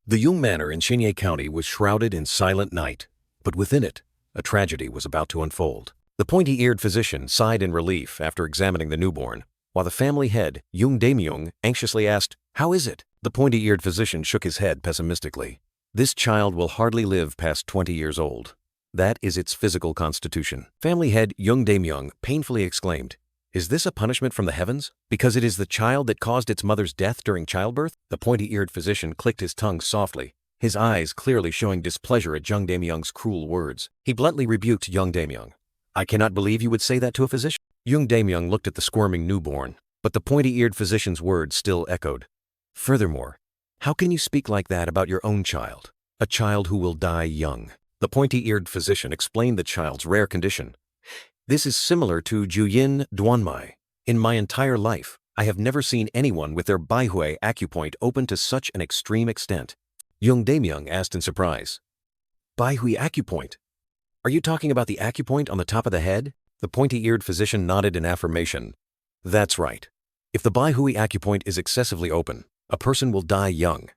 The Yeong Manor in Shinye County was shrouded in silent night, but within it, a tragedy was about to unfold. The pointy-eared physician sighed in relief after examining the newborn, while the family head, Yeong Dae-myung, anxiously asked, "How is it?" The pointy-eared physician shook his head pessimistically. "This child will hardly live past 20 years old. That is its physical constitution." Family head Yeong Dae-myung painfully exclaimed, "Is this a punishment from the heavens? Because it is the child that caused its mother's death during childbirth?" The pointy-eared physician clicked his tongue softly, his eyes clearly showing displeasure at Jeong Dae-myung's cruel words. He bluntly rebuked Yeong Dae-myung. "I cannot believe you would say that to a physician." Yeong Dae-myung looked at the squirming newborn, but the pointy-eared physician's words still echoed. "Furthermore, how can you speak like that about your own child? A child who will die young." The pointy-eared physician explained the child's rare condition. "This is similar to Juyin Duanmai. In my entire life, I have never seen anyone with their Baihui acupoint open to such an extreme extent." Yeong Dae-myung asked in surprise. "Baihui acupoint? Are you talking about the acupoint on the top of the head?" The pointy-eared physician nodded in affirmation. "That's right. If the Baihui acupoint is excessively open, a person will die young.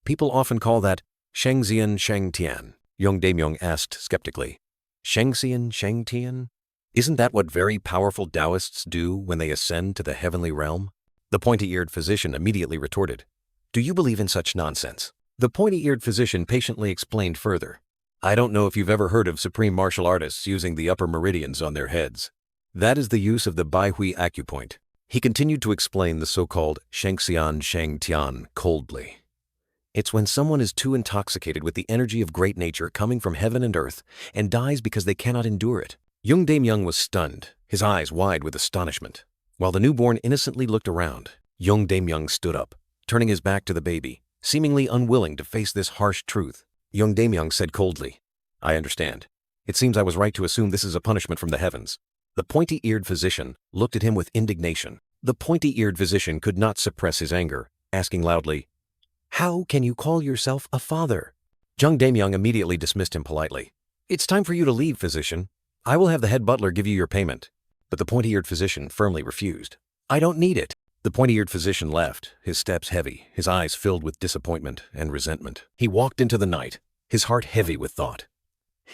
People often call that Shengxian Shengtian." Yeong Dae-myung asked skeptically. "Shengxian Shengtian? Isn't that what very powerful Taoists do when they ascend to the heavenly realm?" The pointy-eared physician immediately retorted, "Do you believe in such nonsense?" The pointy-eared physician patiently explained further. "I don't know if you've ever heard of supreme martial artists using the upper meridians on their heads. That is the use of the Baihui acupoint." He continued to explain the so-called Shengxian Shengtian coldly. "It's when someone is too intoxicated with the energy of great nature coming from heaven and earth and dies because they cannot endure it." Yeong Dae-myung was stunned, his eyes wide with astonishment. While the newborn innocently looked around, Yeong Dae-myung stood up, turning his back to the baby, seemingly unwilling to face this harsh truth. Yeong Dae-myung said coldly, "I understand. It seems I was right to assume this is a punishment from the heavens." The pointy-eared physician looked at him with indignation. The pointy-eared physician could not suppress his anger, asking loudly, "How can you call yourself a father?" Jeong Dae-myung immediately dismissed him politely. "It's time for you to leave, physician. I will have the head butler give you your payment." But the pointy-eared physician firmly refused. "I don't need it." The pointy-eared physician left, his steps heavy, his eyes filled with disappointment and resentment. He walked into the night, his heart heavy with thought.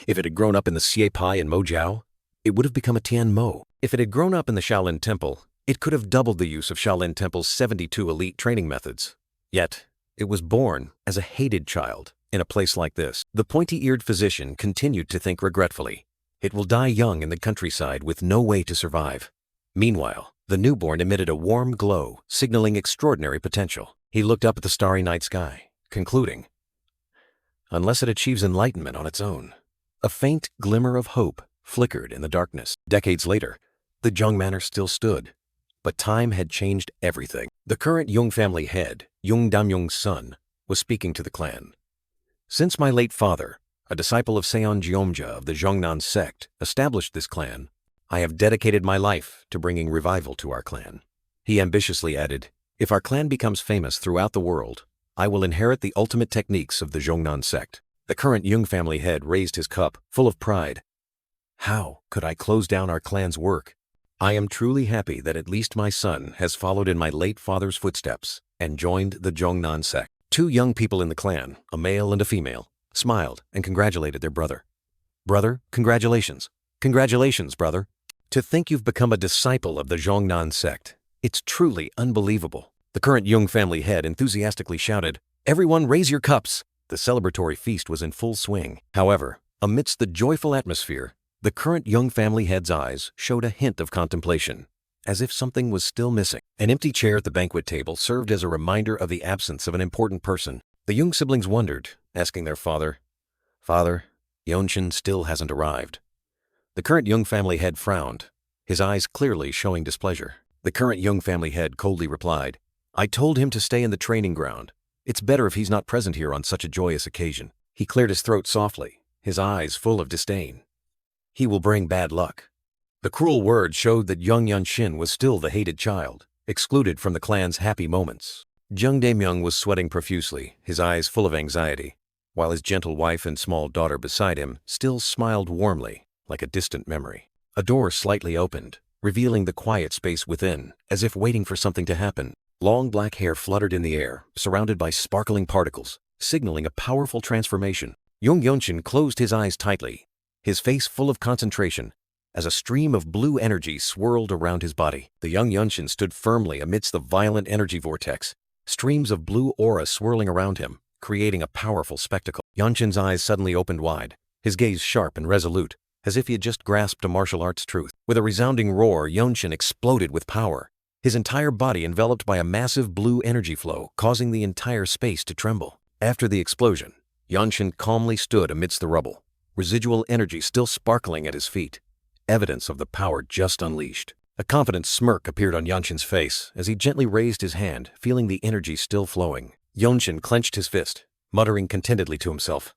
If it had grown up in the Siepai in Mojiao, it would have become a Tian Mo. If it had grown up in the Shaolin Temple, it could have doubled the use of Shaolin Temple's 72 elite training methods. Yet, it was born as a hated child in a place like this. The pointy-eared physician continued to think regretfully. It will die young in the countryside with no way to survive. Meanwhile, the newborn emitted a warm glow, signaling extraordinary potential. He looked up at the starry night sky, concluding, "Unless it achieves enlightenment on its own." A faint glimmer of hope flickered in the darkness. Decades later, the Jeong Manor still stood, but time had changed everything. The current Yeong family head, Yeong Dae-myung's son, was speaking to the clan. "Since my late father, a disciple of Seon Jeomja of the Jeongnan sect, established this clan, I have dedicated my life to bringing revival to our clan." He ambitiously added, "If our clan becomes famous throughout the world, I will inherit the ultimate techniques of the Jeongnan sect." The current Yeong family head raised his cup, full of pride. "How could I close down our clan's work? I am truly happy that at least my son has followed in my late father's footsteps and joined the Jeongnan sect." Two young people in the clan, a male and a female, smiled and congratulated their brother. "Brother, congratulations. Congratulations, brother. To think you've become a disciple of the Jeongnan sect. It's truly unbelievable." The current Yeong family head enthusiastically shouted, "Everyone raise your cups." The celebratory feast was in full swing. However, amidst the joyful atmosphere, the current Yeong family head's eyes showed a hint of contemplation, as if something was still missing. An empty chair at the banquet table served as a reminder of the absence of an important person. The Yeong siblings wondered, asking their father, "Father, Yeonshin still hasn't arrived." The current Yeong family head frowned, his eyes clearly showing displeasure. The current Yeong family head coldly replied, "I told him to stay in the training ground. It's better if he's not present here on such a joyous occasion." He cleared his throat softly, his eyes full of disdain. "He will bring bad luck." The cruel words showed that young Yeonshin was still the hated child, excluded from the clan's happy moments. Jeong Dae-myung was sweating profusely, his eyes full of anxiety, while his gentle wife and small daughter beside him still smiled warmly, like a distant memory. A door slightly opened, revealing the quiet space within, as if waiting for something to happen. Long black hair fluttered in the air, surrounded by sparkling particles, signaling a powerful transformation. Yeonshin closed his eyes tightly, his face full of concentration, as a stream of blue energy swirled around his body. The young Yeonshin stood firmly amidst the violent energy vortex, streams of blue aura swirling around him, creating a powerful spectacle. Yeonshin's eyes suddenly opened wide, his gaze sharp and resolute, as if he had just grasped a martial arts truth. With a resounding roar, Yeonshin exploded with power, his entire body enveloped by a massive blue energy flow, causing the entire space to tremble. After the explosion, Yeonshin calmly stood amidst the rubble, residual energy still sparkling at his feet, evidence of the power just unleashed. A confident smirk appeared on Yeonshin's face as he gently raised his hand, feeling the energy still flowing. Yeonshin clenched his fist, muttering contentedly to himself,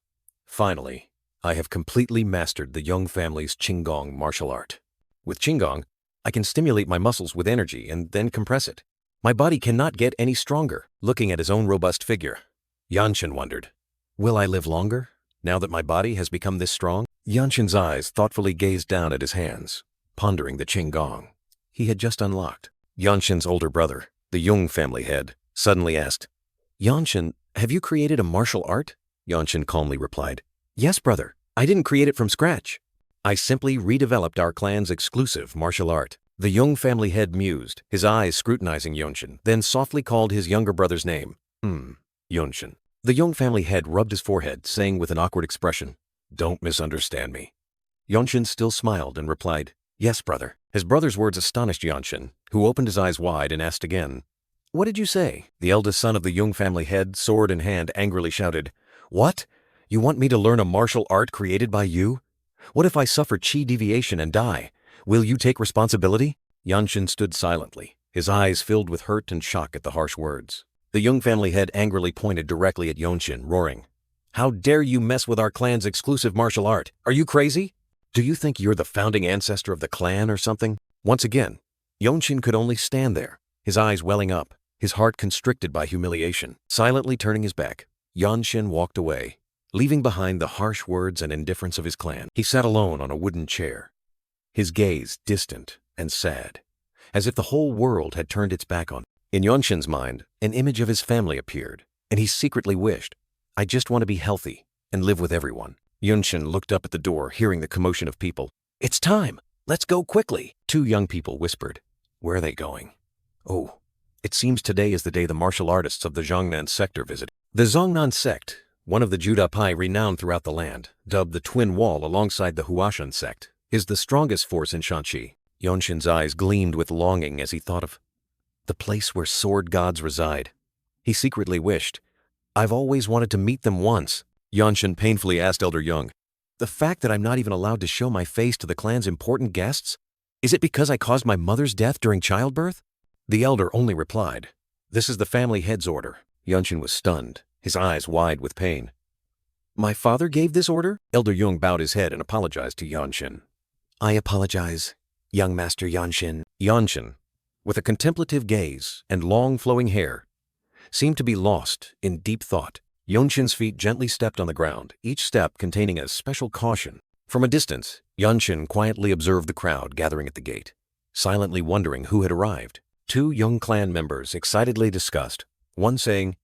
"Finally, I have completely mastered the Yeong family's Qinggong martial art. With Qinggong, I can stimulate my muscles with energy and then compress it. My body cannot get any stronger." Looking at his own robust figure, Yeonshin wondered, "Will I live longer, now that my body has become this strong?" Yeonshin's eyes thoughtfully gazed down at his hands, pondering the Qinggong he had just unlocked. Yeonshin's older brother, the Yeong family head, suddenly asked, "Yeonshin, have you created a martial art?" Yeonshin calmly replied, "Yes, brother. I didn't create it from scratch. I simply redeveloped our clan's exclusive martial art." The Yeong family head mused, his eyes scrutinizing Yeonshin, then softly called his younger brother's name. Yeonshin. The Yeong family head rubbed his forehead, saying with an awkward expression, "Don't misunderstand me." Yeonshin still smiled and replied, "Yes, brother." His brother's words astonished Yeonshin, who opened his eyes wide and asked again, "What did you say?" The eldest son of the Yeong family head, sword in hand, angrily shouted, "What? You want me to learn a martial art created by you? What if I suffer chi deviation and die? Will you take responsibility?" Yeonshin stood silently, his eyes filled with hurt and shock at the harsh words. The Yeong family head angrily pointed directly at Yeonshin, roaring, "How dare you mess with our clan's exclusive martial art? Are you crazy? Do you think you're the founding ancestor of the clan or something?" Once again, Yeonshin could only stand there, his eyes welling up, his heart constricted by humiliation. Silently turning his back, Yeonshin walked away, leaving behind the harsh words and indifference of his clan. He sat alone on a wooden chair, his gaze distant and sad, as if the whole world had turned its back on him. In Yeonshin's mind, an image of his family appeared, and he secretly wished, "I just want to be healthy and live with everyone." Yeonshin looked up at the door, hearing the commotion of people. "It's time! Let's go quickly!" Two young people whispered. "Where are they going?" "Oh, it seems today is the day the martial artists of the Jeongnan sector visit." The Jeongnan sect, one of the Judapai renowned throughout the land, dubbed the Twin Wall alongside the Huashan sect, is the strongest force in Shanxi. Yeonshin's eyes gleamed with longing as he thought of the place where sword gods reside. He secretly wished, "I've always wanted to meet them once." Yeonshin painfully asked Elder Yeong, "The fact that I'm not even allowed to show my face to the clan's important guests? Is it because I caused my mother's death during childbirth?" The elder only replied, "This is the family head's order." Yeonshin was stunned, his eyes wide with pain. "My father gave this order?" Elder Yeong bowed his head and apologized to Yeonshin. "I apologize, young Master Yeonshin." Yeonshin, with a contemplative gaze and long flowing hair, seemed to be lost in deep thought. Yeonshin's feet gently stepped on the ground, each step containing a special caution. From a distance, Yeonshin quietly observed the crowd gathering at the gate, silently wondering who had arrived. Two Yeong clan members excitedly discussed, one saying,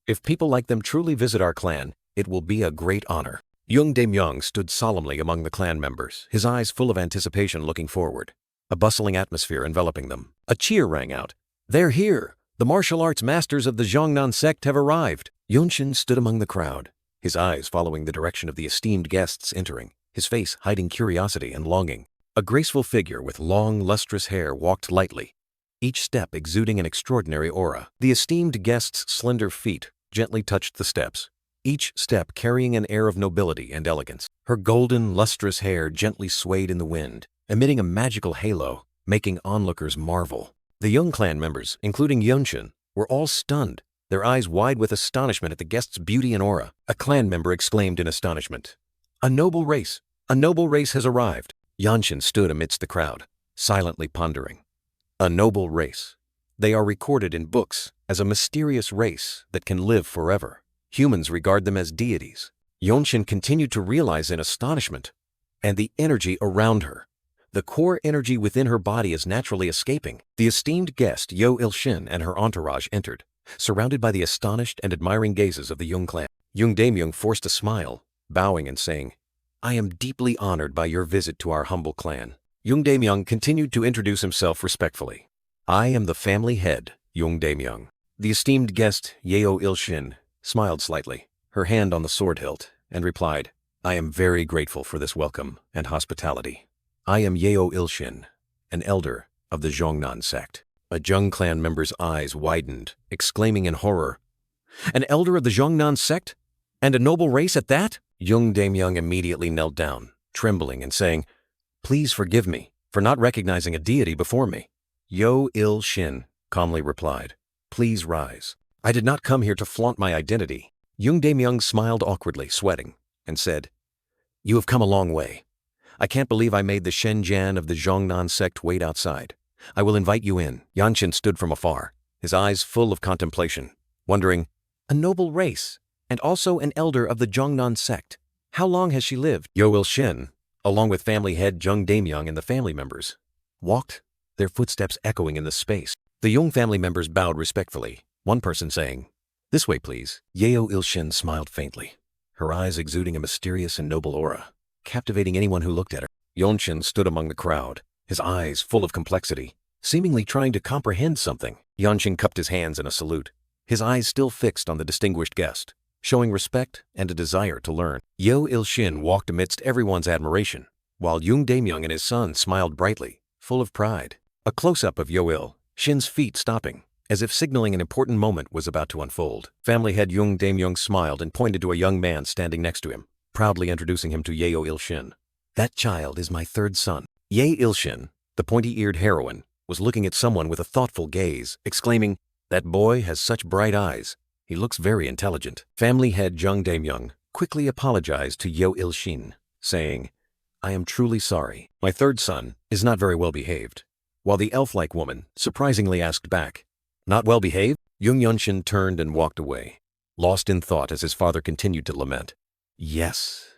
"If people like them truly visit our clan, it will be a great honor." Yeong Dae-myung stood solemnly among the clan members, his eyes full of anticipation looking forward, a bustling atmosphere enveloping them. A cheer rang out. "They're here! The martial arts masters of the Jeongnan sect have arrived!" Yeonshin stood among the crowd, his eyes following the direction of the esteemed guests entering, his face hiding curiosity and longing. A graceful figure with long, lustrous hair walked lightly, each step exuding an extraordinary aura. The esteemed guest's slender feet gently touched the steps, each step carrying an air of nobility and elegance. Her golden, lustrous hair gently swayed in the wind, emitting a magical halo, making onlookers marvel. The Yeong clan members, including Yeonshin, were all stunned, their eyes wide with astonishment at the guest's beauty and aura. A clan member exclaimed in astonishment, "A noble race! A noble race has arrived!" Yeonshin stood amidst the crowd, silently pondering. A noble race. They are recorded in books as a mysterious race that can live forever. Humans regard them as deities. Yeonshin continued to realize in astonishment, and the energy around her. The core energy within her body is naturally escaping. The esteemed guest Yeonshin and her entourage entered, surrounded by the astonished and admiring gazes of the Jeong Clan. Jeong Daemyeong forced a smile, bowing and saying, "I am deeply honored by your visit to our humble clan." Jeong Daemyeong continued to introduce himself respectfully. "I am the family head, Jeong Daemyeong." The esteemed guest, Yeonshin, smiled slightly, her hand on the sword hilt, and replied, "I am very grateful for this welcome and hospitality. I am Yeonshin, an elder of the Jeongnan sect." A Jeong Clan member's eyes widened, exclaiming in horror, "An elder of the Jeongnan sect? And a noble race at that?" Jeong Daemyeong immediately knelt down, trembling and saying, "Please forgive me for not recognizing a deity before me." Yeonshin calmly replied, "Please rise. I did not come here to flaunt my identity." Jeong Daemyeong smiled awkwardly, sweating, and said, "You have come a long way. I can't believe I made the Shenjian of the Jeongnan sect wait outside. I will invite you in." Yeonshin stood from afar, his eyes full of contemplation, wondering, "A noble race, and also an elder of the Jeongnan sect. How long has she lived?" Yeonshin, along with family head Jeong Daemyeong and the family members, walked, their footsteps echoing in the space. The Jeong family members bowed respectfully, one person saying, "This way, please." Yeonshin smiled faintly, her eyes exuding a mysterious and noble aura, captivating anyone who looked at her. Yeonshin stood among the crowd, his eyes full of complexity, seemingly trying to comprehend something. Yeonshin cupped his hands in a salute, his eyes still fixed on the distinguished guest, showing respect and a desire to learn. Yeonshin walked amidst everyone's admiration, while Jeong Daemyeong and his son smiled brightly, full of pride. A close-up of Yeonshin's feet stopping, as if signaling an important moment was about to unfold. Family head Jeong Daemyeong smiled and pointed to a young man standing next to him, proudly introducing him to Yeonshin. "That child is my third son." Yeonshin, the pointy-eared heroine, was looking at someone with a thoughtful gaze, exclaiming, "That boy has such bright eyes. He looks very intelligent." Family head Jeong Daemyeong quickly apologized to Yeonshin, saying, "I am truly sorry. My third son is not very well behaved." While the elf-like woman surprisingly asked back, "Not well behaved?" Yeonshin turned and walked away, lost in thought as his father continued to lament. "Yes,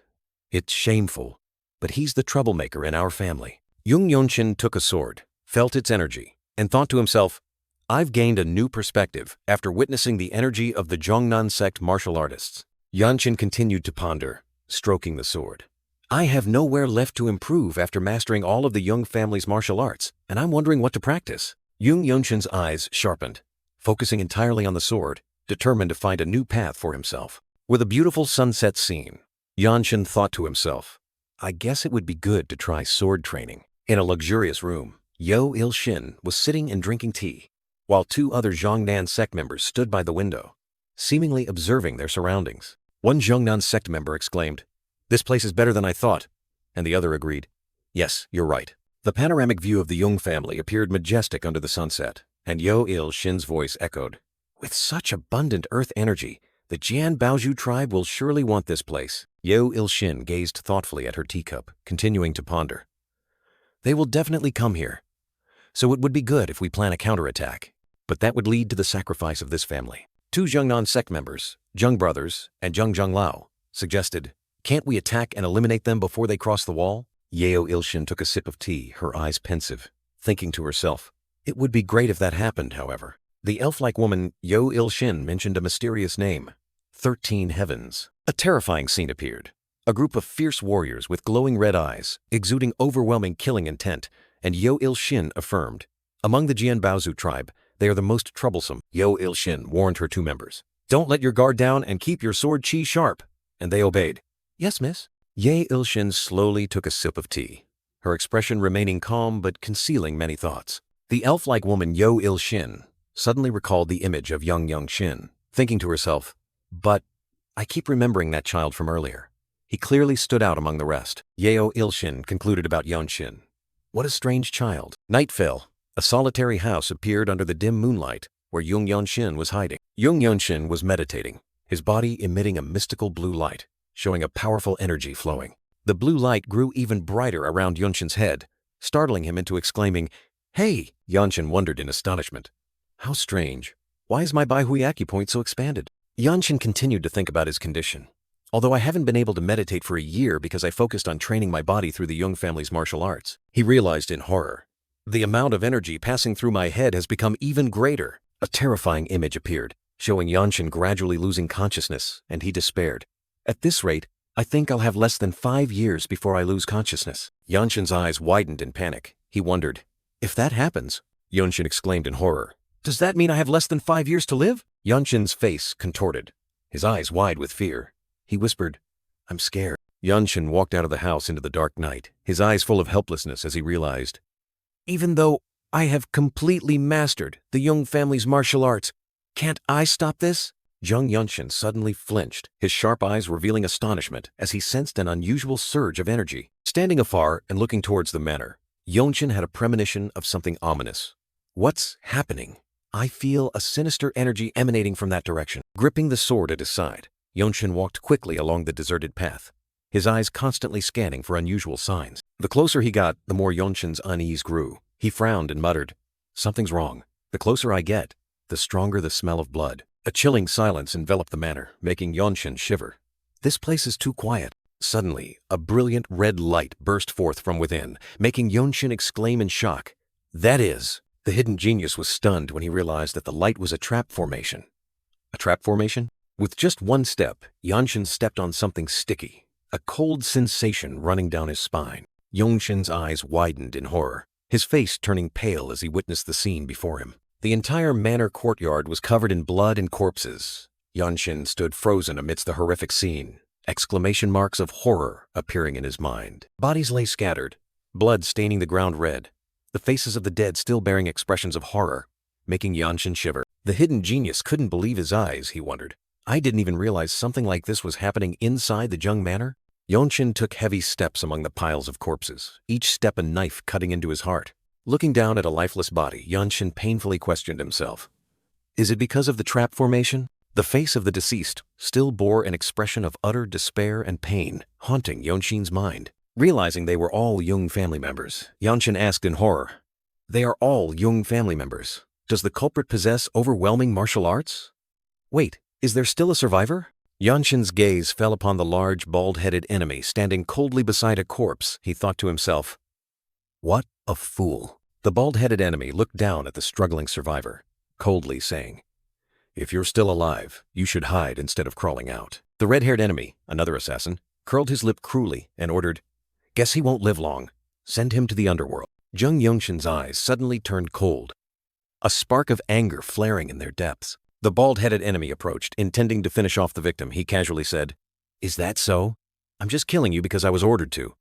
it's shameful, but he's the troublemaker in our family." Yeonshin took a sword, felt its energy, and thought to himself, "I've gained a new perspective after witnessing the energy of the Jeongnan sect martial artists." Yeonshin continued to ponder, stroking the sword. "I have nowhere left to improve after mastering all of the Jeong family's martial arts, and I'm wondering what to practice." Yeonshin's eyes sharpened, focusing entirely on the sword, determined to find a new path for himself. With a beautiful sunset scene, Yeonshin thought to himself, "I guess it would be good to try sword training." In a luxurious room, Yeonshin was sitting and drinking tea, while two other Jeongnan sect members stood by the window, seemingly observing their surroundings. One Jeongnan sect member exclaimed, "This place is better than I thought," and the other agreed, "Yes, you're right." The panoramic view of the Jeong family appeared majestic under the sunset, and Yeonshin's voice echoed, "With such abundant earth energy, the Jian Baoju tribe will surely want this place." Yeonshin gazed thoughtfully at her teacup, continuing to ponder. "They will definitely come here, so it would be good if we plan a counterattack, but that would lead to the sacrifice of this family." Two Jeongnan sect members, Jeong brothers and Jeong Lao, suggested, "Can't we attack and eliminate them before they cross the wall?" Yeonshin took a sip of tea, her eyes pensive, thinking to herself, "It would be great if that happened, however." The elf-like woman Yeonshin mentioned a mysterious name, 13 Heavens. A terrifying scene appeared. A group of fierce warriors with glowing red eyes, exuding overwhelming killing intent, and Yeonshin affirmed, "Among the Jian Baozu tribe, they are the most troublesome." Yeonshin warned her two members, "Don't let your guard down and keep your sword chi sharp," and they obeyed. "Yes, miss." Yeonshin slowly took a sip of tea, her expression remaining calm but concealing many thoughts. The elf-like woman Yeonshin suddenly recalled the image of Yeonshin, thinking to herself, "But I keep remembering that child from earlier. He clearly stood out among the rest." Yeonshin concluded about Yeonshin, "What a strange child." Night fell. A solitary house appeared under the dim moonlight where Yeonshin was hiding. Yeonshin was meditating, his body emitting a mystical blue light, showing a powerful energy flowing. The blue light grew even brighter around Yeonshin's head, startling him into exclaiming, "Hey!" Yeonshin wondered in astonishment. "How strange. Why is my Baihui acupoint so expanded?" Yeonshin continued to think about his condition. "Although I haven't been able to meditate for a year because I focused on training my body through the Jeong family's martial arts," he realized in horror. "The amount of energy passing through my head has become even greater. A terrifying image appeared, showing Yeonshin gradually losing consciousness, and he despaired. At this rate, I think I'll have less than 5 years before I lose consciousness. Yeonshin's eyes widened in panic. He wondered, if that happens, Yeonshin exclaimed in horror, does that mean I have less than 5 years to live? Yeonshin's face contorted, his eyes wide with fear. He whispered, I'm scared. Yeonshin walked out of the house into the dark night, his eyes full of helplessness as he realized, even though I have completely mastered the Yeong family's martial arts, can't I stop this? Yeonshin suddenly flinched, his sharp eyes revealing astonishment as he sensed an unusual surge of energy. Standing afar and looking towards the manor, Yeonshin had a premonition of something ominous. What's happening? I feel a sinister energy emanating from that direction. Gripping the sword at his side, Yeonshin walked quickly along the deserted path, his eyes constantly scanning for unusual signs. The closer he got, the more Yeonshin's unease grew. He frowned and muttered, something's wrong. The closer I get, the stronger the smell of blood. A chilling silence enveloped the manor, making Yeonshin shiver. This place is too quiet. Suddenly, a brilliant red light burst forth from within, making Yeonshin exclaim in shock. That is! The hidden genius was stunned when he realized that the light was a trap formation. A trap formation? With just one step, Yeonshin stepped on something sticky, a cold sensation running down his spine. Yeonshin's eyes widened in horror, his face turning pale as he witnessed the scene before him. The entire manor courtyard was covered in blood and corpses. Yeonshin stood frozen amidst the horrific scene, exclamation marks of horror appearing in his mind. Bodies lay scattered, blood staining the ground red, the faces of the dead still bearing expressions of horror, making Yeonshin shiver. The hidden genius couldn't believe his eyes, he wondered. I didn't even realize something like this was happening inside the Jeong Manor. Yeonshin took heavy steps among the piles of corpses, each step a knife cutting into his heart. Looking down at a lifeless body, Yeonshin painfully questioned himself. Is it because of the trap formation? The face of the deceased still bore an expression of utter despair and pain, haunting Yeonshin's mind. Realizing they were all Yeong family members, Yeonshin asked in horror, they are all Yeong family members. Does the culprit possess overwhelming martial arts? Wait, is there still a survivor? Yeonshin's gaze fell upon the large, bald-headed enemy standing coldly beside a corpse. He thought to himself, what a fool. The bald-headed enemy looked down at the struggling survivor, coldly saying, if you're still alive, you should hide instead of crawling out. The red-haired enemy, another assassin, curled his lip cruelly and ordered, guess he won't live long. Send him to the underworld. Yeonshin's eyes suddenly turned cold, a spark of anger flaring in their depths. The bald-headed enemy approached, intending to finish off the victim. He casually said, is that so? I'm just killing you because I was ordered to.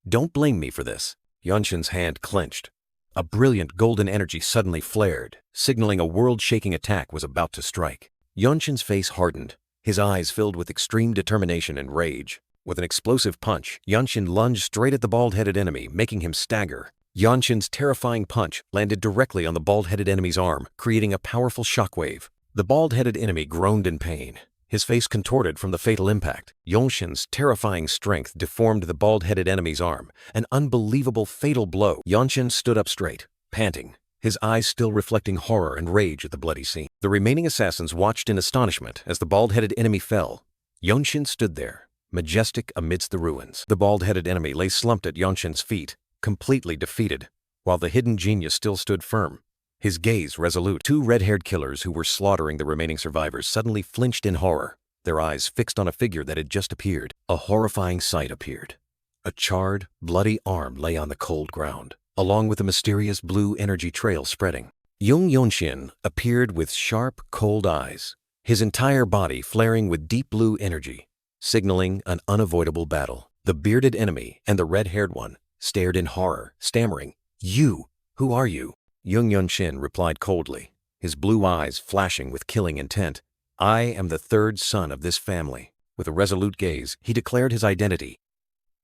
Don't blame me for this. Yeonshin's hand clenched. A brilliant golden energy suddenly flared, signaling a world-shaking attack was about to strike. Yeonshin's face hardened, his eyes filled with extreme determination and rage. With an explosive punch, Yeonshin lunged straight at the bald-headed enemy, making him stagger. Yeonshin's terrifying punch landed directly on the bald-headed enemy's arm, creating a powerful shockwave. The bald-headed enemy groaned in pain, his face contorted from the fatal impact. Yeonshin's terrifying strength deformed the bald-headed enemy's arm, an unbelievable fatal blow. Yeonshin stood up straight, panting, his eyes still reflecting horror and rage at the bloody scene. The remaining assassins watched in astonishment as the bald-headed enemy fell. Yeonshin stood there, majestic amidst the ruins. The bald-headed enemy lay slumped at Yeonshin's feet, completely defeated, while the hidden genius still stood firm, his gaze resolute. Two red-haired killers who were slaughtering the remaining survivors suddenly flinched in horror, their eyes fixed on a figure that had just appeared. A horrifying sight appeared. A charred, bloody arm lay on the cold ground, along with a mysterious blue energy trail spreading. Yeonshin appeared with sharp, cold eyes, his entire body flaring with deep blue energy, signaling an unavoidable battle. The bearded enemy and the red-haired one stared in horror, stammering, you, who are you? Yeonshin replied coldly, his blue eyes flashing with killing intent. I am the third son of this family. With a resolute gaze, he declared his identity.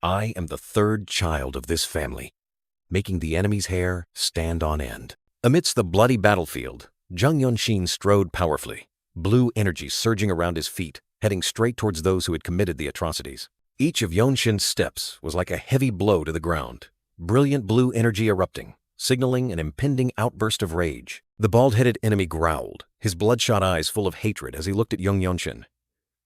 I am the third child of this family, making the enemy's hair stand on end. Amidst the bloody battlefield, Yeonshin strode powerfully, blue energy surging around his feet, heading straight towards those who had committed the atrocities. Each of Yeonshin's steps was like a heavy blow to the ground, brilliant blue energy erupting, signaling an impending outburst of rage. The bald-headed enemy growled, his bloodshot eyes full of hatred as he looked at Yeonshin.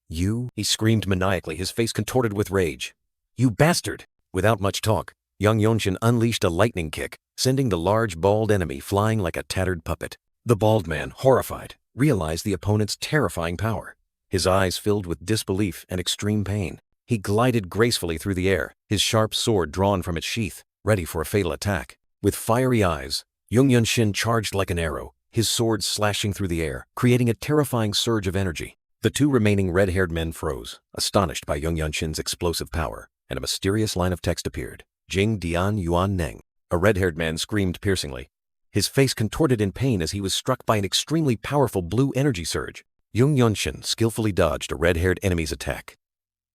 You? He screamed maniacally, his face contorted with rage. You bastard! Without much talk, Yeonshin unleashed a lightning kick, sending the large bald enemy flying like a tattered puppet. The bald man, horrified, realized the opponent's terrifying power. His eyes filled with disbelief and extreme pain. He glided gracefully through the air, his sharp sword drawn from its sheath, ready for a fatal attack. With fiery eyes, Yeonshin charged like an arrow, his sword slashing through the air, creating a terrifying surge of energy. The two remaining red-haired men froze, astonished by Yeonshin's explosive power, and a mysterious line of text appeared. Jing Dian Yuan Neng. A red-haired man screamed piercingly. His face contorted in pain as he was struck by an extremely powerful blue energy surge. Yeonshin skillfully dodged a red-haired enemy's attack,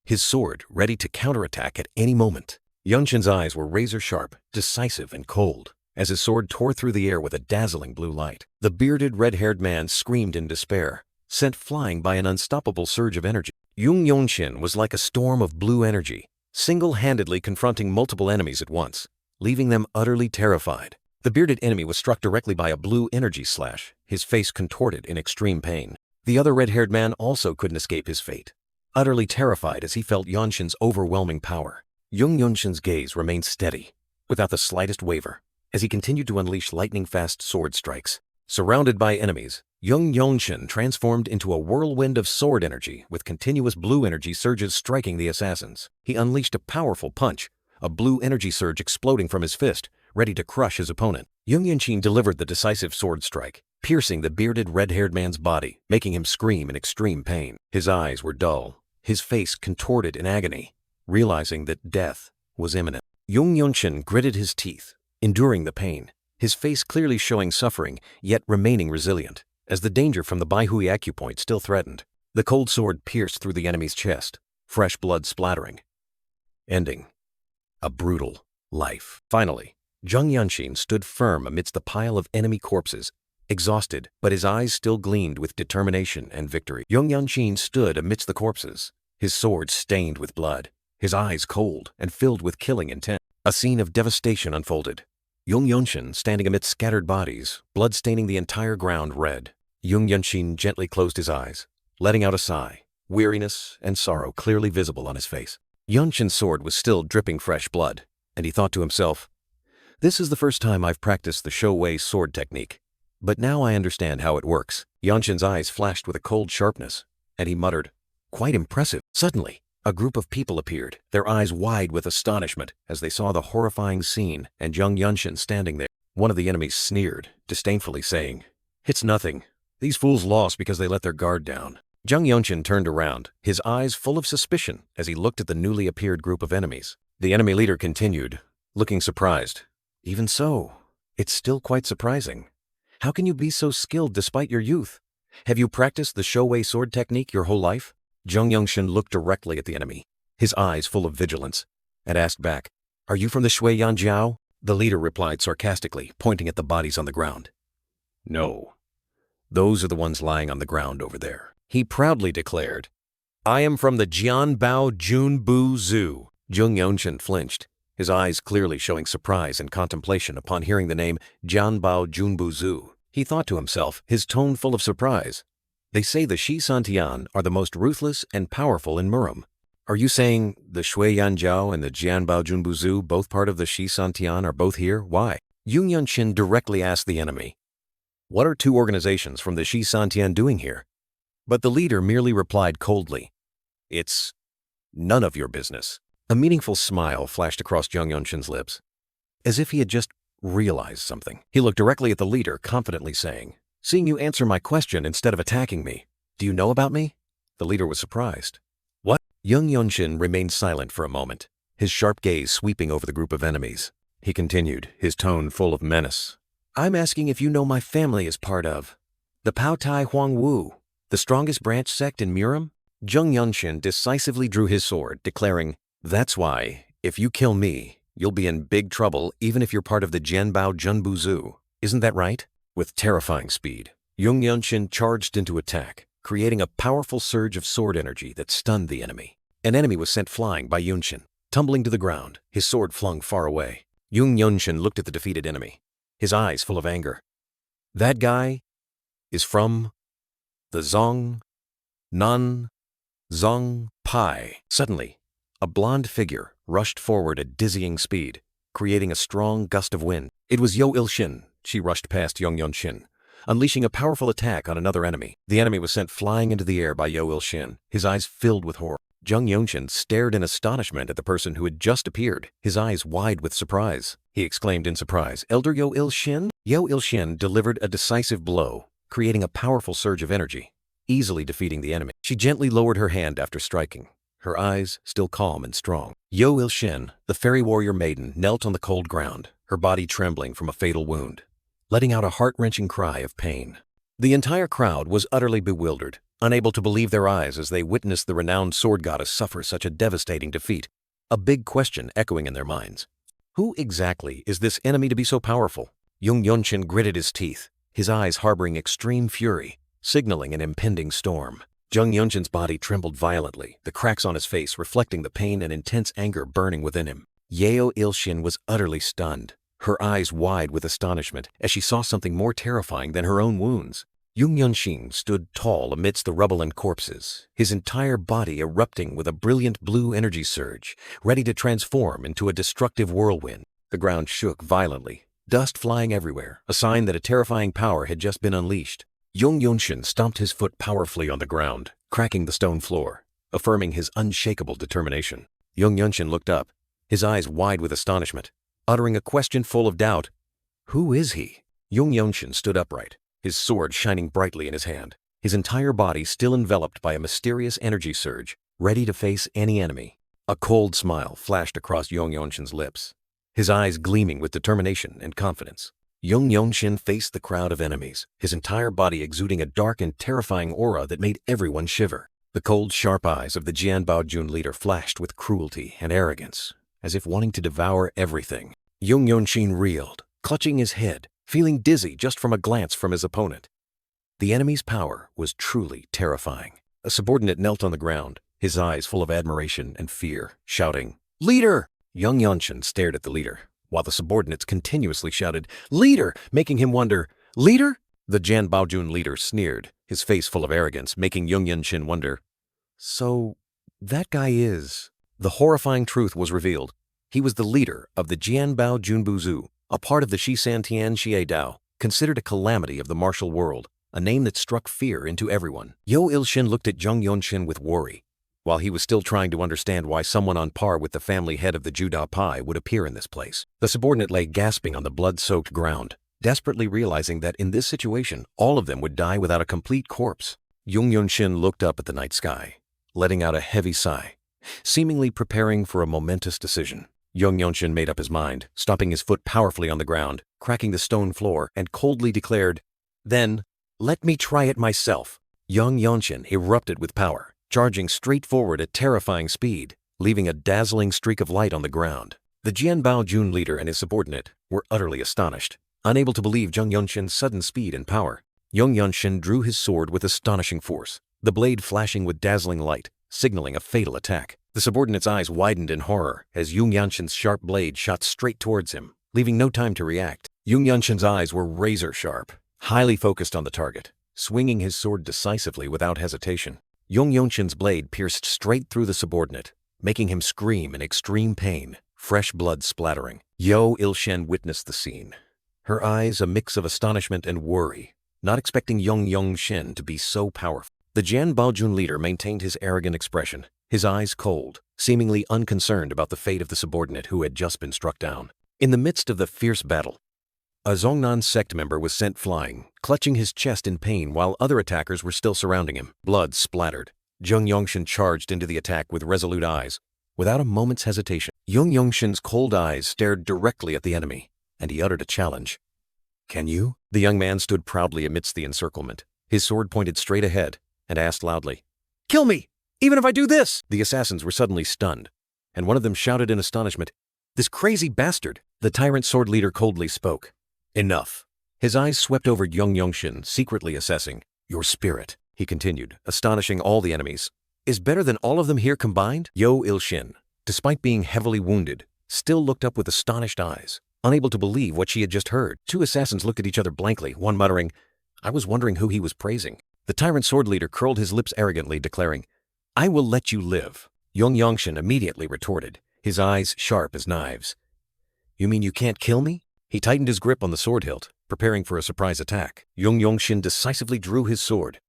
his sword ready to counterattack at any moment. Yeonshin's eyes were razor-sharp, decisive, and cold, as his sword tore through the air with a dazzling blue light. The bearded red-haired man screamed in despair, sent flying by an unstoppable surge of energy. Yeonshin was like a storm of blue energy, single-handedly confronting multiple enemies at once, leaving them utterly terrified. The bearded enemy was struck directly by a blue energy slash, his face contorted in extreme pain. The other red-haired man also couldn't escape his fate, utterly terrified as he felt Yeonshin's overwhelming power. Yeonshin's gaze remained steady, without the slightest waver, as he continued to unleash lightning-fast sword strikes. Surrounded by enemies, Yeonshin transformed into a whirlwind of sword energy with continuous blue energy surges striking the assassins. He unleashed a powerful punch, a blue energy surge exploding from his fist, ready to crush his opponent. Yeonshin delivered the decisive sword strike, piercing the bearded red-haired man's body, making him scream in extreme pain. His eyes were dull, his face contorted in agony, realizing that death was imminent. Yeonshin gritted his teeth, enduring the pain, his face clearly showing suffering, yet remaining resilient, as the danger from the Baihui acupoint still threatened. The cold sword pierced through the enemy's chest, fresh blood splattering, ending a brutal life. Finally, Yeonshin stood firm amidst the pile of enemy corpses, exhausted, but his eyes still gleamed with determination and victory. Yeonshin stood amidst the corpses, his sword stained with blood, his eyes cold and filled with killing intent. A scene of devastation unfolded. Yeonshin standing amidst scattered bodies, blood staining the entire ground red. Yeonshin gently closed his eyes, letting out a sigh, weariness and sorrow clearly visible on his face. Yeonshin's sword was still dripping fresh blood, and he thought to himself, "This is the first time I've practiced the Shouwei sword technique, but now I understand how it works." Yeonshin's eyes flashed with a cold sharpness, and he muttered, "Quite impressive." Suddenly, a group of people appeared, their eyes wide with astonishment as they saw the horrifying scene and Yeonshin standing there. One of the enemies sneered, disdainfully saying, "It's nothing. These fools lost because they let their guard down." Yeonshin turned around, his eyes full of suspicion as he looked at the newly appeared group of enemies. The enemy leader continued, looking surprised. "Even so, it's still quite surprising. How can you be so skilled despite your youth? Have you practiced the Shouwei sword technique your whole life?" Yeonshin looked directly at the enemy, his eyes full of vigilance, and asked back, "Are you from the Shui Yanjiao?" The leader replied sarcastically, pointing at the bodies on the ground. "No, those are the ones lying on the ground over there." He proudly declared, "I am from the Jianbao Junbu Zhu." Yeonshin flinched, his eyes clearly showing surprise and contemplation upon hearing the name Jianbao Junbu Zhu. He thought to himself, his tone full of surprise, "They say the Shi Santian are the most ruthless and powerful in Murom. Are you saying the Shui Yanjiao and the Jianbao Junbu Zhu, both part of the Shi Santian, are both here? Why?" Yeonshin directly asked the enemy, "What are two organizations from the Shi Santian doing here?" But the leader merely replied coldly, "It's none of your business." A meaningful smile flashed across Yeonshin's lips, as if he had just realized something. He looked directly at the leader, confidently saying, "Seeing you answer my question instead of attacking me, do you know about me?" The leader was surprised. "What?" Yeonshin remained silent for a moment, his sharp gaze sweeping over the group of enemies. He continued, his tone full of menace. "I'm asking if you know my family is part of the Pao Tai Huang Wu, the strongest branch sect in Murom?" Yeonshin decisively drew his sword, declaring, "That's why, if you kill me, you'll be in big trouble even if you're part of the Jianbao Junbu Zhu. Isn't that right?" With terrifying speed, Yeonshin charged into attack, creating a powerful surge of sword energy that stunned the enemy. An enemy was sent flying by Yeonshin, tumbling to the ground, his sword flung far away. Yeonshin looked at the defeated enemy, his eyes full of anger. "That guy is from the Zong Nan Zong Pai." Suddenly, a blonde figure rushed forward at dizzying speed, creating a strong gust of wind. It was Yeonshin. She rushed past Yeonshin, unleashing a powerful attack on another enemy. The enemy was sent flying into the air by Yeonshin, his eyes filled with horror. Yeonshin stared in astonishment at the person who had just appeared, his eyes wide with surprise. He exclaimed in surprise, "Elder Yeonshin?" Yeonshin delivered a decisive blow, creating a powerful surge of energy, easily defeating the enemy. She gently lowered her hand after striking, her eyes still calm and strong. Yeonshin, the fairy warrior maiden, knelt on the cold ground, her body trembling from a fatal wound, letting out a heart-wrenching cry of pain. The entire crowd was utterly bewildered, unable to believe their eyes as they witnessed the renowned sword goddess suffer such a devastating defeat, a big question echoing in their minds. Who exactly is this enemy to be so powerful? Yeonshin gritted his teeth, his eyes harboring extreme fury, signaling an impending storm. Yeonshin's body trembled violently, the cracks on his face reflecting the pain and intense anger burning within him. Yeonshin was utterly stunned, her eyes wide with astonishment as she saw something more terrifying than her own wounds. Yeonshin stood tall amidst the rubble and corpses, his entire body erupting with a brilliant blue energy surge, ready to transform into a destructive whirlwind. The ground shook violently, dust flying everywhere, a sign that a terrifying power had just been unleashed. Yeonshin stomped his foot powerfully on the ground, cracking the stone floor, affirming his unshakable determination. Yeonshin looked up, his eyes wide with astonishment, uttering a question full of doubt. Who is he? Yeonshin stood upright, his sword shining brightly in his hand, his entire body still enveloped by a mysterious energy surge, ready to face any enemy. A cold smile flashed across Yeonshin's lips, his eyes gleaming with determination and confidence. Yeonshin faced the crowd of enemies, his entire body exuding a dark and terrifying aura that made everyone shiver. The cold, sharp eyes of the Jianbaojun leader flashed with cruelty and arrogance, as if wanting to devour everything. Yeonshin reeled, clutching his head, feeling dizzy just from a glance from his opponent. The enemy's power was truly terrifying. A subordinate knelt on the ground, his eyes full of admiration and fear, shouting, "Leader!" Yeonshin stared at the leader, while the subordinates continuously shouted, "Leader!" making him wonder, "Leader?" The Jianbaojun leader sneered, his face full of arrogance, making Yeonshin wonder, "So, that guy is..." The horrifying truth was revealed. He was the leader of the Jianbaojunbuzu, a part of the Shisantian Xie Dao, considered a calamity of the martial world, a name that struck fear into everyone. Yeonshin looked at Yeonshin with worry, while he was still trying to understand why someone on par with the family head of the Juda Pai would appear in this place. The subordinate lay gasping on the blood-soaked ground, desperately realizing that in this situation, all of them would die without a complete corpse. Yeonshin looked up at the night sky, letting out a heavy sigh, seemingly preparing for a momentous decision. Yeonshin made up his mind, stomping his foot powerfully on the ground, cracking the stone floor, and coldly declared, "Then, let me try it myself." Yeonshin erupted with power, charging straight forward at terrifying speed, leaving a dazzling streak of light on the ground. The Jianbaojun leader and his subordinate were utterly astonished, unable to believe Yeonshin's sudden speed and power. Yeonshin drew his sword with astonishing force, the blade flashing with dazzling light, signaling a fatal attack. The subordinate's eyes widened in horror as Yeonshin's sharp blade shot straight towards him, leaving no time to react. Yeonshin's eyes were razor-sharp, highly focused on the target, swinging his sword decisively without hesitation. Yeonshin's blade pierced straight through the subordinate, making him scream in extreme pain, fresh blood splattering. Yeonshin witnessed the scene, her eyes a mix of astonishment and worry, not expecting Yeonshin to be so powerful. The Jianbaojun leader maintained his arrogant expression, his eyes cold, seemingly unconcerned about the fate of the subordinate who had just been struck down. In the midst of the fierce battle, a Zhongnan sect member was sent flying, clutching his chest in pain while other attackers were still surrounding him. Blood splattered. Yeonshin charged into the attack with resolute eyes, without a moment's hesitation. Yeonshin's cold eyes stared directly at the enemy, and he uttered a challenge. "Can you?" The young man stood proudly amidst the encirclement, his sword pointed straight ahead, and asked loudly, "Kill me, even if I do this!" The assassins were suddenly stunned, and one of them shouted in astonishment, "This crazy bastard!" The tyrant sword leader coldly spoke. "Enough." His eyes swept over Yeonshin, secretly assessing. "Your spirit," he continued, astonishing all the enemies, "is better than all of them here combined?" Yeonshin, despite being heavily wounded, still looked up with astonished eyes, unable to believe what she had just heard. Two assassins looked at each other blankly, one muttering, "I was wondering who he was praising." The tyrant sword leader curled his lips arrogantly, declaring, "I will let you live." Yeonshin immediately retorted, his eyes sharp as knives. "You mean you can't kill me?" He tightened his grip on the sword hilt, preparing for a surprise attack. Yeonshin decisively drew his sword,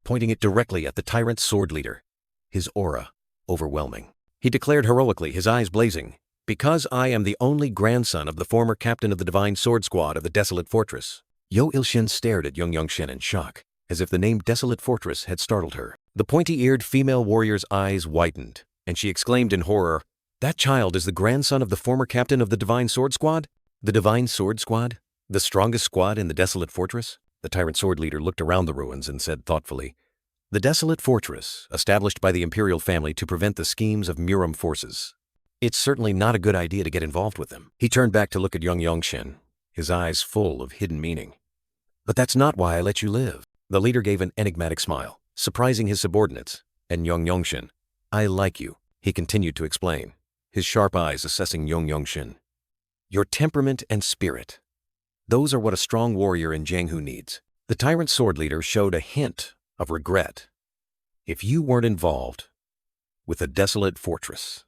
pointing it directly at the tyrant sword leader. His aura overwhelming. He declared heroically, his eyes blazing, "Because I am the only grandson of the former captain of the Divine Sword Squad of the Desolate Fortress." Yeonshin stared at Yeonshin in shock, as if the name Desolate Fortress had startled her. The pointy-eared female warrior's eyes widened, and she exclaimed in horror, "That child is the grandson of the former captain of the Divine Sword Squad? The Divine Sword Squad? The strongest squad in the Desolate Fortress?" The tyrant sword leader looked around the ruins and said thoughtfully, "The Desolate Fortress, established by the imperial family to prevent the schemes of Muram forces. It's certainly not a good idea to get involved with them." He turned back to look at Yeonshin, his eyes full of hidden meaning. "But that's not why I let you live." The leader gave an enigmatic smile, surprising his subordinates, and Yeonshin, "I like you," he continued to explain, his sharp eyes assessing Yeonshin. "Your temperament and spirit. Those are what a strong warrior in Jeonghu needs." The tyrant sword leader showed a hint of regret. "If you weren't involved with the Desolate Fortress,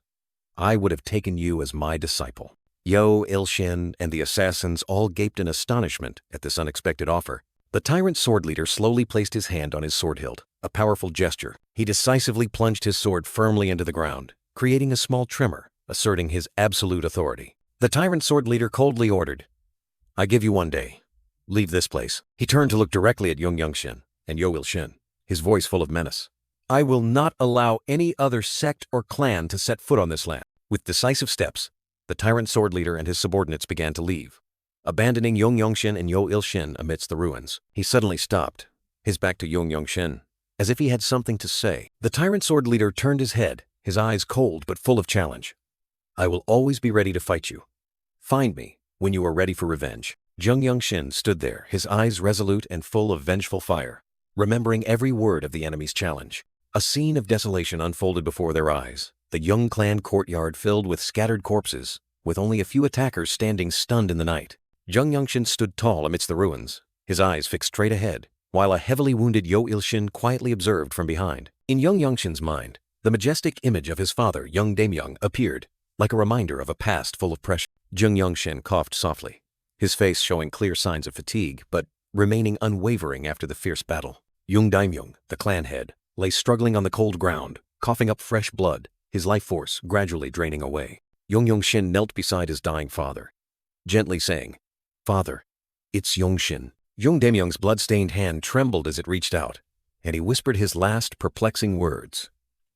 I would have taken you as my disciple." Yeonshin and the assassins all gaped in astonishment at this unexpected offer. The tyrant sword leader slowly placed his hand on his sword hilt, a powerful gesture. He decisively plunged his sword firmly into the ground, creating a small tremor, asserting his absolute authority. The tyrant sword leader coldly ordered, "I give you 1 day. Leave this place." He turned to look directly at Yeonshin and Yeonshin, his voice full of menace. "I will not allow any other sect or clan to set foot on this land." With decisive steps, the tyrant sword leader and his subordinates began to leave, abandoning Yeonshin and Yeonshin amidst the ruins. He suddenly stopped, his back to Yeonshin, as if he had something to say. The tyrant sword leader turned his head, his eyes cold but full of challenge. "I will always be ready to fight you. Find me when you are ready for revenge." Yeonshin stood there, his eyes resolute and full of vengeful fire, remembering every word of the enemy's challenge. A scene of desolation unfolded before their eyes. The Jeong Clan courtyard filled with scattered corpses, with only a few attackers standing stunned in the night. Yeonshin stood tall amidst the ruins, his eyes fixed straight ahead, while a heavily wounded Yeonshin quietly observed from behind. In Yeonshin's mind, the majestic image of his father, young Daemyeong, appeared, like a reminder of a past full of pressure. Yeonshin coughed softly, his face showing clear signs of fatigue, but remaining unwavering after the fierce battle. Young Daemyeong, the clan head, lay struggling on the cold ground, coughing up fresh blood, his life force gradually draining away. Yeonshin knelt beside his dying father, gently saying, "Father, it's Yeonshin." Young Daemyeong's blood-stained hand trembled as it reached out, and he whispered his last perplexing words.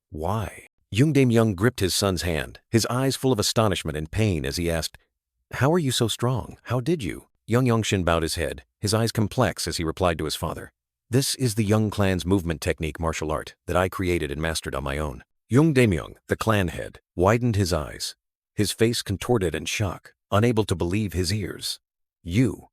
"Why?" Young Daemyeong gripped his son's hand, his eyes full of astonishment and pain as he asked, "How are you so strong? How did you?" Yeonshin bowed his head, his eyes complex as he replied to his father, "This is the Jeong Clan's movement technique martial art that I created and mastered on my own." Young Daemyeong, the clan head, widened his eyes, his face contorted in shock, unable to believe his ears. You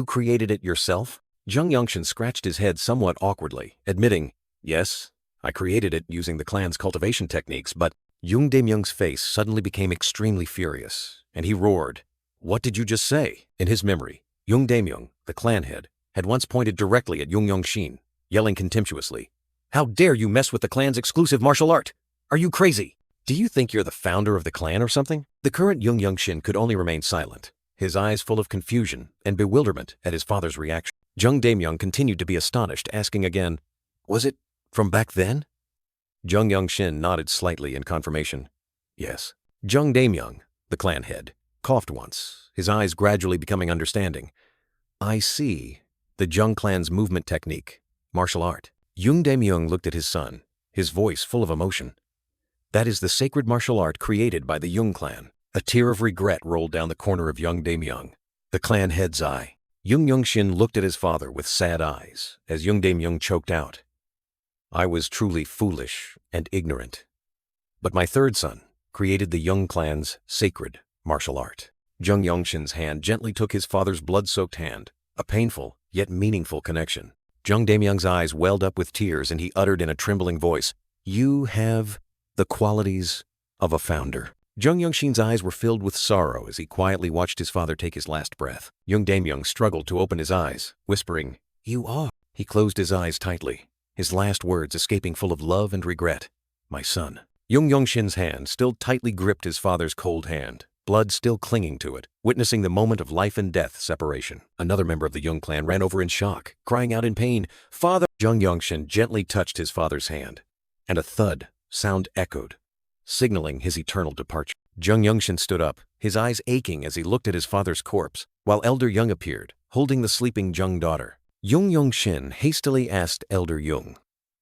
created it yourself?" Yeonshin scratched his head somewhat awkwardly, admitting, "Yes, I created it using the clan's cultivation techniques, but..." Young Daemyeong's face suddenly became extremely furious, and he roared, "What did you just say?" In his memory, Young Daemyeong, the clan head, had once pointed directly at Yeonshin, yelling contemptuously, "How dare you mess with the clan's exclusive martial art? Are you crazy? Do you think you're the founder of the clan or something?" The current Yeonshin could only remain silent, his eyes full of confusion and bewilderment at his father's reaction. Young Daemyeong continued to be astonished, asking again, "Was it from back then?" Yeonshin nodded slightly in confirmation. "Yes." Young Daemyeong, the clan head, coughed once, his eyes gradually becoming understanding. "I see. The Jeong Clan's movement technique, martial art." Young Daemyeong looked at his son, his voice full of emotion. "That is the sacred martial art created by the Jeong Clan." A tear of regret rolled down the corner of young Daemyeong, the clan head's eye. Yeonshin looked at his father with sad eyes as young Daemyeong choked out, "I was truly foolish and ignorant. But my third son created the Jeong Clan's sacred martial art." Yeonshin's hand gently took his father's blood-soaked hand, a painful yet meaningful connection. Young Daemyeong's eyes welled up with tears and he uttered in a trembling voice, "You have the qualities of a founder." Yeonshin's eyes were filled with sorrow as he quietly watched his father take his last breath. Young Daemyeong struggled to open his eyes, whispering, "You are." He closed his eyes tightly, his last words escaping full of love and regret. "My son." Yeonshin's hand still tightly gripped his father's cold hand, blood still clinging to it, witnessing the moment of life and death separation. Another member of the Jeong clan ran over in shock, crying out in pain, "Father!" Yeonshin gently touched his father's hand, and a thud sound echoed, signaling his eternal departure. Yeonshin stood up, his eyes aching as he looked at his father's corpse, while Elder Young appeared, holding the sleeping Jeong daughter. Yeonshin hastily asked Elder Young,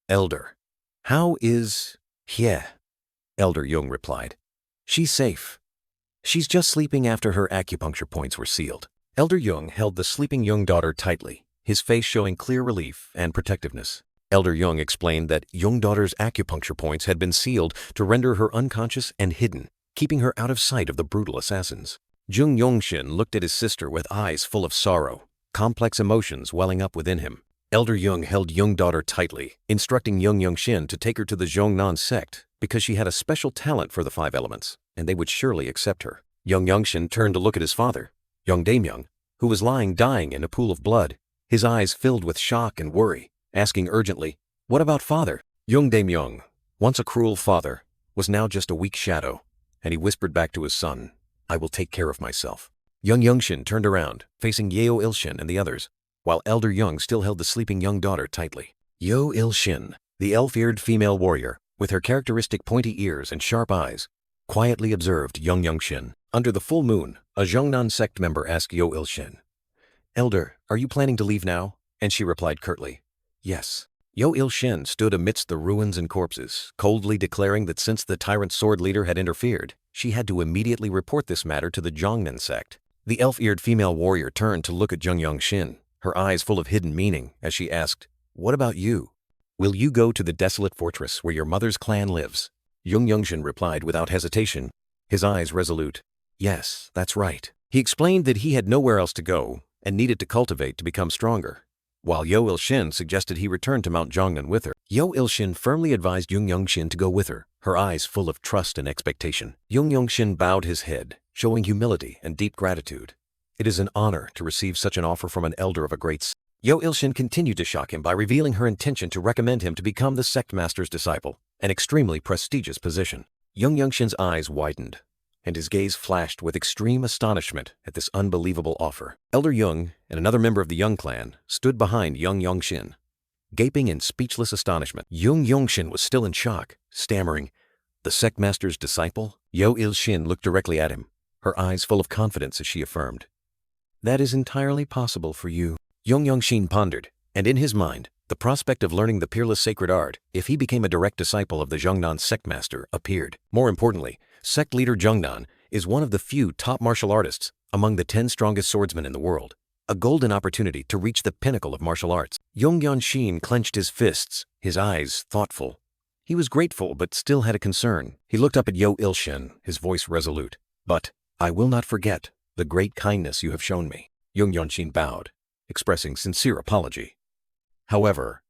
"Elder, how is Hye?" Elder Young replied, "She's safe. She's just sleeping after her acupuncture points were sealed." Elder Young held the sleeping young daughter tightly, his face showing clear relief and protectiveness. Elder Young explained that young daughter's acupuncture points had been sealed to render her unconscious and hidden, keeping her out of sight of the brutal assassins. Yeonshin looked at his sister with eyes full of sorrow, complex emotions welling up within him. Elder Young held young daughter tightly, instructing Yeonshin to take her to the Jeong Clan sect because she had a special talent for the 5 elements, and they would surely accept her. Yeonshin turned to look at his father, Yeongdaemyoung, who was lying dying in a pool of blood, his eyes filled with shock and worry, asking urgently, "What about father?" Yeongdaemyoung, once a cruel father, was now just a weak shadow, and he whispered back to his son, "I will take care of myself." Yeonshin turned around, facing Yeonshin and the others, while Elder Young still held the sleeping young daughter tightly. Yeonshin, the elf-eared female warrior, with her characteristic pointy ears and sharp eyes, quietly observed Yeonshin. Under the full moon, a Jeongnan sect member asked Yeonshin, "Elder, are you planning to leave now?" And she replied curtly, "Yes." Yeonshin stood amidst the ruins and corpses, coldly declaring that since the tyrant sword leader had interfered, she had to immediately report this matter to the Jeongnan sect. The elf-eared female warrior turned to look at Yeonshin, her eyes full of hidden meaning, as she asked, "What about you? Will you go to the desolate fortress where your mother's clan lives?" Yeonshin replied without hesitation, his eyes resolute, "Yes, that's right." He explained that he had nowhere else to go and needed to cultivate to become stronger, while Yeonshin suggested he return to Mount Jeongnan with her. Yeonshin firmly advised Yeonshin to go with her, her eyes full of trust and expectation. Yeonshin bowed his head, showing humility and deep gratitude. It is an honor to receive such an offer from an elder of a great sect. Yeonshin continued to shock him by revealing her intention to recommend him to become the sect master's disciple, an extremely prestigious position. Yeonshin's eyes widened, and his gaze flashed with extreme astonishment at this unbelievable offer. Elder Young and another member of the Jeong clan stood behind Yeonshin, gaping in speechless astonishment. Yeonshin was still in shock, stammering, "The sect master's disciple?" Yeonshin looked directly at him, her eyes full of confidence as she affirmed, "That is entirely possible for you." Yeonshin pondered, and in his mind, the prospect of learning the peerless sacred art, if he became a direct disciple of the Jeongnan sect master, appeared. More importantly, sect leader Jeongnan is one of the few top martial artists among the 10 strongest swordsmen in the world, a golden opportunity to reach the pinnacle of martial arts. Yeonshin clenched his fists, his eyes thoughtful. He was grateful but still had a concern. He looked up at Yeonshin, his voice resolute. "But I will not forget the great kindness you have shown me." Yeonshin bowed, expressing sincere apology. "However,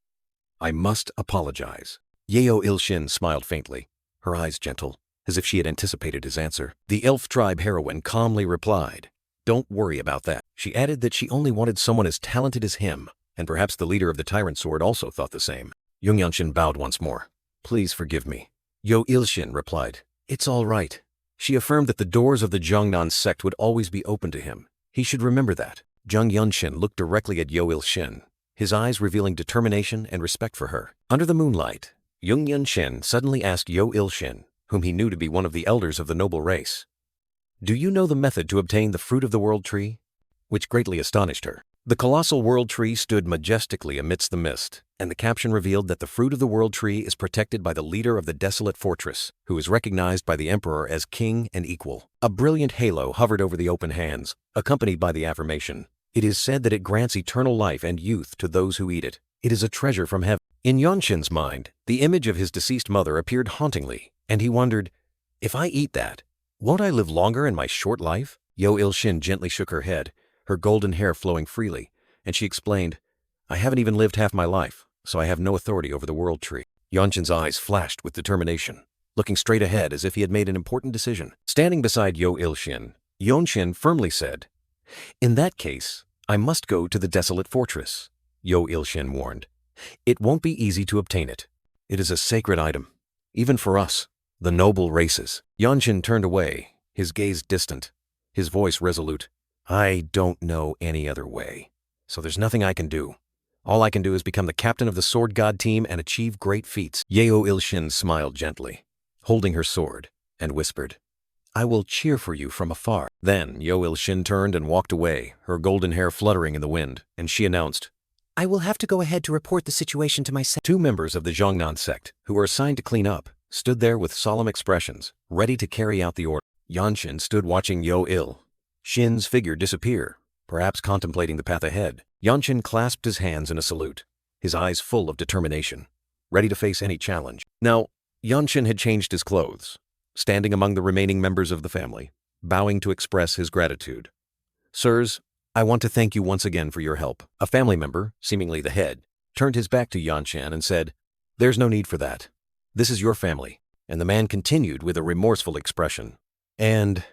I must apologize." Yeonshin smiled faintly, her eyes gentle, as if she had anticipated his answer. The elf tribe heroine calmly replied, "Don't worry about that." She added that she only wanted someone as talented as him, and perhaps the leader of the tyrant sword also thought the same. Yeonshin bowed once more. "Please forgive me." Yeonshin replied, "It's all right." She affirmed that the doors of the Jeongnan sect would always be open to him. He should remember that. Yeonshin looked directly at Yeonshin, his eyes revealing determination and respect for her. Under the moonlight, Yeonshin suddenly asked Yeonshin, whom he knew to be one of the elders of the noble race, "Do you know the method to obtain the fruit of the world tree?" Which greatly astonished her. The colossal world tree stood majestically amidst the mist, and the caption revealed that the fruit of the world tree is protected by the leader of the desolate fortress, who is recognized by the emperor as king and equal. A brilliant halo hovered over the open hands, accompanied by the affirmation, "It is said that it grants eternal life and youth to those who eat it. It is a treasure from heaven." In Yeonshin's mind, the image of his deceased mother appeared hauntingly, and he wondered, "If I eat that, won't I live longer in my short life?" Yeonshin gently shook her head, her golden hair flowing freely, and she explained, "I haven't even lived half my life, so I have no authority over the world tree." Yeonshin's eyes flashed with determination, looking straight ahead as if he had made an important decision. Standing beside Yeonshin firmly said, "In that case, I must go to the desolate fortress." Yeonshin warned, "It won't be easy to obtain it. It is a sacred item, even for us, the noble races." Yeonshin turned away, his gaze distant, his voice resolute. I don't know any other way, so there's nothing I can do. All I can do is become the captain of the sword god team and achieve great feats. Yeonshin smiled gently, holding her sword, and whispered, I will cheer for you from afar. Then Yeonshin turned and walked away, her golden hair fluttering in the wind, and she announced, I will have to go ahead to report the situation to my sect. 2 members of the Jeong Clan sect, who were assigned to clean up, stood there with solemn expressions, ready to carry out the order. Yeonshin stood watching Shin's figure disappear, perhaps contemplating the path ahead. Yeonshin clasped his hands in a salute, his eyes full of determination, ready to face any challenge. Now, Yeonshin had changed his clothes, standing among the remaining members of the family, bowing to express his gratitude. Sirs, I want to thank you once again for your help. A family member, seemingly the head, turned his back to Yeonshin and said, There's no need for that. This is your family. And the man continued with a remorseful expression. And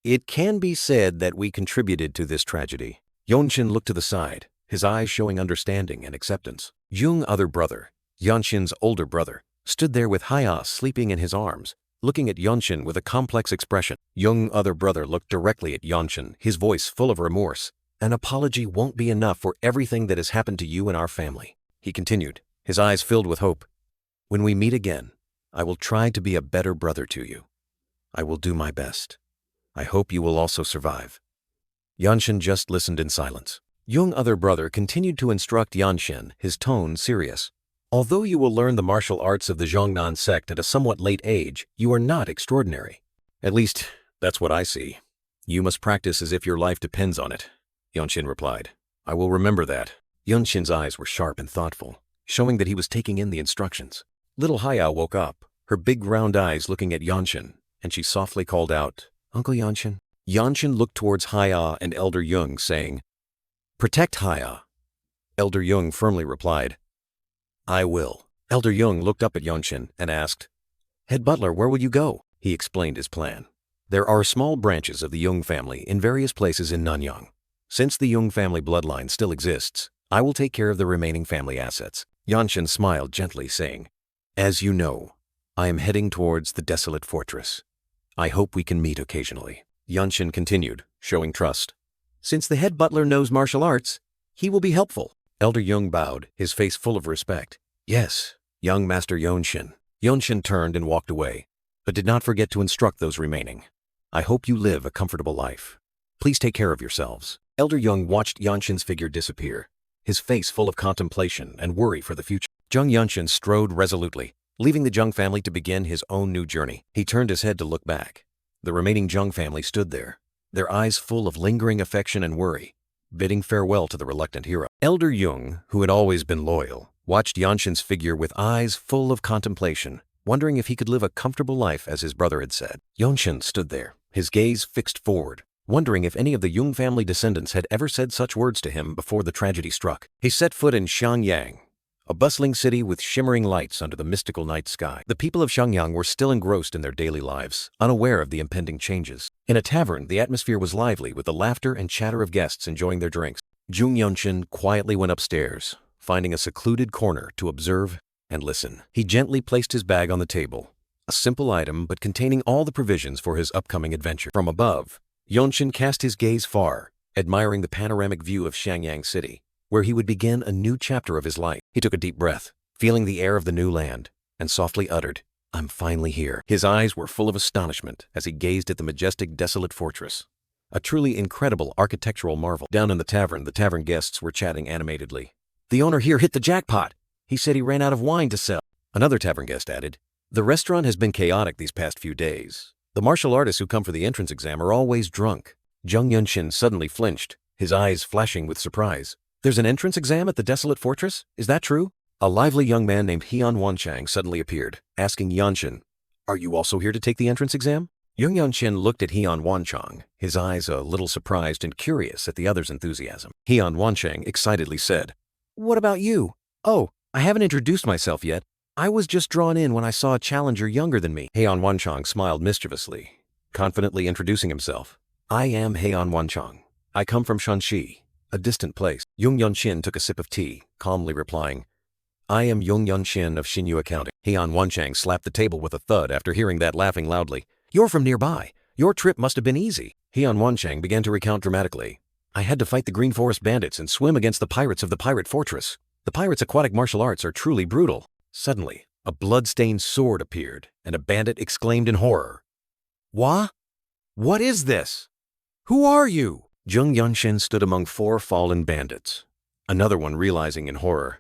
it can be said that we contributed to this tragedy. Yeonshin looked to the side, his eyes showing understanding and acceptance. Jeong other brother, Yeonshin's older brother, stood there with Hya sleeping in his arms, looking at Yeonshin with a complex expression. Jeong other brother looked directly at Yeonshin, his voice full of remorse. An apology won't be enough for everything that has happened to you and our family, he continued, his eyes filled with hope. When we meet again, I will try to be a better brother to you. I will do my best. I hope you will also survive. Yeonshin just listened in silence. Jeong other brother continued to instruct Yeonshin, his tone serious. Although you will learn the martial arts of the Jeong Clan sect at a somewhat late age, you are not extraordinary. At least, that's what I see. You must practice as if your life depends on it, Yeonshin replied. I will remember that. Yeonshin's eyes were sharp and thoughtful, showing that he was taking in the instructions. Little Hya woke up, her big round eyes looking at Yeonshin, and she softly called out, Uncle Yeonshin. Yeonshin looked towards Hya and Elder Jeong, saying, Protect Hya. Elder Jeong firmly replied, I will. Elder Jeong looked up at Yeonshin and asked, Head butler, where will you go? He explained his plan. There are small branches of the Jeong family in various places in Nanyang. Since the Jeong family bloodline still exists, I will take care of the remaining family assets. Yeonshin smiled gently, saying, As you know, I am heading towards the desolate fortress. I hope we can meet occasionally. Yeonshin continued, showing trust. Since the head butler knows martial arts, he will be helpful. Elder Jeong bowed, his face full of respect. Yes, young Master Yeonshin. Yeonshin turned and walked away, but did not forget to instruct those remaining. I hope you live a comfortable life. Please take care of yourselves. Elder Jeong watched Yeonshin's figure disappear, his face full of contemplation and worry for the future. Jeong Yeonshin strode resolutely, leaving the Jeong family to begin his own new journey. He turned his head to look back. The remaining Jeong family stood there, their eyes full of lingering affection and worry, bidding farewell to the reluctant hero. Elder Jeong, who had always been loyal, watched Yeonshin's figure with eyes full of contemplation, wondering if he could live a comfortable life as his brother had said. Yeonshin stood there, his gaze fixed forward, wondering if any of the Jeong family descendants had ever said such words to him before the tragedy struck. He set foot in Xiangyang, a bustling city with shimmering lights under the mystical night sky. The people of Xiangyang were still engrossed in their daily lives, unaware of the impending changes. In a tavern, the atmosphere was lively with the laughter and chatter of guests enjoying their drinks. Jeong Yeonshin quietly went upstairs, finding a secluded corner to observe and listen. He gently placed his bag on the table, a simple item but containing all the provisions for his upcoming adventure. From above, Yeonshin cast his gaze far, admiring the panoramic view of Xiangyang City, where he would begin a new chapter of his life. He took a deep breath, feeling the air of the new land, and softly uttered, I'm finally here. His eyes were full of astonishment as he gazed at the majestic desolate fortress, a truly incredible architectural marvel. Down in the tavern guests were chatting animatedly. The owner here hit the jackpot. He said he ran out of wine to sell. Another tavern guest added, the restaurant has been chaotic these past few days. The martial artists who come for the entrance exam are always drunk. Jeong Yeonshin suddenly flinched, his eyes flashing with surprise. There's an entrance exam at the desolate fortress? Is that true? A lively young man named Heon Wanchang suddenly appeared, asking Yeonshin, Are you also here to take the entrance exam? Jeong Yeonshin looked at Heon Wanchang, his eyes a little surprised and curious at the other's enthusiasm. Heon Wanchang excitedly said, What about you? Oh, I haven't introduced myself yet. I was just drawn in when I saw a challenger younger than me. Heon Wanchang smiled mischievously, confidently introducing himself. I am Heon Wanchang. I come from Shanxi, a distant place. Jeong Yeonshin took a sip of tea, calmly replying, I am Jeong Yeonshin of Shinyu Accounting. Heon Wanchang slapped the table with a thud after hearing that, laughing loudly. You're from nearby. Your trip must have been easy. Heon Wanchang began to recount dramatically. I had to fight the Green Forest bandits and swim against the pirates of the pirate fortress. The pirates' aquatic martial arts are truly brutal. Suddenly, a blood-stained sword appeared, and a bandit exclaimed in horror. What? What is this? Who are you? Yeonshin stood among 4 fallen bandits. Another one realizing in horror.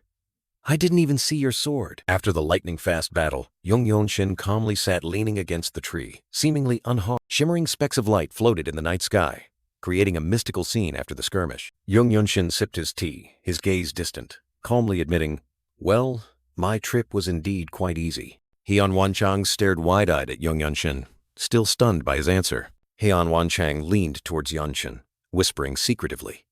I didn't even see your sword. After the lightning-fast battle, Yeonshin calmly sat leaning against the tree, seemingly unharmed. Shimmering specks of light floated in the night sky, creating a mystical scene after the skirmish. Yeonshin sipped his tea, his gaze distant, calmly admitting, well, my trip was indeed quite easy. Heon Wanchang stared wide-eyed at Yeonshin, still stunned by his answer. Heon Wanchang leaned towards Yeonshin, whispering secretively,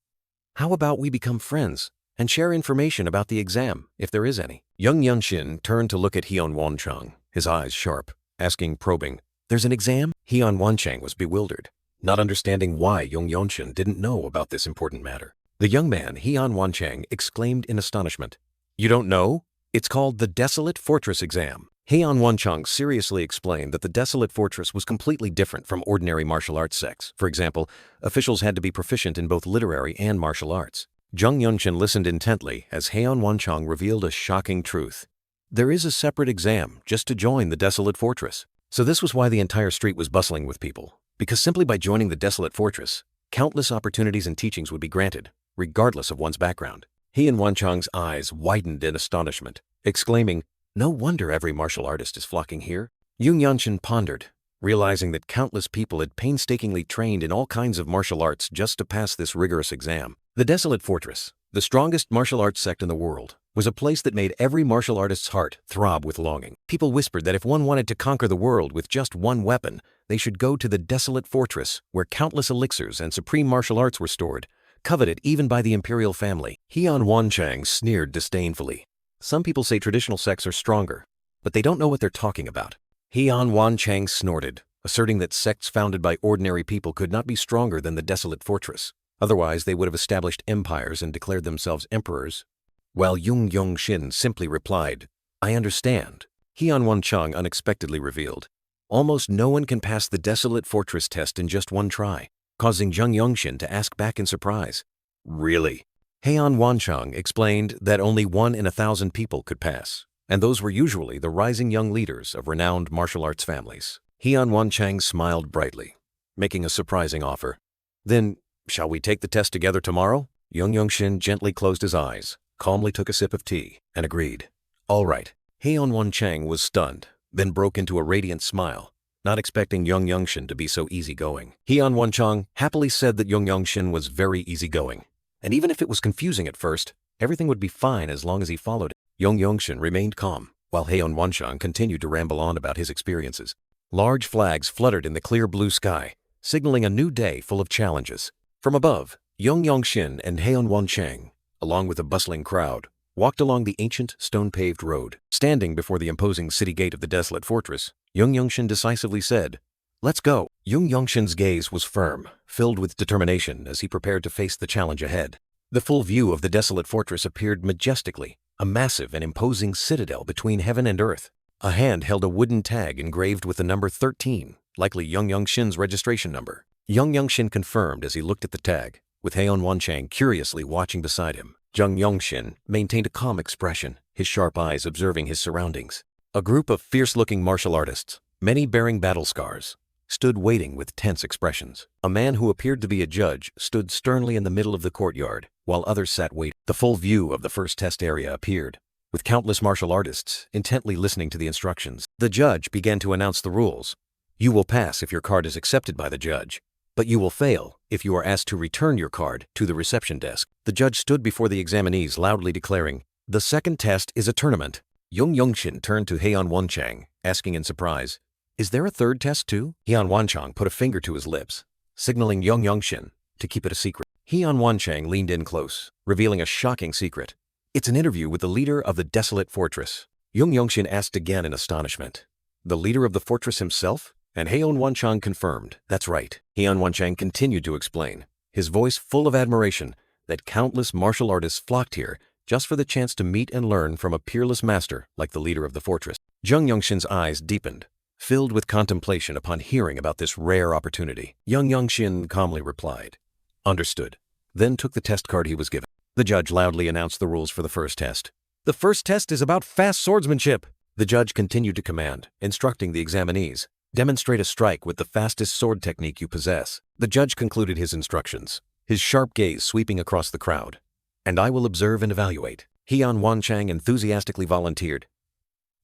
how about we become friends and share information about the exam, if there is any? Yeonshin turned to look at Heon Wanchang, his eyes sharp, asking probing, there's an exam? Heon Wanchang was bewildered, not understanding why Yeonshin didn't know about this important matter. The young man, Heon Wanchang, exclaimed in astonishment, you don't know? It's called the Desolate Fortress exam. Heon Wanchang seriously explained that the Desolate Fortress was completely different from ordinary martial arts sects. For example, officials had to be proficient in both literary and martial arts. Yeonshin listened intently as Heon Wanchang revealed a shocking truth. There is a separate exam just to join the Desolate Fortress. So this was why the entire street was bustling with people. Because simply by joining the Desolate Fortress, countless opportunities and teachings would be granted, regardless of one's background. Heon Wanchang's eyes widened in astonishment, exclaiming, no wonder every martial artist is flocking here. Yeonshin pondered, realizing that countless people had painstakingly trained in all kinds of martial arts just to pass this rigorous exam. The Desolate Fortress, the strongest martial arts sect in the world, was a place that made every martial artist's heart throb with longing. People whispered that if one wanted to conquer the world with just one weapon, they should go to the Desolate Fortress, where countless elixirs and supreme martial arts were stored, coveted even by the imperial family. Heon Wanchang sneered disdainfully. Some people say traditional sects are stronger, but they don't know what they're talking about. Heon Wanchang snorted, asserting that sects founded by ordinary people could not be stronger than the Desolate Fortress. Otherwise, they would have established empires and declared themselves emperors. While Yeonshin simply replied, I understand. Heon Wanchang unexpectedly revealed, almost no one can pass the Desolate Fortress test in just one try, causing Yeonshin to ask back in surprise. Really? Heon Wanchang explained that only 1 in 1,000 people could pass, and those were usually the rising young leaders of renowned martial arts families. Heon Wanchang smiled brightly, making a surprising offer. Then, shall we take the test together tomorrow? Yeonshin gently closed his eyes, calmly took a sip of tea, and agreed. All right. Heon Wanchang was stunned, then broke into a radiant smile, not expecting Yeonshin to be so easygoing. Heon Wanchang happily said that Yeonshin was very easygoing, and even if it was confusing at first, everything would be fine as long as he followed it. Yeonshin remained calm, while Heon Wanchang continued to ramble on about his experiences. Large flags fluttered in the clear blue sky, signaling a new day full of challenges. From above, Yeonshin and Heon Wanchang, along with a bustling crowd, walked along the ancient, stone-paved road. Standing before the imposing city gate of the Desolate Fortress, Yeonshin decisively said, let's go. Yeonshin's gaze was firm, filled with determination as he prepared to face the challenge ahead. The full view of the Desolate Fortress appeared majestically, a massive and imposing citadel between heaven and earth. A hand held a wooden tag engraved with the number 13, likely Yeonshin's registration number. Yeonshin confirmed as he looked at the tag, with Heon Wanchang curiously watching beside him. Yeonshin maintained a calm expression, his sharp eyes observing his surroundings. A group of fierce-looking martial artists, many bearing battle scars, stood waiting with tense expressions. A man who appeared to be a judge stood sternly in the middle of the courtyard, while others sat waiting. The full view of the first test area appeared, with countless martial artists intently listening to the instructions. The judge began to announce the rules. You will pass if your card is accepted by the judge, but you will fail if you are asked to return your card to the reception desk. The judge stood before the examinees loudly declaring, the second test is a tournament. Yeonshin turned to Heon Wanchang, asking in surprise, is there a third test too? Heon Wanchang put a finger to his lips, signaling Yeonshin to keep it a secret. Heon Wanchang leaned in close, revealing a shocking secret. It's an interview with the leader of the Desolate Fortress. Yeonshin asked again in astonishment. The leader of the fortress himself? And Heon Wanchang confirmed, that's right. Heon Wanchang continued to explain, his voice full of admiration, that countless martial artists flocked here just for the chance to meet and learn from a peerless master like the leader of the fortress. Yeonshin's eyes deepened, filled with contemplation upon hearing about this rare opportunity. Yeonshin calmly replied, "Understood," then took the test card he was given. The judge loudly announced the rules for the first test. "The first test is about fast swordsmanship." The judge continued to command, instructing the examinees, "Demonstrate a strike with the fastest sword technique you possess." The judge concluded his instructions, his sharp gaze sweeping across the crowd. "And I will observe and evaluate." Heon Wanchang enthusiastically volunteered.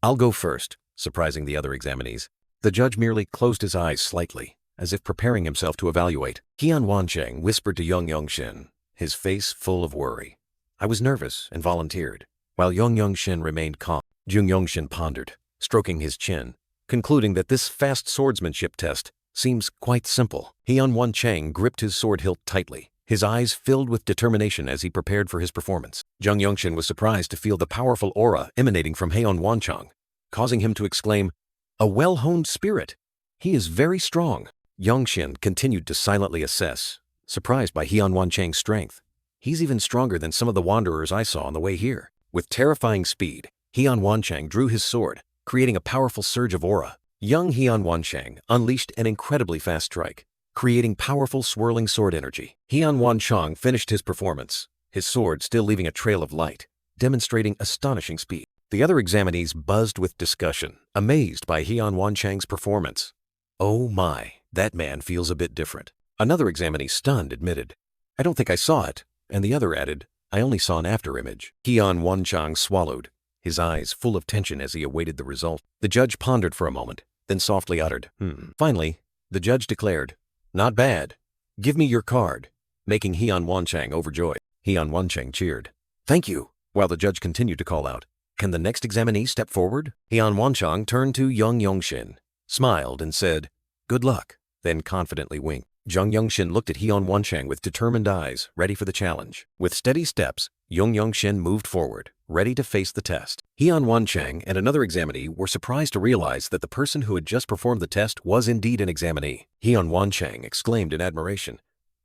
"I'll go first," surprising the other examinees. The judge merely closed his eyes slightly, as if preparing himself to evaluate. Heon Wanchang whispered to Yeonshin, his face full of worry. "I was nervous and volunteered," while Yeonshin remained calm. Yeonshin pondered, stroking his chin, concluding that this fast swordsmanship test seems quite simple. Heon Wanchang gripped his sword hilt tightly, his eyes filled with determination as he prepared for his performance. Yeonshin was surprised to feel the powerful aura emanating from Heon Wanchang, causing him to exclaim, "A well-honed spirit. He is very strong." Yeonshin continued to silently assess, surprised by Heon Wanchang's strength. "He's even stronger than some of the wanderers I saw on the way here." With terrifying speed, Heon Wanchang drew his sword, creating a powerful surge of aura. Young Heon Wanchang unleashed an incredibly fast strike, creating powerful swirling sword energy. Heon Wanchang finished his performance, his sword still leaving a trail of light, demonstrating astonishing speed. The other examinees buzzed with discussion, amazed by Heon Wanchang's performance. "Oh my, that man feels a bit different." Another examinee, stunned, admitted, "I don't think I saw it," and the other added, "I only saw an after-image." Heon Wanchang swallowed, his eyes full of tension as he awaited the result. The judge pondered for a moment, then softly uttered, Finally, the judge declared, "Not bad. Give me your card," making Heon Wanchang overjoyed. Heon Wanchang cheered, "Thank you," while the judge continued to call out, "Can the next examinee step forward?" Heon Wanchang turned to Yeonshin, smiled and said, "Good luck," then confidently winked. Yeonshin looked at Heon Wanchang with determined eyes, ready for the challenge. With steady steps, Yeonshin moved forward, ready to face the test. Heon Wanchang and another examinee were surprised to realize that the person who had just performed the test was indeed an examinee. Heon Wanchang exclaimed in admiration,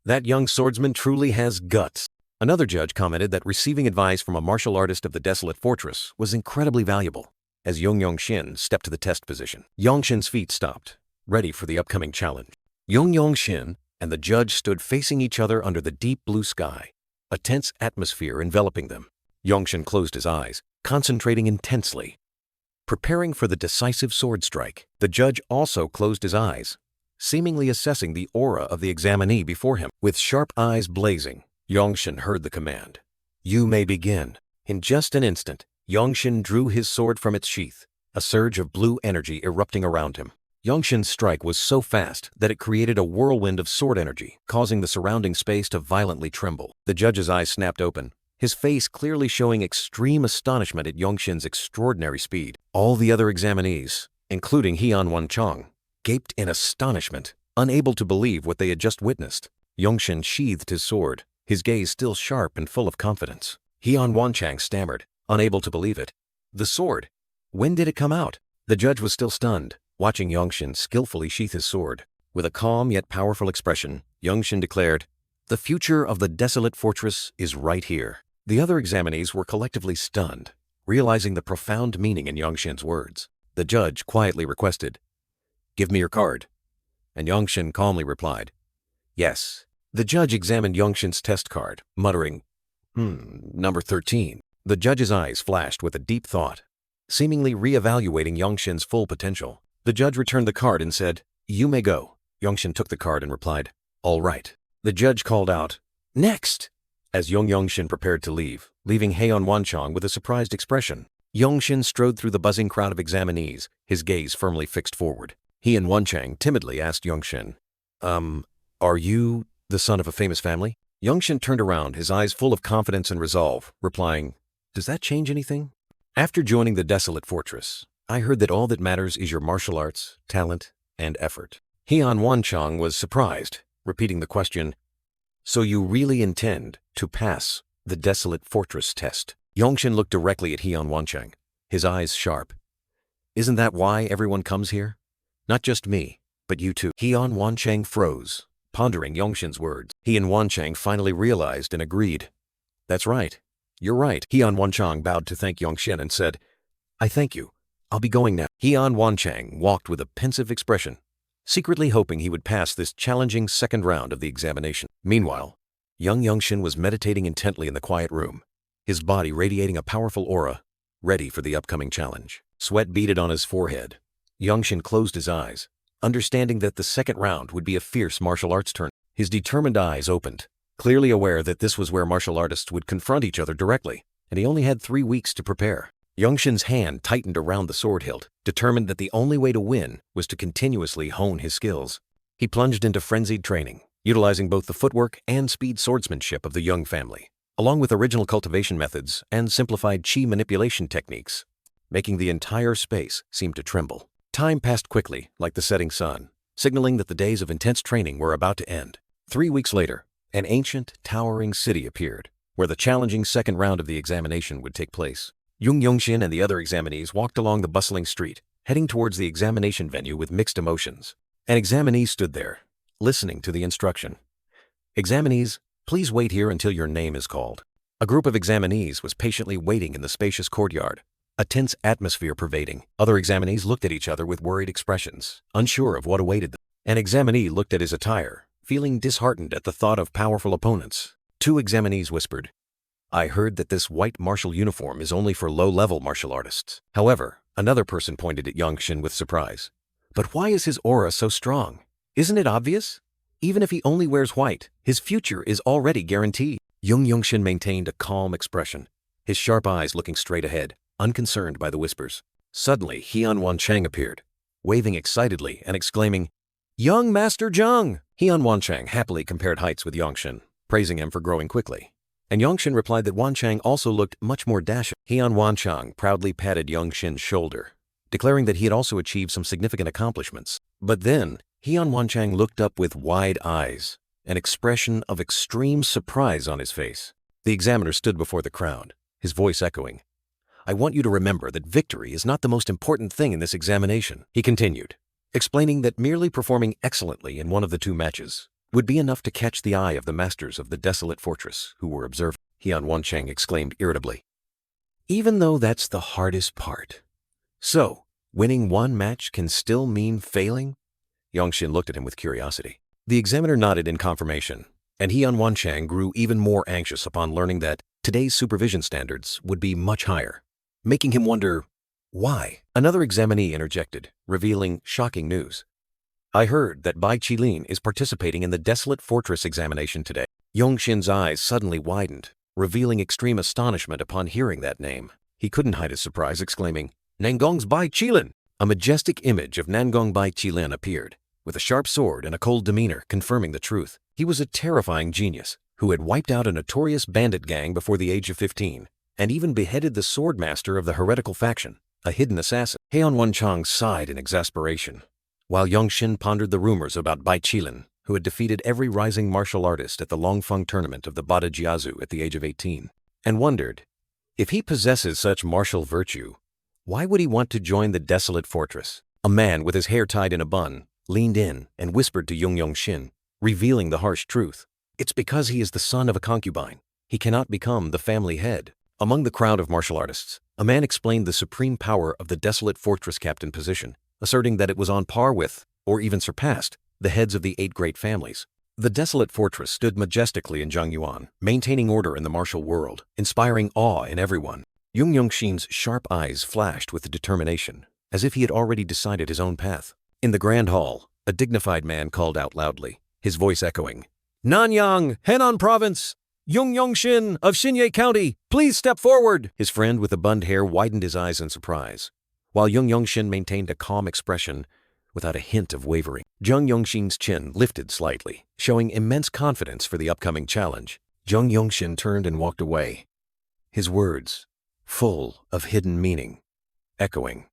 "That young swordsman truly has guts." Another judge commented that receiving advice from a martial artist of the desolate fortress was incredibly valuable. As Yeonshin stepped to the test position, Yeonshin's feet stopped, ready for the upcoming challenge. Yeonshin and the judge stood facing each other under the deep blue sky, a tense atmosphere enveloping them. Yeonshin closed his eyes, concentrating intensely, preparing for the decisive sword strike. The judge also closed his eyes, seemingly assessing the aura of the examinee before him. With sharp eyes blazing, Yeonshin heard the command, "You may begin." In just an instant, Yeonshin drew his sword from its sheath, a surge of blue energy erupting around him. Yeonshin's strike was so fast that it created a whirlwind of sword energy, causing the surrounding space to violently tremble. The judge's eyes snapped open, his face clearly showing extreme astonishment at Yeonshin's extraordinary speed. All the other examinees, including Heon Wanchang, gaped in astonishment, unable to believe what they had just witnessed. Yeonshin sheathed his sword, his gaze still sharp and full of confidence. Heon Wanchang stammered, unable to believe it. "The sword? When did it come out?" The judge was still stunned, watching Yeonshin skillfully sheath his sword. With a calm yet powerful expression, Yeonshin declared, "The future of the desolate fortress is right here." The other examinees were collectively stunned, realizing the profound meaning in Yeonshin's words. The judge quietly requested, "Give me your card." And Yeonshin calmly replied, "Yes." The judge examined Yeonshin's test card, muttering, Number 13. The judge's eyes flashed with a deep thought, seemingly re-evaluating Yeonshin's full potential. The judge returned the card and said, "You may go." Yeonshin took the card and replied, "All right." The judge called out, "Next!" as Yeonshin prepared to leave, leaving Heon Wanchang with a surprised expression. Yeonshin strode through the buzzing crowd of examinees, his gaze firmly fixed forward. Heon Wanchang timidly asked Yeonshin, Are you the son of a famous family?" Yeonshin turned around, his eyes full of confidence and resolve, replying, "Does that change anything? After joining the desolate fortress, I heard that all that matters is your martial arts, talent, and effort." Heon Wanchang was surprised, repeating the question, "So you really intend to pass the desolate fortress test?" Yeonshin looked directly at Heon Wanchang, his eyes sharp. "Isn't that why everyone comes here? Not just me, but you too." Heon Wanchang froze, pondering Yeonshin's words. Heon Wanchang finally realized and agreed. "That's right. You're right." Heon Wanchang bowed to thank Yeonshin and said, "I thank you. I'll be going now. Heon Wanchang walked with a pensive expression, secretly hoping he would pass this challenging second round of the examination. Meanwhile, young Yeonshin was meditating intently in the quiet room, his body radiating a powerful aura, ready for the upcoming challenge. Sweat beaded on his forehead. Yeonshin closed his eyes, understanding that the second round would be a fierce martial arts tournament. His determined eyes opened, clearly aware that this was where martial artists would confront each other directly, and he only had 3 weeks to prepare. Yeonshin's hand tightened around the sword hilt, determined that the only way to win was to continuously hone his skills. He plunged into frenzied training, utilizing both the footwork and speed swordsmanship of the Young family, along with original cultivation methods and simplified chi manipulation techniques, making the entire space seem to tremble. Time passed quickly, like the setting sun, signaling that the days of intense training were about to end. 3 weeks later, an ancient, towering city appeared, where the challenging second round of the examination would take place. Yeonshin and the other examinees walked along the bustling street, heading towards the examination venue with mixed emotions. An examinee stood there, listening to the instruction. "Examinees, please wait here until your name is called." A group of examinees was patiently waiting in the spacious courtyard, a tense atmosphere pervading. Other examinees looked at each other with worried expressions, unsure of what awaited them. An examinee looked at his attire, feeling disheartened at the thought of powerful opponents. 2 examinees whispered, "I heard that this white martial uniform is only for low-level martial artists." However, another person pointed at Yeonshin with surprise. "But why is his aura so strong? Isn't it obvious? Even if he only wears white, his future is already guaranteed." Yeonshin maintained a calm expression, his sharp eyes looking straight ahead, unconcerned by the whispers. Suddenly, Heon Wanchang appeared, waving excitedly and exclaiming, "Young Master Jeong!" Heon Wanchang happily compared heights with Yeonshin, praising him for growing quickly. And Yeonshin replied that Wanchang also looked much more dashing. Heon Wanchang proudly patted Yeonshin's shoulder, declaring that he had also achieved some significant accomplishments. But then, Heon Wanchang looked up with wide eyes, an expression of extreme surprise on his face. The examiner stood before the crowd, his voice echoing, "I want you to remember that victory is not the most important thing in this examination," he continued, explaining that merely performing excellently in one of the 2 matches would be enough to catch the eye of the masters of the desolate fortress who were observing. Heon Wanchang exclaimed irritably, "Even though that's the hardest part. So, winning 1 match can still mean failing?" Yeonshin looked at him with curiosity. The examiner nodded in confirmation, and Heon Wanchang grew even more anxious upon learning that today's supervision standards would be much higher, making him wonder, why? Another examinee interjected, revealing shocking news. "I heard that Bai Qilin is participating in the Desolate Fortress examination today." Yeonshin's eyes suddenly widened, revealing extreme astonishment upon hearing that name. He couldn't hide his surprise, exclaiming, "Nangong's Bai Qilin!" A majestic image of Nangong Bai Qilin appeared, with a sharp sword and a cold demeanor confirming the truth. He was a terrifying genius, who had wiped out a notorious bandit gang before the age of 15, and even beheaded the swordmaster of the heretical faction, a hidden assassin. Heon Wanchang sighed in exasperation, while Yeonshin pondered the rumors about Bai Qilin, who had defeated every rising martial artist at the Longfeng tournament of the Badajiazu at the age of 18, and wondered, if he possesses such martial virtue, why would he want to join the desolate fortress? A man with his hair tied in a bun leaned in and whispered to Yeonshin, revealing the harsh truth. "It's because he is the son of a concubine. He cannot become the family head." Among the crowd of martial artists, a man explained the supreme power of the desolate fortress captain position, asserting that it was on par with, or even surpassed, the heads of the 8 great families. The desolate fortress stood majestically in Zhangyuan, maintaining order in the martial world, inspiring awe in everyone. Yeonshin's sharp eyes flashed with determination, as if he had already decided his own path. In the grand hall, a dignified man called out loudly, his voice echoing, "Nanyang, Henan Province! Yeonshin of Xinye County, please step forward!" His friend with the bund hair widened his eyes in surprise, while Yeonshin maintained a calm expression without a hint of wavering. Yeonshin's chin lifted slightly, showing immense confidence for the upcoming challenge. Yeonshin turned and walked away, his words full of hidden meaning, echoing,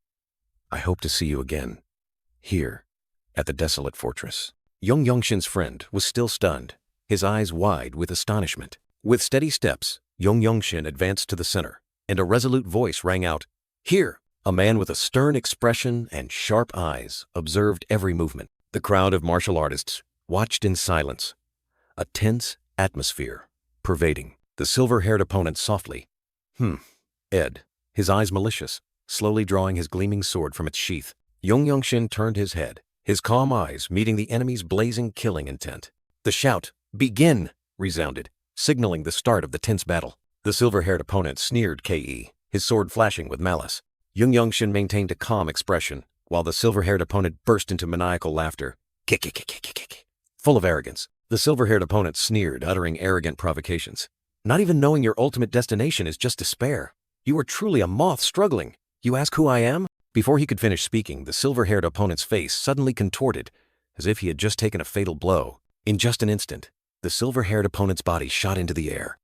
"I hope to see you again, here, at the desolate fortress." Yeonshin's friend was still stunned, his eyes wide with astonishment. With steady steps, Yeonshin advanced to the center, and a resolute voice rang out, "Here!" A man with a stern expression and sharp eyes observed every movement. The crowd of martial artists watched in silence, a tense atmosphere pervading. The silver-haired opponent softly, Ed, his eyes malicious, slowly drawing his gleaming sword from its sheath. Yeonshin turned his head, his calm eyes meeting the enemy's blazing killing intent. The shout, "Begin!" resounded, signaling the start of the tense battle. The silver-haired opponent sneered Ke, his sword flashing with malice. Yeonshin maintained a calm expression, while the silver-haired opponent burst into maniacal laughter. Kick. Full of arrogance, the silver-haired opponent sneered, uttering arrogant provocations. Not even knowing your ultimate destination is just despair. You are truly a moth struggling. You ask who I am? Before he could finish speaking, the silver-haired opponent's face suddenly contorted, as if he had just taken a fatal blow. In just an instant, the silver-haired opponent's body shot into the air,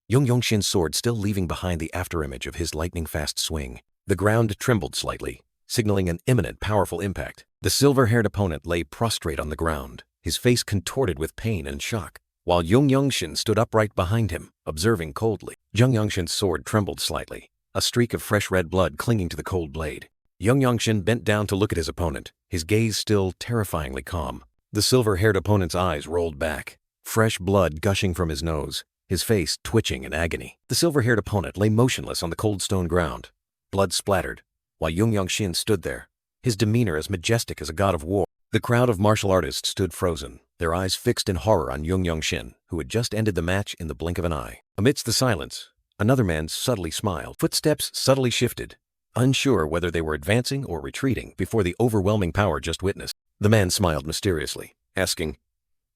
Yeonshin's sword still leaving behind the afterimage of his lightning-fast swing. The ground trembled slightly, signaling an imminent, powerful impact. The silver-haired opponent lay prostrate on the ground, his face contorted with pain and shock, while Yeonshin stood upright behind him, observing coldly. Yeonshin's sword trembled slightly, a streak of fresh red blood clinging to the cold blade. Yeonshin bent down to look at his opponent, his gaze still terrifyingly calm. The silver-haired opponent's eyes rolled back, fresh blood gushing from his nose, his face twitching in agony. The silver-haired opponent lay motionless on the cold stone ground, blood splattered, while Yeonshin stood there, his demeanor as majestic as a god of war. The crowd of martial artists stood frozen, their eyes fixed in horror on Yeonshin, who had just ended the match in the blink of an eye. Amidst the silence, another man subtly smiled. Footsteps subtly shifted, unsure whether they were advancing or retreating before the overwhelming power just witnessed. The man smiled mysteriously, asking,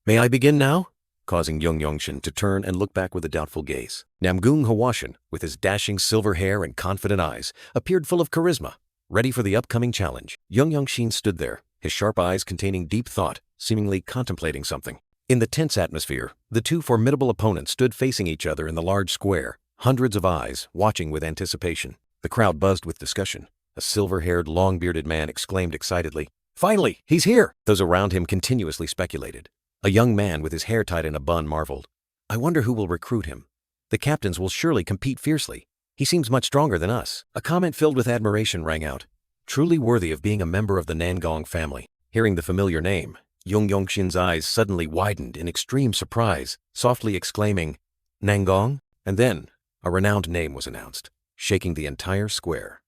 "May I begin now?" causing Yeonshin to turn and look back with a doubtful gaze. Namgung Hwashin, with his dashing silver hair and confident eyes, appeared full of charisma, ready for the upcoming challenge. Yeonshin stood there, his sharp eyes containing deep thought, seemingly contemplating something. In the tense atmosphere, the two formidable opponents stood facing each other in the large square, hundreds of eyes watching with anticipation. The crowd buzzed with discussion. A silver-haired, long-bearded man exclaimed excitedly, "Finally, he's here!" Those around him continuously speculated. A young man with his hair tied in a bun marveled, "I wonder who will recruit him. The captains will surely compete fiercely. He seems much stronger than us." A comment filled with admiration rang out, "Truly worthy of being a member of the Nangong family." Hearing the familiar name, Yeonshin's eyes suddenly widened in extreme surprise, softly exclaiming, "Nangong?" And then, a renowned name was announced, shaking the entire square.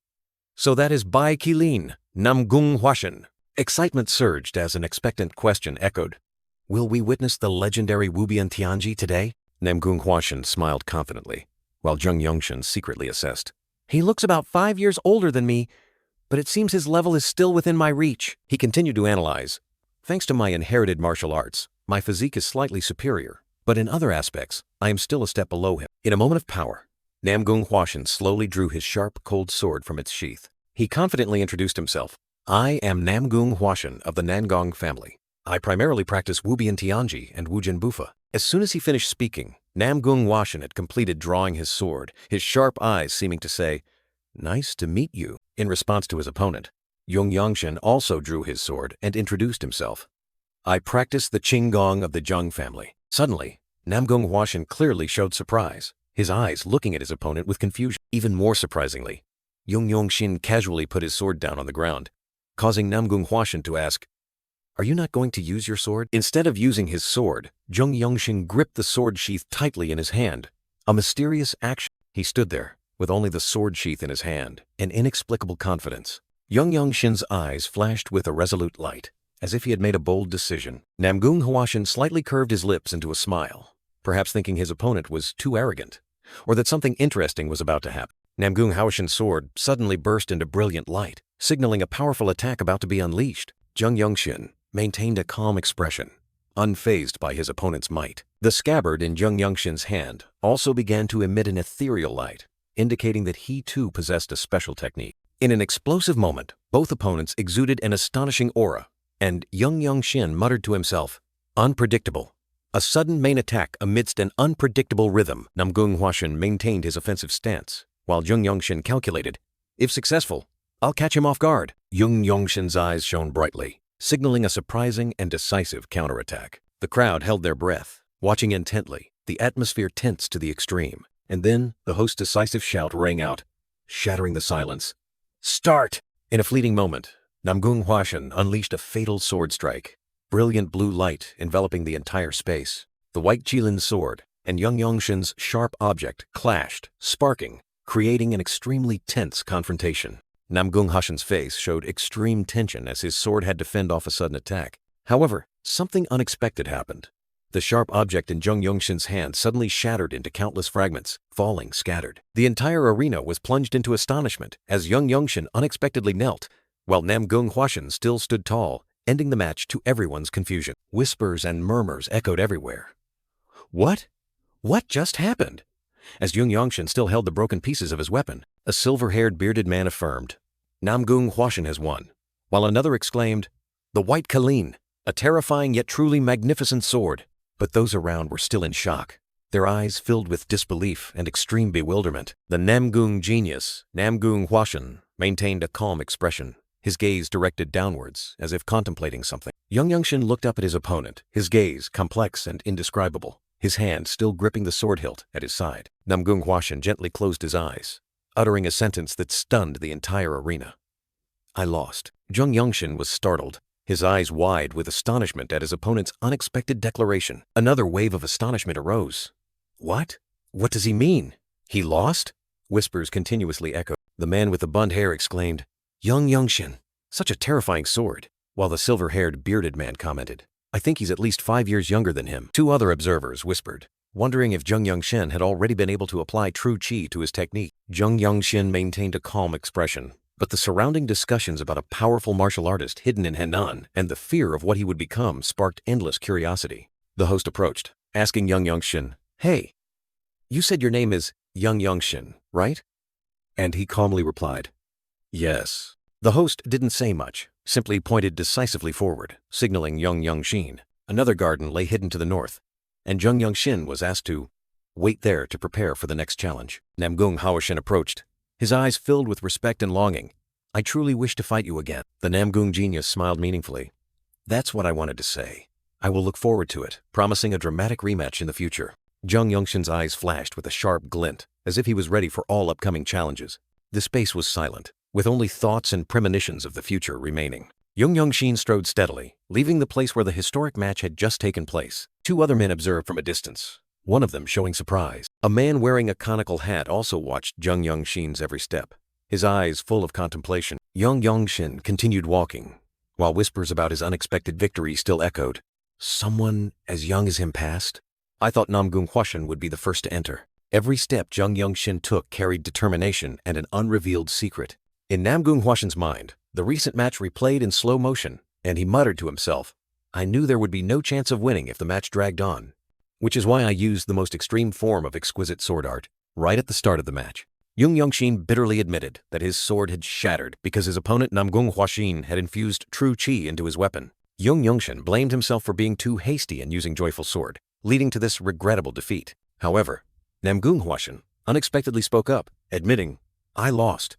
"So that is Bai Kilin, Namgung Hwashin." Excitement surged as an expectant question echoed, "Will we witness the legendary Wubian Tianji today?" Namgung Hwashin smiled confidently, while Yeonshin secretly assessed, "He looks about 5 years older than me, but it seems his level is still within my reach." He continued to analyze, "Thanks to my inherited martial arts, my physique is slightly superior, but in other aspects, I am still a step below him." In a moment of power, Namgung Hwashin slowly drew his sharp, cold sword from its sheath. He confidently introduced himself. "I am Namgung Hwashin of the Nangong family. I primarily practice Wubian Tianji and Wujin Bufa." As soon as he finished speaking, Namgung Hwashin had completed drawing his sword, his sharp eyes seeming to say, "Nice to meet you," in response to his opponent. Yeonshin also drew his sword and introduced himself. "I practice the Qinggong of the Jeong family." Suddenly, Namgung Hwashin clearly showed surprise, his eyes looking at his opponent with confusion. Even more surprisingly, Yeonshin casually put his sword down on the ground, causing Namgung Hwashin to ask, "Are you not going to use your sword?" Instead of using his sword, Yeonshin gripped the sword sheath tightly in his hand. A mysterious action. He stood there, with only the sword sheath in his hand, an inexplicable confidence. Yeonshin's eyes flashed with a resolute light, as if he had made a bold decision. Namgung Hwashin slightly curved his lips into a smile, perhaps thinking his opponent was too arrogant, or that something interesting was about to happen. Namgung Hwashin's sword suddenly burst into brilliant light, signaling a powerful attack about to be unleashed. Yeonshin maintained a calm expression, unfazed by his opponent's might. The scabbard in Yeonshin's hand also began to emit an ethereal light, indicating that he too possessed a special technique. In an explosive moment, both opponents exuded an astonishing aura, and Yeonshin muttered to himself, "Unpredictable." A sudden main attack amidst an unpredictable rhythm. Namgung Hwashin maintained his offensive stance, while Yeonshin calculated, "If successful, I'll catch him off guard." Yeonshin's eyes shone brightly, signaling a surprising and decisive counterattack. The crowd held their breath, watching intently, the atmosphere tense to the extreme. And then the host's decisive shout rang out, shattering the silence. "Start!" In a fleeting moment, Namgung Hwashin unleashed a fatal sword strike, brilliant blue light enveloping the entire space. The white Qilin sword and Yeonshin's sharp object clashed, sparking, creating an extremely tense confrontation. Namgung Hwashin's face showed extreme tension as his sword had to fend off a sudden attack. However, something unexpected happened. The sharp object in Jeong Yongshin's hand suddenly shattered into countless fragments, falling scattered. The entire arena was plunged into astonishment as Jeong Yongshin unexpectedly knelt, while Namgung Hwashin still stood tall, ending the match to everyone's confusion. Whispers and murmurs echoed everywhere. What? What just happened? As Jeong Yongshin still held the broken pieces of his weapon, a silver-haired bearded man affirmed, "Namgung Hwashin has won," while another exclaimed, "The White Kalin, a terrifying yet truly magnificent sword." But those around were still in shock, their eyes filled with disbelief and extreme bewilderment. The Namgung genius, Namgung Hwashin, maintained a calm expression, his gaze directed downwards, as if contemplating something. Jeong Yongshin looked up at his opponent, his gaze complex and indescribable, his hand still gripping the sword hilt at his side. Namgung Hwashin gently closed his eyes, uttering a sentence that stunned the entire arena. "I lost." Jeong Yongshin was startled, his eyes wide with astonishment at his opponent's unexpected declaration. Another wave of astonishment arose. "What? What does he mean? He lost?" Whispers continuously echoed. The man with the blonde hair exclaimed, "Jeong Yongshin, such a terrifying sword," while the silver-haired bearded man commented, "I think he's at least 5 years younger than him." Two other observers whispered, wondering if Jeong Yongshin had already been able to apply true qi to his technique. Jeong Yongshin maintained a calm expression, but the surrounding discussions about a powerful martial artist hidden in Henan and the fear of what he would become sparked endless curiosity. The host approached, asking Jeong Yongshin, "Hey, you said your name is Jeong Yongshin, right?" And he calmly replied, "Yes." The host didn't say much, simply pointed decisively forward, signaling Jeong Yongshin. Another garden lay hidden to the north, and Jeong Yongshin was asked to wait there to prepare for the next challenge. Namgung Hwashin approached, his eyes filled with respect and longing. "I truly wish to fight you again." The Namgung genius smiled meaningfully. "That's what I wanted to say. I will look forward to it, promising a dramatic rematch in the future." Jeong Yongshin's eyes flashed with a sharp glint, as if he was ready for all upcoming challenges. The space was silent, with only thoughts and premonitions of the future remaining. Jeong Yongshin strode steadily, leaving the place where the historic match had just taken place. Two other men observed from a distance, one of them showing surprise. A man wearing a conical hat also watched Jeong Yongshin's every step, his eyes full of contemplation. Jeong Yongshin continued walking, while whispers about his unexpected victory still echoed. "Someone as young as him passed?" I thought Namgung Hwashin would be the first to enter. Every step Jeong Yongshin took carried determination and an unrevealed secret. In Namgung Hwashin's mind, the recent match replayed in slow motion, and he muttered to himself, "I knew there would be no chance of winning if the match dragged on, which is why I used the most extreme form of exquisite sword art right at the start of the match." Jeong Yongshin bitterly admitted that his sword had shattered because his opponent Namgung Hwashin had infused true qi into his weapon. Jeong Yongshin blamed himself for being too hasty in using Joyful Sword, leading to this regrettable defeat. However, Namgung Hwashin unexpectedly spoke up, admitting, "I lost,"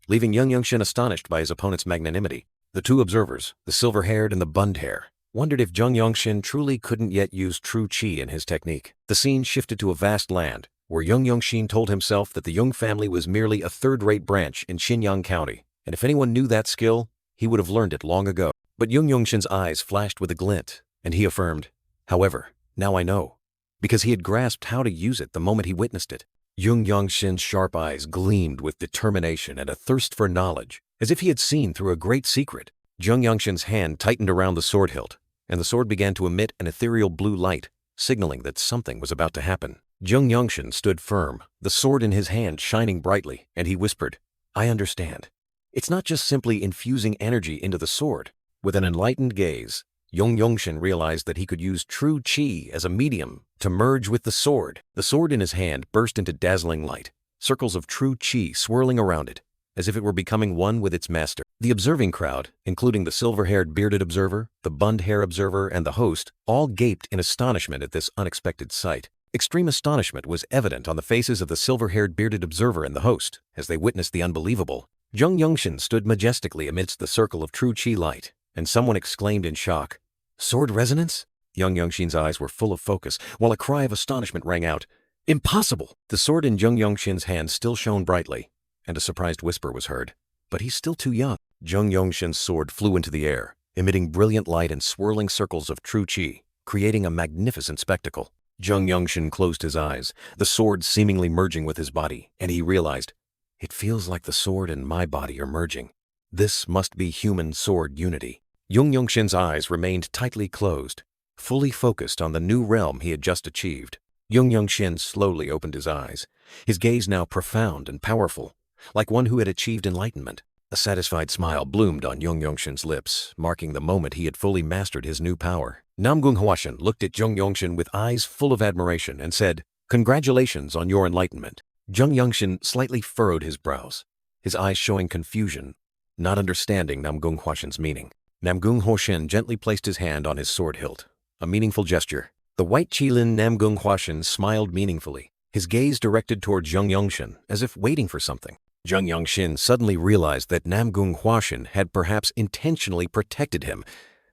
leaving Jeong Yongshin astonished by his opponent's magnanimity. The two observers, the silver-haired and the bund hair, wondered if Jeong Yongshin truly couldn't yet use true qi in his technique. The scene shifted to a vast land, where Jeong Yongshin told himself that the Jung family was merely a third-rate branch in Xinjiang County, and if anyone knew that skill, he would have learned it long ago. But Jeong Yongshin's eyes flashed with a glint, and he affirmed, "However, now I know," because he had grasped how to use it the moment he witnessed it. Jeong Yongshin's sharp eyes gleamed with determination and a thirst for knowledge, as if he had seen through a great secret. Jeong Yongshin's hand tightened around the sword hilt, and the sword began to emit an ethereal blue light, signaling that something was about to happen. Jeong Yongshin stood firm, the sword in his hand shining brightly, and he whispered, "I understand. It's not just simply infusing energy into the sword." With an enlightened gaze, Jeong Yongshin realized that he could use true qi as a medium to merge with the sword. The sword in his hand burst into dazzling light, circles of true qi swirling around it, as if it were becoming one with its master. The observing crowd, including the silver-haired bearded observer, the bund-hair observer, and the host, all gaped in astonishment at this unexpected sight. Extreme astonishment was evident on the faces of the silver-haired bearded observer and the host, as they witnessed the unbelievable. Jeong Yongshin stood majestically amidst the circle of true qi light, and someone exclaimed in shock, "Sword resonance?" Jeong Yongshin's eyes were full of focus, while a cry of astonishment rang out, "Impossible!" The sword in Jeong Yongshin's hand still shone brightly, and a surprised whisper was heard, "But he's still too young." Jeong Yongshin's sword flew into the air, emitting brilliant light and swirling circles of true qi, creating a magnificent spectacle. Jeong Yeonshin closed his eyes, the sword seemingly merging with his body, and he realized, it feels like the sword and my body are merging. This must be human sword unity. Jeong Yeonshin's eyes remained tightly closed, fully focused on the new realm he had just achieved. Jeong Yeonshin slowly opened his eyes, his gaze now profound and powerful, like one who had achieved enlightenment. A satisfied smile bloomed on Jeong Yeonshin's lips, marking the moment he had fully mastered his new power. Namgung Hwashin looked at Jeong Yeonshin with eyes full of admiration and said, "Congratulations on your enlightenment." Jeong Yeonshin slightly furrowed his brows, his eyes showing confusion, not understanding Namgung Hwashin's meaning. Namgung Hwashin gently placed his hand on his sword hilt, a meaningful gesture. The white Qilin Namgung Hwashin smiled meaningfully, his gaze directed toward Jeong Yeonshin as if waiting for something. Jeong Yeonshin suddenly realized that Namgung Hwashin had perhaps intentionally protected him,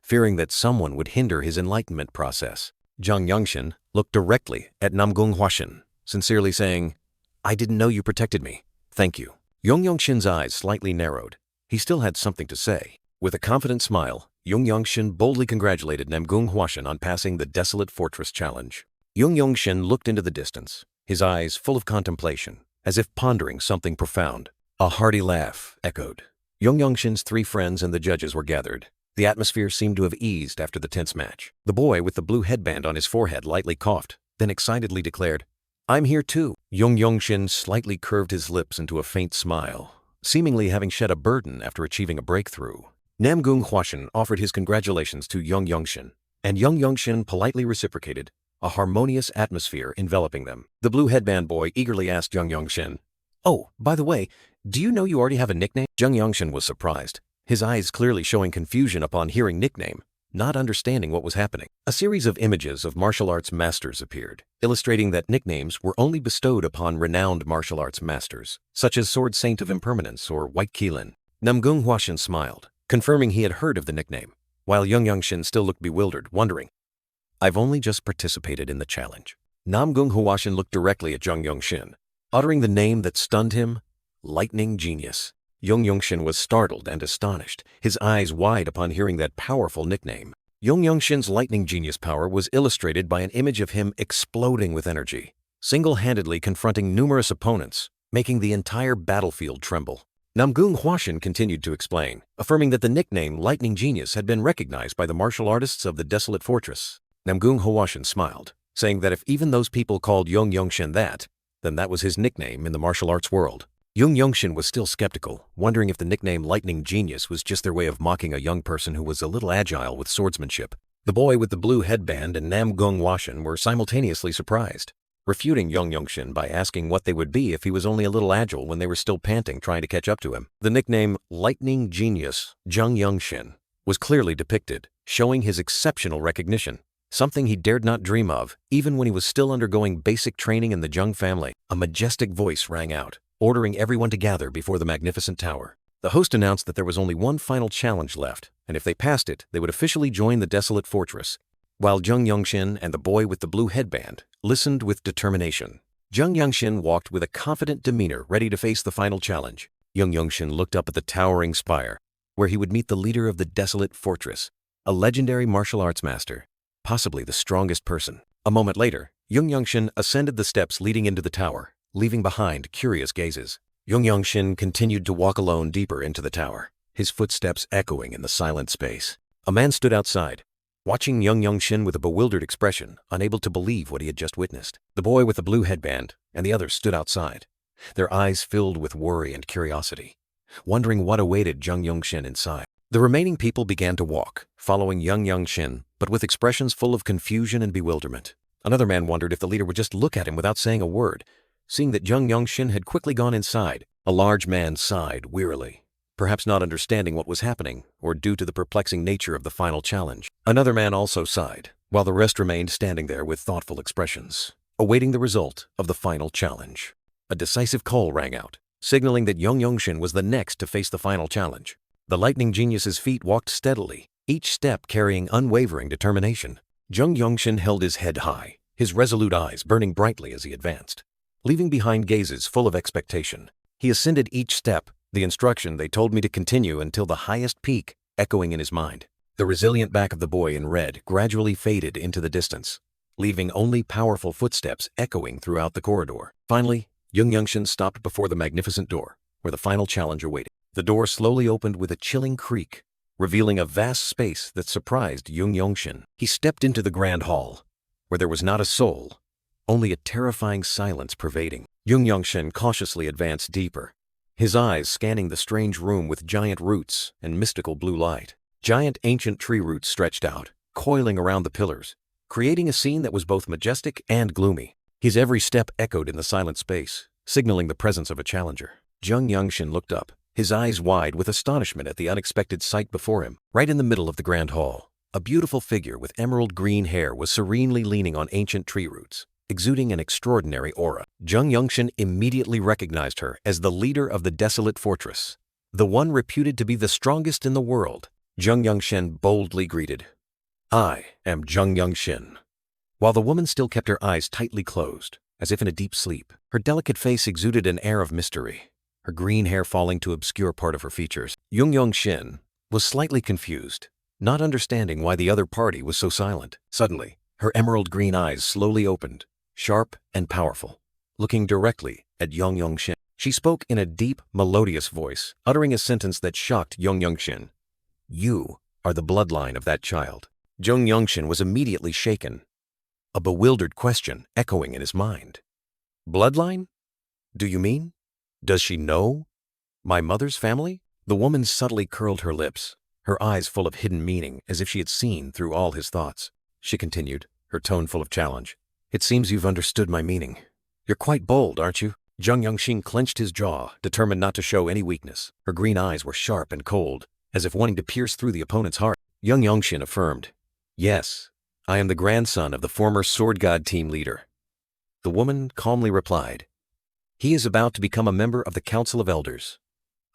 fearing that someone would hinder his enlightenment process. Jeong Yeonshin looked directly at Namgung Hwashin, sincerely saying, "I didn't know you protected me. Thank you." Jeong Yeonshin's eyes slightly narrowed. He still had something to say. With a confident smile, Jeong Yeonshin boldly congratulated Namgung Hwashin on passing the Desolate Fortress challenge. Jeong Yeonshin looked into the distance, his eyes full of contemplation, as if pondering something profound. A hearty laugh echoed. Jeong Yeonshin's three friends and the judges were gathered. The atmosphere seemed to have eased after the tense match. The boy with the blue headband on his forehead lightly coughed, then excitedly declared, "I'm here too." Jeong Yeonshin slightly curved his lips into a faint smile, seemingly having shed a burden after achieving a breakthrough. Namgung Hwashin offered his congratulations to Jeong Yeonshin, and Jeong Yeonshin politely reciprocated, a harmonious atmosphere enveloping them. The blue headband boy eagerly asked Jeong Yeonshin, "Oh, by the way, do you know you already have a nickname?" Jeong Yeonshin was surprised, his eyes clearly showing confusion upon hearing nickname, not understanding what was happening. A series of images of martial arts masters appeared, illustrating that nicknames were only bestowed upon renowned martial arts masters, such as Sword Saint of Impermanence or White Qilin. Namgung Hwashin smiled, confirming he had heard of the nickname, while Jeong Yeonshin still looked bewildered, wondering, "I've only just participated in the challenge." Namgung Hwashin looked directly at Jeong Yeonshin, uttering the name that stunned him, Lightning Genius. Jeong Yeonshin was startled and astonished, his eyes wide upon hearing that powerful nickname. Jeong Yeonshin's Lightning Genius power was illustrated by an image of him exploding with energy, single-handedly confronting numerous opponents, making the entire battlefield tremble. Namgung Hwashin continued to explain, affirming that the nickname Lightning Genius had been recognized by the martial artists of the Desolate Fortress. Namgung Hwashin smiled, saying that if even those people called Jeong Yeonshin that, then that was his nickname in the martial arts world. Jeong Yeonshin was still skeptical, wondering if the nickname Lightning Genius was just their way of mocking a young person who was a little agile with swordsmanship. The boy with the blue headband and Namgung Hwashin were simultaneously surprised, refuting Jeong Yeonshin by asking what they would be if he was only a little agile when they were still panting trying to catch up to him. The nickname Lightning Genius, Jeong Yeonshin, was clearly depicted, showing his exceptional recognition, something he dared not dream of even when he was still undergoing basic training in the Jeong family. A majestic voice rang out, ordering everyone to gather before the magnificent tower. The host announced that there was only one final challenge left, and if they passed it, they would officially join the Desolate Fortress. While Jeong Yeonshin and the boy with the blue headband listened with determination, Jeong Yeonshin walked with a confident demeanor ready to face the final challenge. Jeong Yeonshin looked up at the towering spire, where he would meet the leader of the Desolate Fortress, a legendary martial arts master, possibly the strongest person. A moment later, Jeong Yeonshin ascended the steps leading into the tower, leaving behind curious gazes. Jeong Yeonshin continued to walk alone deeper into the tower, his footsteps echoing in the silent space. A man stood outside, watching Jeong Yeonshin with a bewildered expression, unable to believe what he had just witnessed. The boy with the blue headband and the others stood outside, their eyes filled with worry and curiosity, wondering what awaited Jeong Yeonshin inside. The remaining people began to walk, following Jeong Yeonshin, but with expressions full of confusion and bewilderment. Another man wondered if the leader would just look at him without saying a word. Seeing that Jeong Yeonshin had quickly gone inside, a large man sighed wearily, perhaps not understanding what was happening or due to the perplexing nature of the final challenge. Another man also sighed, while the rest remained standing there with thoughtful expressions, awaiting the result of the final challenge. A decisive call rang out, signaling that Jeong Yeonshin was the next to face the final challenge. The Lightning Genius's feet walked steadily, each step carrying unwavering determination. Jeong Yeonshin held his head high, his resolute eyes burning brightly as he advanced. Leaving behind gazes full of expectation, he ascended each step, the instruction they told me to continue until the highest peak, echoing in his mind. The resilient back of the boy in red gradually faded into the distance, leaving only powerful footsteps echoing throughout the corridor. Finally, Yeonshin stopped before the magnificent door, where the final challenge awaited. The door slowly opened with a chilling creak, revealing a vast space that surprised Yeonshin. He stepped into the grand hall, where there was not a soul, only a terrifying silence pervading. Yeonshin cautiously advanced deeper, his eyes scanning the strange room with giant roots and mystical blue light. Giant ancient tree roots stretched out, coiling around the pillars, creating a scene that was both majestic and gloomy. His every step echoed in the silent space, signaling the presence of a challenger. Yeonshin looked up, his eyes wide with astonishment at the unexpected sight before him. Right in the middle of the grand hall, a beautiful figure with emerald green hair was serenely leaning on ancient tree roots, exuding an extraordinary aura. Yeonshin immediately recognized her as the leader of the desolate fortress, the one reputed to be the strongest in the world. Yeonshin boldly greeted, "I am Yeonshin." While the woman still kept her eyes tightly closed, as if in a deep sleep, her delicate face exuded an air of mystery, her green hair falling to obscure part of her features. Yeonshin was slightly confused, not understanding why the other party was so silent. Suddenly, her emerald green eyes slowly opened, sharp and powerful, looking directly at Yeonshin. She spoke in a deep, melodious voice, uttering a sentence that shocked Yeonshin. "You are the bloodline of that child." Yeonshin was immediately shaken, a bewildered question echoing in his mind. "Bloodline? Do you mean? Does she know? My mother's family?" The woman subtly curled her lips, her eyes full of hidden meaning as if she had seen through all his thoughts. She continued, her tone full of challenge. "It seems you've understood my meaning. You're quite bold, aren't you?" Yeonshin clenched his jaw, determined not to show any weakness. Her green eyes were sharp and cold, as if wanting to pierce through the opponent's heart. Yeonshin affirmed, "Yes, I am the grandson of the former Sword God team leader." The woman calmly replied, "He is about to become a member of the Council of Elders,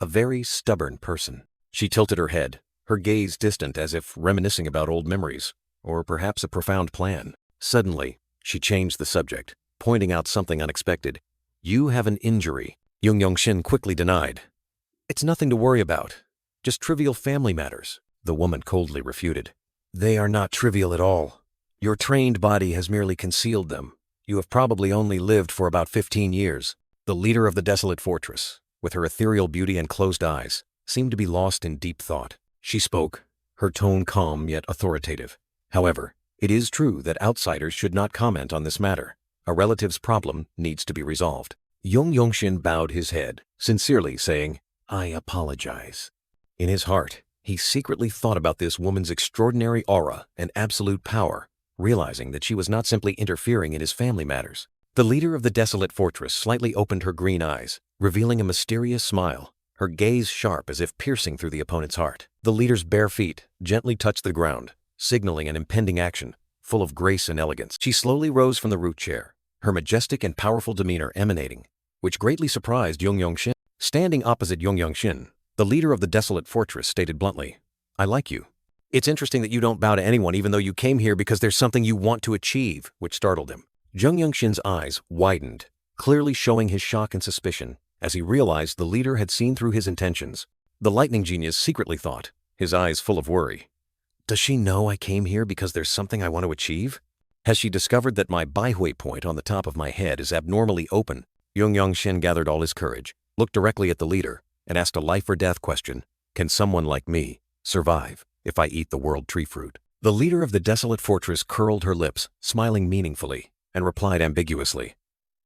a very stubborn person." She tilted her head, her gaze distant as if reminiscing about old memories, or perhaps a profound plan. Suddenly, she changed the subject, pointing out something unexpected. "You have an injury." Yeonshin quickly denied. "It's nothing to worry about, just trivial family matters." The woman coldly refuted. "They are not trivial at all. Your trained body has merely concealed them. You have probably only lived for about 15 years. The leader of the desolate fortress, with her ethereal beauty and closed eyes, seemed to be lost in deep thought. She spoke, her tone calm yet authoritative. "However, it is true that outsiders should not comment on this matter. A relative's problem needs to be resolved." Yeonshin bowed his head, sincerely saying, "I apologize." In his heart, he secretly thought about this woman's extraordinary aura and absolute power, realizing that she was not simply interfering in his family matters. The leader of the desolate fortress slightly opened her green eyes, revealing a mysterious smile, her gaze sharp as if piercing through the opponent's heart. The leader's bare feet gently touched the ground, signaling an impending action, full of grace and elegance. She slowly rose from the root chair, her majestic and powerful demeanor emanating, which greatly surprised Yeonshin. Standing opposite Yeonshin, the leader of the desolate fortress stated bluntly, "I like you. It's interesting that you don't bow to anyone even though you came here because there's something you want to achieve," which startled him. Yeonshin's eyes widened, clearly showing his shock and suspicion as he realized the leader had seen through his intentions. The lightning genius secretly thought, his eyes full of worry, "Does she know I came here because there's something I want to achieve? Has she discovered that my Baihui point on the top of my head is abnormally open?" Yeonshin gathered all his courage, looked directly at the leader, and asked a life or death question. "Can someone like me survive if I eat the world tree fruit?" The leader of the desolate fortress curled her lips, smiling meaningfully, and replied ambiguously,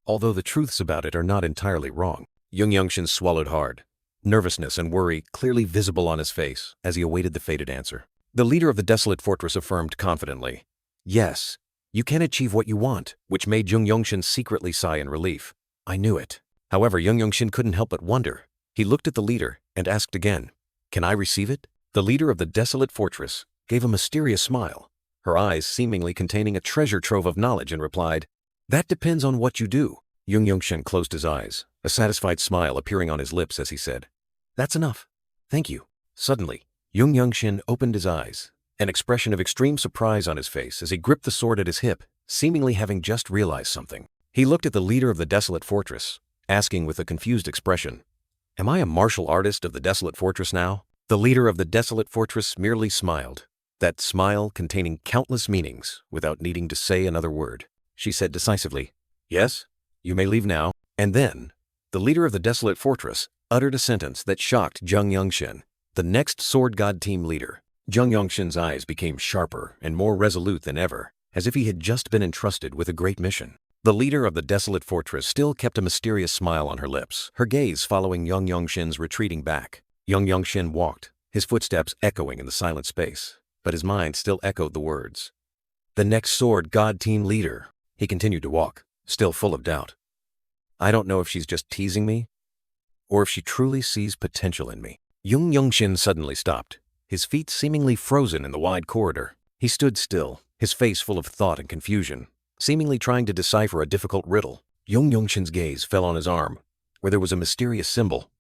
"Although the truths about it are not entirely wrong." Yeonshin swallowed hard, nervousness and worry clearly visible on his face as he awaited the fated answer. The leader of the desolate fortress affirmed confidently, "Yes, you can achieve what you want," which made Yeonshin secretly sigh in relief. "I knew it." However, Yeonshin couldn't help but wonder. He looked at the leader and asked again, "Can I receive it?" The leader of the desolate fortress gave a mysterious smile, her eyes seemingly containing a treasure trove of knowledge, and replied, "That depends on what you do." Yeonshin closed his eyes, a satisfied smile appearing on his lips as he said, "That's enough. Thank you." Suddenly, Yeonshin opened his eyes, an expression of extreme surprise on his face as he gripped the sword at his hip, seemingly having just realized something. He looked at the leader of the desolate fortress, asking with a confused expression, "Am I a martial artist of the desolate fortress now?" The leader of the desolate fortress merely smiled, that smile containing countless meanings without needing to say another word. She said decisively, "Yes, you may leave now." And then, the leader of the desolate fortress uttered a sentence that shocked Jeong the next sword god team leader. Jeong eyes became sharper and more resolute than ever, as if he had just been entrusted with a great mission. The leader of the desolate fortress still kept a mysterious smile on her lips, her gaze following Yeongshin's retreating back. Yeongshin walked, his footsteps echoing in the silent space, but his mind still echoed the words. "The next sword god team leader." He continued to walk, still full of doubt. I don't know if she's just teasing me, or if she truly sees potential in me. Yeongshin suddenly stopped, his feet seemingly frozen in the wide corridor. He stood still, his face full of thought and confusion, seemingly trying to decipher a difficult riddle. Yeongshin's gaze fell on his arm, where there was a mysterious symbol,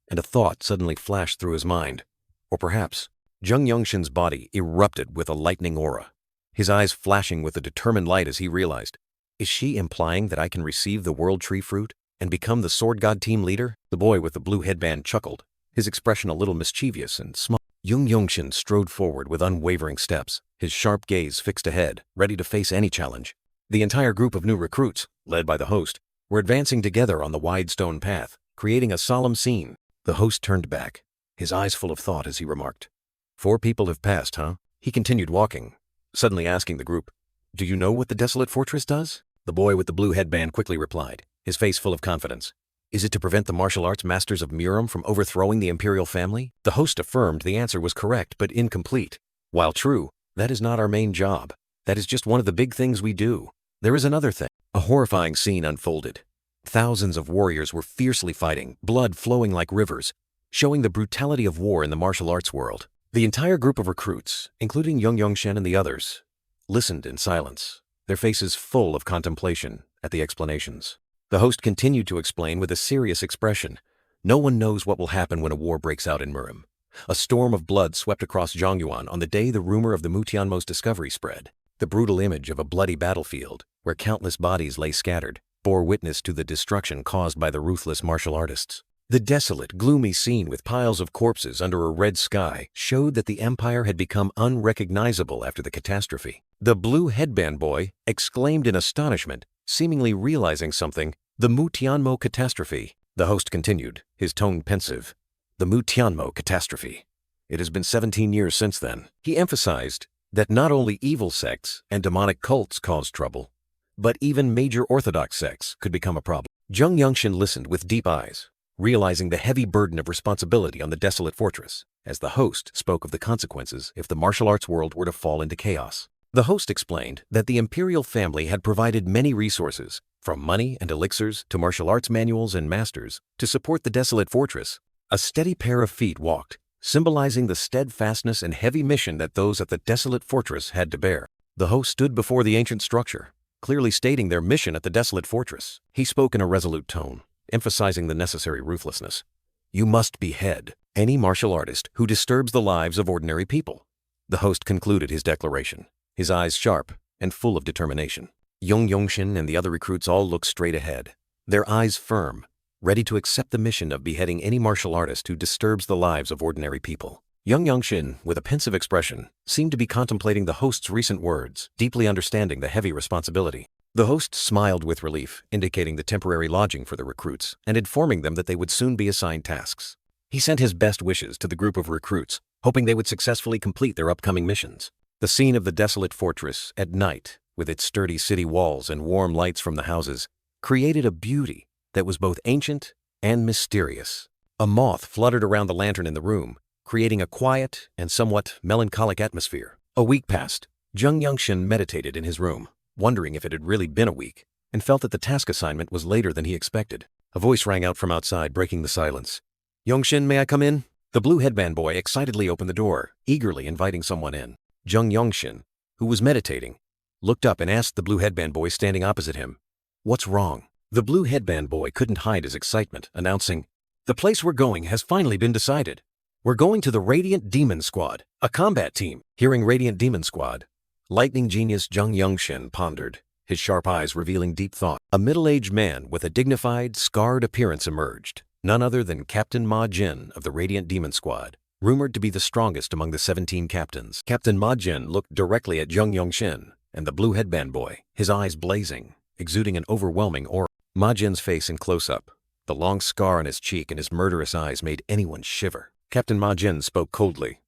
and a thought suddenly flashed through his mind. Or perhaps, Yeongshin's body erupted with a lightning aura, his eyes flashing with a determined light as he realized, is she implying that I can receive the world tree fruit and become the sword god team leader? The boy with the blue headband chuckled, his expression a little mischievous and smug. Yeongshin strode forward with unwavering steps, his sharp gaze fixed ahead, ready to face any challenge. The entire group of new recruits, led by the host, were advancing together on the wide stone path, creating a solemn scene. The host turned back, his eyes full of thought as he remarked, "4 people have passed, huh?" He continued walking, suddenly asking the group, "Do you know what the desolate fortress does?" The boy with the blue headband quickly replied, his face full of confidence. "Is it to prevent the martial arts masters of Murim from overthrowing the imperial family?" The host affirmed the answer was correct but incomplete. "While true, that is not our main job. That is just one of the big things we do. There is another thing." A horrifying scene unfolded. Thousands of warriors were fiercely fighting, blood flowing like rivers, showing the brutality of war in the martial arts world. The entire group of recruits, including Yeongshin and the others, listened in silence, their faces full of contemplation at the explanations. The host continued to explain with a serious expression. "No one knows what will happen when a war breaks out in Murim. A storm of blood swept across Zhongyuan on the day the rumor of the Mutianmo's discovery spread. The brutal image of a bloody battlefield, where countless bodies lay scattered, bore witness to the destruction caused by the ruthless martial artists. The desolate, gloomy scene with piles of corpses under a red sky showed that the empire had become unrecognizable after the catastrophe." The blue headband boy exclaimed in astonishment, seemingly realizing something. "The Mutianmo catastrophe." The host continued, his tone pensive. "The Mutianmo catastrophe. It has been 17 years since then." He emphasized that not only evil sects and demonic cults caused trouble, but even major orthodox sects could become a problem. Yeongshin listened with deep eyes, realizing the heavy burden of responsibility on the desolate fortress, as the host spoke of the consequences if the martial arts world were to fall into chaos. The host explained that the imperial family had provided many resources, from money and elixirs to martial arts manuals and masters, to support the desolate fortress. A steady pair of feet walked, symbolizing the steadfastness and heavy mission that those at the desolate fortress had to bear. The host stood before the ancient structure, clearly stating their mission at the desolate fortress. He spoke in a resolute tone, emphasizing the necessary ruthlessness. "You must behead any martial artist who disturbs the lives of ordinary people." The host concluded his declaration, his eyes sharp and full of determination. Yeongshin and the other recruits all looked straight ahead, their eyes firm, ready to accept the mission of beheading any martial artist who disturbs the lives of ordinary people. Yeongshin, with a pensive expression, seemed to be contemplating the host's recent words, deeply understanding the heavy responsibility. The host smiled with relief, indicating the temporary lodging for the recruits and informing them that they would soon be assigned tasks. He sent his best wishes to the group of recruits, hoping they would successfully complete their upcoming missions. The scene of the desolate fortress at night, with its sturdy city walls and warm lights from the houses, created a beauty that was both ancient and mysterious. A moth fluttered around the lantern in the room, creating a quiet and somewhat melancholic atmosphere. A week passed. Yeongshin meditated in his room, wondering if it had really been a week, and felt that the task assignment was later than he expected. A voice rang out from outside, breaking the silence. "Yeongshin, may I come in?" The blue headband boy excitedly opened the door, eagerly inviting someone in. Yeongshin, who was meditating, looked up and asked the blue headband boy standing opposite him, "What's wrong?" The blue headband boy couldn't hide his excitement, announcing, "The place we're going has finally been decided. We're going to the Radiant Demon Squad, a combat team." Hearing Radiant Demon Squad, lightning genius Yeongshin pondered, his sharp eyes revealing deep thought. A middle-aged man with a dignified, scarred appearance emerged, none other than Captain Ma Jin of the Radiant Demon Squad. rumored to be the strongest among the 17 captains. Captain Ma Jin looked directly at Yeonshin and the blue headband boy, his eyes blazing, exuding an overwhelming aura. Ma Jin's face in close-up, the long scar on his cheek and his murderous eyes made anyone shiver. Captain Ma Jin spoke coldly.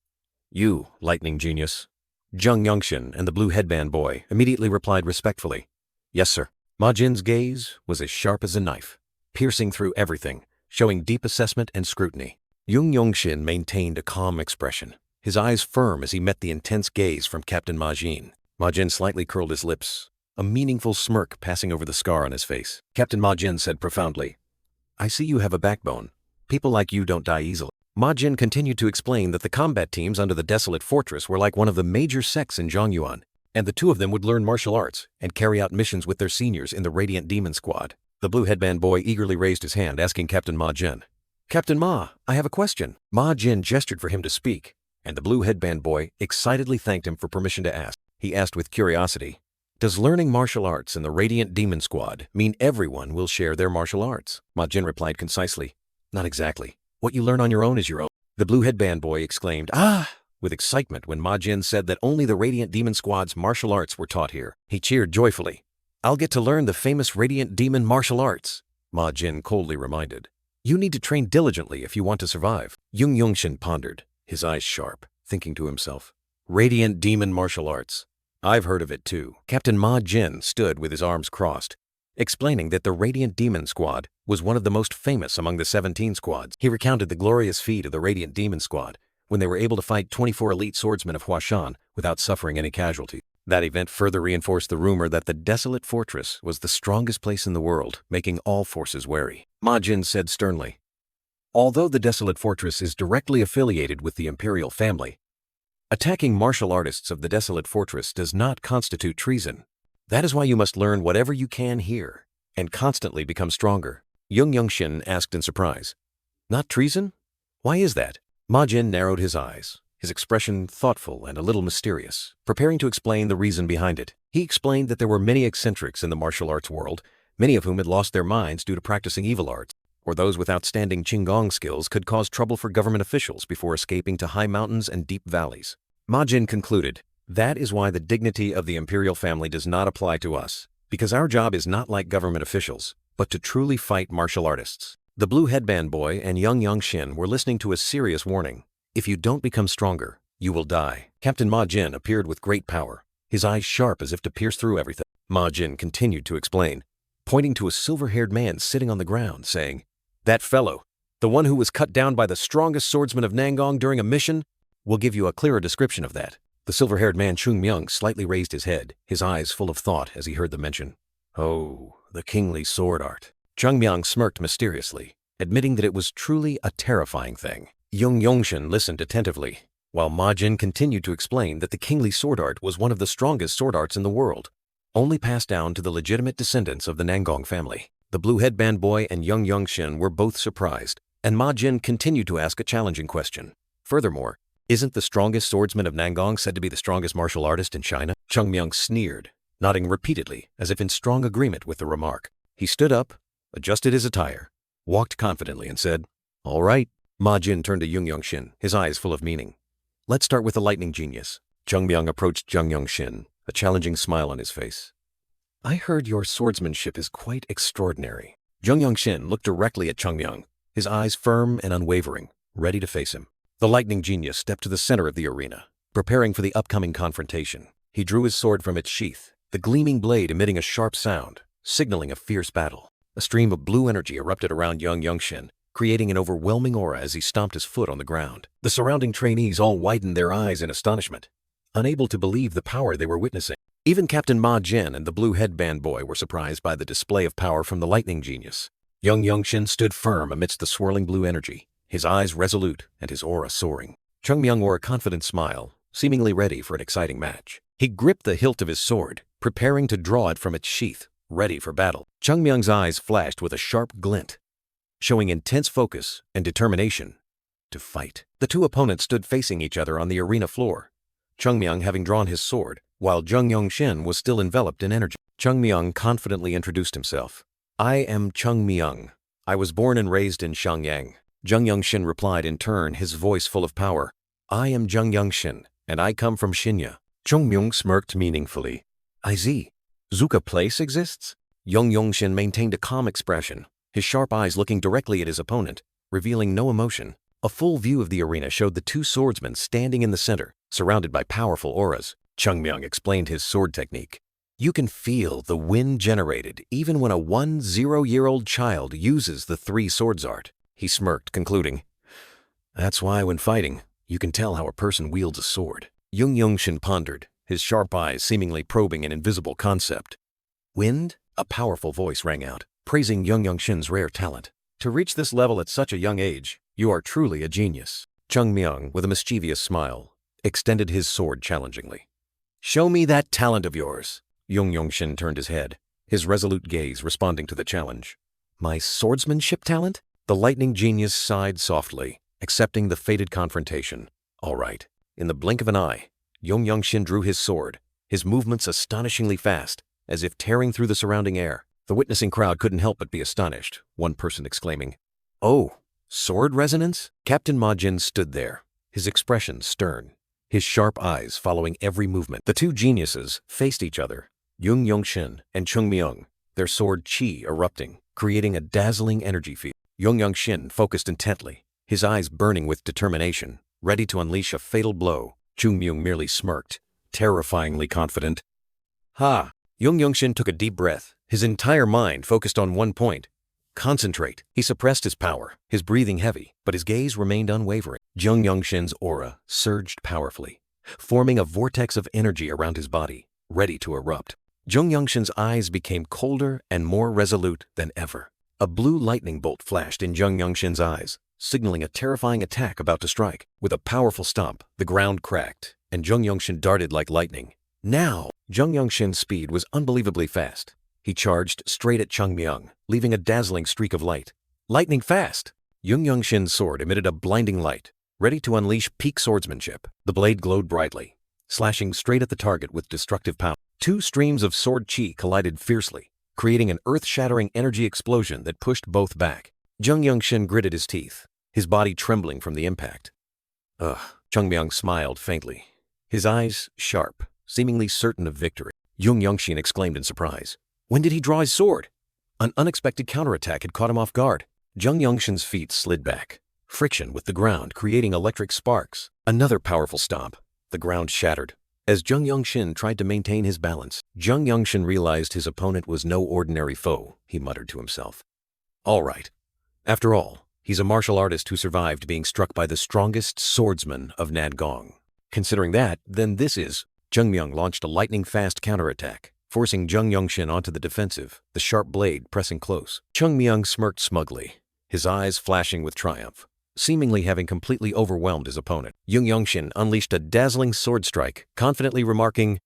"You, lightning genius." Yeonshin and the blue headband boy immediately replied respectfully. "Yes, sir." Ma Jin's gaze was as sharp as a knife, piercing through everything, showing deep assessment and scrutiny. Yeonshin maintained a calm expression, his eyes firm as he met the intense gaze from Captain Ma Jin. Ma Jin slightly curled his lips, a meaningful smirk passing over the scar on his face. Captain Ma Jin said profoundly, "I see you have a backbone. People like you don't die easily." Ma Jin continued to explain that the combat teams under the desolate fortress were like one of the major sects in Zhongyuan, and the two of them would learn martial arts and carry out missions with their seniors in the Radiant Demon Squad. The blue headband boy eagerly raised his hand, asking Captain Ma Jin, "Captain Ma, I have a question." Ma Jin gestured for him to speak, and the blue headband boy excitedly thanked him for permission to ask. He asked with curiosity, "Does learning martial arts in the Radiant Demon Squad mean everyone will share their martial arts?" Ma Jin replied concisely, "Not exactly. What you learn on your own is your own." The blue headband boy exclaimed, "Ah!" with excitement when Ma Jin said that only the Radiant Demon Squad's martial arts were taught here. He cheered joyfully. "I'll get to learn the famous Radiant Demon martial arts," Ma Jin coldly reminded. "You need to train diligently if you want to survive." Yeonshin pondered, his eyes sharp, thinking to himself, "Radiant Demon martial arts. I've heard of it too." Captain Ma Jin stood with his arms crossed, explaining that the Radiant Demon Squad was one of the most famous among the 17 squads. He recounted the glorious feat of the Radiant Demon Squad when they were able to fight 24 elite swordsmen of Huashan without suffering any casualties. That event further reinforced the rumor that the desolate fortress was the strongest place in the world, making all forces wary. Ma Jin said sternly, "Although the desolate fortress is directly affiliated with the imperial family, attacking martial artists of the desolate fortress does not constitute treason. That is why you must learn whatever you can here and constantly become stronger." Yeonshin asked in surprise, "Not treason? Why is that?" Ma Jin narrowed his eyes, his expression thoughtful and a little mysterious, preparing to explain the reason behind it. He explained that there were many eccentrics in the martial arts world, many of whom had lost their minds due to practicing evil arts, or those with outstanding Qigong skills could cause trouble for government officials before escaping to high mountains and deep valleys. Ma Jin concluded, "That is why the dignity of the imperial family does not apply to us, because our job is not like government officials, but to truly fight martial artists." The blue headband boy and Yeonshin were listening to a serious warning. If you don't become stronger, you will die. Captain Ma Jin appeared with great power, his eyes sharp as if to pierce through everything. Ma Jin continued to explain, pointing to a silver-haired man sitting on the ground, saying, "That fellow, the one who was cut down by the strongest swordsman of Nangong during a mission, will give you a clearer description of that." The silver-haired man Chung Myung slightly raised his head, his eyes full of thought as he heard the mention. "Oh, the kingly sword art." Chung Myung smirked mysteriously, admitting that it was truly a terrifying thing. Yeonshin listened attentively, while Ma Jin continued to explain that the kingly sword art was one of the strongest sword arts in the world, only passed down to the legitimate descendants of the Nangong family. The blue headband boy and Yeonshin were both surprised, and Ma Jin continued to ask a challenging question. "Furthermore, isn't the strongest swordsman of Nangong said to be the strongest martial artist in China?" Chung Myung sneered, nodding repeatedly as if in strong agreement with the remark. He stood up, adjusted his attire, walked confidently and said, "All right." Ma Jin turned to Yeonshin, his eyes full of meaning. "Let's start with the lightning genius." Chung Myung approached Yeonshin, a challenging smile on his face. "I heard your swordsmanship is quite extraordinary." Yeonshin looked directly at Chung Myung, his eyes firm and unwavering, ready to face him. The lightning genius stepped to the center of the arena, preparing for the upcoming confrontation. He drew his sword from its sheath, the gleaming blade emitting a sharp sound, signaling a fierce battle. A stream of blue energy erupted around Yeonshin, creating an overwhelming aura as he stomped his foot on the ground. The surrounding trainees all widened their eyes in astonishment, unable to believe the power they were witnessing. Even Captain Ma Jin and the blue headband boy were surprised by the display of power from the lightning genius. Yeonshin stood firm amidst the swirling blue energy, his eyes resolute and his aura soaring. Chung Myung wore a confident smile, seemingly ready for an exciting match. He gripped the hilt of his sword, preparing to draw it from its sheath, ready for battle. Chung Myung's eyes flashed with a sharp glint, showing intense focus and determination to fight. The two opponents stood facing each other on the arena floor, Chung Myung having drawn his sword, while Yeonshin was still enveloped in energy. Chung Myung confidently introduced himself. "I am Chung Myung. I was born and raised in Shangyang. Yeonshin replied in turn, his voice full of power. I am Yeonshin, and I come from Shinya. Jeong smirked meaningfully. I see. Zuka Place exists? Yeonshin maintained a calm expression, his sharp eyes looking directly at his opponent, revealing no emotion. A full view of the arena showed the two swordsmen standing in the center, surrounded by powerful auras. Chungmyung explained his sword technique. You can feel the wind generated even when a 10-year-old child uses the three swords art. He smirked, concluding, That's why when fighting, you can tell how a person wields a sword. Yeonshin pondered, his sharp eyes seemingly probing an invisible concept. Wind? A powerful voice rang out, praising Yeonshin's rare talent. To reach this level at such a young age, you are truly a genius. Chungmyung, with a mischievous smile, extended his sword challengingly. Show me that talent of yours. Yeonshin turned his head, his resolute gaze responding to the challenge. My swordsmanship talent? The lightning genius sighed softly, accepting the fated confrontation. All right. In the blink of an eye, Yeonshin drew his sword, his movements astonishingly fast, as if tearing through the surrounding air. The witnessing crowd couldn't help but be astonished, one person exclaiming, Oh, sword resonance? Captain Majin stood there, his expression stern, his sharp eyes following every movement. The two geniuses faced each other, Yeonshin and Chungmyung, their sword chi erupting, creating a dazzling energy field. Yeonshin focused intently, his eyes burning with determination, ready to unleash a fatal blow. Chungmyung merely smirked, terrifyingly confident. Ha! Yeonshin took a deep breath, his entire mind focused on one point. Concentrate. He suppressed his power, his breathing heavy, but his gaze remained unwavering. Yeonshin's aura surged powerfully, forming a vortex of energy around his body, ready to erupt. Yeonshin's eyes became colder and more resolute than ever. A blue lightning bolt flashed in Yeonshin's eyes, signaling a terrifying attack about to strike. With a powerful stomp, the ground cracked, and Yeonshin darted like lightning. Now, Yeonshin's speed was unbelievably fast. He charged straight at Chungmyung, leaving a dazzling streak of light. Lightning fast! Yeonshin's sword emitted a blinding light, ready to unleash peak swordsmanship. The blade glowed brightly, slashing straight at the target with destructive power. Two streams of sword chi collided fiercely, creating an earth-shattering energy explosion that pushed both back. Yeonshin gritted his teeth, his body trembling from the impact. Ugh, Chungmyung smiled faintly, his eyes sharp, seemingly certain of victory. Yeonshin exclaimed in surprise. When did he draw his sword? An unexpected counterattack had caught him off guard. Yeonshin's feet slid back, friction with the ground creating electric sparks. Another powerful stomp. The ground shattered. As Yeonshin tried to maintain his balance, Yeonshin realized his opponent was no ordinary foe, he muttered to himself. All right. After all, he's a martial artist who survived being struck by the strongest swordsman of Nadgong. Considering that, then this is... Chungmyung launched a lightning-fast counterattack, forcing Yeonshin onto the defensive, the sharp blade pressing close. Chungmyung smirked smugly, his eyes flashing with triumph, seemingly having completely overwhelmed his opponent. Yeonshin unleashed a dazzling sword strike, confidently remarking,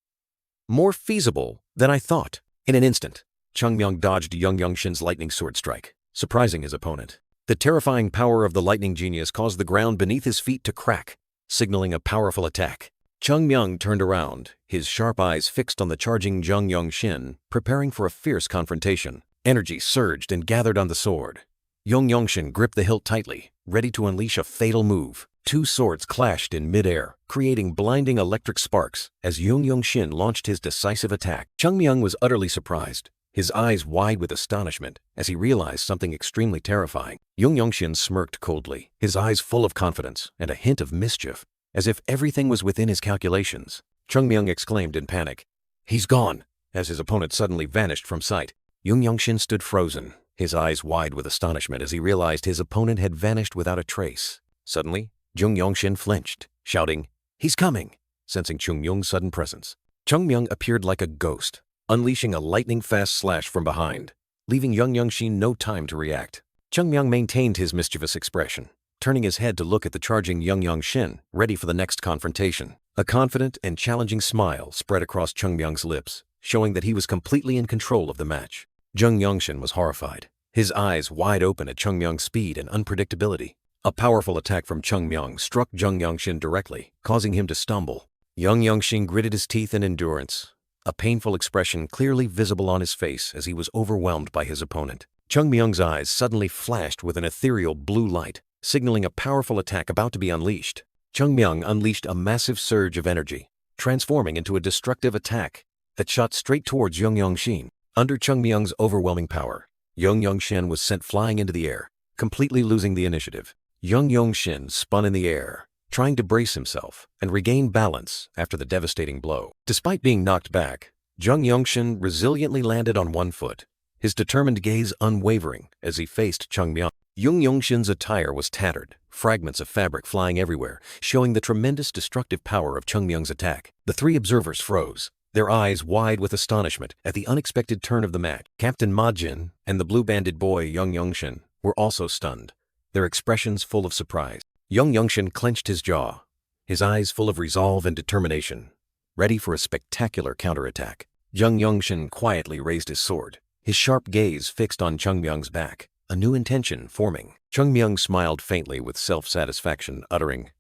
More feasible than I thought. In an instant, Chungmyung dodged Yeonshin's lightning sword strike, surprising his opponent. The terrifying power of the lightning genius caused the ground beneath his feet to crack, signaling a powerful attack. Chungmyung turned around, his sharp eyes fixed on the charging Yeonshin, preparing for a fierce confrontation. Energy surged and gathered on the sword. Yeonshin gripped the hilt tightly, ready to unleash a fatal move. Two swords clashed in midair, creating blinding electric sparks as Yeonshin launched his decisive attack. Chungmyung was utterly surprised, his eyes wide with astonishment as he realized something extremely terrifying. Yeonshin smirked coldly, his eyes full of confidence and a hint of mischief. As if everything was within his calculations, Chungmyung exclaimed in panic, He's gone! As his opponent suddenly vanished from sight. Yeonshin stood frozen, his eyes wide with astonishment as he realized his opponent had vanished without a trace. Suddenly, Yeonshin flinched, shouting, He's coming! Sensing Chungmyung's sudden presence. Chungmyung appeared like a ghost, unleashing a lightning-fast slash from behind, leaving Yeonshin no time to react. Chungmyung maintained his mischievous expression, turning his head to look at the charging Yeonshin, ready for the next confrontation. A confident and challenging smile spread across Chungmyung's lips, showing that he was completely in control of the match. Yeonshin was horrified, his eyes wide open at Chungmyung's speed and unpredictability. A powerful attack from Chungmyung struck Yeonshin directly, causing him to stumble. Yeonshin gritted his teeth in endurance, a painful expression clearly visible on his face as he was overwhelmed by his opponent. Chungmyung's eyes suddenly flashed with an ethereal blue light, signaling a powerful attack about to be unleashed. Chung Myung unleashed a massive surge of energy, transforming into a destructive attack that shot straight towards Yeonshin. Under Chung Myung's overwhelming power, Yeonshin was sent flying into the air, completely losing the initiative. Yeonshin spun in the air, trying to brace himself and regain balance after the devastating blow. Despite being knocked back, Yeonshin resiliently landed on one foot, his determined gaze unwavering as he faced Chung Myung. Yeonshin's attire was tattered, fragments of fabric flying everywhere, showing the tremendous destructive power of Chung Myung's attack. The three observers froze, their eyes wide with astonishment at the unexpected turn of the match. Captain Ma Jin and the blue-banded boy Yeonshin were also stunned, their expressions full of surprise. Yeonshin clenched his jaw, his eyes full of resolve and determination, ready for a spectacular counterattack. Yeonshin quietly raised his sword, his sharp gaze fixed on Chung Myung's back, a new intention forming. Chung Myung smiled faintly with self-satisfaction, uttering,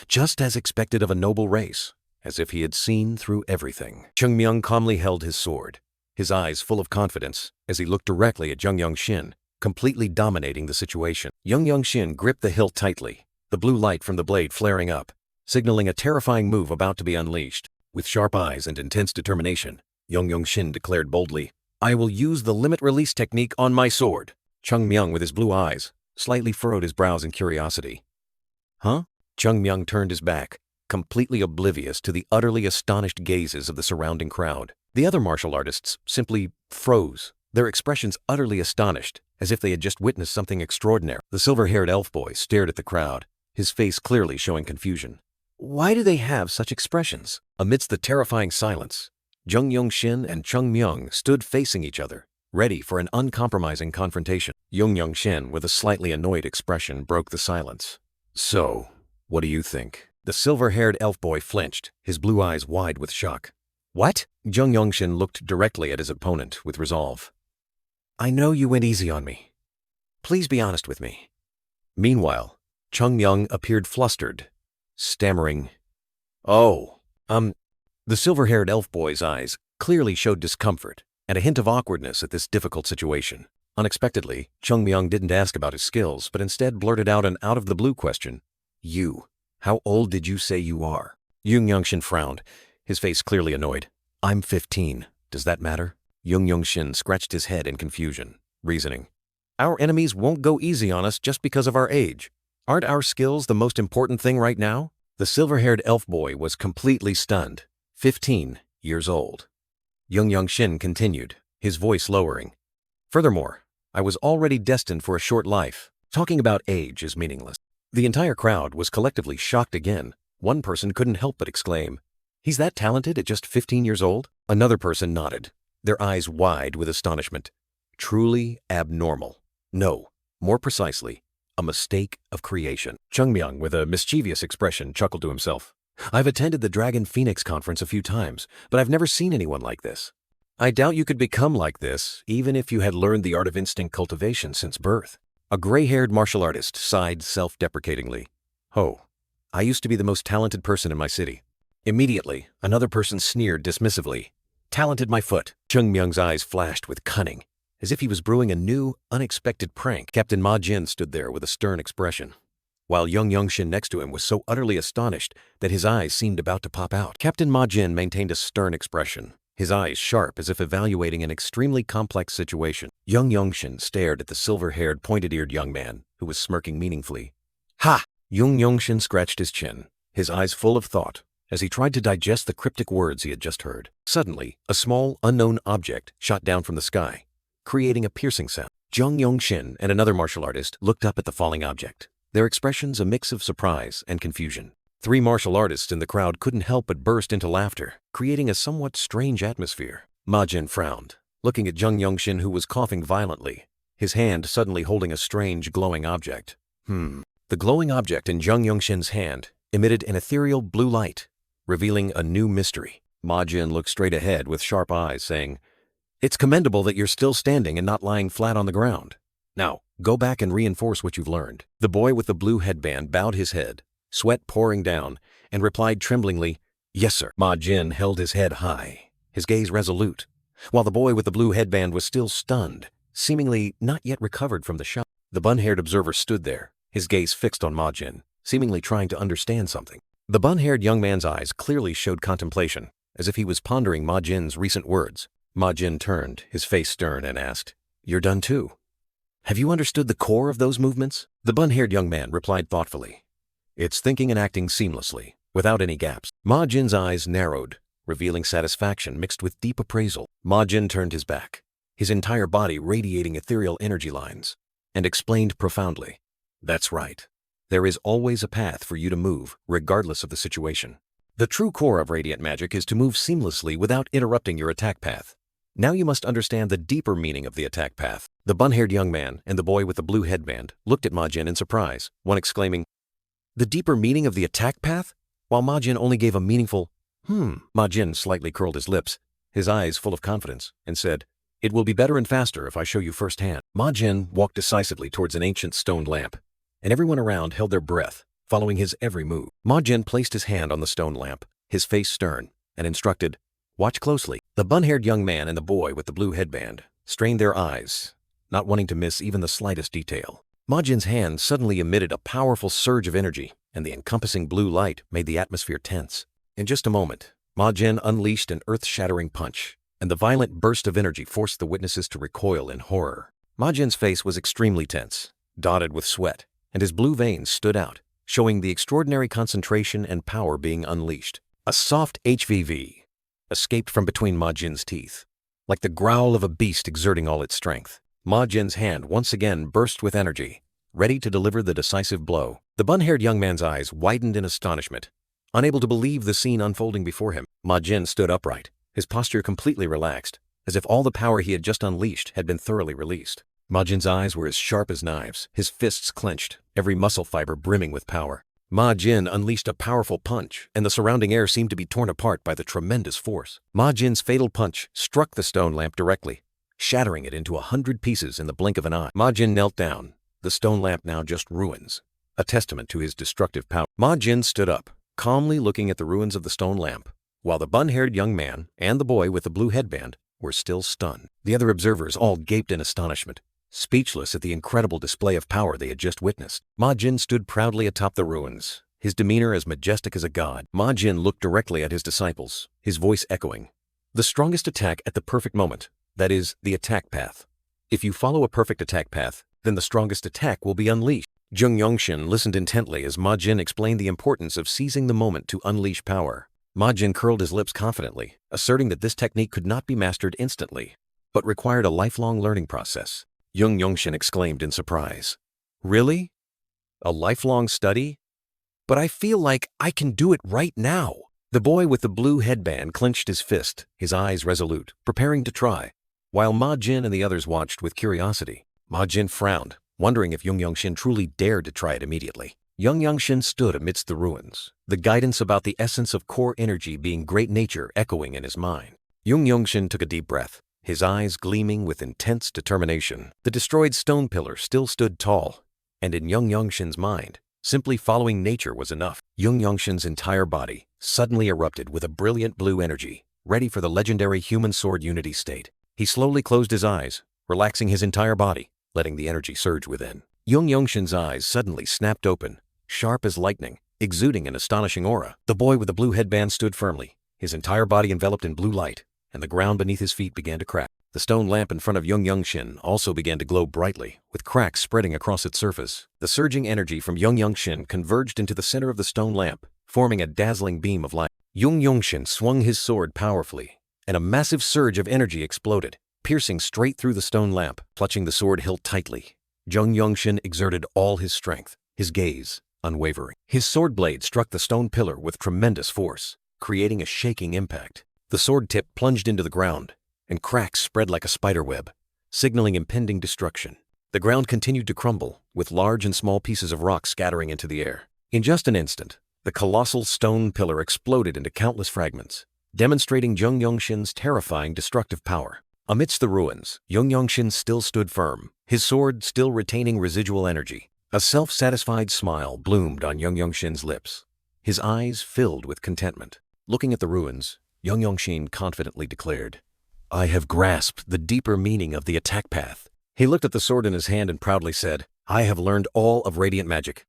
"Just as expected of a noble race," as if he had seen through everything. Chung Myung calmly held his sword, his eyes full of confidence as he looked directly at Yeonshin, completely dominating the situation. Yeonshin gripped the hilt tightly, the blue light from the blade flaring up, signaling a terrifying move about to be unleashed. With sharp eyes and intense determination, Yeonshin declared boldly, "I will use the limit release technique on my sword." Chung Myung, with his blue eyes, slightly furrowed his brows in curiosity. "Huh?" Chung Myung turned his back, completely oblivious to the utterly astonished gazes of the surrounding crowd. The other martial artists simply froze, their expressions utterly astonished, as if they had just witnessed something extraordinary. The silver-haired elf boy stared at the crowd, his face clearly showing confusion. Why do they have such expressions? Amidst the terrifying silence, Yeonshin and Chung Myung stood facing each other, ready for an uncompromising confrontation. Yeonshin, with a slightly annoyed expression, broke the silence. "So, what do you think?" The silver-haired elf boy flinched, his blue eyes wide with shock. "What?" Yeonshin looked directly at his opponent with resolve. "I know you went easy on me. Please be honest with me." Meanwhile, Chung Myung appeared flustered, stammering, The silver-haired elf boy's eyes clearly showed discomfort and a hint of awkwardness at this difficult situation. Unexpectedly, Chung Myung didn't ask about his skills, but instead blurted out an out-of-the-blue question. How old did you say you are?" Yeonshin frowned, his face clearly annoyed. "I'm 15. Does that matter?" Yeonshin scratched his head in confusion, reasoning, "Our enemies won't go easy on us just because of our age. Aren't our skills the most important thing right now?" The silver-haired elf boy was completely stunned. 15 years old. Yeonshin continued, his voice lowering. "Furthermore, I was already destined for a short life. Talking about age is meaningless." The entire crowd was collectively shocked again. One person couldn't help but exclaim, "He's that talented at just 15 years old?" Another person nodded, their eyes wide with astonishment. "Truly abnormal. No, more precisely, a mistake of creation." Chung Myung, with a mischievous expression, chuckled to himself. "I've attended the Dragon Phoenix conference a few times, but I've never seen anyone like this. I doubt you could become like this, even if you had learned the art of instinct cultivation since birth." A gray-haired martial artist sighed self-deprecatingly. "Oh, I used to be the most talented person in my city." Immediately, another person sneered dismissively. "Talented my foot." Chung Myung's eyes flashed with cunning, as if he was brewing a new, unexpected prank. Captain Ma Jin stood there with a stern expression, while Yeonshin next to him was so utterly astonished that his eyes seemed about to pop out. Captain Ma Jin maintained a stern expression, his eyes sharp as if evaluating an extremely complex situation. Yeonshin stared at the silver-haired, pointed-eared young man, who was smirking meaningfully. "Ha!" Yeonshin scratched his chin, his eyes full of thought, as he tried to digest the cryptic words he had just heard. Suddenly, a small, unknown object shot down from the sky, creating a piercing sound. Yeonshin and another martial artist looked up at the falling object, their expressions a mix of surprise and confusion. Three martial artists in the crowd couldn't help but burst into laughter, creating a somewhat strange atmosphere. Ma Jin frowned, looking at Yeonshin, who was coughing violently, his hand suddenly holding a strange glowing object. The glowing object in Yeonshin's hand emitted an ethereal blue light, revealing a new mystery. Ma Jin looked straight ahead with sharp eyes, saying, "It's commendable that you're still standing and not lying flat on the ground. Now, go back and reinforce what you've learned." The boy with the blue headband bowed his head, sweat pouring down, and replied tremblingly, "Yes, sir." Ma Jin held his head high, his gaze resolute, while the boy with the blue headband was still stunned, seemingly not yet recovered from the shock. The bun-haired observer stood there, his gaze fixed on Ma Jin, seemingly trying to understand something. The bun-haired young man's eyes clearly showed contemplation, as if he was pondering Ma Jin's recent words. Ma Jin turned, his face stern, and asked, "You're done too? Have you understood the core of those movements?" The bun-haired young man replied thoughtfully, "It's thinking and acting seamlessly, without any gaps." Ma Jin's eyes narrowed, revealing satisfaction mixed with deep appraisal. Ma Jin turned his back, his entire body radiating ethereal energy lines, and explained profoundly, "That's right. There is always a path for you to move, regardless of the situation. The true core of radiant magic is to move seamlessly without interrupting your attack path. Now you must understand the deeper meaning of the attack path." The bun-haired young man and the boy with the blue headband looked at Ma Jin in surprise, one exclaiming, "The deeper meaning of the attack path?" while Ma Jin only gave a meaningful, Ma Jin slightly curled his lips, his eyes full of confidence, and said, "It will be better and faster if I show you firsthand." Ma Jin walked decisively towards an ancient stone lamp, and everyone around held their breath, following his every move. Ma Jin placed his hand on the stone lamp, his face stern, and instructed, "Watch closely." The bun-haired young man and the boy with the blue headband strained their eyes, not wanting to miss even the slightest detail. Ma Jin's hand suddenly emitted a powerful surge of energy, and the encompassing blue light made the atmosphere tense. In just a moment, Ma Jin unleashed an earth-shattering punch, and the violent burst of energy forced the witnesses to recoil in horror. Ma Jin's face was extremely tense, dotted with sweat, and his blue veins stood out, showing the extraordinary concentration and power being unleashed. A soft HVV escaped from between Ma Jin's teeth, like the growl of a beast exerting all its strength. Ma Jin's hand once again burst with energy, ready to deliver the decisive blow. The bun-haired young man's eyes widened in astonishment, unable to believe the scene unfolding before him. Ma Jin stood upright, his posture completely relaxed, as if all the power he had just unleashed had been thoroughly released. Ma Jin's eyes were as sharp as knives, his fists clenched, every muscle fiber brimming with power. Ma Jin unleashed a powerful punch, and the surrounding air seemed to be torn apart by the tremendous force. Ma Jin's fatal punch struck the stone lamp directly, shattering it into 100 pieces in the blink of an eye. Ma Jin knelt down, the stone lamp now just ruins, a testament to his destructive power. Ma Jin stood up, calmly looking at the ruins of the stone lamp, while the bun-haired young man and the boy with the blue headband were still stunned. The other observers all gaped in astonishment, speechless at the incredible display of power they had just witnessed. Ma Jin stood proudly atop the ruins, his demeanor as majestic as a god. Ma Jin looked directly at his disciples, his voice echoing, "The strongest attack at the perfect moment, that is, the attack path. If you follow a perfect attack path, then the strongest attack will be unleashed." Yeonshin listened intently as Ma Jin explained the importance of seizing the moment to unleash power. Ma Jin curled his lips confidently, asserting that this technique could not be mastered instantly, but required a lifelong learning process. Yeonshin exclaimed in surprise, "Really? A lifelong study? But I feel like I can do it right now." The boy with the blue headband clenched his fist, his eyes resolute, preparing to try, while Ma Jin and the others watched with curiosity. Ma Jin frowned, wondering if Yeonshin truly dared to try it immediately. Yeonshin stood amidst the ruins, the guidance about the essence of core energy being great nature echoing in his mind. Yeonshin took a deep breath, his eyes gleaming with intense determination. The destroyed stone pillar still stood tall, and in Yeonshin's mind, simply following nature was enough. Yeonshin's entire body suddenly erupted with a brilliant blue energy, ready for the legendary human sword unity state. He slowly closed his eyes, relaxing his entire body, letting the energy surge within. Yeonshin's eyes suddenly snapped open, sharp as lightning, exuding an astonishing aura. The boy with the blue headband stood firmly, his entire body enveloped in blue light, and the ground beneath his feet began to crack. The stone lamp in front of Yeonshin also began to glow brightly, with cracks spreading across its surface. The surging energy from Yeonshin converged into the center of the stone lamp, forming a dazzling beam of light. Yeonshin swung his sword powerfully, and a massive surge of energy exploded, piercing straight through the stone lamp. Clutching the sword hilt tightly, Yeonshin exerted all his strength, his gaze unwavering. His sword blade struck the stone pillar with tremendous force, creating a shaking impact. The sword tip plunged into the ground, and cracks spread like a spider web, signaling impending destruction. The ground continued to crumble, with large and small pieces of rock scattering into the air. In just an instant, the colossal stone pillar exploded into countless fragments, demonstrating Yeonshin's terrifying destructive power. Amidst the ruins, Yeonshin still stood firm, his sword still retaining residual energy. A self-satisfied smile bloomed on Yeonshin's lips, his eyes filled with contentment. Looking at the ruins, Yeonshin confidently declared, "I have grasped the deeper meaning of the attack path." He looked at the sword in his hand and proudly said, I have learned all of radiant magic.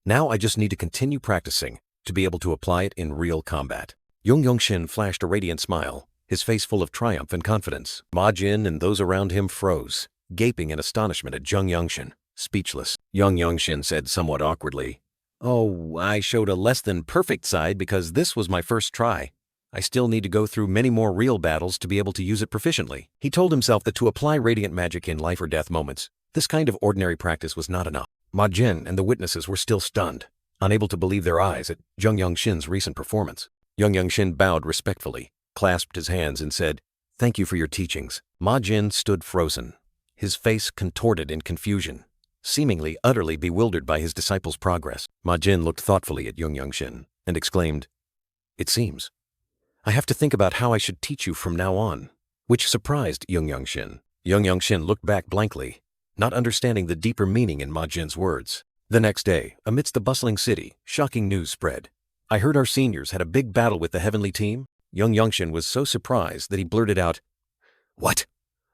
Now I just need to continue practicing to be able to apply it in real combat. Yeonshin flashed a radiant smile, his face full of triumph and confidence. Ma Jin and those around him froze, gaping in astonishment at Yeonshin, speechless. Yeonshin said somewhat awkwardly, "Oh, I showed a less than perfect side because this was my first try. I still need to go through many more real battles to be able to use it proficiently." He told himself that to apply radiant magic in life or death moments, this kind of ordinary practice was not enough. Ma Jin and the witnesses were still stunned, unable to believe their eyes at Yeonshin's recent performance. Yeonshin bowed respectfully, clasped his hands and said, "Thank you for your teachings." Ma Jin stood frozen, his face contorted in confusion, seemingly utterly bewildered by his disciple's progress. Ma Jin looked thoughtfully at Yeonshin and exclaimed, "It seems I have to think about how I should teach you from now on," which surprised Yeonshin. Yeonshin looked back blankly, not understanding the deeper meaning in Ma Jin's words. The next day, amidst the bustling city, shocking news spread. "I heard our seniors had a big battle with the heavenly team." Yeonshin was so surprised that he blurted out, "What?"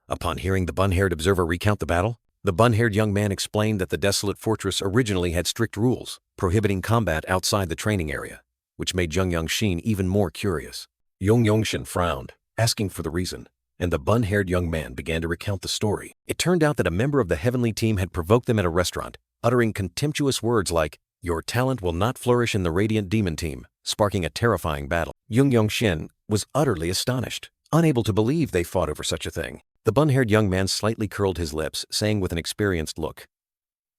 Upon hearing the bun-haired observer recount the battle, the bun-haired young man explained that the desolate fortress originally had strict rules, prohibiting combat outside the training area, which made Yeonshin even more curious. Yeonshin frowned, asking for the reason, and the bun-haired young man began to recount the story. It turned out that a member of the heavenly team had provoked them at a restaurant, uttering contemptuous words like, "Your talent will not flourish in the radiant demon team," sparking a terrifying battle. Yeonshin was utterly astonished, unable to believe they fought over such a thing. The bun-haired young man slightly curled his lips, saying with an experienced look,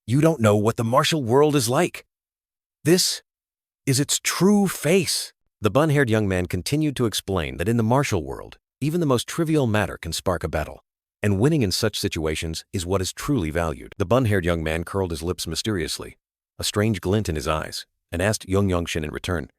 "You don't know what the martial world is like. This is its true face." The bun-haired young man continued to explain that in the martial world, even the most trivial matter can spark a battle, and winning in such situations is what is truly valued. The bun-haired young man curled his lips mysteriously, a strange glint in his eyes, and asked Yeonshin in return,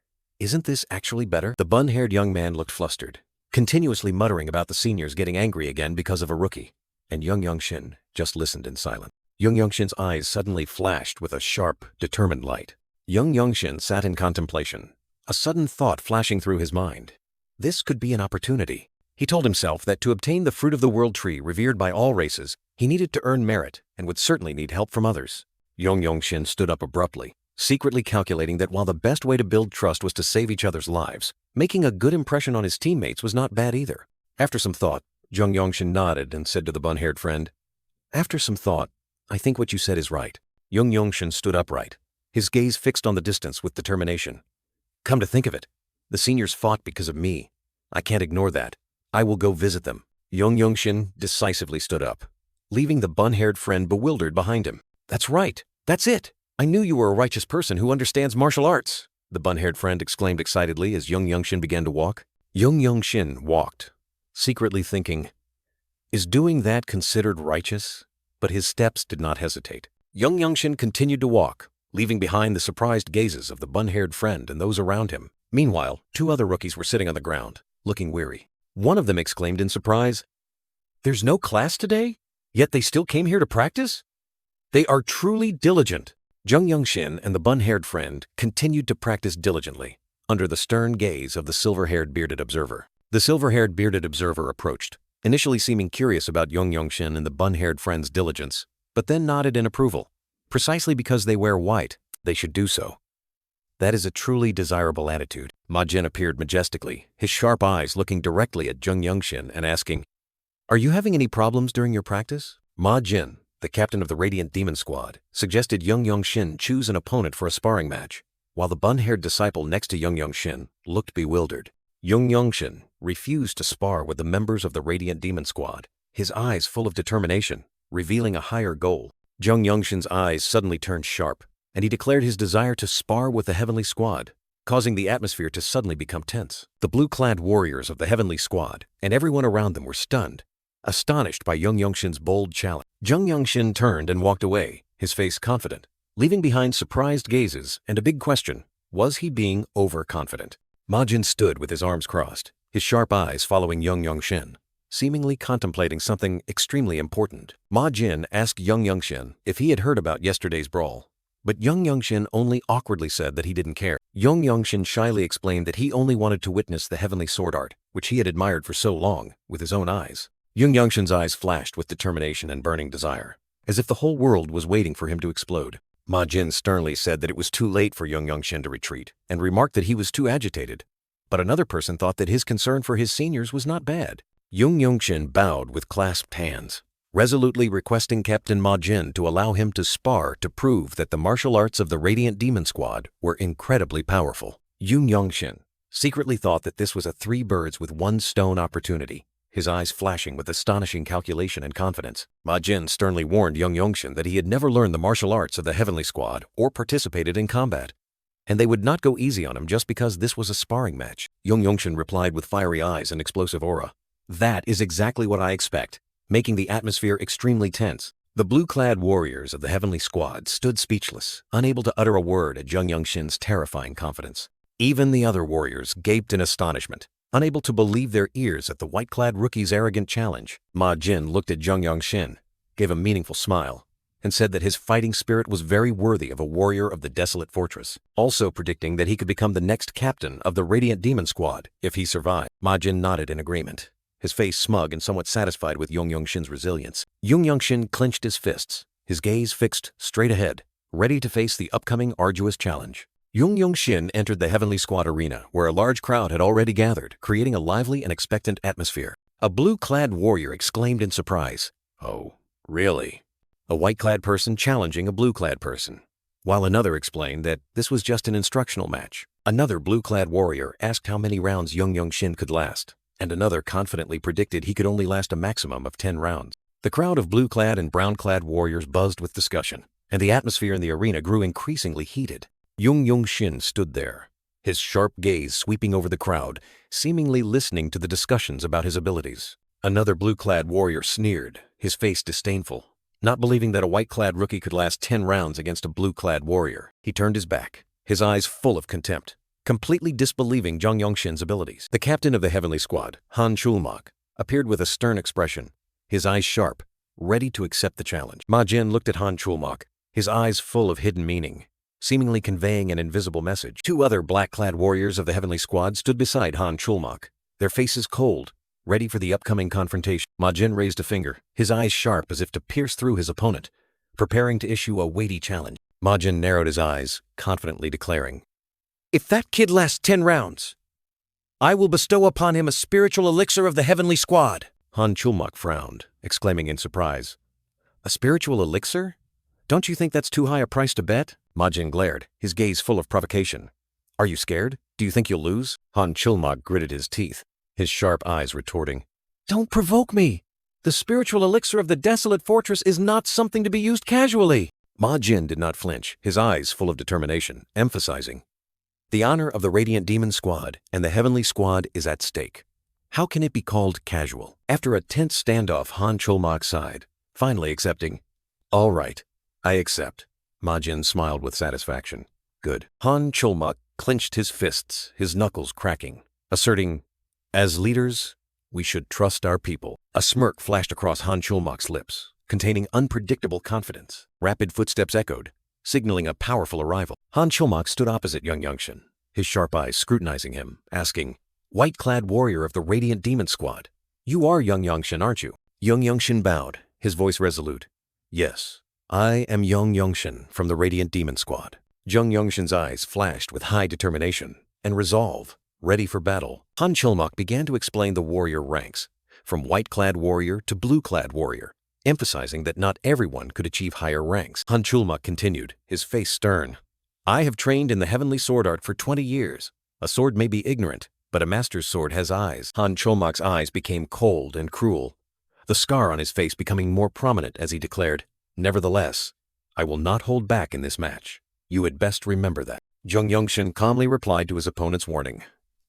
"Isn't this actually better?" The bun-haired young man looked flustered, continuously muttering about the seniors getting angry again because of a rookie, and Yeonshin just listened in silence. Yeonshin's eyes suddenly flashed with a sharp, determined light. Yeonshin sat in contemplation, a sudden thought flashing through his mind. This could be an opportunity. He told himself that to obtain the fruit of the world tree revered by all races, he needed to earn merit and would certainly need help from others. Yeonshin stood up abruptly, secretly calculating that while the best way to build trust was to save each other's lives, making a good impression on his teammates was not bad either. After some thought, Yeonshin nodded and said to the bun-haired friend, "After some thought, I think what you said is right." Yeonshin stood upright, his gaze fixed on the distance with determination. "Come to think of it, the seniors fought because of me. I can't ignore that. I will go visit them." Yeonshin decisively stood up, leaving the bun-haired friend bewildered behind him. "That's right. That's it. I knew you were a righteous person who understands martial arts," the bun-haired friend exclaimed excitedly as Yeonshin began to walk. Yeonshin walked, secretly thinking, "Is doing that considered righteous?" But his steps did not hesitate. Yeonshin continued to walk, leaving behind the surprised gazes of the bun-haired friend and those around him. Meanwhile, two other rookies were sitting on the ground, looking weary. One of them exclaimed in surprise, "There's no class today? Yet they still came here to practice? They are truly diligent." Yeonshin and the bun-haired friend continued to practice diligently, under the stern gaze of the silver-haired bearded observer. The silver-haired bearded observer approached, initially seeming curious about Yeonshin and the bun-haired friend's diligence, but then nodded in approval. Precisely because they wear white, they should do so. That is a truly desirable attitude. Ma Jin appeared majestically, his sharp eyes looking directly at Yeonshin and asking, "Are you having any problems during your practice?" Ma Jin, the captain of the Radiant Demon Squad, suggested Yeonshin choose an opponent for a sparring match, while the bun-haired disciple next to Yeonshin looked bewildered. Yeonshin refused to spar with the members of the Radiant Demon Squad, his eyes full of determination, revealing a higher goal. Yeonshin's eyes suddenly turned sharp, and he declared his desire to spar with the Heavenly Squad, causing the atmosphere to suddenly become tense. The blue-clad warriors of the Heavenly Squad and everyone around them were stunned, astonished by Yeonshin's bold challenge. Yeonshin turned and walked away, his face confident, leaving behind surprised gazes and a big question: was he being overconfident? Ma Jin stood with his arms crossed, his sharp eyes following Yeonshin, seemingly contemplating something extremely important. Ma Jin asked Yeonshin if he had heard about yesterday's brawl, but Yeonshin only awkwardly said that he didn't care. Yeonshin shyly explained that he only wanted to witness the heavenly sword art, which he had admired for so long, with his own eyes. Yeonshin's eyes flashed with determination and burning desire. as if the whole world was waiting for him to explode. Ma Jin sternly said that it was too late for Yeonshin to retreat, and remarked that he was too agitated. But another person thought that his concern for his seniors was not bad. Yeonshin bowed with clasped hands, resolutely requesting Captain Ma Jin to allow him to spar to prove that the martial arts of the Radiant Demon Squad were incredibly powerful. Yeonshin secretly thought that this was a three birds with one stone opportunity, his eyes flashing with astonishing calculation and confidence. Ma Jin sternly warned Yeonshin that he had never learned the martial arts of the Heavenly Squad or participated in combat, and they would not go easy on him just because this was a sparring match. Yeonshin replied with fiery eyes and explosive aura. That is exactly what I expect, making the atmosphere extremely tense. The blue-clad warriors of the Heavenly Squad stood speechless, unable to utter a word at Yeonshin's terrifying confidence. Even the other warriors gaped in astonishment, unable to believe their ears at the white-clad rookie's arrogant challenge. Ma Jin looked at Yeonshin, gave a meaningful smile, and said that his fighting spirit was very worthy of a warrior of the desolate fortress, also predicting that he could become the next captain of the Radiant Demon Squad if he survived. Ma Jin nodded in agreement, his face smug and somewhat satisfied with Yeonshin's resilience. Yeonshin clenched his fists, his gaze fixed straight ahead, ready to face the upcoming arduous challenge. Yeonshin entered the Heavenly Squad arena, where a large crowd had already gathered, creating a lively and expectant atmosphere. A blue-clad warrior exclaimed in surprise, "Oh, really?" A white-clad person challenging a blue-clad person, while another explained that this was just an instructional match. Another blue-clad warrior asked how many rounds Yeonshin could last, and another confidently predicted he could only last a maximum of 10 rounds. The crowd of blue-clad and brown-clad warriors buzzed with discussion, and the atmosphere in the arena grew increasingly heated. Yeonshin stood there, his sharp gaze sweeping over the crowd, seemingly listening to the discussions about his abilities. Another blue-clad warrior sneered, his face disdainful, not believing that a white-clad rookie could last 10 rounds against a blue-clad warrior. He turned his back, his eyes full of contempt, completely disbelieving Yeonshin's abilities. The captain of the Heavenly Squad, Han Chulmak, appeared with a stern expression, his eyes sharp, ready to accept the challenge. Ma Jin looked at Han Chulmak, his eyes full of hidden meaning, seemingly conveying an invisible message. Two other black-clad warriors of the Heavenly Squad stood beside Han Chulmak, their faces cold, ready for the upcoming confrontation. Ma Jin raised a finger, his eyes sharp as if to pierce through his opponent, preparing to issue a weighty challenge. Ma Jin narrowed his eyes, confidently declaring, "If that kid lasts 10 rounds, I will bestow upon him a spiritual elixir of the Heavenly Squad." Han Chulmak frowned, exclaiming in surprise, "A spiritual elixir? Don't you think that's too high a price to bet?" Ma Jin glared, his gaze full of provocation. "Are you scared? Do you think you'll lose?" Han Chulmak gritted his teeth, his sharp eyes retorting, "Don't provoke me! The spiritual elixir of the desolate fortress is not something to be used casually." Ma Jin did not flinch, his eyes full of determination, emphasizing, "The honor of the Radiant Demon Squad and the Heavenly Squad is at stake. How can it be called casual?" After a tense standoff, Han Chulmak sighed, finally accepting, "All right, I accept." Ma Jin smiled with satisfaction. "Good." Han Chulmak clenched his fists, his knuckles cracking, asserting, "As leaders, we should trust our people." A smirk flashed across Han Chulmak's lips, containing unpredictable confidence. Rapid footsteps echoed, signaling a powerful arrival. Han Chulmak stood opposite Yeonshin, his sharp eyes scrutinizing him, asking, "White-clad warrior of the Radiant Demon Squad, you are Yeonshin, aren't you?" Yeonshin bowed, his voice resolute. "Yes. I am Yeonshin from the Radiant Demon Squad." Yeonshin's eyes flashed with high determination and resolve, ready for battle. Han Chulmak began to explain the warrior ranks, from white-clad warrior to blue-clad warrior, emphasizing that not everyone could achieve higher ranks. Han Chulmak continued, his face stern. "I have trained in the heavenly sword art for 20 years. A sword may be ignorant, but a master's sword has eyes." Han Chulmak's eyes became cold and cruel, the scar on his face becoming more prominent as he declared, "Nevertheless, I will not hold back in this match. You had best remember that." Yeonshin calmly replied to his opponent's warning.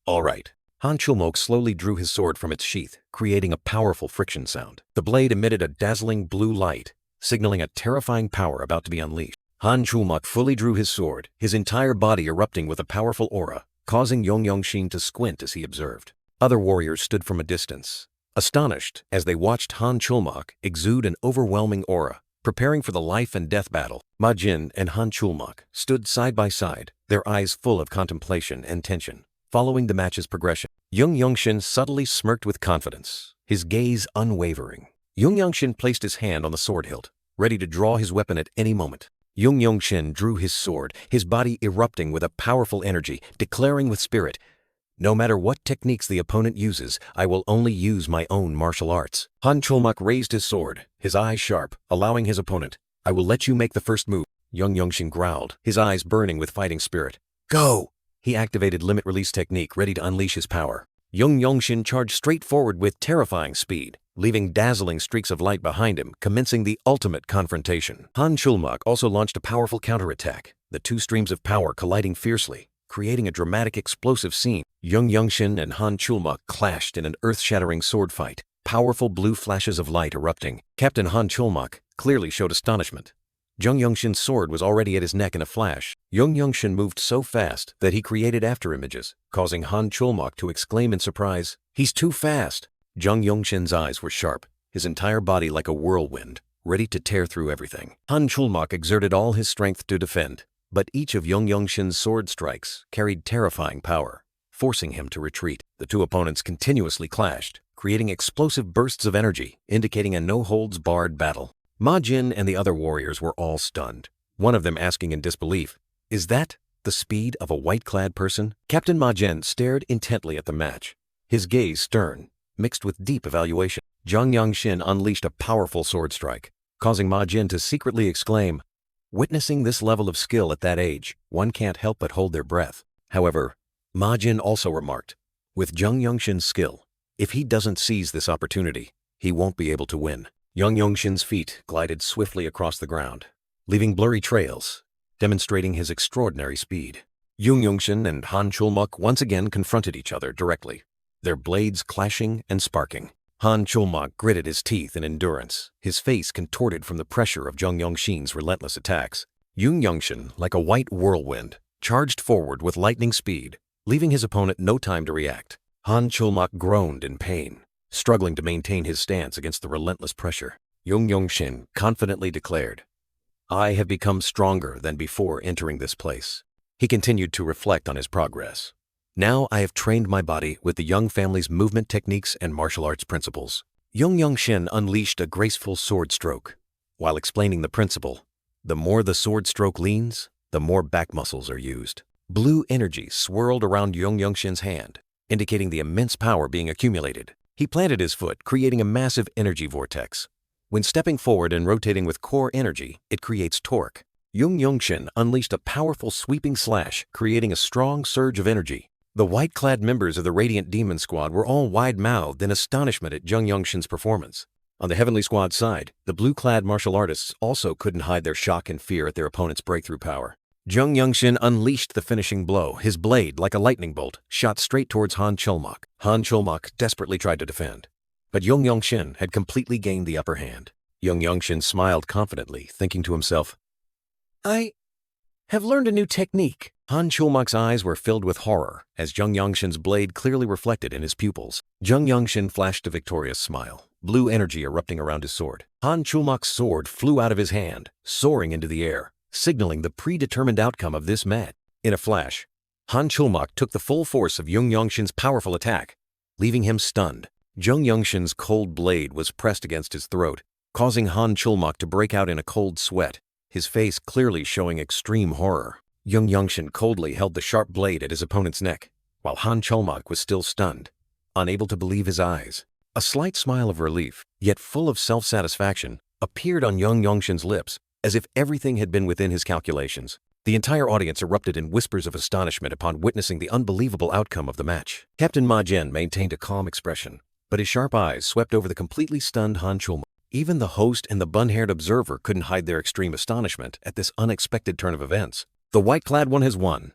"All right." Han Chulmak slowly drew his sword from its sheath, creating a powerful friction sound. The blade emitted a dazzling blue light, signaling a terrifying power about to be unleashed. Han Chulmak fully drew his sword, his entire body erupting with a powerful aura, causing Yeonshin to squint as he observed. Other warriors stood from a distance, astonished as they watched Han Chulmak exude an overwhelming aura, preparing for the life and death battle. Ma Jin and Han Chulmak stood side by side, their eyes full of contemplation and tension, following the match's progression. Yeonshin subtly smirked with confidence, his gaze unwavering. Yeonshin placed his hand on the sword hilt, ready to draw his weapon at any moment. Yeonshin drew his sword, his body erupting with a powerful energy, declaring with spirit, "No matter what techniques the opponent uses, I will only use my own martial arts." Han Cholmok raised his sword, his eyes sharp, allowing his opponent, "I will let you make the first move." Yeonshin growled, his eyes burning with fighting spirit. "Go!" He activated limit release technique, ready to unleash his power. Yeonshin charged straight forward with terrifying speed, leaving dazzling streaks of light behind him, commencing the ultimate confrontation. Han Cholmok also launched a powerful counterattack, the two streams of power colliding fiercely, creating a dramatic explosive scene. Yeonshin and Han Cholmok clashed in an earth-shattering sword fight, powerful blue flashes of light erupting. Captain Han Cholmok clearly showed astonishment. Yeonshin's sword was already at his neck in a flash. Yeonshin moved so fast that he created afterimages, causing Han Cholmok to exclaim in surprise, "He's too fast!" Yeonshin's eyes were sharp, his entire body like a whirlwind, ready to tear through everything. Han Cholmok exerted all his strength to defend, but each of Yeonshin's sword strikes carried terrifying power, forcing him to retreat. The two opponents continuously clashed, creating explosive bursts of energy, indicating a no-holds-barred battle. Ma Jin and the other warriors were all stunned, one of them asking in disbelief, "Is that the speed of a white-clad person?" Captain Ma Jin stared intently at the match, his gaze stern, mixed with deep evaluation. Yeonshin unleashed a powerful sword strike, causing Ma Jin to secretly exclaim, "Witnessing this level of skill at that age, one can't help but hold their breath." However, Ma Jin also remarked, "With Yeonshin's skill, if he doesn't seize this opportunity, he won't be able to win." Yeonshin's feet glided swiftly across the ground, leaving blurry trails, demonstrating his extraordinary speed. Yeonshin and Han Cholmok once again confronted each other directly, their blades clashing and sparking. Han Cholmok gritted his teeth in endurance, his face contorted from the pressure of Yeonshin's relentless attacks. Yeonshin, like a white whirlwind, charged forward with lightning speed, leaving his opponent no time to react. Han Cholmok groaned in pain, struggling to maintain his stance against the relentless pressure. Yeonshin confidently declared, "I have become stronger than before entering this place." He continued to reflect on his progress. "Now I have trained my body with the young family's movement techniques and martial arts principles." Yeonshin unleashed a graceful sword stroke. While explaining the principle, the more the sword stroke leans, the more back muscles are used. Blue energy swirled around Yeonshin's hand, indicating the immense power being accumulated. He planted his foot, creating a massive energy vortex. When stepping forward and rotating with core energy, it creates torque. Yeonshin unleashed a powerful sweeping slash, creating a strong surge of energy. The white-clad members of the Radiant Demon Squad were all wide-mouthed in astonishment at Yeonshin's performance. On the Heavenly Squad side, the blue-clad martial artists also couldn't hide their shock and fear at their opponent's breakthrough power. Yeonshin unleashed the finishing blow, his blade, like a lightning bolt, shot straight towards Han Cholmok. Han Cholmok desperately tried to defend, but Yeonshin had completely gained the upper hand. Yeonshin smiled confidently, thinking to himself, "I have learned a new technique." Han Cholmok's eyes were filled with horror as Yeonshin's blade clearly reflected in his pupils. Yeonshin flashed a victorious smile, blue energy erupting around his sword. Han Cholmok's sword flew out of his hand, soaring into the air, signaling the predetermined outcome of this match. In a flash, Han Cholmok took the full force of Yeonshin's powerful attack, leaving him stunned. Yeonshin's cold blade was pressed against his throat, causing Han Cholmok to break out in a cold sweat, his face clearly showing extreme horror. Yeonshin coldly held the sharp blade at his opponent's neck, while Han Cholmok was still stunned, unable to believe his eyes. A slight smile of relief, yet full of self-satisfaction, appeared on Yeonshin's lips, as if everything had been within his calculations. The entire audience erupted in whispers of astonishment upon witnessing the unbelievable outcome of the match. Captain Ma Jin maintained a calm expression, but his sharp eyes swept over the completely stunned Han Cholmok. Even the host and the bun-haired observer couldn't hide their extreme astonishment at this unexpected turn of events. The white-clad one has won.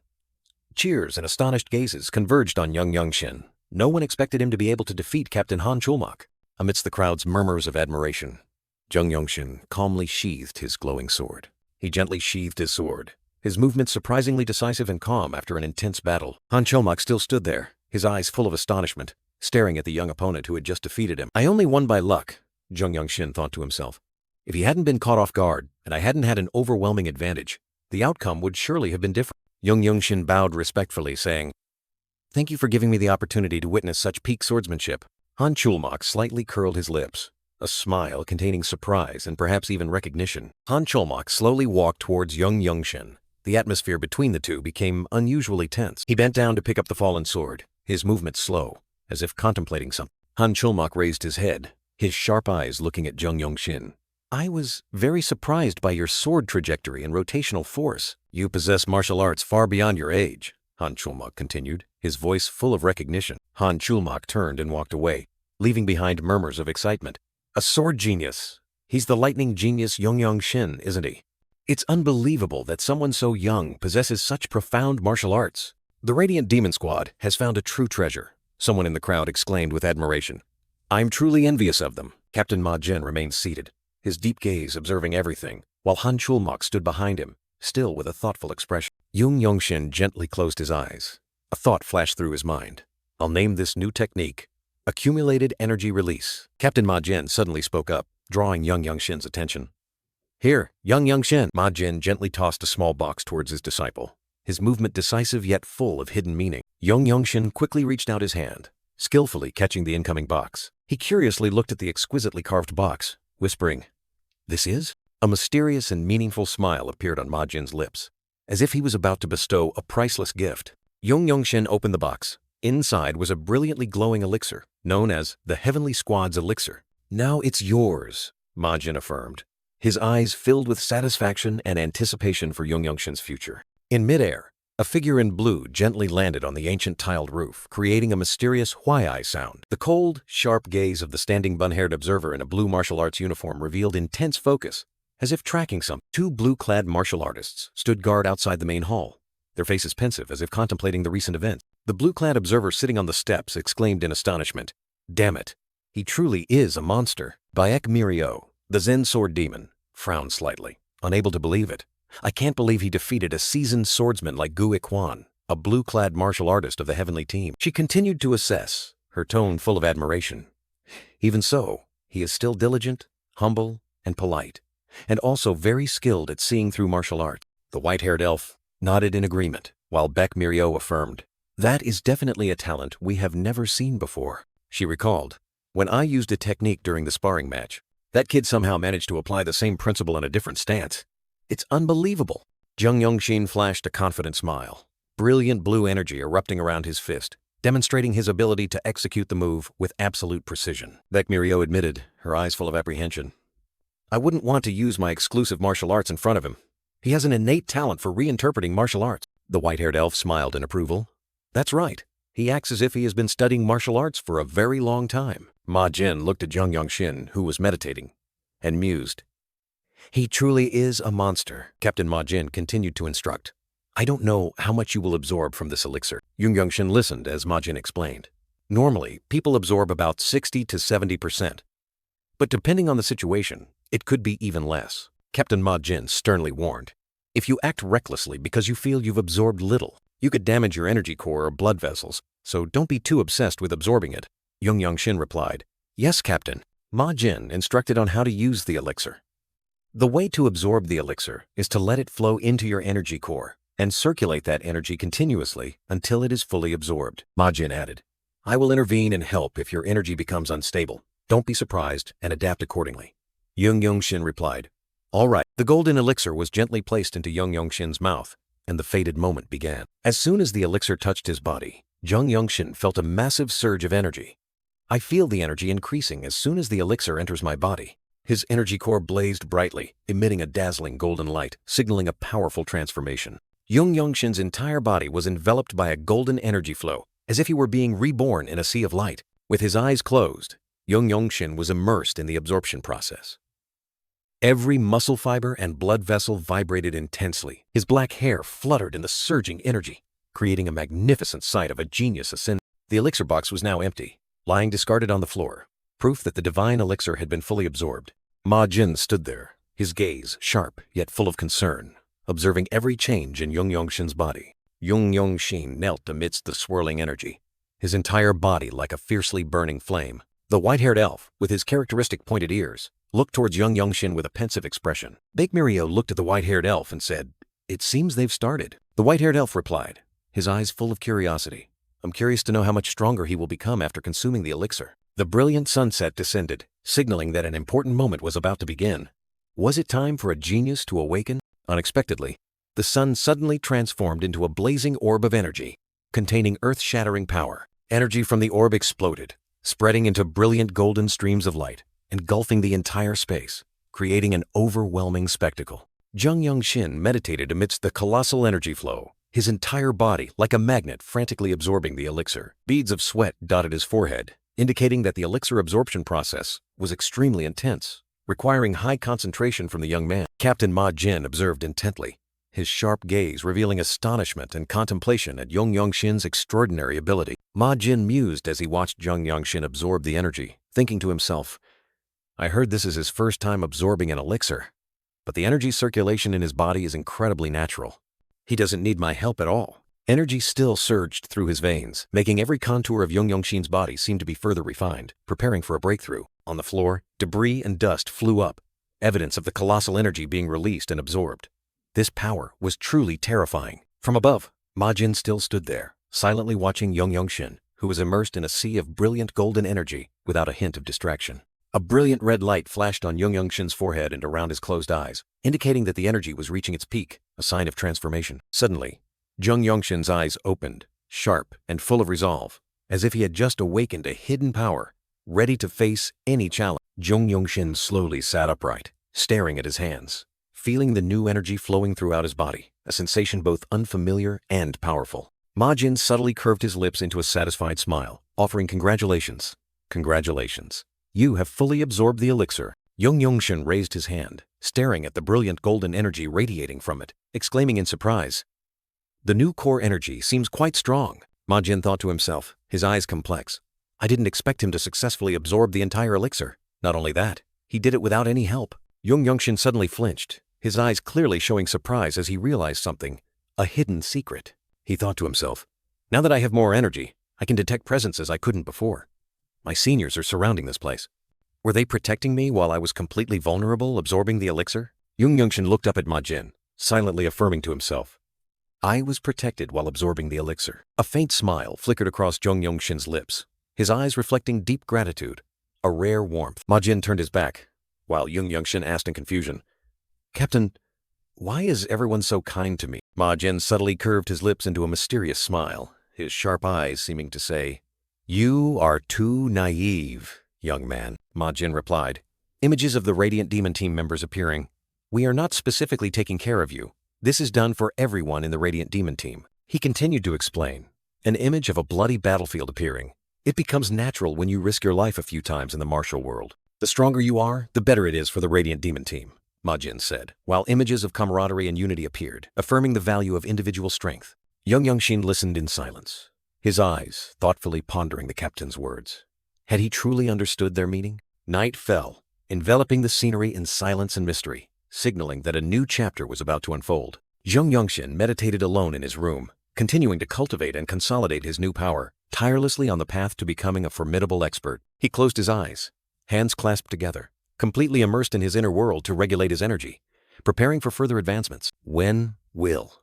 Cheers and astonished gazes converged on Yeonshin. No one expected him to be able to defeat Captain Han Cholmok. Amidst the crowd's murmurs of admiration, Yeonshin calmly sheathed his glowing sword. He gently sheathed his sword, his movements surprisingly decisive and calm after an intense battle. Han Cholmok still stood there, his eyes full of astonishment, staring at the young opponent who had just defeated him. "I only won by luck," Yeonshin thought to himself. "If he hadn't been caught off guard, and I hadn't had an overwhelming advantage, the outcome would surely have been different." Yeonshin bowed respectfully, saying, "Thank you for giving me the opportunity to witness such peak swordsmanship." Han Cholmok slightly curled his lips, a smile containing surprise and perhaps even recognition. Han Cholmok slowly walked towards Yeonshin. The atmosphere between the two became unusually tense. He bent down to pick up the fallen sword, his movements slow, as if contemplating something. Han Cholmok raised his head, his sharp eyes looking at Yeonshin. I was very surprised by your sword trajectory and rotational force. You possess martial arts far beyond your age, Han Cholmok continued, his voice full of recognition. Han Cholmok turned and walked away, leaving behind murmurs of excitement. A sword genius. He's the lightning genius Yeonshin, isn't he? It's unbelievable that someone so young possesses such profound martial arts. The Radiant Demon Squad has found a true treasure, someone in the crowd exclaimed with admiration. I'm truly envious of them. Captain Ma Jin remained seated, his deep gaze observing everything, while Han Cholmok stood behind him, still with a thoughtful expression. Yeonshin gently closed his eyes. A thought flashed through his mind. I'll name this new technique Accumulated Energy Release. Captain Ma Jin suddenly spoke up, drawing Yeonshin's attention. Here, Yeonshin. Ma Jin gently tossed a small box towards his disciple, his movement decisive yet full of hidden meaning. Yeonshin quickly reached out his hand, skillfully catching the incoming box. He curiously looked at the exquisitely carved box, whispering, "This is?" A mysterious and meaningful smile appeared on Ma Jin's lips, as if he was about to bestow a priceless gift. Yeonshin opened the box. Inside was a brilliantly glowing elixir, known as the Heavenly Squad's elixir. Now it's yours, Ma Jin affirmed, his eyes filled with satisfaction and anticipation for Yeonshin's future. In midair, a figure in blue gently landed on the ancient tiled roof, creating a mysterious why-eye sound. The cold, sharp gaze of the standing bun-haired observer in a blue martial arts uniform revealed intense focus, as if tracking something. Two blue-clad martial artists stood guard outside the main hall, their faces pensive as if contemplating the recent event. The blue-clad observer sitting on the steps exclaimed in astonishment, "Damn it, he truly is a monster." Baek Mirio, the Zen sword demon, frowned slightly, unable to believe it. I can't believe he defeated a seasoned swordsman like Gu Ikwan, a blue-clad martial artist of the Heavenly Team. She continued to assess, her tone full of admiration. Even so, he is still diligent, humble, and polite, and also very skilled at seeing through martial arts. The white-haired elf nodded in agreement, while Baek Mirio affirmed, "That is definitely a talent we have never seen before." She recalled, "When I used a technique during the sparring match, that kid somehow managed to apply the same principle in a different stance. It's unbelievable." Yeonshin flashed a confident smile, brilliant blue energy erupting around his fist, demonstrating his ability to execute the move with absolute precision. Baek Mirio admitted, her eyes full of apprehension, "I wouldn't want to use my exclusive martial arts in front of him. He has an innate talent for reinterpreting martial arts." The white-haired elf smiled in approval. "That's right. He acts as if he has been studying martial arts for a very long time." Ma Jin looked at Yeonshin, who was meditating, and mused. "He truly is a monster." Captain Ma Jin continued to instruct. "I don't know how much you will absorb from this elixir." Yeonshin listened as Ma Jin explained. "Normally, people absorb about 60 to 70%. But depending on the situation, it could be even less." Captain Ma Jin sternly warned, "If you act recklessly because you feel you've absorbed little, you could damage your energy core or blood vessels, so don't be too obsessed with absorbing it." Yeonshin replied, "Yes, Captain." Ma Jin instructed on how to use the elixir. "The way to absorb the elixir is to let it flow into your energy core and circulate that energy continuously until it is fully absorbed." Ma Jin added, "I will intervene and help if your energy becomes unstable. Don't be surprised and adapt accordingly." Yeonshin replied, "All right." The golden elixir was gently placed into Yeonshin's mouth, and the fated moment began. As soon as the elixir touched his body, Yeonshin felt a massive surge of energy. "I feel the energy increasing as soon as the elixir enters my body." His energy core blazed brightly, emitting a dazzling golden light, signaling a powerful transformation. Yeonshin's entire body was enveloped by a golden energy flow, as if he were being reborn in a sea of light. With his eyes closed, Yeonshin was immersed in the absorption process. Every muscle fiber and blood vessel vibrated intensely. His black hair fluttered in the surging energy, creating a magnificent sight of a genius ascending. The elixir box was now empty, lying discarded on the floor, proof that the divine elixir had been fully absorbed. Ma Jin stood there, his gaze sharp yet full of concern, observing every change in Yeonshin's body. Yeonshin knelt amidst the swirling energy, his entire body like a fiercely burning flame. The white-haired elf, with his characteristic pointed ears, looked towards Yeonshin with a pensive expression. Baek Mirio looked at the white-haired elf and said, "It seems they've started." The white-haired elf replied, his eyes full of curiosity, "I'm curious to know how much stronger he will become after consuming the elixir." The brilliant sunset descended, signaling that an important moment was about to begin. Was it time for a genius to awaken? Unexpectedly, the sun suddenly transformed into a blazing orb of energy, containing earth-shattering power. Energy from the orb exploded, spreading into brilliant golden streams of light, engulfing the entire space, creating an overwhelming spectacle. Yeonshin meditated amidst the colossal energy flow, his entire body like a magnet frantically absorbing the elixir. Beads of sweat dotted his forehead, indicating that the elixir absorption process was extremely intense, requiring high concentration from the young man. Captain Ma Jin observed intently, his sharp gaze revealing astonishment and contemplation at Yeonshin's extraordinary ability. Ma Jin mused as he watched Yeonshin absorb the energy, thinking to himself, I heard this is his first time absorbing an elixir, but the energy circulation in his body is incredibly natural. He doesn't need my help at all. Energy still surged through his veins, making every contour of Yeonshin's body seem to be further refined, preparing for a breakthrough. On the floor, debris and dust flew up, evidence of the colossal energy being released and absorbed. This power was truly terrifying. From above, Ma Jin still stood there, silently watching Yeonshin, who was immersed in a sea of brilliant golden energy without a hint of distraction. A brilliant red light flashed on Yeonshin's forehead and around his closed eyes, indicating that the energy was reaching its peak, a sign of transformation. Suddenly, Yeonshin's eyes opened, sharp and full of resolve, as if he had just awakened a hidden power, ready to face any challenge. Yeonshin slowly sat upright, staring at his hands, feeling the new energy flowing throughout his body, a sensation both unfamiliar and powerful. Ma Jin subtly curved his lips into a satisfied smile, offering congratulations. Congratulations. You have fully absorbed the elixir. Yeonshin raised his hand, staring at the brilliant golden energy radiating from it, exclaiming in surprise, the new core energy seems quite strong. Ma Jin thought to himself, his eyes complex. I didn't expect him to successfully absorb the entire elixir. Not only that, he did it without any help. Yeonshin suddenly flinched, his eyes clearly showing surprise as he realized something, a hidden secret. He thought to himself, now that I have more energy, I can detect presences I couldn't before. My seniors are surrounding this place. Were they protecting me while I was completely vulnerable, absorbing the elixir? Yeonshin looked up at Ma Jin, silently affirming to himself, I was protected while absorbing the elixir. A faint smile flickered across Yeonshin's lips, his eyes reflecting deep gratitude, a rare warmth. Ma Jin turned his back, while Yeonshin asked in confusion, Captain, why is everyone so kind to me? Ma Jin subtly curved his lips into a mysterious smile, his sharp eyes seeming to say, You are too naive, young man. Ma Jin replied, images of the Radiant Demon Team members appearing. We are not specifically taking care of you. This is done for everyone in the Radiant Demon Team. He continued to explain, an image of a bloody battlefield appearing. It becomes natural when you risk your life a few times in the martial world. The stronger you are, the better it is for the Radiant Demon Team, Ma Jin said, while images of camaraderie and unity appeared, affirming the value of individual strength. Yeonshin listened in silence, his eyes thoughtfully pondering the captain's words. Had he truly understood their meaning? Night fell, enveloping the scenery in silence and mystery, signaling that a new chapter was about to unfold. Yeonshin meditated alone in his room, continuing to cultivate and consolidate his new power, tirelessly on the path to becoming a formidable expert. He closed his eyes, hands clasped together, completely immersed in his inner world to regulate his energy, preparing for further advancements. When will?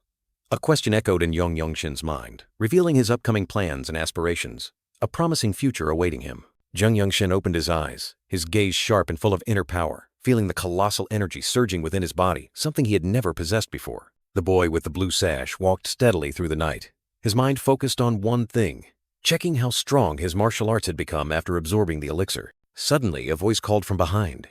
A question echoed in Yeonshin's mind, revealing his upcoming plans and aspirations, a promising future awaiting him. Yeonshin opened his eyes, his gaze sharp and full of inner power, feeling the colossal energy surging within his body, something he had never possessed before. The boy with the blue sash walked steadily through the night, his mind focused on one thing, checking how strong his martial arts had become after absorbing the elixir. Suddenly, a voice called from behind,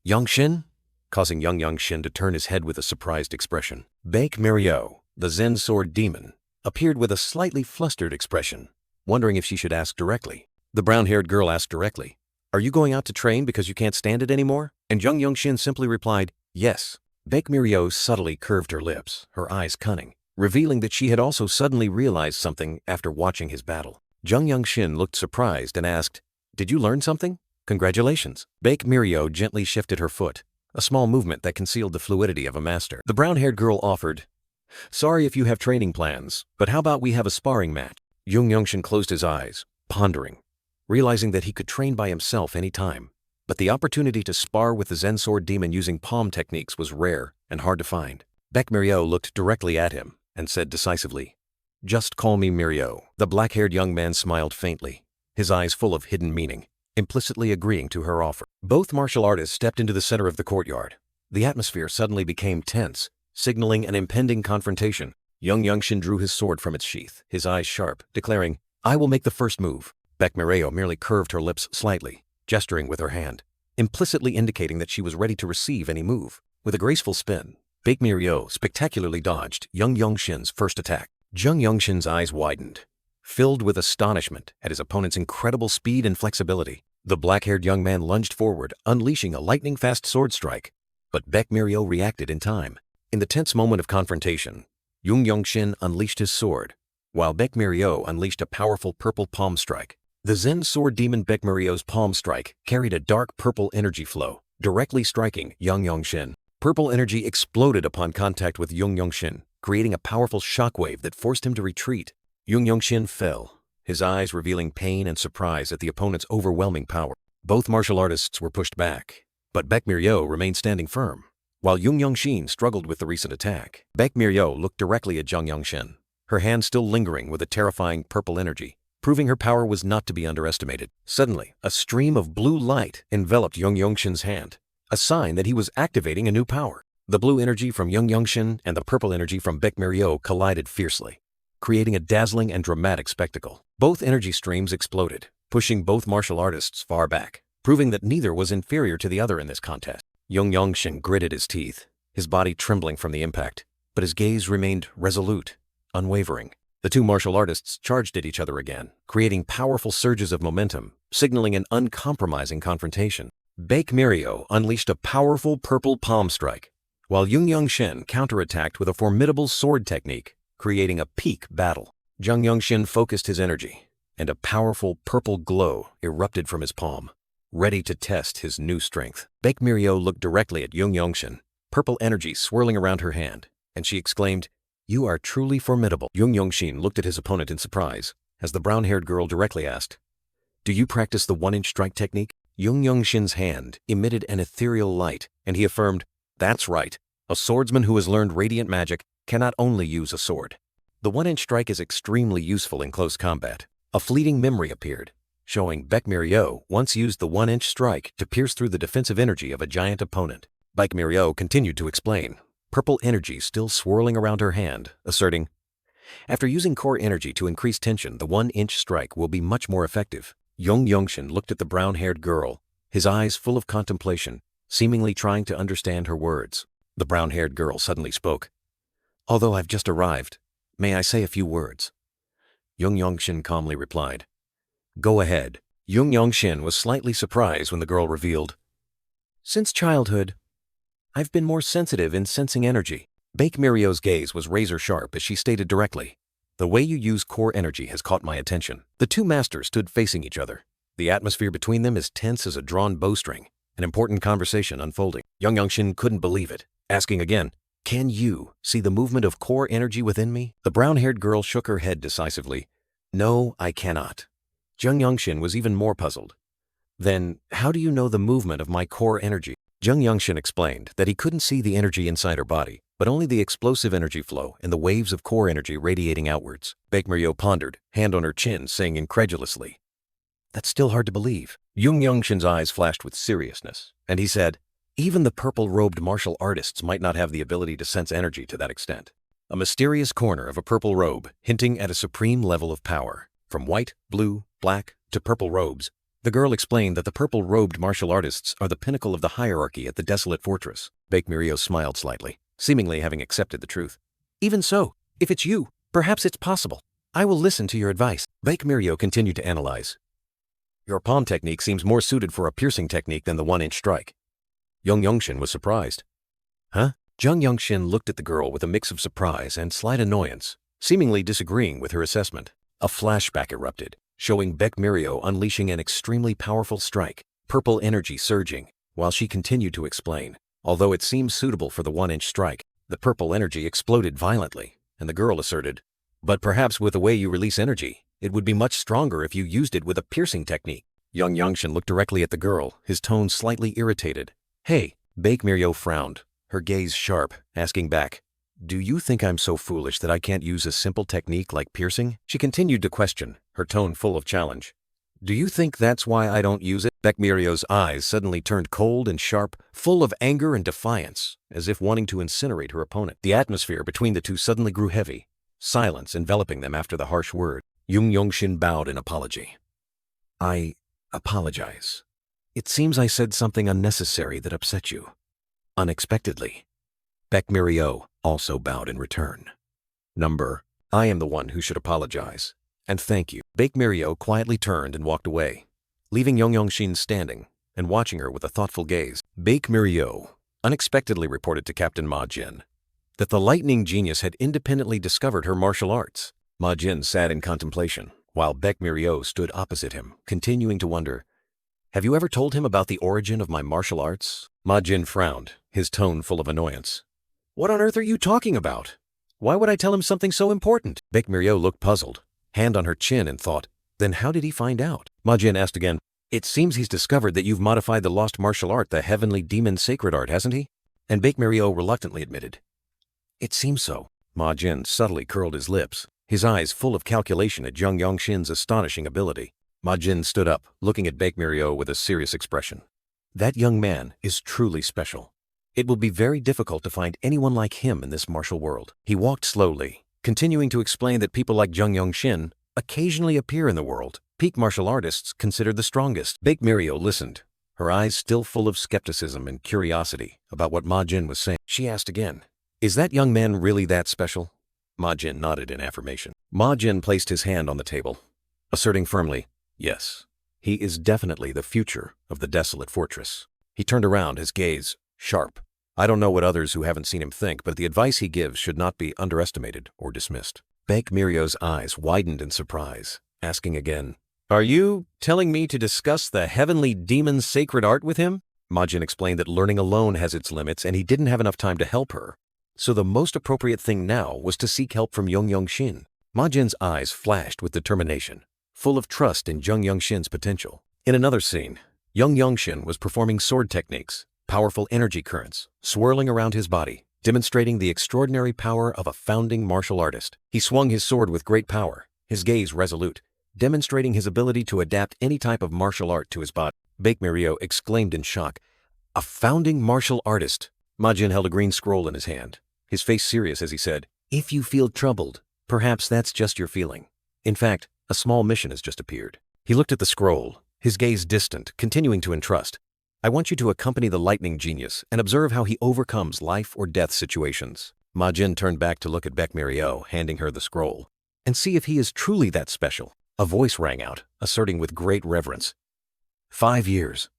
Yeonshin? Causing Yeonshin to turn his head with a surprised expression. Baek Mirio, the Zen Sword Demon, appeared with a slightly flustered expression, wondering if she should ask directly. The brown-haired girl asked directly, Are you going out to train because you can't stand it anymore? And Yeonshin simply replied, Yes. Baek Mirio subtly curved her lips, her eyes cunning, revealing that she had also suddenly realized something after watching his battle. Yeonshin looked surprised and asked, Did you learn something? Congratulations. Baek Mirio gently shifted her foot, a small movement that concealed the fluidity of a master. The brown-haired girl offered, Sorry if you have training plans, but how about we have a sparring match? Yeonshin closed his eyes, pondering, realizing that he could train by himself any time. But the opportunity to spar with the Zen Sword Demon using palm techniques was rare and hard to find. Baek Mirio looked directly at him and said decisively, Just call me Mirio. The black-haired young man smiled faintly, his eyes full of hidden meaning. implicitly agreeing to her offer. Both martial artists stepped into the center of the courtyard. The atmosphere suddenly became tense, signaling an impending confrontation. Yeonshin drew his sword from its sheath, his eyes sharp, declaring, "I will make the first move." Baek Mireille merely curved her lips slightly, gesturing with her hand, implicitly indicating that she was ready to receive any move. With a graceful spin, Baek Mireille spectacularly dodged Yeonshin's first attack. Yeonshin's eyes widened, filled with astonishment at his opponent's incredible speed and flexibility. The black-haired young man lunged forward, unleashing a lightning-fast sword strike. But Baek Mireille reacted in time. In the tense moment of confrontation, Yeonshin unleashed his sword, while Baek Mireille unleashed a powerful purple palm strike. The Zen sword demon Baek Mireille's palm strike carried a dark purple energy flow, directly striking Yeonshin. Purple energy exploded upon contact with Yeonshin, creating a powerful shockwave that forced him to retreat. Yeonshin fell, his eyes revealing pain and surprise at the opponent's overwhelming power. Both martial artists were pushed back, but Baek Mireille remained standing firm. While Yeonshin struggled with the recent attack, Baek Mireille looked directly at Yeonshin, her hand still lingering with a terrifying purple energy, proving her power was not to be underestimated. Suddenly, a stream of blue light enveloped Yeonshin's hand, a sign that he was activating a new power. The blue energy from Yeonshin and the purple energy from Baek Mireille collided fiercely, creating a dazzling and dramatic spectacle. Both energy streams exploded, pushing both martial artists far back, proving that neither was inferior to the other in this contest. Yeonshin gritted his teeth, his body trembling from the impact, but his gaze remained resolute, unwavering. The two martial artists charged at each other again, creating powerful surges of momentum, signaling an uncompromising confrontation. Baek Mireille unleashed a powerful purple palm strike, while Yeonshin counterattacked with a formidable sword technique, creating a peak battle. Yeonshin focused his energy, and a powerful purple glow erupted from his palm, ready to test his new strength. Baek Mireille looked directly at Yeonshin, purple energy swirling around her hand, and she exclaimed, "You are truly formidable." Yeonshin looked at his opponent in surprise, as the brown-haired girl directly asked, "Do you practice the one-inch strike technique?" Yeonshin's hand emitted an ethereal light, and he affirmed, "That's right. A swordsman who has learned radiant magic cannot only use a sword. The one-inch strike is extremely useful in close combat." A fleeting memory appeared, showing Baek Mireille once used the one-inch strike to pierce through the defensive energy of a giant opponent. Baek Mireille continued to explain, purple energy still swirling around her hand, asserting, "After using core energy to increase tension, the one-inch strike will be much more effective." Yeonshin looked at the brown-haired girl, his eyes full of contemplation, seemingly trying to understand her words. The brown-haired girl suddenly spoke, "Although I've just arrived, may I say a few words?" Yeonshin calmly replied, "Go ahead." Yeonshin was slightly surprised when the girl revealed, "Since childhood, I've been more sensitive in sensing energy." Baek Mireille's gaze was razor-sharp as she stated directly, "The way you use core energy has caught my attention." The two masters stood facing each other, the atmosphere between them as tense as a drawn bowstring, an important conversation unfolding. Yeonshin couldn't believe it, asking again, "Can you see the movement of core energy within me?" The brown-haired girl shook her head decisively, "No, I cannot." Yeonshin was even more puzzled. "Then, how do you know the movement of my core energy?" Yeonshin explained that he couldn't see the energy inside her body, but only the explosive energy flow and the waves of core energy radiating outwards. Baek Mireille pondered, hand on her chin, saying incredulously, "That's still hard to believe." Yeonshin's eyes flashed with seriousness, and he said, "Even the purple-robed martial artists might not have the ability to sense energy to that extent." A mysterious corner of a purple robe, hinting at a supreme level of power. From white, blue, black, to purple robes, the girl explained that the purple-robed martial artists are the pinnacle of the hierarchy at the desolate fortress. Baek Mireille smiled slightly, seemingly having accepted the truth. "Even so, if it's you, perhaps it's possible. I will listen to your advice." Baek Mireille continued to analyze. "Your palm technique seems more suited for a piercing technique than the one-inch strike." Yeonshin was surprised. "Huh?" Yeonshin looked at the girl with a mix of surprise and slight annoyance, seemingly disagreeing with her assessment. A flashback erupted, showing Baek Mireille unleashing an extremely powerful strike, purple energy surging, while she continued to explain. Although it seemed suitable for the one-inch strike, the purple energy exploded violently, and the girl asserted, "But perhaps with the way you release energy, it would be much stronger if you used it with a piercing technique." Yeonshin looked directly at the girl, his tone slightly irritated. "Hey." Baek Mireille frowned, her gaze sharp, asking back, "Do you think I'm so foolish that I can't use a simple technique like piercing?" She continued to question, her tone full of challenge. Do you think that's why I don't use it? Baekmiryo's eyes suddenly turned cold and sharp, full of anger and defiance, as if wanting to incinerate her opponent. The atmosphere between the two suddenly grew heavy, silence enveloping them after the harsh word. Yeonshin bowed in apology. I apologize. It seems I said something unnecessary that upset you. Unexpectedly. Baekmiryo also bowed in return. I am the one who should apologize. And thank you. Baekmiryo quietly turned and walked away, leaving Yeonshin standing and watching her with a thoughtful gaze. Baekmiryo unexpectedly reported to Captain Ma Jin that the lightning genius had independently discovered her martial arts. Ma Jin sat in contemplation, while Baekmiryo stood opposite him, continuing to wonder, "Have you ever told him about the origin of my martial arts?" Ma Jin frowned, his tone full of annoyance. "What on earth are you talking about? Why would I tell him something so important?" Baekmiryo looked puzzled, hand on her chin, and thought, "Then how did he find out?" Ma Jin asked again, "It seems he's discovered that you've modified the lost martial art, the heavenly demon sacred art, hasn't he?" And Baekmiryo reluctantly admitted, "It seems so." Ma Jin subtly curled his lips, his eyes full of calculation at Jeong Yongshin's astonishing ability. Ma Jin stood up, looking at Baekmiryo with a serious expression. "That young man is truly special. It will be very difficult to find anyone like him in this martial world." He walked slowly, continuing to explain that people like Jeong Yongshin occasionally appear in the world, peak martial artists considered the strongest. Baekmiryo listened, her eyes still full of skepticism and curiosity about what Ma Jin was saying. She asked again, "Is that young man really that special?" Ma Jin nodded in affirmation. Ma Jin placed his hand on the table, asserting firmly, "Yes, he is definitely the future of the desolate fortress." He turned around, his gaze sharp. "I don't know what others who haven't seen him think, but the advice he gives should not be underestimated or dismissed." Baekmiryo's eyes widened in surprise, asking again, "Are you telling me to discuss the heavenly demon sacred art with him?" Ma Jin explained that learning alone has its limits and he didn't have enough time to help her, so the most appropriate thing now was to seek help from Jeong Yongshin. Ma Jin's eyes flashed with determination, full of trust in Jeong Yongshin's potential. In another scene, Jeong Yongshin was performing sword techniques, powerful energy currents swirling around his body, demonstrating the extraordinary power of a founding martial artist. He swung his sword with great power, his gaze resolute, demonstrating his ability to adapt any type of martial art to his body. Baekmiryo exclaimed in shock, "A founding martial artist!" Ma Jin held a green scroll in his hand, his face serious as he said, "If you feel troubled, perhaps that's just your feeling. In fact, a small mission has just appeared." He looked at the scroll, his gaze distant, continuing to entrust. "I want you to accompany the lightning genius and observe how he overcomes life or death situations." Ma Jin turned back to look at Baekmiryo, handing her the scroll, "And see if he is truly that special." A voice rang out, asserting with great reverence, 5 years.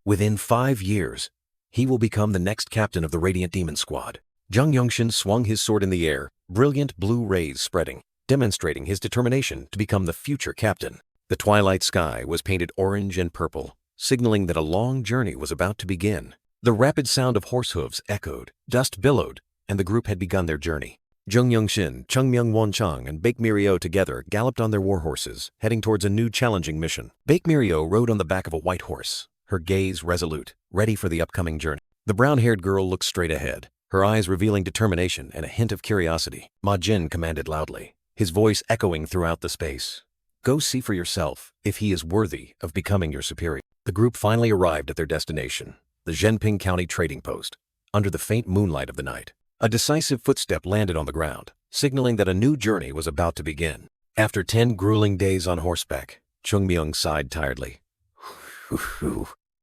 Within 5 years, he will become the next captain of the Radiant Demon Squad." Jeong Yongshin swung his sword in the air, brilliant blue rays spreading, demonstrating his determination to become the future captain. The twilight sky was painted orange and purple, signaling that a long journey was about to begin. The rapid sound of horse hooves echoed, dust billowed, and the group had begun their journey. Jeong Yongshin, Chungmyeong Wonchang, and Baekmiryo together galloped on their war horses, heading towards a new challenging mission. Baekmiryo rode on the back of a white horse, her gaze resolute, ready for the upcoming journey. The brown-haired girl looked straight ahead, her eyes revealing determination and a hint of curiosity. Ma Jin commanded loudly, his voice echoing throughout the space, "Go see for yourself if he is worthy of becoming your superior." The group finally arrived at their destination, the Zhenping County trading post, under the faint moonlight of the night. A decisive footstep landed on the ground, signaling that a new journey was about to begin. After 10 grueling days on horseback, Chungmyeong sighed tiredly.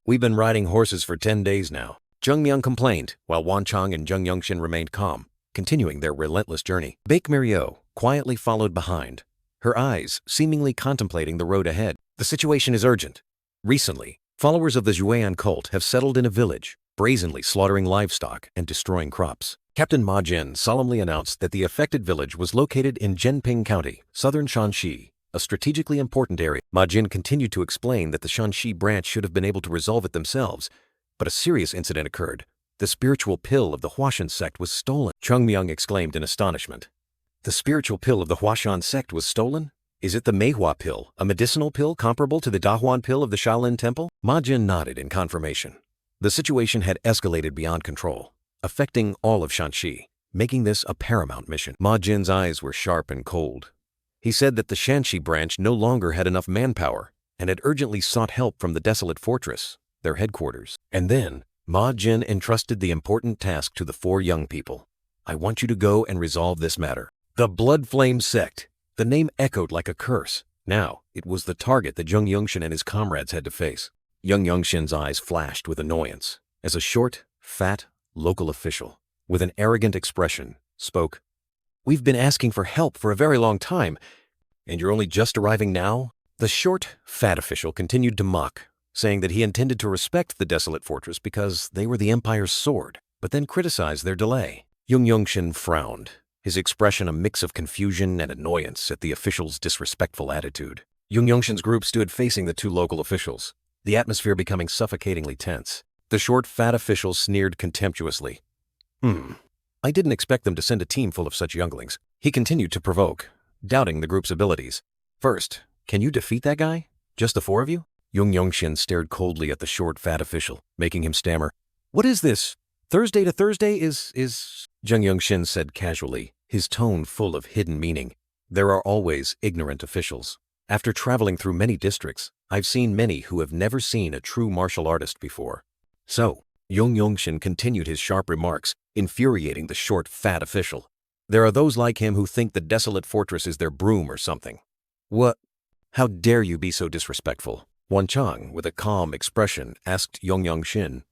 "We've been riding horses for 10 days now," Chungmyeong complained, while Wonchang and Jeong Yongshin remained calm, continuing their relentless journey. Baekmiryo quietly followed behind, her eyes seemingly contemplating the road ahead. "The situation is urgent. Recently, followers of the Zhuan cult have settled in a village, brazenly slaughtering livestock and destroying crops." Captain Ma Jin solemnly announced that the affected village was located in Zhenping County, southern Shanxi, a strategically important area. Ma Jin continued to explain that the Shanxi branch should have been able to resolve it themselves, but a serious incident occurred. The spiritual pill of the Huashan sect was stolen. Chungmyeong exclaimed in astonishment. "The spiritual pill of the Huashan sect was stolen? Is it the manhua pill, a medicinal pill comparable to the Dahuan pill of the Shaolin Temple?" Ma Jin nodded in confirmation. The situation had escalated beyond control, affecting all of Shanxi, making this a paramount mission. Ma Jin's eyes were sharp and cold. He said that the Shanxi branch no longer had enough manpower, and had urgently sought help from the desolate fortress, their headquarters. And then, Ma Jin entrusted the important task to the four young people. I want you to go and resolve this matter. The Blood Flame Sect. The name echoed like a curse. Now, it was the target that Jeong Yeonshin and his comrades had to face. Jeong Yeonshin's eyes flashed with annoyance as a short, fat, local official, with an arrogant expression, spoke. We've been asking for help for a very long time, and you're only just arriving now? The short, fat official continued to mock, saying that he intended to respect the desolate fortress because they were the Empire's sword, but then criticized their delay. Jeong Yeonshin frowned, his expression a mix of confusion and annoyance at the official's disrespectful attitude. Jeong Yeonshin's group stood facing the two local officials, the atmosphere becoming suffocatingly tense. The short, fat official sneered contemptuously. I didn't expect them to send a team full of such younglings. He continued to provoke, doubting the group's abilities. First, can you defeat that guy? Just the four of you? Jeong Yeonshin stared coldly at the short, fat official, making him stammer. What is this? Thursday to Thursday is... Jeong Yeonshin said casually, his tone full of hidden meaning. There are always ignorant officials. After traveling through many districts, I've seen many who have never seen a true martial artist before. So, Jeong Yeonshin continued his sharp remarks, infuriating the short, fat official. There are those like him who think the desolate fortress is their broom or something. What? How dare you be so disrespectful? Wan Chang, with a calm expression, asked Jeong Yeonshin.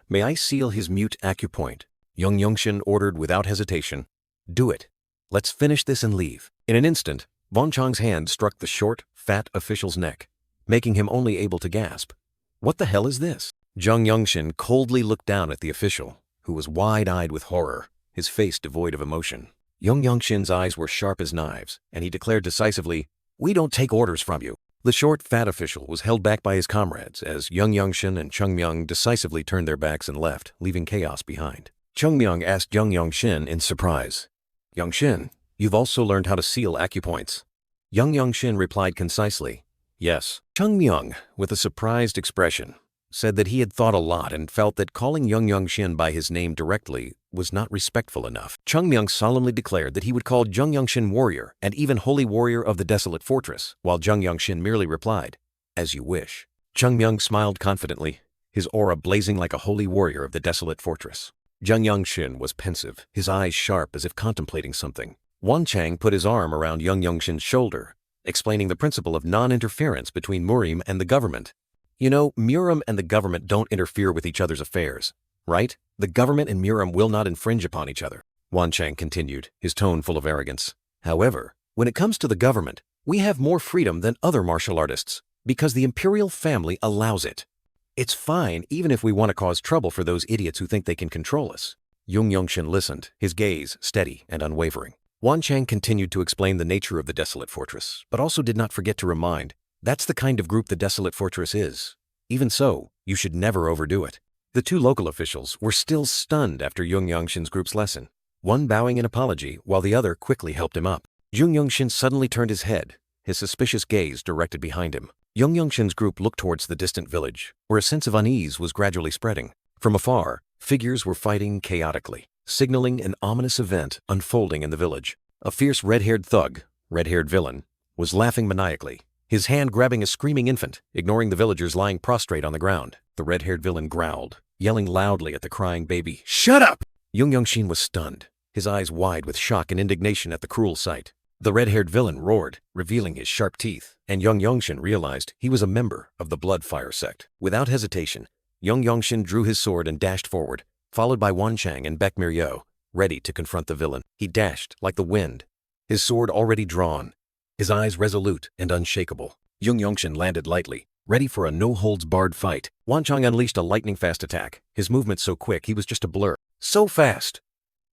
May I seal his mute acupoint? Jeong Yeonshin ordered without hesitation. Do it. Let's finish this and leave. In an instant, Wan Chang's hand struck the short, fat official's neck, making him only able to gasp. What the hell is this? Jeong Yeonshin coldly looked down at the official, who was wide-eyed with horror, his face devoid of emotion. Jeong Yeonshin's eyes were sharp as knives, and he declared decisively, We don't take orders from you. The short, fat official was held back by his comrades as Jeong Yeonshin and Chung Myung decisively turned their backs and left, leaving chaos behind. Chung Myung asked Jeong Yeonshin in surprise, Yeonshin, you've also learned how to seal acupoints. Jeong Yeonshin replied concisely, Yes. Chung Myung, with a surprised expression, said that he had thought a lot and felt that calling Jeong Yeonshin by his name directly was not respectful enough. Chung Myung solemnly declared that he would call Jeong Yeonshin warrior and even holy warrior of the desolate fortress, while Jeong Yeonshin merely replied, As you wish. Chung Myung smiled confidently, his aura blazing like a holy warrior of the desolate fortress. Jeong Yeonshin was pensive, his eyes sharp as if contemplating something. Wan Chang put his arm around Jeong Yeonshin's shoulder, explaining the principle of non-interference between Murim and the government. You know, Murim and the government don't interfere with each other's affairs, right? The government and Murim will not infringe upon each other, Wan Chang continued, his tone full of arrogance. However, when it comes to the government, we have more freedom than other martial artists, because the imperial family allows it. It's fine even if we want to cause trouble for those idiots who think they can control us. Jeong Yeonshin listened, his gaze steady and unwavering. Wan Chang continued to explain the nature of the desolate fortress, but also did not forget to remind, that's the kind of group the desolate fortress is. Even so, you should never overdo it. The two local officials were still stunned after Jeong Yeonshin's group's lesson, one bowing in apology while the other quickly helped him up. Jeong Yeonshin suddenly turned his head, his suspicious gaze directed behind him. Jeong Yeonshin's group looked towards the distant village, where a sense of unease was gradually spreading. From afar, figures were fighting chaotically, signaling an ominous event unfolding in the village. A fierce red-haired thug, red-haired villain, was laughing maniacally, his hand grabbing a screaming infant, ignoring the villagers lying prostrate on the ground. The red-haired villain growled, yelling loudly at the crying baby. Shut up! Jeong Yeonshin was stunned, his eyes wide with shock and indignation at the cruel sight. The red-haired villain roared, revealing his sharp teeth, and Jeong Yeonshin realized he was a member of the Bloodfire sect. Without hesitation, Jeong Yeonshin drew his sword and dashed forward, followed by Wan Chang and Baek Mir-yo, ready to confront the villain. He dashed like the wind, his sword already drawn, his eyes resolute and unshakable. Jeong Yeonshin landed lightly, ready for a no-holds-barred fight. Wan Chang unleashed a lightning-fast attack, his movement so quick he was just a blur. So fast!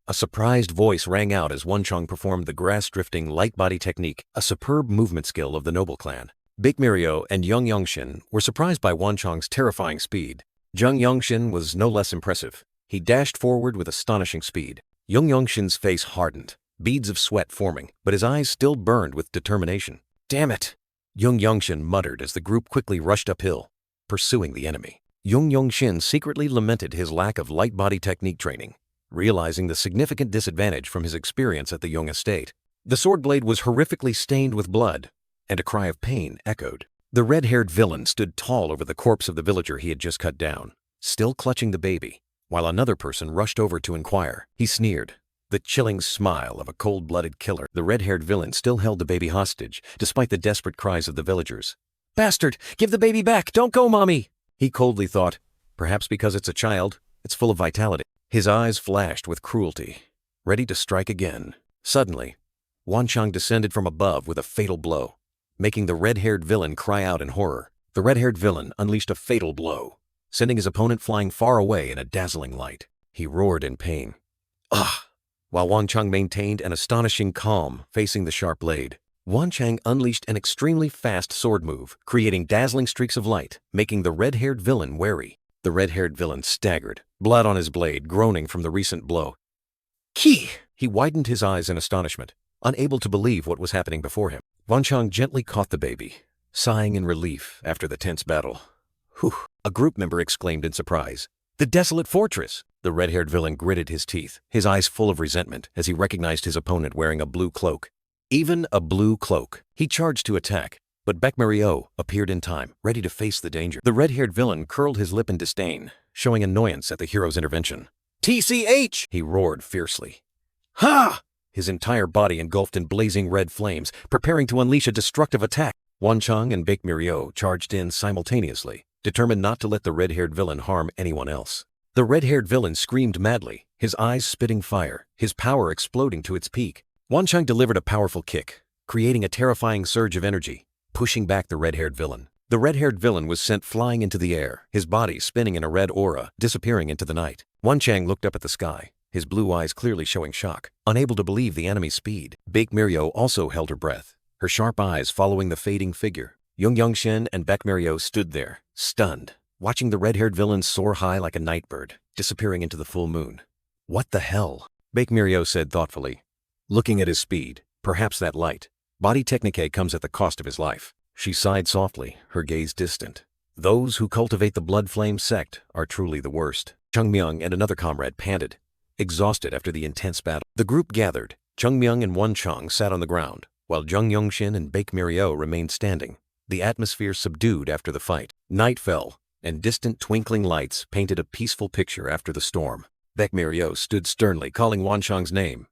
A surprised voice rang out as Wan Chang performed the grass-drifting light-body technique, a superb movement skill of the noble clan. Baek Mir-yo and Jeong Yeonshin were surprised by Wan Chang's terrifying speed. Jeong Yeonshin was no less impressive. He dashed forward with astonishing speed. Jeong Yeonshin's face hardened, beads of sweat forming, but his eyes still burned with determination. Damn it! Jeong Yeonshin muttered as the group quickly rushed uphill, pursuing the enemy. Jeong Yeonshin secretly lamented his lack of light-body technique training, realizing the significant disadvantage from his experience at the Yeong estate. The sword blade was horrifically stained with blood, and a cry of pain echoed. The red-haired villain stood tall over the corpse of the villager he had just cut down, still clutching the baby, while another person rushed over to inquire. He sneered, the chilling smile of a cold-blooded killer. The red-haired villain still held the baby hostage, despite the desperate cries of the villagers. "Bastard! Give the baby back! Don't go, Mommy!" He coldly thought, perhaps because it's a child, it's full of vitality. His eyes flashed with cruelty, ready to strike again. Suddenly, Wanchang descended from above with a fatal blow, making the red-haired villain cry out in horror. The red-haired villain unleashed a fatal blow, sending his opponent flying far away in a dazzling light. He roared in pain. "Ah!" While Wanchang maintained an astonishing calm facing the sharp blade, Wanchang unleashed an extremely fast sword move, creating dazzling streaks of light, making the red-haired villain wary. The red-haired villain staggered, blood on his blade groaning from the recent blow. "Ki!" He widened his eyes in astonishment, unable to believe what was happening before him. Wanchang gently caught the baby, sighing in relief after the tense battle. "Whew!" A group member exclaimed in surprise. "The desolate fortress!" The red-haired villain gritted his teeth, his eyes full of resentment as he recognized his opponent wearing a blue cloak. Even a blue cloak. He charged to attack, but Baek Mario appeared in time, ready to face the danger. The red-haired villain curled his lip in disdain, showing annoyance at the hero's intervention. "TCH!" he roared fiercely. "Ha!" His entire body engulfed in blazing red flames, preparing to unleash a destructive attack. Wanchang and Baek Mario charged in simultaneously, determined not to let the red-haired villain harm anyone else. The red-haired villain screamed madly, his eyes spitting fire, his power exploding to its peak. Wanchang delivered a powerful kick, creating a terrifying surge of energy, pushing back the red-haired villain. The red-haired villain was sent flying into the air, his body spinning in a red aura, disappearing into the night. Wanchang looked up at the sky, his blue eyes clearly showing shock, unable to believe the enemy's speed. Baek Mario also held her breath, her sharp eyes following the fading figure. Yeonshin and Baek Mario stood there, stunned, watching the red-haired villain soar high like a nightbird, disappearing into the full moon. "What the hell?" Baek Mario said thoughtfully, looking at his speed. "Perhaps that light. Body technique comes at the cost of his life." She sighed softly, her gaze distant. "Those who cultivate the blood flame sect are truly the worst." Chungmyung and another comrade panted, exhausted after the intense battle. The group gathered. Chungmyung and Wanchang sat on the ground, while Yeonshin and Baek Mario remained standing, the atmosphere subdued after the fight. Night fell, and distant twinkling lights painted a peaceful picture after the storm. Baek Mario stood sternly calling Wanchang's name.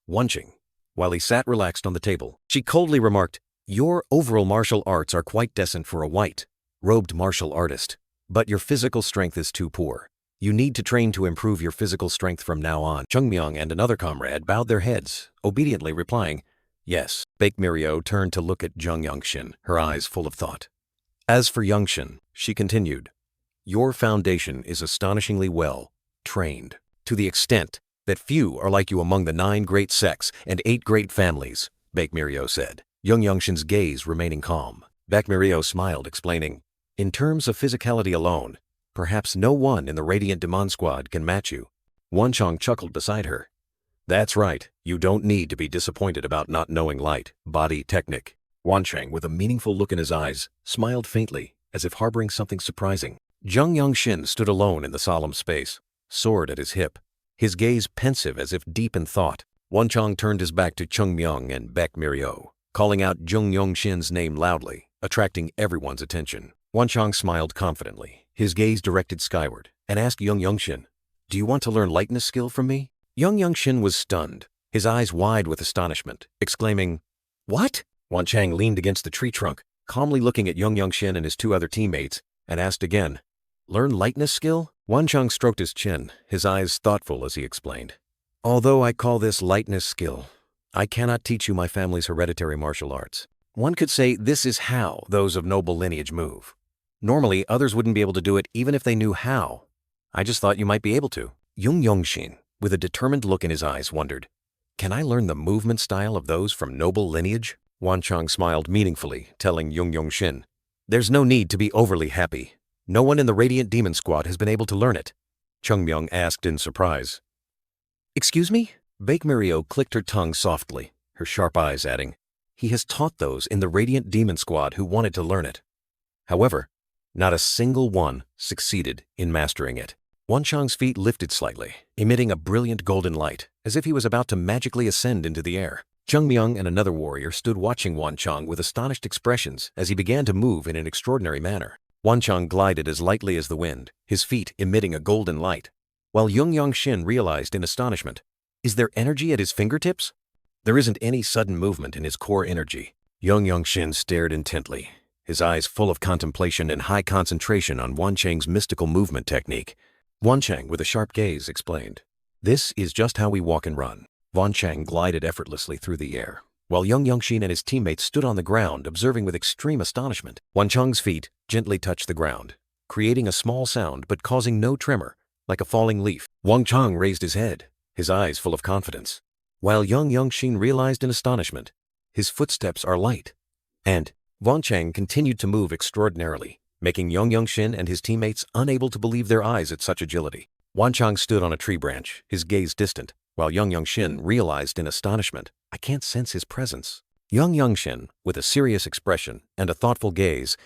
"Wanching." While he sat relaxed on the table, she coldly remarked, "Your overall martial arts are quite decent for a white-robed martial artist, but your physical strength is too poor. You need to train to improve your physical strength from now on." Chungmyung and another comrade bowed their heads, obediently replying, "Yes." Baek Mario turned to look at Yeonshin, her eyes full of thought. As for Yeonshin, she continued, "Your foundation is astonishingly well trained, to the extent that few are like you among the 9 great sects and 8 great families," Baek Mario said, Yeonshin's gaze remaining calm. Baek Mario smiled, explaining, "In terms of physicality alone, perhaps no one in the Radiant Demon Squad can match you." Wanchang chuckled beside her. "That's right, you don't need to be disappointed about not knowing light, body technique." Wanchang, with a meaningful look in his eyes, smiled faintly, as if harboring something surprising. Yeonshin stood alone in the solemn space, sword at his hip, his gaze pensive as if deep in thought. Wanchang turned his back to Chungmyung and Baek Mario, calling out Yeonshin's name loudly, attracting everyone's attention. Wanchang smiled confidently, his gaze directed skyward, and asked Yeonshin, "Do you want to learn lightness skill from me?" Yeonshin was stunned, his eyes wide with astonishment, exclaiming, "What?" Wanchang leaned against the tree trunk, calmly looking at Yeonshin and his 2 other teammates, and asked again, "Learn lightness skill?" Wanchang stroked his chin, his eyes thoughtful as he explained, "Although I call this lightness skill, I cannot teach you my family's hereditary martial arts. One could say this is how those of noble lineage move. Normally, others wouldn't be able to do it even if they knew how. I just thought you might be able to." Yeonshin, with a determined look in his eyes, wondered, "Can I learn the movement style of those from noble lineage?" Wanchang smiled meaningfully, telling Yeonshin, "There's no need to be overly happy. No one in the Radiant Demon Squad has been able to learn it." Chungmyung asked in surprise. "Excuse me?" Baek Mario clicked her tongue softly, her sharp eyes adding, "He has taught those in the Radiant Demon Squad who wanted to learn it. However, not a single one succeeded in mastering it." Wanchang's feet lifted slightly, emitting a brilliant golden light, as if he was about to magically ascend into the air. Chung Myung and another warrior stood watching Wanchong with astonished expressions as he began to move in an extraordinary manner. Wanchong glided as lightly as the wind, his feet emitting a golden light, while Yeonshin realized in astonishment, is there energy at his fingertips? There isn't any sudden movement in his core energy. Yeonshin stared intently, his eyes full of contemplation and high concentration on Wanchang's mystical movement technique. Wanchang, with a sharp gaze, explained, "This is just how we walk and run." Wanchang glided effortlessly through the air, while Yeonshin and his teammates stood on the ground observing with extreme astonishment. Wanchang's feet gently touched the ground, creating a small sound but causing no tremor, like a falling leaf. Wanchang raised his head, his eyes full of confidence, while Yeonshin realized in astonishment, his footsteps are light. And Wanchang continued to move extraordinarily, making Yeonshin and his teammates unable to believe their eyes at such agility. Wanchang stood on a tree branch, his gaze distant, while Yeonshin realized in astonishment, I can't sense his presence. Yeonshin, with a serious expression and a thoughtful gaze,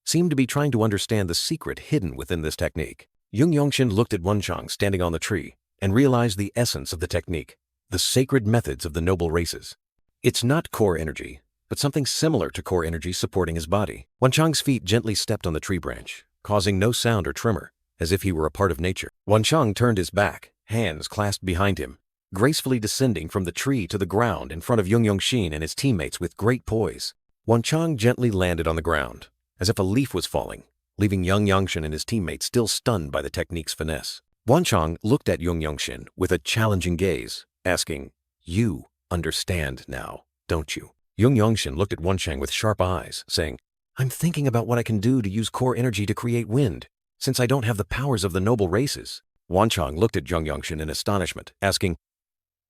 seemed to be trying to understand the secret hidden within this technique. Yeonshin looked at Wanchang standing on the tree and realized the essence of the technique, the sacred methods of the noble races. It's not core energy, but something similar to core energy supporting his body. Wanchang's feet gently stepped on the tree branch, causing no sound or tremor, as if he were a part of nature. Wanchang turned his back, hands clasped behind him, gracefully descending from the tree to the ground in front of Yeonshin and his teammates with great poise. Wanchang gently landed on the ground, as if a leaf was falling, leaving Yeonshin and his teammates still stunned by the technique's finesse. Wanchang looked at Yeonshin with a challenging gaze, asking, "You understand now, don't you?" Yeonshin looked at Wanchang with sharp eyes, saying, "I'm thinking about what I can do to use core energy to create wind, since I don't have the powers of the noble races." Wanchang looked at Yeonshin in astonishment, asking,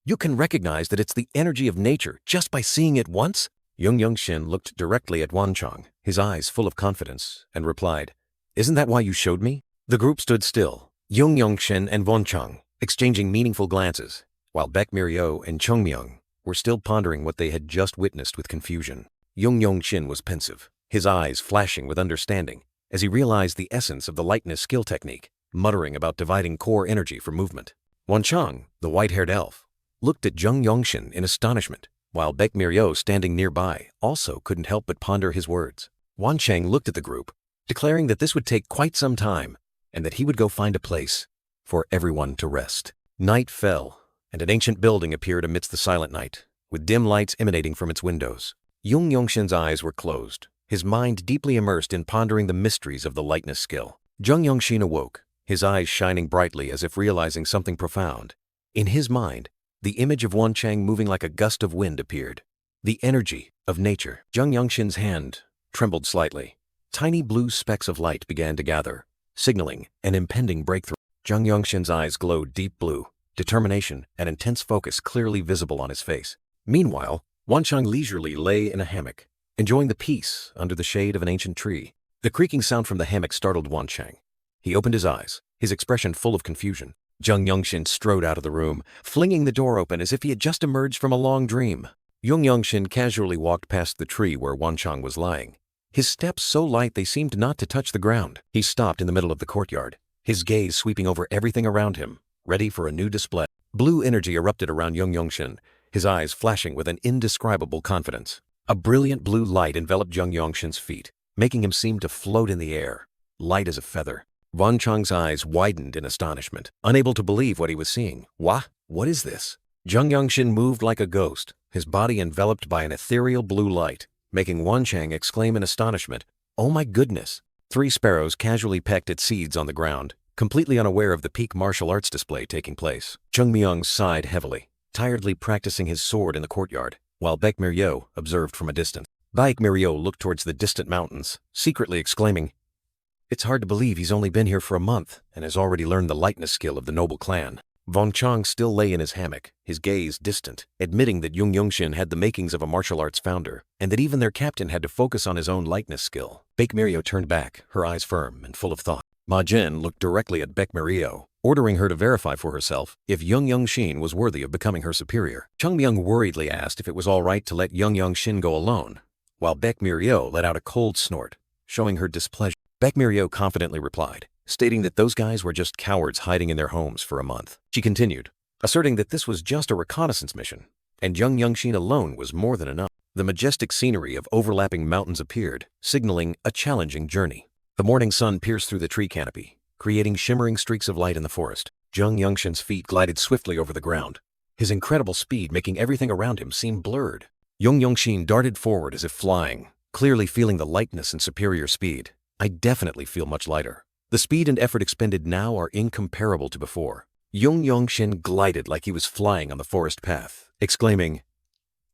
"You can recognize that it's the energy of nature just by seeing it once?" Yeonshin looked directly at Wanchang, his eyes full of confidence, and replied, "Isn't that why you showed me?" The group stood still, Yeonshin and Wanchang exchanging meaningful glances, while Baek Miryo and Chung Myung were still pondering what they had just witnessed with confusion. Yeonshin was pensive, his eyes flashing with understanding, as he realized the essence of the lightness skill technique, muttering about dividing core energy for movement. Wanchang, the white-haired elf, looked at Yeonshin in astonishment, while Baek Miryo, standing nearby, also couldn't help but ponder his words. Wanchang looked at the group, declaring that this would take quite some time, and that he would go find a place for everyone to rest. Night fell, and an ancient building appeared amidst the silent night, with dim lights emanating from its windows. Yeonshin's eyes were closed, his mind deeply immersed in pondering the mysteries of the lightness skill. Yeonshin awoke, his eyes shining brightly as if realizing something profound. In his mind, the image of Wanchang moving like a gust of wind appeared, the energy of nature. Yeonshin's hand trembled slightly. Tiny blue specks of light began to gather, signaling an impending breakthrough. Yeonshin's eyes glowed deep blue, determination and intense focus clearly visible on his face. Meanwhile, Wanchang leisurely lay in a hammock, enjoying the peace under the shade of an ancient tree. The creaking sound from the hammock startled Wanchang. He opened his eyes, his expression full of confusion. Yeonshin strode out of the room, flinging the door open as if he had just emerged from a long dream. Yeonshin casually walked past the tree where Wanchang was lying, his steps so light they seemed not to touch the ground. He stopped in the middle of the courtyard, his gaze sweeping over everything around him, ready for a new display. Blue energy erupted around Yeonshin, his eyes flashing with an indescribable confidence. A brilliant blue light enveloped Yeonshin's feet, making him seem to float in the air, light as a feather. Wanchang's eyes widened in astonishment, unable to believe what he was seeing. What is this? Yeonshin moved like a ghost, his body enveloped by an ethereal blue light, making Wanchang exclaim in astonishment, "Oh my goodness!" 3 sparrows casually pecked at seeds on the ground, completely unaware of the peak martial arts display taking place. Chung Myung sighed heavily, tiredly practicing his sword in the courtyard, while Baek Miryo observed from a distance. Baek Miryo looked towards the distant mountains, secretly exclaiming, "It's hard to believe he's only been here for a month and has already learned the lightness skill of the noble clan." Wanchang still lay in his hammock, his gaze distant, admitting that Yeonshin had the makings of a martial arts founder, and that even their captain had to focus on his own lightness skill. Baek Miryo turned back, her eyes firm and full of thought. Ma Jin looked directly at Baek Miryo, ordering her to verify for herself if Yeonshin was worthy of becoming her superior. Chung Myung worriedly asked if it was all right to let Yeonshin go alone, while Baek Miryo let out a cold snort, showing her displeasure. Baek Miryo confidently replied, stating that those guys were just cowards hiding in their homes for a month. She continued, asserting that this was just a reconnaissance mission, and Yeonshin alone was more than enough. The majestic scenery of overlapping mountains appeared, signaling a challenging journey. The morning sun pierced through the tree canopy, creating shimmering streaks of light in the forest. Yeonshin's feet glided swiftly over the ground, his incredible speed making everything around him seem blurred. Yeonshin darted forward as if flying, clearly feeling the lightness and superior speed. I definitely feel much lighter. The speed and effort expended now are incomparable to before. Yeonshin glided like he was flying on the forest path, exclaiming,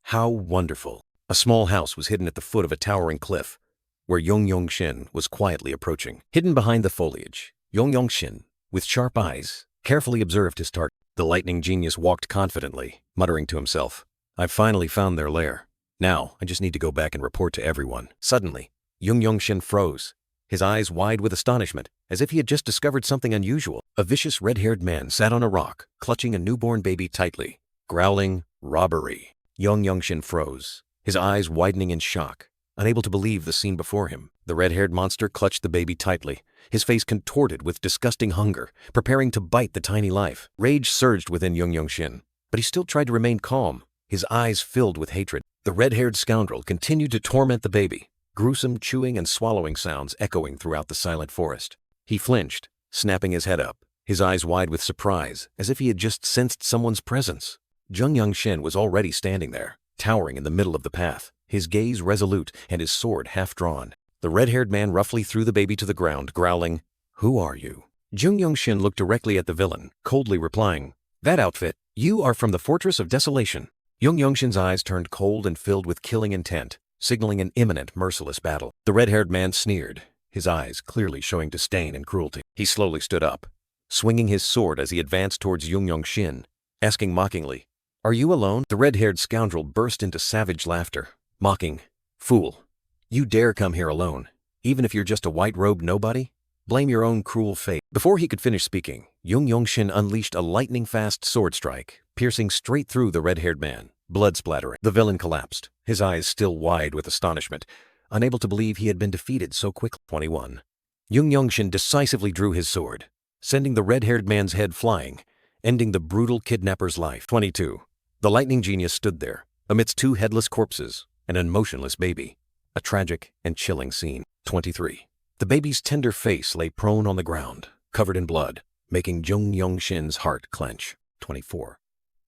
"How wonderful!" A small house was hidden at the foot of a towering cliff, where Yeonshin was quietly approaching. Hidden behind the foliage, Yeonshin, with sharp eyes, carefully observed his target. The lightning genius walked confidently, muttering to himself, "I've finally found their lair. Now, I just need to go back and report to everyone." Suddenly, Yeonshin froze, his eyes wide with astonishment, as if he had just discovered something unusual. A vicious red-haired man sat on a rock, clutching a newborn baby tightly, growling, "Robbery." Yeonshin froze, his eyes widening in shock, unable to believe the scene before him. The red-haired monster clutched the baby tightly, his face contorted with disgusting hunger, preparing to bite the tiny life. Rage surged within Yeonshin, but he still tried to remain calm, his eyes filled with hatred. The red-haired scoundrel continued to torment the baby, gruesome chewing and swallowing sounds echoing throughout the silent forest. He flinched, snapping his head up, his eyes wide with surprise, as if he had just sensed someone's presence. Yeonshin was already standing there, towering in the middle of the path, his gaze resolute and his sword half drawn. The red-haired man roughly threw the baby to the ground, growling, "Who are you?" Yeonshin looked directly at the villain, coldly replying, "That outfit, you are from the Fortress of Desolation." Yeonshin's eyes turned cold and filled with killing intent, signaling an imminent, merciless battle. The red-haired man sneered, his eyes clearly showing disdain and cruelty. He slowly stood up, swinging his sword as he advanced towards Yeonshin, asking mockingly, "Are you alone?" The red-haired scoundrel burst into savage laughter, mocking, "Fool, you dare come here alone, even if you're just a white-robed nobody? Blame your own cruel fate." Before he could finish speaking, Yeonshin unleashed a lightning-fast sword strike, piercing straight through the red-haired man, blood splattering. The villain collapsed, his eyes still wide with astonishment, unable to believe he had been defeated so quickly. 21. Yeonshin decisively drew his sword, sending the red-haired man's head flying, ending the brutal kidnapper's life. 22. The lightning genius stood there, amidst two headless corpses and an motionless baby. A tragic and chilling scene. 23. The baby's tender face lay prone on the ground, covered in blood, making Yeonshin's heart clench. 24.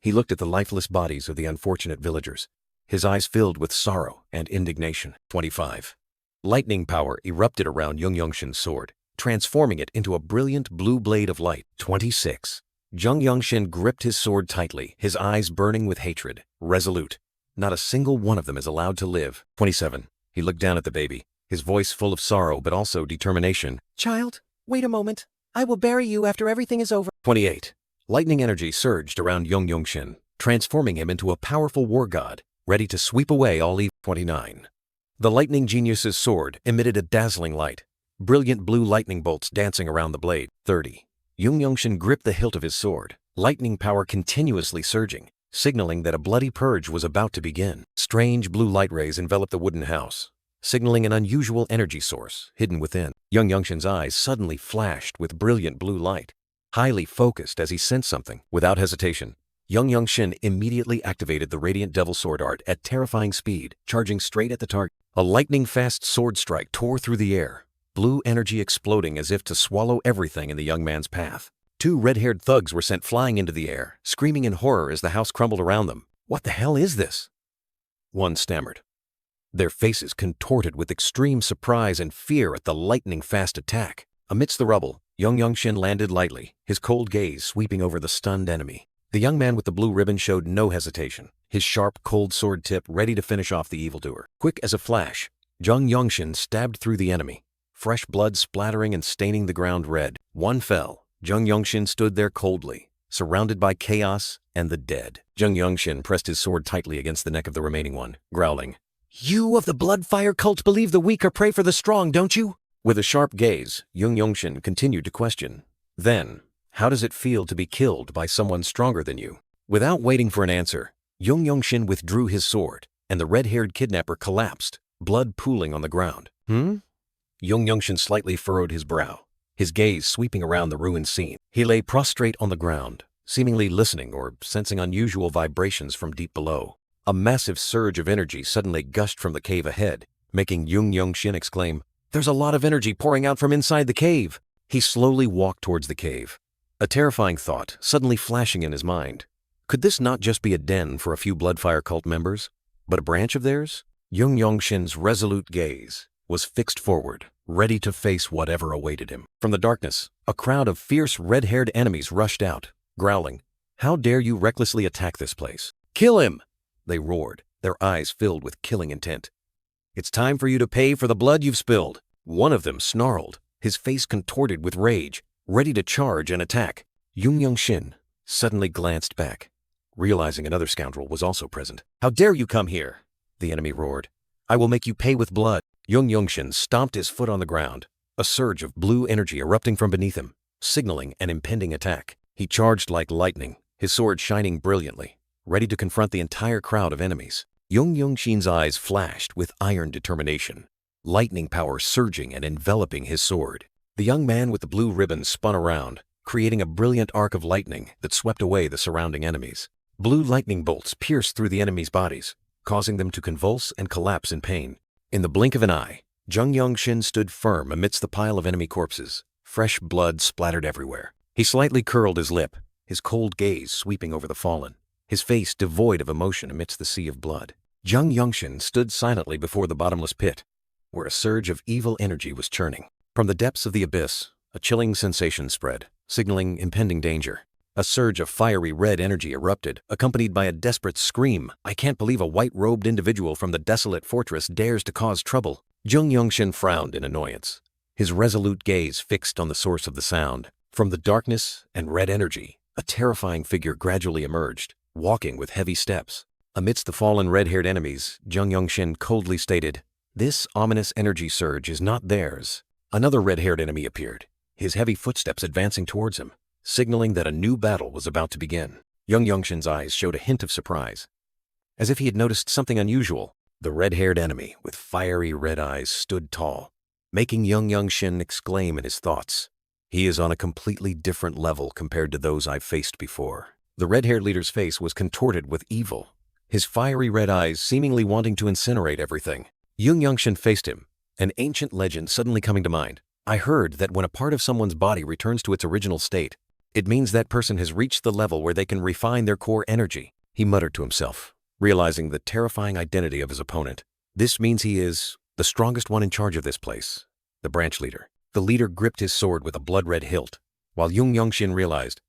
He looked at the lifeless bodies of the unfortunate villagers, his eyes filled with sorrow and indignation. 25. Lightning power erupted around Yeonshin's sword, transforming it into a brilliant blue blade of light. 26. Yeonshin gripped his sword tightly, his eyes burning with hatred, resolute. Not a single one of them is allowed to live. 27. He looked down at the baby, his voice full of sorrow but also determination. "Child, wait a moment. I will bury you after everything is over." 28. Lightning energy surged around Yeonshin, transforming him into a powerful war god, ready to sweep away all evil. 29. The lightning genius's sword emitted a dazzling light, brilliant blue lightning bolts dancing around the blade. 30. Yeonshin gripped the hilt of his sword, lightning power continuously surging, signaling that a bloody purge was about to begin. Strange blue light rays enveloped the wooden house, signaling an unusual energy source hidden within. Yeonshin's eyes suddenly flashed with brilliant blue light, highly focused as he sensed something. Without hesitation, Yeonshin immediately activated the Radiant Devil Sword art at terrifying speed, charging straight at the target. A lightning-fast sword strike tore through the air, blue energy exploding as if to swallow everything in the young man's path. Two red-haired thugs were sent flying into the air, screaming in horror as the house crumbled around them. "What the hell is this?" one stammered, their faces contorted with extreme surprise and fear at the lightning-fast attack. Amidst the rubble, Yeonshin landed lightly, his cold gaze sweeping over the stunned enemy. The young man with the blue ribbon showed no hesitation, his sharp, cold sword tip ready to finish off the evildoer. Quick as a flash, Yeonshin stabbed through the enemy, fresh blood splattering and staining the ground red. One fell. Yeonshin stood there coldly, surrounded by chaos and the dead. Yeonshin pressed his sword tightly against the neck of the remaining one, growling, "You of the Bloodfire cult believe the weak are prey for the strong, don't you?" With a sharp gaze, Yeonshin continued to question, "Then, how does it feel to be killed by someone stronger than you?" Without waiting for an answer, Yeonshin withdrew his sword, and the red-haired kidnapper collapsed, blood pooling on the ground. Yeonshin slightly furrowed his brow, his gaze sweeping around the ruined scene. He lay prostrate on the ground, seemingly listening or sensing unusual vibrations from deep below. A massive surge of energy suddenly gushed from the cave ahead, making Yeonshin exclaim, "There's a lot of energy pouring out from inside the cave." He slowly walked towards the cave, a terrifying thought suddenly flashing in his mind. Could this not just be a den for a few Bloodfire cult members, but a branch of theirs? Yeonshin's resolute gaze was fixed forward, ready to face whatever awaited him. From the darkness, a crowd of fierce red-haired enemies rushed out, growling, "How dare you recklessly attack this place? Kill him!" They roared, their eyes filled with killing intent. "It's time for you to pay for the blood you've spilled." One of them snarled, his face contorted with rage, ready to charge and attack. Yeonshin suddenly glanced back, realizing another scoundrel was also present. "How dare you come here?" the enemy roared. "I will make you pay with blood." Yeonshin stomped his foot on the ground, a surge of blue energy erupting from beneath him, signaling an impending attack. He charged like lightning, his sword shining brilliantly, ready to confront the entire crowd of enemies. Yeonshin's eyes flashed with iron determination, lightning power surging and enveloping his sword. The young man with the blue ribbon spun around, creating a brilliant arc of lightning that swept away the surrounding enemies. Blue lightning bolts pierced through the enemies' bodies, causing them to convulse and collapse in pain. In the blink of an eye, Yeonshin stood firm amidst the pile of enemy corpses. Fresh blood splattered everywhere. He slightly curled his lip, his cold gaze sweeping over the fallen, his face devoid of emotion amidst the sea of blood. Yeonshin stood silently before the bottomless pit, where a surge of evil energy was churning. From the depths of the abyss, a chilling sensation spread, signaling impending danger. A surge of fiery red energy erupted, accompanied by a desperate scream. "I can't believe a white-robed individual from the desolate fortress dares to cause trouble." Yeonshin frowned in annoyance, his resolute gaze fixed on the source of the sound. From the darkness and red energy, a terrifying figure gradually emerged, walking with heavy steps. Amidst the fallen red-haired enemies, Yeonshin coldly stated, "This ominous energy surge is not theirs." Another red-haired enemy appeared, his heavy footsteps advancing towards him, signaling that a new battle was about to begin. Yeonshin's eyes showed a hint of surprise, as if he had noticed something unusual. The red-haired enemy with fiery red eyes stood tall, making Yeonshin exclaim in his thoughts, "He is on a completely different level compared to those I've faced before." The red-haired leader's face was contorted with evil, his fiery red eyes seemingly wanting to incinerate everything. Yeonshin faced him, an ancient legend suddenly coming to mind. "I heard that when a part of someone's body returns to its original state, it means that person has reached the level where they can refine their core energy," he muttered to himself, realizing the terrifying identity of his opponent. "This means he is the strongest one in charge of this place, the branch leader." The leader gripped his sword with a blood-red hilt, while Yeonshin realized,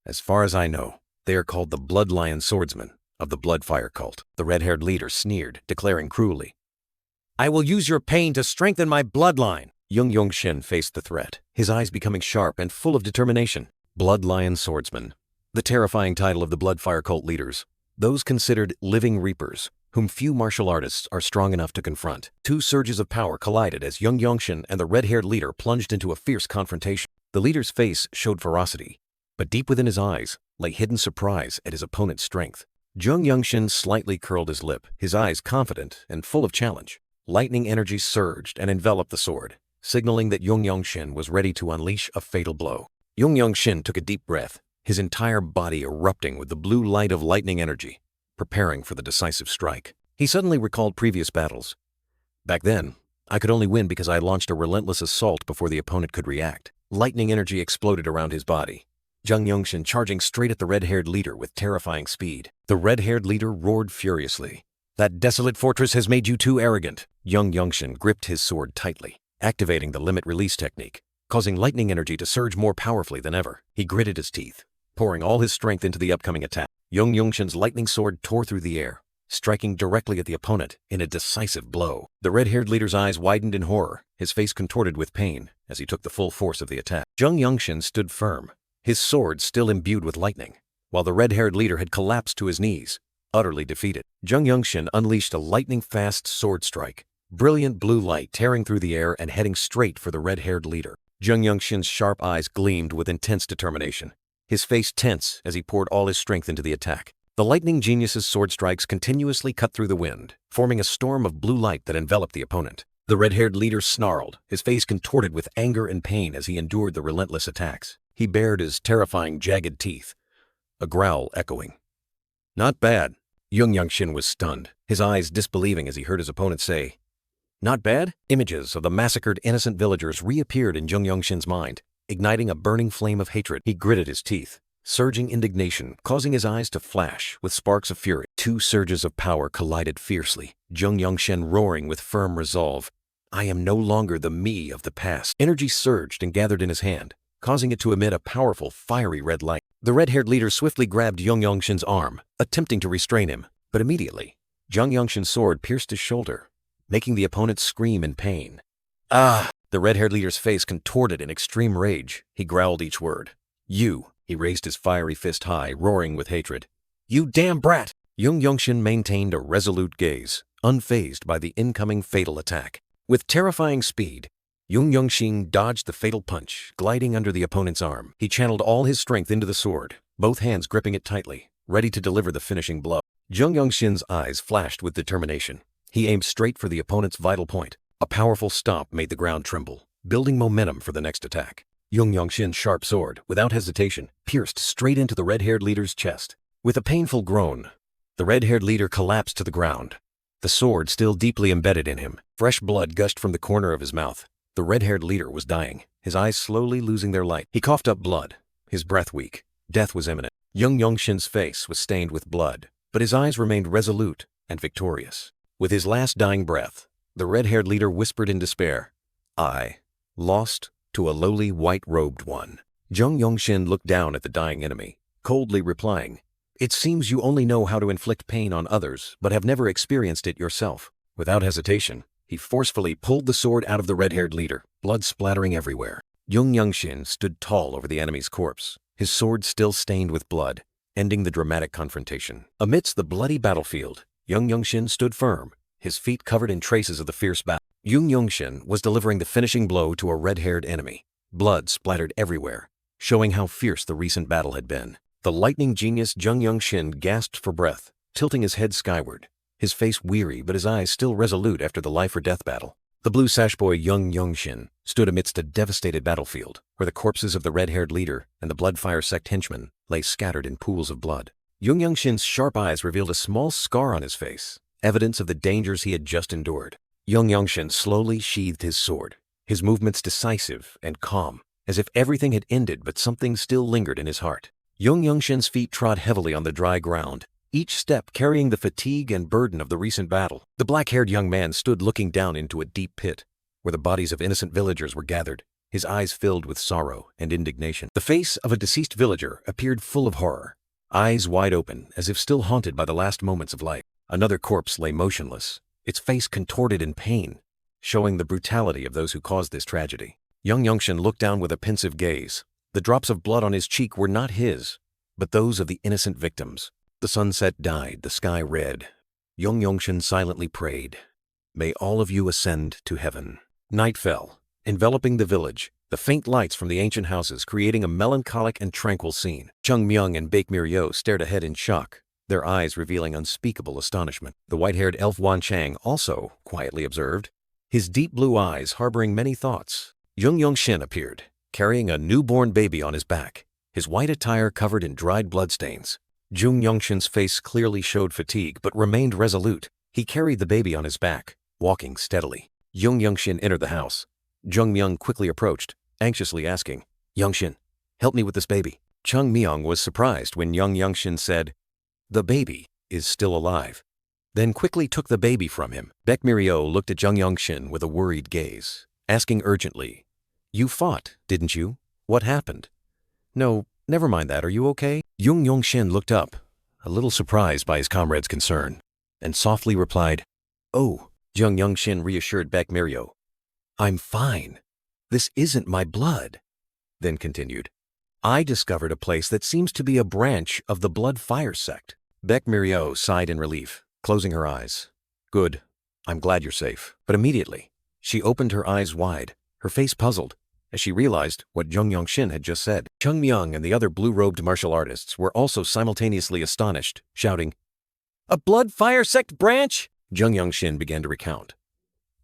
"As far as I know, they are called the Bloodlion Swordsmen of the Bloodfire cult." The red-haired leader sneered, declaring cruelly, "I will use your pain to strengthen my bloodline." Yeonshin faced the threat, his eyes becoming sharp and full of determination. Bloodlion Swordsmen, the terrifying title of the Bloodfire cult leaders, those considered living reapers, whom few martial artists are strong enough to confront. Two surges of power collided as Yeonshin and the red-haired leader plunged into a fierce confrontation. The leader's face showed ferocity, but deep within his eyes lay hidden surprise at his opponent's strength. Yeonshin slightly curled his lip, his eyes confident and full of challenge. Lightning energy surged and enveloped the sword, signaling that Yeonshin was ready to unleash a fatal blow. Yeonshin took a deep breath, his entire body erupting with the blue light of lightning energy, preparing for the decisive strike. He suddenly recalled previous battles. Back then, I could only win because I launched a relentless assault before the opponent could react. Lightning energy exploded around his body, Yeonshin charging straight at the red-haired leader with terrifying speed. The red-haired leader roared furiously. "That desolate fortress has made you too arrogant." Yeonshin gripped his sword tightly, activating the limit release technique, causing lightning energy to surge more powerfully than ever. He gritted his teeth, pouring all his strength into the upcoming attack. Yeonshin's lightning sword tore through the air, striking directly at the opponent in a decisive blow. The red-haired leader's eyes widened in horror, his face contorted with pain as he took the full force of the attack. Yeonshin stood firm, his sword still imbued with lightning, while the red-haired leader had collapsed to his knees, utterly defeated. Yeonshin unleashed a lightning-fast sword strike, brilliant blue light tearing through the air and heading straight for the red-haired leader. Yeonshin's sharp eyes gleamed with intense determination, his face tense as he poured all his strength into the attack. The lightning genius's sword strikes continuously cut through the wind, forming a storm of blue light that enveloped the opponent. The red-haired leader snarled, his face contorted with anger and pain as he endured the relentless attacks. He bared his terrifying, jagged teeth, a growl echoing. Not bad. Yeonshin was stunned, his eyes disbelieving as he heard his opponent say, "Not bad?" Images of the massacred innocent villagers reappeared in Yeonshin's mind, igniting a burning flame of hatred. He gritted his teeth, surging indignation, causing his eyes to flash with sparks of fury. Two surges of power collided fiercely, Yeonshin roaring with firm resolve. I am no longer the me of the past. Energy surged and gathered in his hand, causing it to emit a powerful, fiery red light. The red-haired leader swiftly grabbed Yeonshin's arm, attempting to restrain him, but immediately, Yeonshin's sword pierced his shoulder, making the opponent scream in pain. Ah! The red-haired leader's face contorted in extreme rage. He growled each word. You! He raised his fiery fist high, roaring with hatred. You damn brat! Yeonshin maintained a resolute gaze, unfazed by the incoming fatal attack. With terrifying speed, Yeonshin dodged the fatal punch, gliding under the opponent's arm. He channeled all his strength into the sword, both hands gripping it tightly, ready to deliver the finishing blow. Yeonshin's eyes flashed with determination. He aimed straight for the opponent's vital point. A powerful stomp made the ground tremble, building momentum for the next attack. Yeonshin's sharp sword, without hesitation, pierced straight into the red-haired leader's chest. With a painful groan, the red-haired leader collapsed to the ground, the sword still deeply embedded in him. Fresh blood gushed from the corner of his mouth. The red-haired leader was dying, his eyes slowly losing their light. He coughed up blood, his breath weak. Death was imminent. Yeonshin's face was stained with blood, but his eyes remained resolute and victorious. With his last dying breath, the red-haired leader whispered in despair, I lost to a lowly white-robed one. Yeonshin looked down at the dying enemy, coldly replying, It seems you only know how to inflict pain on others, but have never experienced it yourself. Without hesitation, he forcefully pulled the sword out of the red-haired leader, blood splattering everywhere. Yeonshin stood tall over the enemy's corpse, his sword still stained with blood, ending the dramatic confrontation. Amidst the bloody battlefield, Yeonshin stood firm, his feet covered in traces of the fierce battle. Yeonshin was delivering the finishing blow to a red-haired enemy. Blood splattered everywhere, showing how fierce the recent battle had been. The lightning genius Yeonshin gasped for breath, tilting his head skyward, his face weary but his eyes still resolute after the life-or-death battle. The blue sash boy Yeonshin stood amidst a devastated battlefield, where the corpses of the red-haired leader and the Bloodfire sect henchmen lay scattered in pools of blood. Yeonshin's sharp eyes revealed a small scar on his face, evidence of the dangers he had just endured. Yeonshin slowly sheathed his sword, his movements decisive and calm, as if everything had ended but something still lingered in his heart. Yeonshin's feet trod heavily on the dry ground, each step carrying the fatigue and burden of the recent battle. The black-haired young man stood looking down into a deep pit, where the bodies of innocent villagers were gathered, his eyes filled with sorrow and indignation. The face of a deceased villager appeared full of horror, eyes wide open as if still haunted by the last moments of life. Another corpse lay motionless, its face contorted in pain, showing the brutality of those who caused this tragedy. Yeonshin looked down with a pensive gaze. The drops of blood on his cheek were not his, but those of the innocent victims. The sunset died, the sky red. Yeonshin silently prayed, May all of you ascend to heaven. Night fell, enveloping the village, the faint lights from the ancient houses creating a melancholic and tranquil scene. Chungmyung and Baekmyeon stared ahead in shock, their eyes revealing unspeakable astonishment. The white-haired elf Wan Chang also quietly observed, his deep blue eyes harboring many thoughts. Yeonshin appeared, carrying a newborn baby on his back, his white attire covered in dried bloodstains. Yeonshin's face clearly showed fatigue but remained resolute. He carried the baby on his back, walking steadily. Yeonshin entered the house. Chungmyung quickly approached, anxiously asking, Yeonshin, help me with this baby. Chungmyung was surprised when Yeonshin said, The baby is still alive, then quickly took the baby from him. Baekmyeon looked at Yeonshin with a worried gaze, asking urgently, You fought, didn't you? What happened? No, never mind that, are you okay? Yeonshin looked up, a little surprised by his comrade's concern, and softly replied, Oh. Yeonshin reassured Baekmyeon, I'm fine. This isn't my blood. Then continued, I discovered a place that seems to be a branch of the Bloodfire sect. Baekmyeon sighed in relief, closing her eyes. Good. I'm glad you're safe. But immediately, she opened her eyes wide, her face puzzled, as she realized what Yeonshin had just said. Chungmyung and the other blue-robed martial artists were also simultaneously astonished, shouting, A Bloodfire sect branch? Yeonshin began to recount.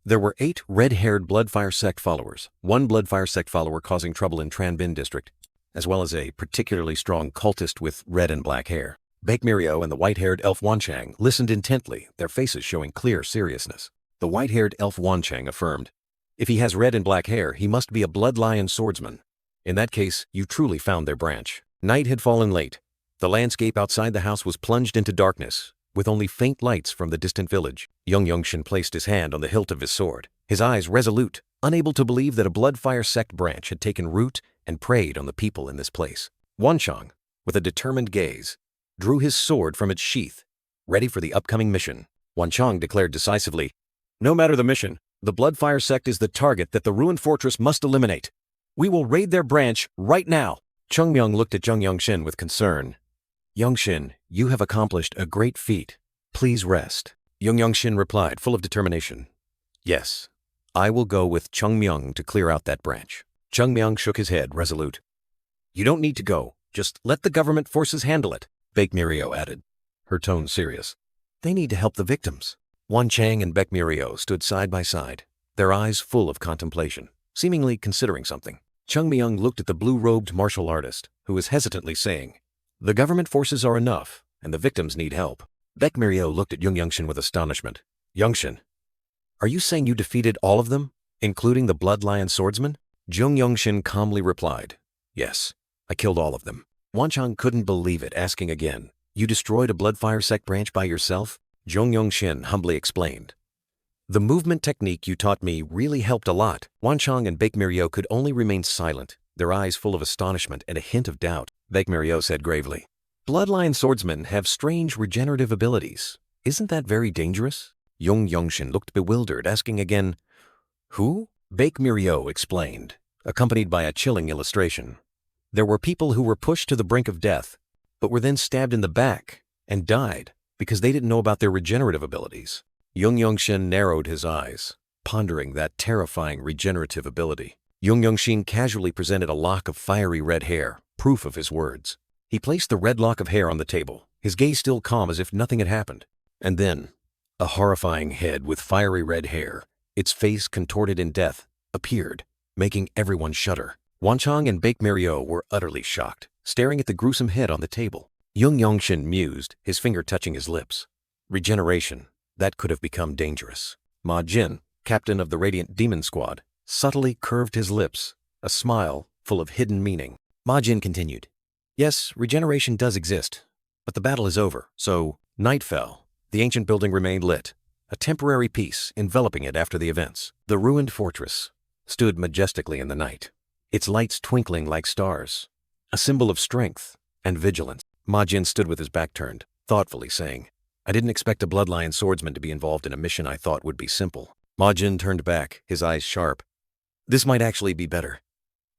There were 8 red-haired Bloodfire sect followers, 1 Bloodfire sect follower causing trouble in Tranbin district, as well as a particularly strong cultist with red and black hair. Baekmyeon and the white-haired elf Wanchang listened intently, their faces showing clear seriousness. The white-haired elf Wanchang affirmed, "If he has red and black hair, he must be a blood lion swordsman. In that case, you truly found their branch." Night had fallen late. The landscape outside the house was plunged into darkness, with only faint lights from the distant village. Yeonshin placed his hand on the hilt of his sword, his eyes resolute, unable to believe that a Bloodfire sect branch had taken root and preyed on the people in this place. Wanchang, with a determined gaze, drew his sword from its sheath, ready for the upcoming mission. Wanchang declared decisively, "No matter the mission, the Bloodfire sect is the target that the ruined fortress must eliminate. We will raid their branch right now." Chungmyung looked at Yeonshin with concern. "Yeonshin, you have accomplished a great feat. Please rest." Yeonshin replied, full of determination. "Yes, I will go with Chungmyung to clear out that branch." Chungmyung shook his head, resolute. "You don't need to go. Just let the government forces handle it," Baekmyeon added, her tone serious. "They need to help the victims." Wanchang and Baekmyeon stood side by side, their eyes full of contemplation, seemingly considering something. Chungmyung looked at the blue-robed martial artist, who was hesitantly saying, "The government forces are enough, and the victims need help." Baekmyeon looked at Yeonshin with astonishment. "Yeonshin, are you saying you defeated all of them, including the Blood Lion swordsman?" Yeonshin calmly replied, "Yes, I killed all of them." Wanchang couldn't believe it, asking again, "You destroyed a Bloodfire sect branch by yourself?" Yeonshin humbly explained, "The movement technique you taught me really helped a lot." Wanchang and Baekmyeon could only remain silent, their eyes full of astonishment and a hint of doubt. Baekmyeon said gravely, "Bloodline swordsmen have strange regenerative abilities. Isn't that very dangerous?" Yeonshin looked bewildered, asking again, "Who?" Baekmyeon explained, accompanied by a chilling illustration. "There were people who were pushed to the brink of death, but were then stabbed in the back and died because they didn't know about their regenerative abilities." Yeonshin narrowed his eyes, pondering that terrifying regenerative ability. Yeonshin casually presented a lock of fiery red hair, proof of his words. He placed the red lock of hair on the table, his gaze still calm as if nothing had happened. And then, a horrifying head with fiery red hair, its face contorted in death, appeared, making everyone shudder. Wanchang and Baekmyeon were utterly shocked, staring at the gruesome head on the table. Yeonshin mused, his finger touching his lips. Regeneration, that could have become dangerous. Ma Jin, captain of the Radiant Demon Squad, subtly curved his lips, a smile full of hidden meaning. Ma Jin continued, "Yes, regeneration does exist, but the battle is over." So, night fell. The ancient building remained lit, a temporary peace enveloping it after the events. The ruined fortress stood majestically in the night, its lights twinkling like stars, a symbol of strength and vigilance. Ma Jin stood with his back turned, thoughtfully saying, "I didn't expect a Bloodlion swordsman to be involved in a mission I thought would be simple." Ma Jin turned back, his eyes sharp. "This might actually be better.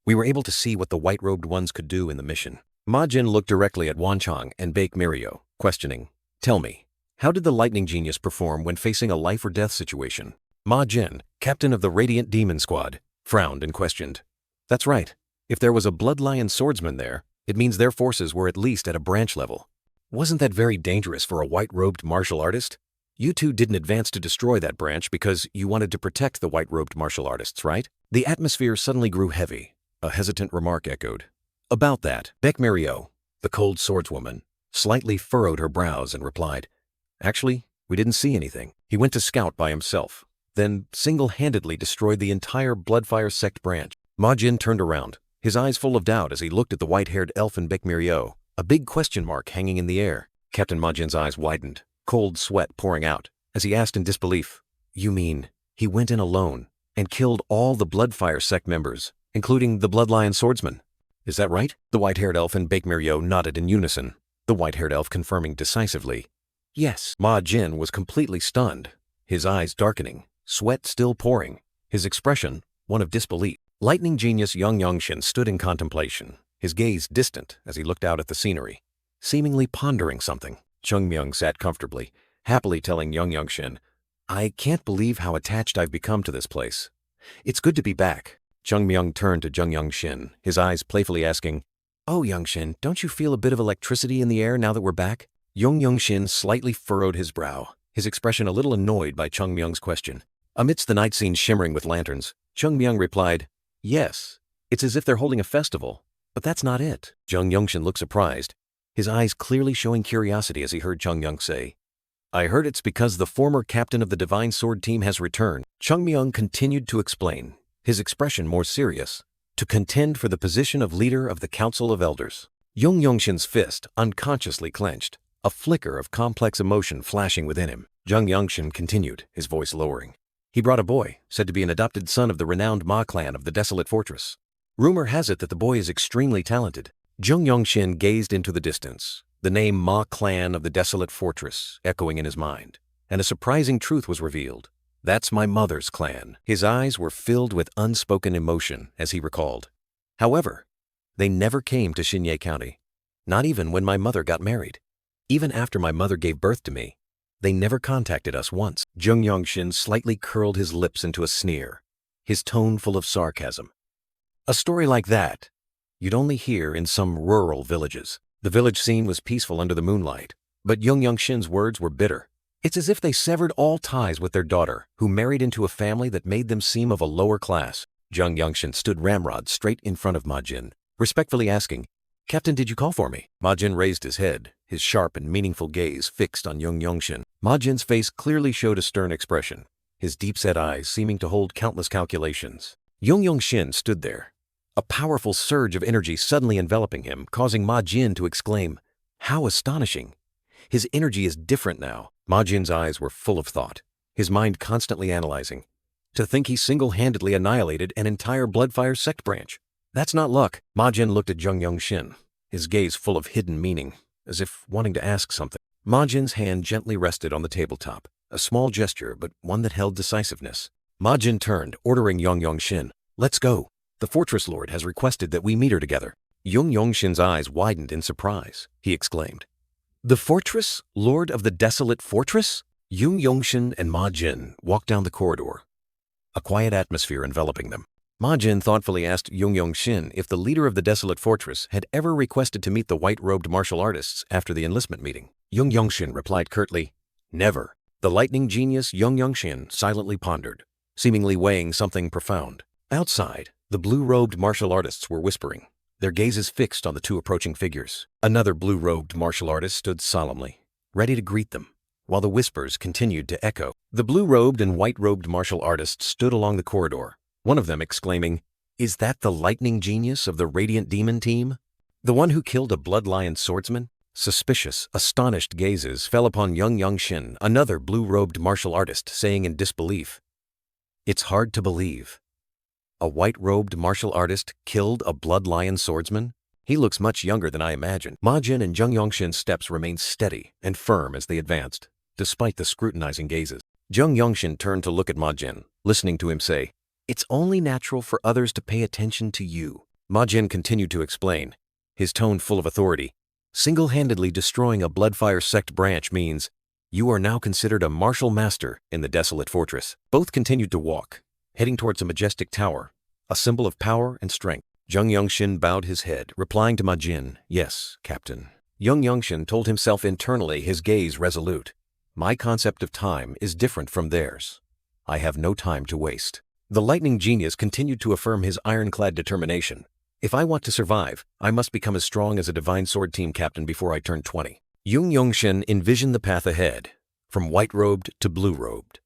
We were able to see what the white-robed ones could do in the mission." Ma Jin looked directly at Wanchang and Baekmyeon, questioning, "Tell me, how did the lightning genius perform when facing a life-or-death situation?" Ma Jin, captain of the Radiant Demon Squad, frowned and questioned, "That's right. If there was a Bloodlion swordsman there, it means their forces were at least at a branch level. Wasn't that very dangerous for a white-robed martial artist? You two didn't advance to destroy that branch because you wanted to protect the white-robed martial artists, right?" The atmosphere suddenly grew heavy. A hesitant remark echoed. "About that." Baekmyeon, the cold swordswoman, slightly furrowed her brows and replied, "Actually, we didn't see anything. He went to scout by himself, then single-handedly destroyed the entire Bloodfire sect branch." Ma Jin turned around, his eyes full of doubt as he looked at the white-haired elf and Baekmyeon, a big question mark hanging in the air. Captain Ma Jin's eyes widened, cold sweat pouring out, as he asked in disbelief, "You mean he went in alone and killed all the Bloodfire sect members, including the Bloodlion swordsman? Is that right?" The white-haired elf and Baekmyeon nodded in unison, the white-haired elf confirming decisively, "Yes." Ma Jin was completely stunned, his eyes darkening, sweat still pouring, his expression one of disbelief. Lightning genius Yeonshin stood in contemplation, his gaze distant as he looked out at the scenery, seemingly pondering something. Chungmyung sat comfortably, happily telling Yeonshin, "I can't believe how attached I've become to this place. It's good to be back." Chungmyung turned to Yeonshin, his eyes playfully asking, "Oh, Yeonshin, don't you feel a bit of electricity in the air now that we're back?" Yeonshin slightly furrowed his brow, his expression a little annoyed by Chungmyung's question. Amidst the night scene shimmering with lanterns, Chungmyung replied, "Yes, it's as if they're holding a festival. But that's not it. Jeong Yeonshin looked surprised, his eyes clearly showing curiosity as he heard Chung Myung say, I heard it's because the former captain of the Divine Sword team has returned. Chung Myung continued to explain, his expression more serious, to contend for the position of leader of the Council of Elders. Jeong Yeonshin's fist unconsciously clenched, a flicker of complex emotion flashing within him. Jeong Yeonshin continued, his voice lowering. He brought a boy, said to be an adopted son of the renowned Ma clan of the Desolate Fortress. Rumor has it that the boy is extremely talented. Jeong Yeonshin gazed into the distance, the name Ma clan of the Desolate Fortress echoing in his mind, and a surprising truth was revealed. That's my mother's clan. His eyes were filled with unspoken emotion as he recalled. However, they never came to Shinye County, not even when my mother got married. Even after my mother gave birth to me, they never contacted us once. Jeong Yeonshin slightly curled his lips into a sneer, his tone full of sarcasm. A story like that you'd only hear in some rural villages. The village scene was peaceful under the moonlight, but Jeong Yeonshin's words were bitter. It's as if they severed all ties with their daughter, who married into a family that made them seem of a lower class. Jeong Yeonshin stood ramrod straight in front of Ma Jin, respectfully asking, Captain, did you call for me? Ma Jin raised his head, his sharp and meaningful gaze fixed on Jeong Yeonshin. Ma Jin's face clearly showed a stern expression, his deep-set eyes seeming to hold countless calculations. Jeong Yeonshin stood there, a powerful surge of energy suddenly enveloping him, causing Ma Jin to exclaim, How astonishing! His energy is different now. Ma Jin's eyes were full of thought, his mind constantly analyzing. To think he single-handedly annihilated an entire Bloodfire sect branch. That's not luck. Ma Jin looked at Jeong Yeonshin, his gaze full of hidden meaning, as if wanting to ask something. Ma Jin's hand gently rested on the tabletop, a small gesture but one that held decisiveness. Ma Jin turned, ordering Jeong Yeonshin, Let's go. The Fortress Lord has requested that we meet her together. Jeong Yeonshin's eyes widened in surprise. He exclaimed, The Fortress? Lord of the Desolate Fortress? Jeong Yeonshin and Ma Jin walked down the corridor, a quiet atmosphere enveloping them. Ma Jin thoughtfully asked Jeong Yeonshin if the leader of the Desolate Fortress had ever requested to meet the white-robed martial artists after the enlistment meeting. Jeong Yeonshin replied curtly, Never. The lightning genius Jeong Yeonshin silently pondered, seemingly weighing something profound. Outside, the blue-robed martial artists were whispering, their gazes fixed on the two approaching figures. Another blue-robed martial artist stood solemnly, ready to greet them, while the whispers continued to echo. The blue-robed and white-robed martial artists stood along the corridor, one of them exclaiming, Is that the lightning genius of the Radiant Demon team? The one who killed a Blood Lion swordsman? Suspicious, astonished gazes fell upon Jeong Yeonshin, another blue-robed martial artist, saying in disbelief, It's hard to believe. A white-robed martial artist killed a Blood Lion swordsman? He looks much younger than I imagined. Ma Jin and Jeong Yeonshin's steps remained steady and firm as they advanced, despite the scrutinizing gazes. Jeong Yeonshin turned to look at Ma Jin, listening to him say, It's only natural for others to pay attention to you. Ma Jin continued to explain, his tone full of authority. Single-handedly destroying a Bloodfire sect branch means you are now considered a martial master in the Desolate Fortress. Both continued to walk, heading towards a majestic tower, a symbol of power and strength. Jeong Yeonshin bowed his head, replying to Ma Jin, Yes, Captain. Jeong Yeonshin told himself internally, his gaze resolute. My concept of time is different from theirs. I have no time to waste. The lightning genius continued to affirm his ironclad determination. If I want to survive, I must become as strong as a Divine Sword team captain before I turn 20. Jeong Yeonshin envisioned the path ahead, from white-robed to blue-robed,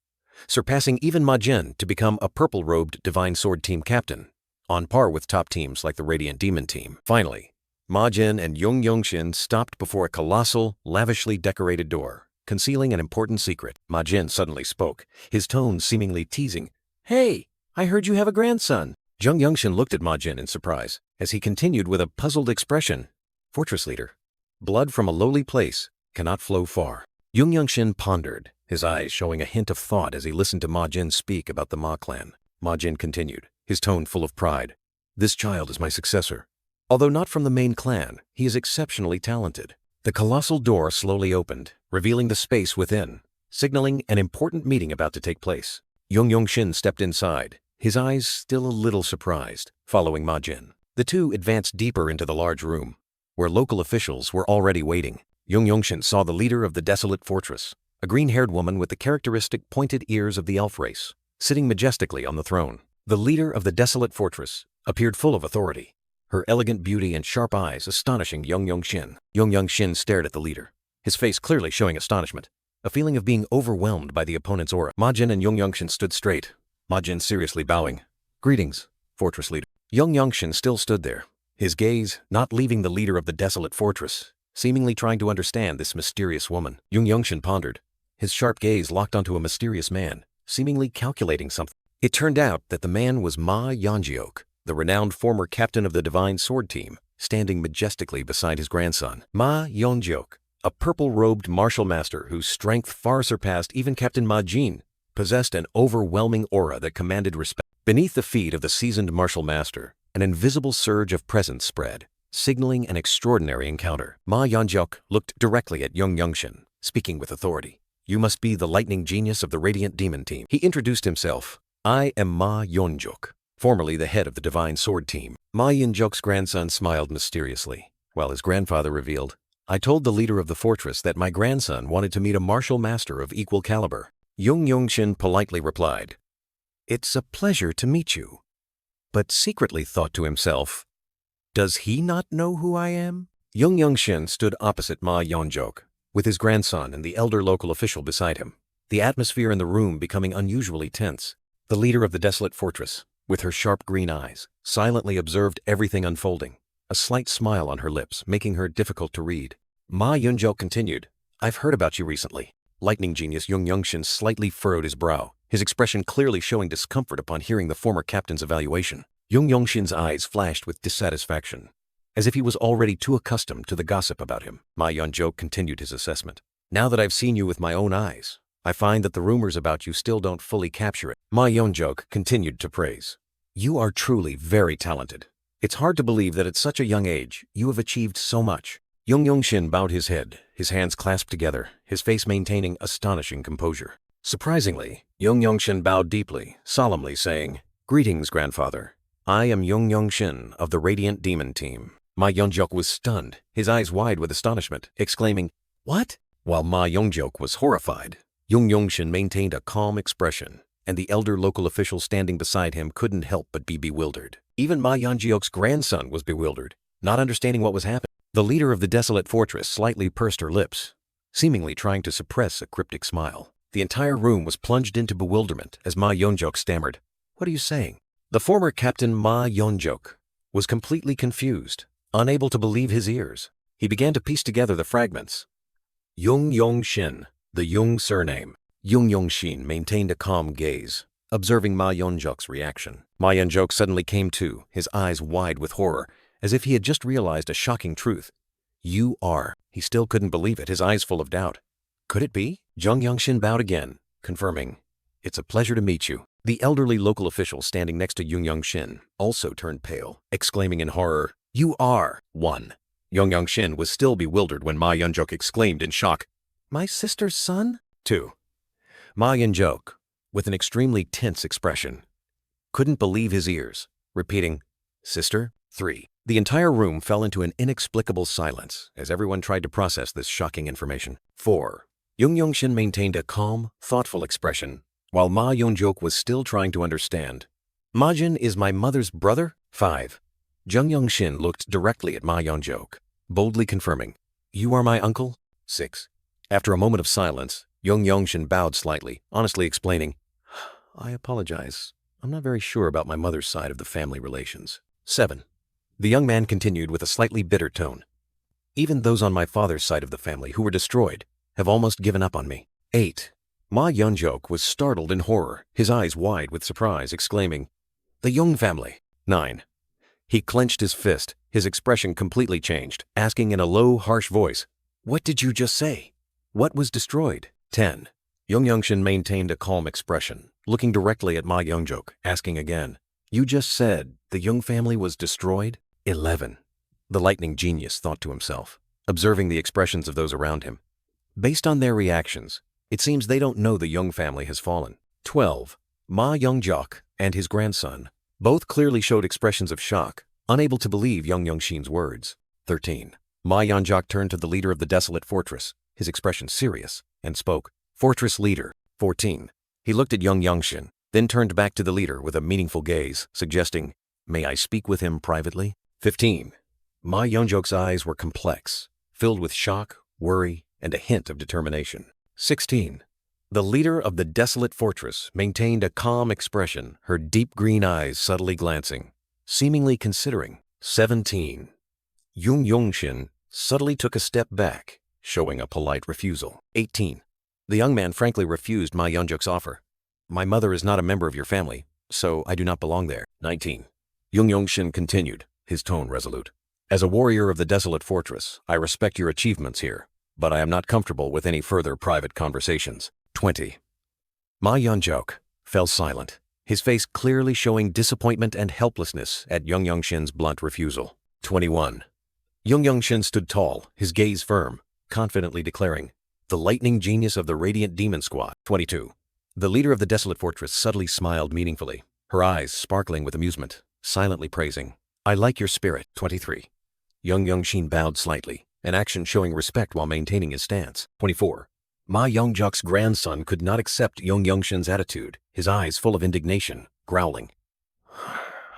surpassing even Ma Jin to become a purple-robed Divine Sword team captain, on par with top teams like the Radiant Demon team. Finally, Ma Jin and Jeong Yeonshin stopped before a colossal, lavishly decorated door, concealing an important secret. Ma Jin suddenly spoke, his tone seemingly teasing. Hey, I heard you have a grandson. Jeong Yeonshin looked at Ma Jin in surprise, as he continued with a puzzled expression. Fortress leader. Blood from a lowly place cannot flow far. Jeong Yeonshin pondered, his eyes showing a hint of thought as he listened to Ma Jin speak about the Ma clan. Ma Jin continued, his tone full of pride. This child is my successor. Although not from the main clan, he is exceptionally talented. The colossal door slowly opened, revealing the space within, signaling an important meeting about to take place. Jeong Yeonshin stepped inside, his eyes still a little surprised, following Ma Jin. The two advanced deeper into the large room, where local officials were already waiting. Jeong Yeonshin saw the leader of the Desolate Fortress, a green-haired woman with the characteristic pointed ears of the elf race, sitting majestically on the throne. The leader of the Desolate Fortress appeared full of authority, her elegant beauty and sharp eyes astonishing Yeonshin. Yeonshin stared at the leader, his face clearly showing astonishment, a feeling of being overwhelmed by the opponent's aura. Ma-jin and Yeonshin stood straight, Ma-jin seriously bowing. "Greetings, fortress leader." Yeonshin still stood there, his gaze not leaving the leader of the desolate fortress, seemingly trying to understand this mysterious woman. Yeonshin pondered, his sharp gaze locked onto a mysterious man, seemingly calculating something. It turned out that the man was Ma Yeonjeok, the renowned former captain of the Divine Sword Team, standing majestically beside his grandson. Ma Yeonjeok, a purple-robed martial master whose strength far surpassed even Captain Ma-jin, possessed an overwhelming aura that commanded respect. Beneath the feet of the seasoned martial master, an invisible surge of presence spread, signaling an extraordinary encounter. Ma Yeonjeok looked directly at Yeonshin, speaking with authority. "You must be the lightning genius of the Radiant Demon Team." He introduced himself. "I am Ma Yeonjeok, formerly the head of the Divine Sword Team." Ma Yeonjeok's grandson smiled mysteriously, while his grandfather revealed, "I told the leader of the fortress that my grandson wanted to meet a martial master of equal caliber." Yeonshin politely replied, "It's a pleasure to meet you," but secretly thought to himself, "Does he not know who I am?" Yeonshin stood opposite Ma Yeonjeok, with his grandson and the elder local official beside him, the atmosphere in the room becoming unusually tense. The leader of the desolate fortress, with her sharp green eyes, silently observed everything unfolding, a slight smile on her lips making her difficult to read. Ma Yeonjeok continued, "I've heard about you recently." Lightning genius Yeonshin slightly furrowed his brow, his expression clearly showing discomfort upon hearing the former captain's evaluation. Yeonshin's eyes flashed with dissatisfaction, as if he was already too accustomed to the gossip about him. Ma Yeonjeok continued his assessment. "Now that I've seen you with my own eyes, I find that the rumors about you still don't fully capture it." Ma Yeonjeok continued to praise. "You are truly very talented. It's hard to believe that at such a young age, you have achieved so much." Yeonshin bowed his head, his hands clasped together, his face maintaining astonishing composure. Surprisingly, Yeonshin bowed deeply, solemnly saying, "Greetings, grandfather. I am Yeonshin of the Radiant Demon Team." Ma Yeonjeok was stunned, his eyes wide with astonishment, exclaiming, "What?" While Ma Yeonjeok was horrified, Yeonshin maintained a calm expression, and the elder local official standing beside him couldn't help but be bewildered. Even Ma Yeonjeok's grandson was bewildered, not understanding what was happening. The leader of the desolate fortress slightly pursed her lips, seemingly trying to suppress a cryptic smile. The entire room was plunged into bewilderment as Ma Yeonjeok stammered, "What are you saying?" The former captain Ma Yeonjeok was completely confused, unable to believe his ears. He began to piece together the fragments. Yeonshin, the Yeong surname. Yeonshin maintained a calm gaze, observing Ma Yeonjeok's reaction. Ma Yeonjeok suddenly came to, his eyes wide with horror, as if he had just realized a shocking truth. "You are." He still couldn't believe it, his eyes full of doubt. Could it be? Yeonshin bowed again, confirming, "It's a pleasure to meet you." The elderly local official standing next to Yeonshin also turned pale, exclaiming in horror, "You are one." Yeonshin was still bewildered when Ma Yeonjeok exclaimed in shock, "My sister's son?" 2. Ma Yeonjeok, with an extremely tense expression, couldn't believe his ears, repeating, "Sister?" 3. The entire room fell into an inexplicable silence as everyone tried to process this shocking information. 4. Yeonshin maintained a calm, thoughtful expression, while Ma Yeonjeok was still trying to understand. "Ma-jin is my mother's brother?" 5. Yeonshin looked directly at Ma Yeonjeok, boldly confirming, "You are my uncle?" 6. After a moment of silence, Yeonshin bowed slightly, honestly explaining, "I apologize. I'm not very sure about my mother's side of the family relations." 7. The young man continued with a slightly bitter tone, "Even those on my father's side of the family who were destroyed have almost given up on me." 8. Ma Yeonjeok was startled in horror, his eyes wide with surprise, exclaiming, "The Yeong family." 9. He clenched his fist, his expression completely changed, asking in a low, harsh voice, "What did you just say? What was destroyed?" 10. Yeonshin maintained a calm expression, looking directly at Ma Yeonjeok, asking again, "You just said the Yeong family was destroyed?" 11. The lightning genius thought to himself, observing the expressions of those around him. Based on their reactions, it seems they don't know the Yeong family has fallen. 12. Ma Yeonjeok and his grandson both clearly showed expressions of shock, unable to believe Yeonshin's words. 13. Ma Yeonjeok turned to the leader of the desolate fortress, his expression serious, and spoke, "Fortress leader." 14. He looked at Yeonshin, then turned back to the leader with a meaningful gaze, suggesting, "May I speak with him privately?" 15. Ma Yeonjok's eyes were complex, filled with shock, worry, and a hint of determination. 16. The leader of the desolate fortress maintained a calm expression, her deep green eyes subtly glancing, seemingly considering. 17. Yeonshin subtly took a step back, showing a polite refusal. 18. The young man frankly refused Ma Yeonjok's offer. My mother is not a member of your family, so I do not belong there. 19. Yeonshin continued, his tone resolute. As a warrior of the desolate fortress, I respect your achievements here, but I am not comfortable with any further private conversations. 20. Ma Yeonjok fell silent, his face clearly showing disappointment and helplessness at Yeonshin's blunt refusal. 21. Yeonshin stood tall, his gaze firm, confidently declaring, the lightning genius of the radiant demon squad. 22. The leader of the desolate fortress subtly smiled meaningfully, her eyes sparkling with amusement, silently praising, I like your spirit. 23. Yeonshin bowed slightly, an action showing respect while maintaining his stance. 24. Ma Yeonjok's grandson could not accept Yeonshin's attitude, his eyes full of indignation, growling,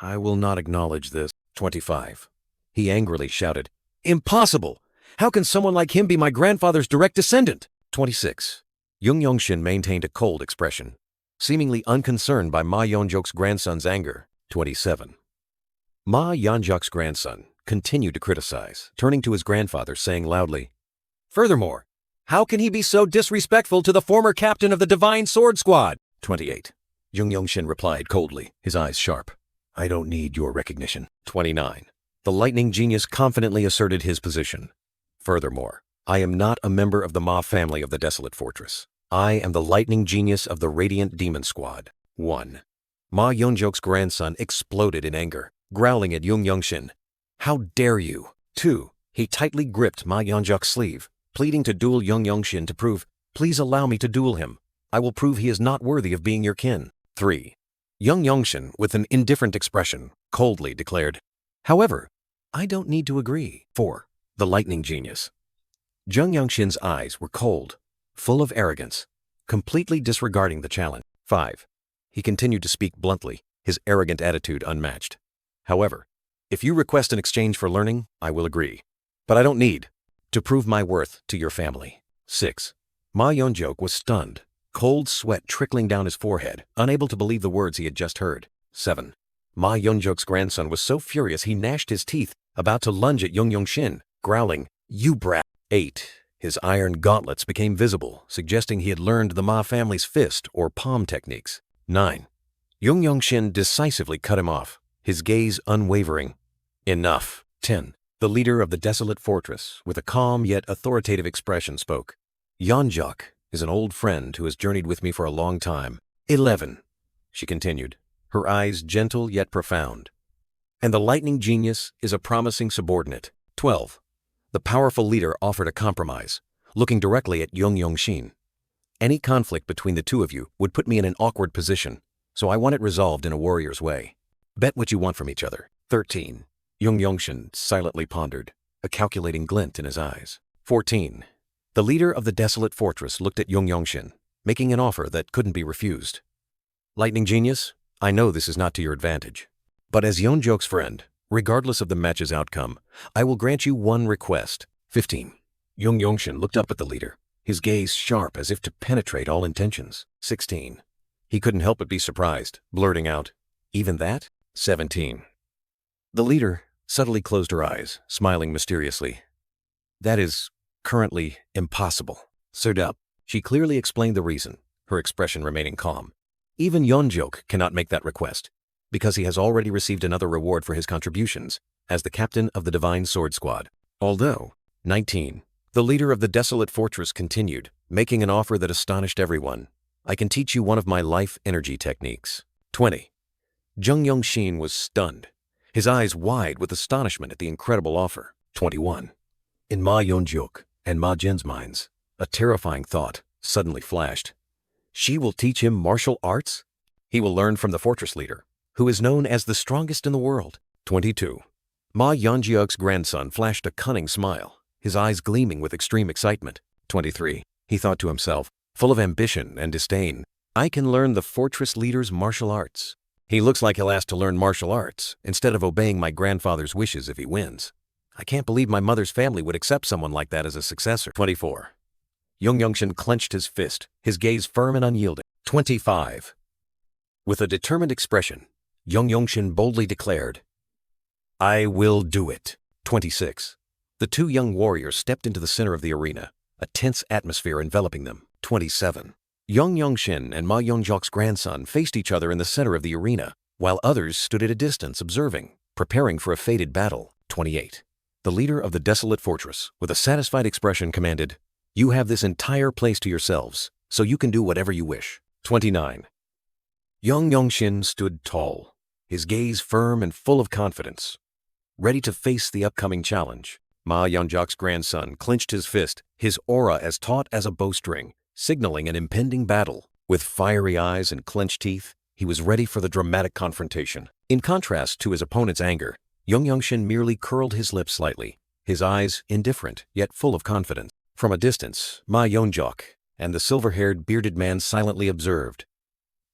I will not acknowledge this. 25. He angrily shouted, Impossible! How can someone like him be my grandfather's direct descendant? 26. Yeonshin maintained a cold expression, seemingly unconcerned by Ma Yeonjok's grandson's anger. 27. Ma Yeonjok's grandson continued to criticize, turning to his grandfather saying loudly, Furthermore, how can he be so disrespectful to the former captain of the Divine Sword Squad? 28. Yeonshin replied coldly, his eyes sharp, I don't need your recognition. 29. The lightning genius confidently asserted his position. Furthermore, I am not a member of the Ma family of the desolate fortress. I am the lightning genius of the radiant demon squad. 1. Ma Yeonjok's grandson exploded in anger, growling at Yeonshin, How dare you? 2. He tightly gripped Ma Yeonjok's sleeve, pleading to duel Yeonshin to prove, Please allow me to duel him. I will prove he is not worthy of being your kin. 3. Yeonshin, with an indifferent expression, coldly declared, However, I don't need to agree. 4. The lightning genius. Yeonshin's eyes were cold, full of arrogance, completely disregarding the challenge. 5. He continued to speak bluntly, his arrogant attitude unmatched. However, if you request an exchange for learning, I will agree. But I don't need to prove my worth to your family. 6. Ma Yeonjok was stunned, cold sweat trickling down his forehead, unable to believe the words he had just heard. 7. Ma Yeonjok's grandson was so furious he gnashed his teeth, about to lunge at Yeonshin, growling, You brat. 8. His iron gauntlets became visible, suggesting he had learned the Ma family's fist or palm techniques. 9. Yeonshin decisively cut him off, his gaze unwavering. Enough. 10. The leader of the desolate fortress, with a calm yet authoritative expression, spoke. Yeonjok is an old friend who has journeyed with me for a long time. 11. She continued, her eyes gentle yet profound. And the lightning genius is a promising subordinate. 12. The powerful leader offered a compromise, looking directly at Yeonshin. Any conflict between the two of you would put me in an awkward position, so I want it resolved in a warrior's way. Bet what you want from each other. 13. Yeonshin silently pondered, a calculating glint in his eyes. 14. The leader of the desolate fortress looked at Yeonshin, making an offer that couldn't be refused. Lightning genius, I know this is not to your advantage, but as Yeonjok's friend, regardless of the match's outcome, I will grant you one request. 15. Yeonshin looked up at the leader, his gaze sharp as if to penetrate all intentions. 16. He couldn't help but be surprised, blurting out, Even that? 17. The leader subtly closed her eyes, smiling mysteriously. That is currently impossible. Stood up. She clearly explained the reason, her expression remaining calm. Even Yeonjok cannot make that request, because he has already received another reward for his contributions, as the captain of the Divine Sword Squad. Although, 19. The leader of the desolate fortress continued, making an offer that astonished everyone. I can teach you one of my life energy techniques. 20. Yeonshin was stunned, his eyes wide with astonishment at the incredible offer. 21. In Ma Yeonjok and Ma Jin's minds, a terrifying thought suddenly flashed. She will teach him martial arts? He will learn from the fortress leader, who is known as the strongest in the world. 22. Ma Yeonjok's grandson flashed a cunning smile, his eyes gleaming with extreme excitement. 23. He thought to himself, full of ambition and disdain, I can learn the fortress leader's martial arts. He looks like he'll ask to learn martial arts, instead of obeying my grandfather's wishes if he wins. I can't believe my mother's family would accept someone like that as a successor. 24. Yeonshin clenched his fist, his gaze firm and unyielding. 25. With a determined expression, Yeonshin boldly declared, "I will do it." 26. The two young warriors stepped into the center of the arena, a tense atmosphere enveloping them. 27. Yeonshin and Ma Yeonjok's grandson faced each other in the center of the arena, while others stood at a distance observing, preparing for a fated battle. 28. The leader of the desolate fortress, with a satisfied expression, commanded, "You have this entire place to yourselves, so you can do whatever you wish." 29. Yeonshin stood tall, his gaze firm and full of confidence, ready to face the upcoming challenge. Ma Yeonjok's grandson clenched his fist, his aura as taut as a bowstring, signaling an impending battle. With fiery eyes and clenched teeth, he was ready for the dramatic confrontation. In contrast to his opponent's anger, Yeonshin merely curled his lips slightly, his eyes indifferent yet full of confidence. From a distance, Ma Yeonjok and the silver-haired bearded man silently observed,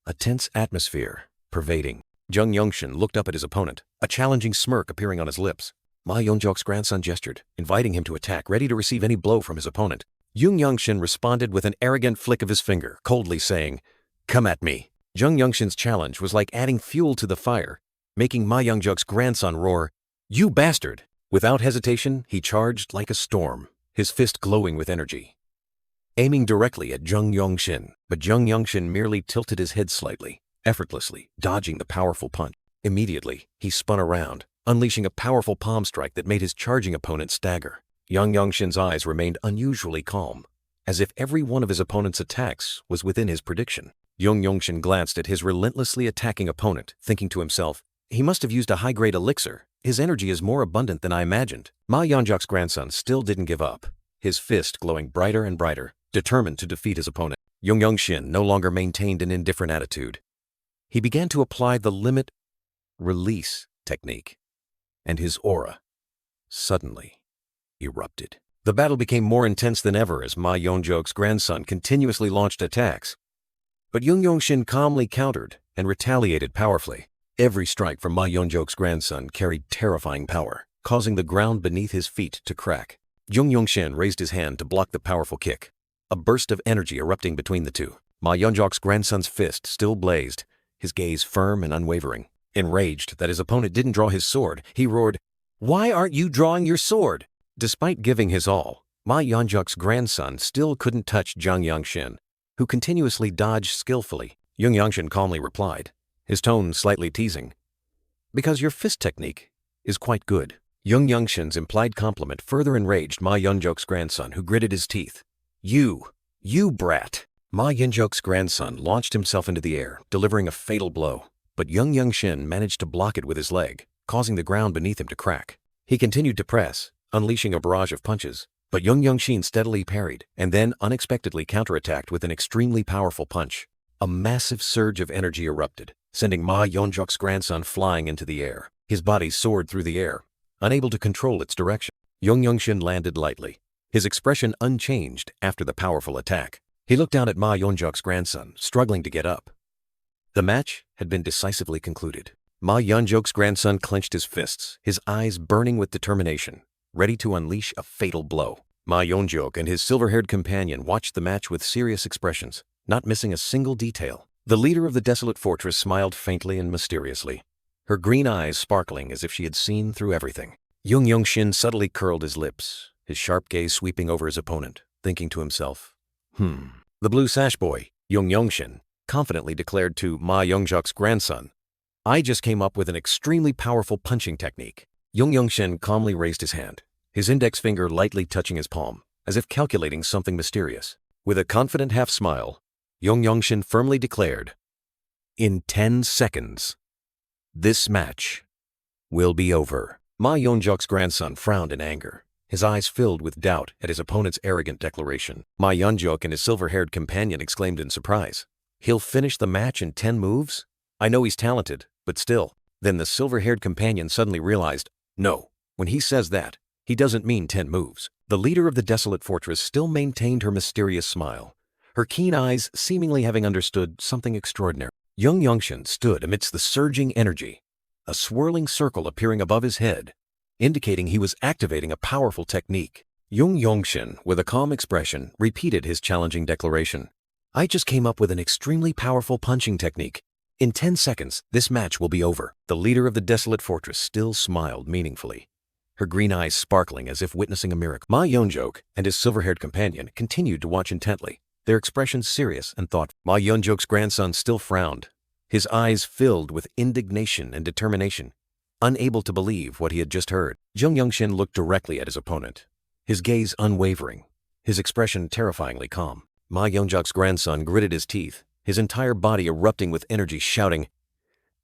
a tense atmosphere pervading. Yeonshin looked up at his opponent, a challenging smirk appearing on his lips. Ma Yeonjok's grandson gestured, inviting him to attack, ready to receive any blow from his opponent. Yeonshin responded with an arrogant flick of his finger, coldly saying, "Come at me." Yeonshin's challenge was like adding fuel to the fire, making Ma Yeonjok's grandson roar, "You bastard!" Without hesitation, he charged like a storm, his fist glowing with energy, aiming directly at Yeonshin. But Yeonshin merely tilted his head slightly, effortlessly dodging the powerful punch. Immediately, he spun around, unleashing a powerful palm strike that made his charging opponent stagger. Yeonshin's eyes remained unusually calm, as if every one of his opponent's attacks was within his prediction. Yeonshin glanced at his relentlessly attacking opponent, thinking to himself, "He must have used a high-grade elixir. His energy is more abundant than I imagined." Ma Yeonjok's grandson still didn't give up, his fist glowing brighter and brighter, determined to defeat his opponent. Yeonshin no longer maintained an indifferent attitude. He began to apply the limit-release technique, and his aura suddenly erupted. The battle became more intense than ever as Ma Yeonjok's grandson continuously launched attacks. But Yeonshin calmly countered and retaliated powerfully. Every strike from Ma Yeonjok's grandson carried terrifying power, causing the ground beneath his feet to crack. Yeonshin raised his hand to block the powerful kick, a burst of energy erupting between the two. Ma Yeonjok's grandson's fist still blazed, his gaze firm and unwavering. Enraged that his opponent didn't draw his sword, he roared, "Why aren't you drawing your sword?" Despite giving his all, Ma Yeonjok's grandson still couldn't touch Yeonshin, who continuously dodged skillfully. Yeonshin calmly replied, his tone slightly teasing, "Because your fist technique is quite good." Yeonshin's implied compliment further enraged Ma Yeonjok's grandson, who gritted his teeth. You brat." Ma Yeonjok's grandson launched himself into the air, delivering a fatal blow, but Yeonshin managed to block it with his leg, causing the ground beneath him to crack. He continued to press, unleashing a barrage of punches, but Yeonshin steadily parried and then unexpectedly counterattacked with an extremely powerful punch. A massive surge of energy erupted, sending Ma Yeonjok's grandson flying into the air. His body soared through the air, unable to control its direction. Yeonshin landed lightly, his expression unchanged after the powerful attack. He looked down at Ma Yeonjok's grandson, struggling to get up. The match had been decisively concluded. Ma Yeonjok's grandson clenched his fists, his eyes burning with determination, ready to unleash a fatal blow. Ma Yeonjok and his silver-haired companion watched the match with serious expressions, not missing a single detail. The leader of the desolate fortress smiled faintly and mysteriously, her green eyes sparkling as if she had seen through everything. Yeonshin subtly curled his lips, his sharp gaze sweeping over his opponent, thinking to himself, The blue sash boy, Yeonshin, confidently declared to Ma Yeonjok's grandson, "I just came up with an extremely powerful punching technique." Yeonshin calmly raised his hand, his index finger lightly touching his palm, as if calculating something mysterious. With a confident half-smile, Yeonshin firmly declared, "In 10 seconds, this match will be over." Ma Yeonjok's grandson frowned in anger, his eyes filled with doubt at his opponent's arrogant declaration. Ma Yeonjok and his silver-haired companion exclaimed in surprise, "He'll finish the match in 10 moves? I know he's talented, but still." Then the silver-haired companion suddenly realized, no, when he says that, he doesn't mean 10 moves. The leader of the desolate fortress still maintained her mysterious smile, her keen eyes seemingly having understood something extraordinary. Yeonshin stood amidst the surging energy, a swirling circle appearing above his head, indicating he was activating a powerful technique. Yeonshin, with a calm expression, repeated his challenging declaration. I just came up with an extremely powerful punching technique. In 10 seconds, this match will be over. The leader of the desolate fortress still smiled meaningfully, her green eyes sparkling as if witnessing a miracle. Ma Yeonjok and his silver-haired companion continued to watch intently, their expressions serious and thoughtful. Ma Yeonjok's grandson still frowned, his eyes filled with indignation and determination, unable to believe what he had just heard. Yeonshin looked directly at his opponent, his gaze unwavering, his expression terrifyingly calm. Ma Yeonjok's grandson gritted his teeth, his entire body erupting with energy, shouting,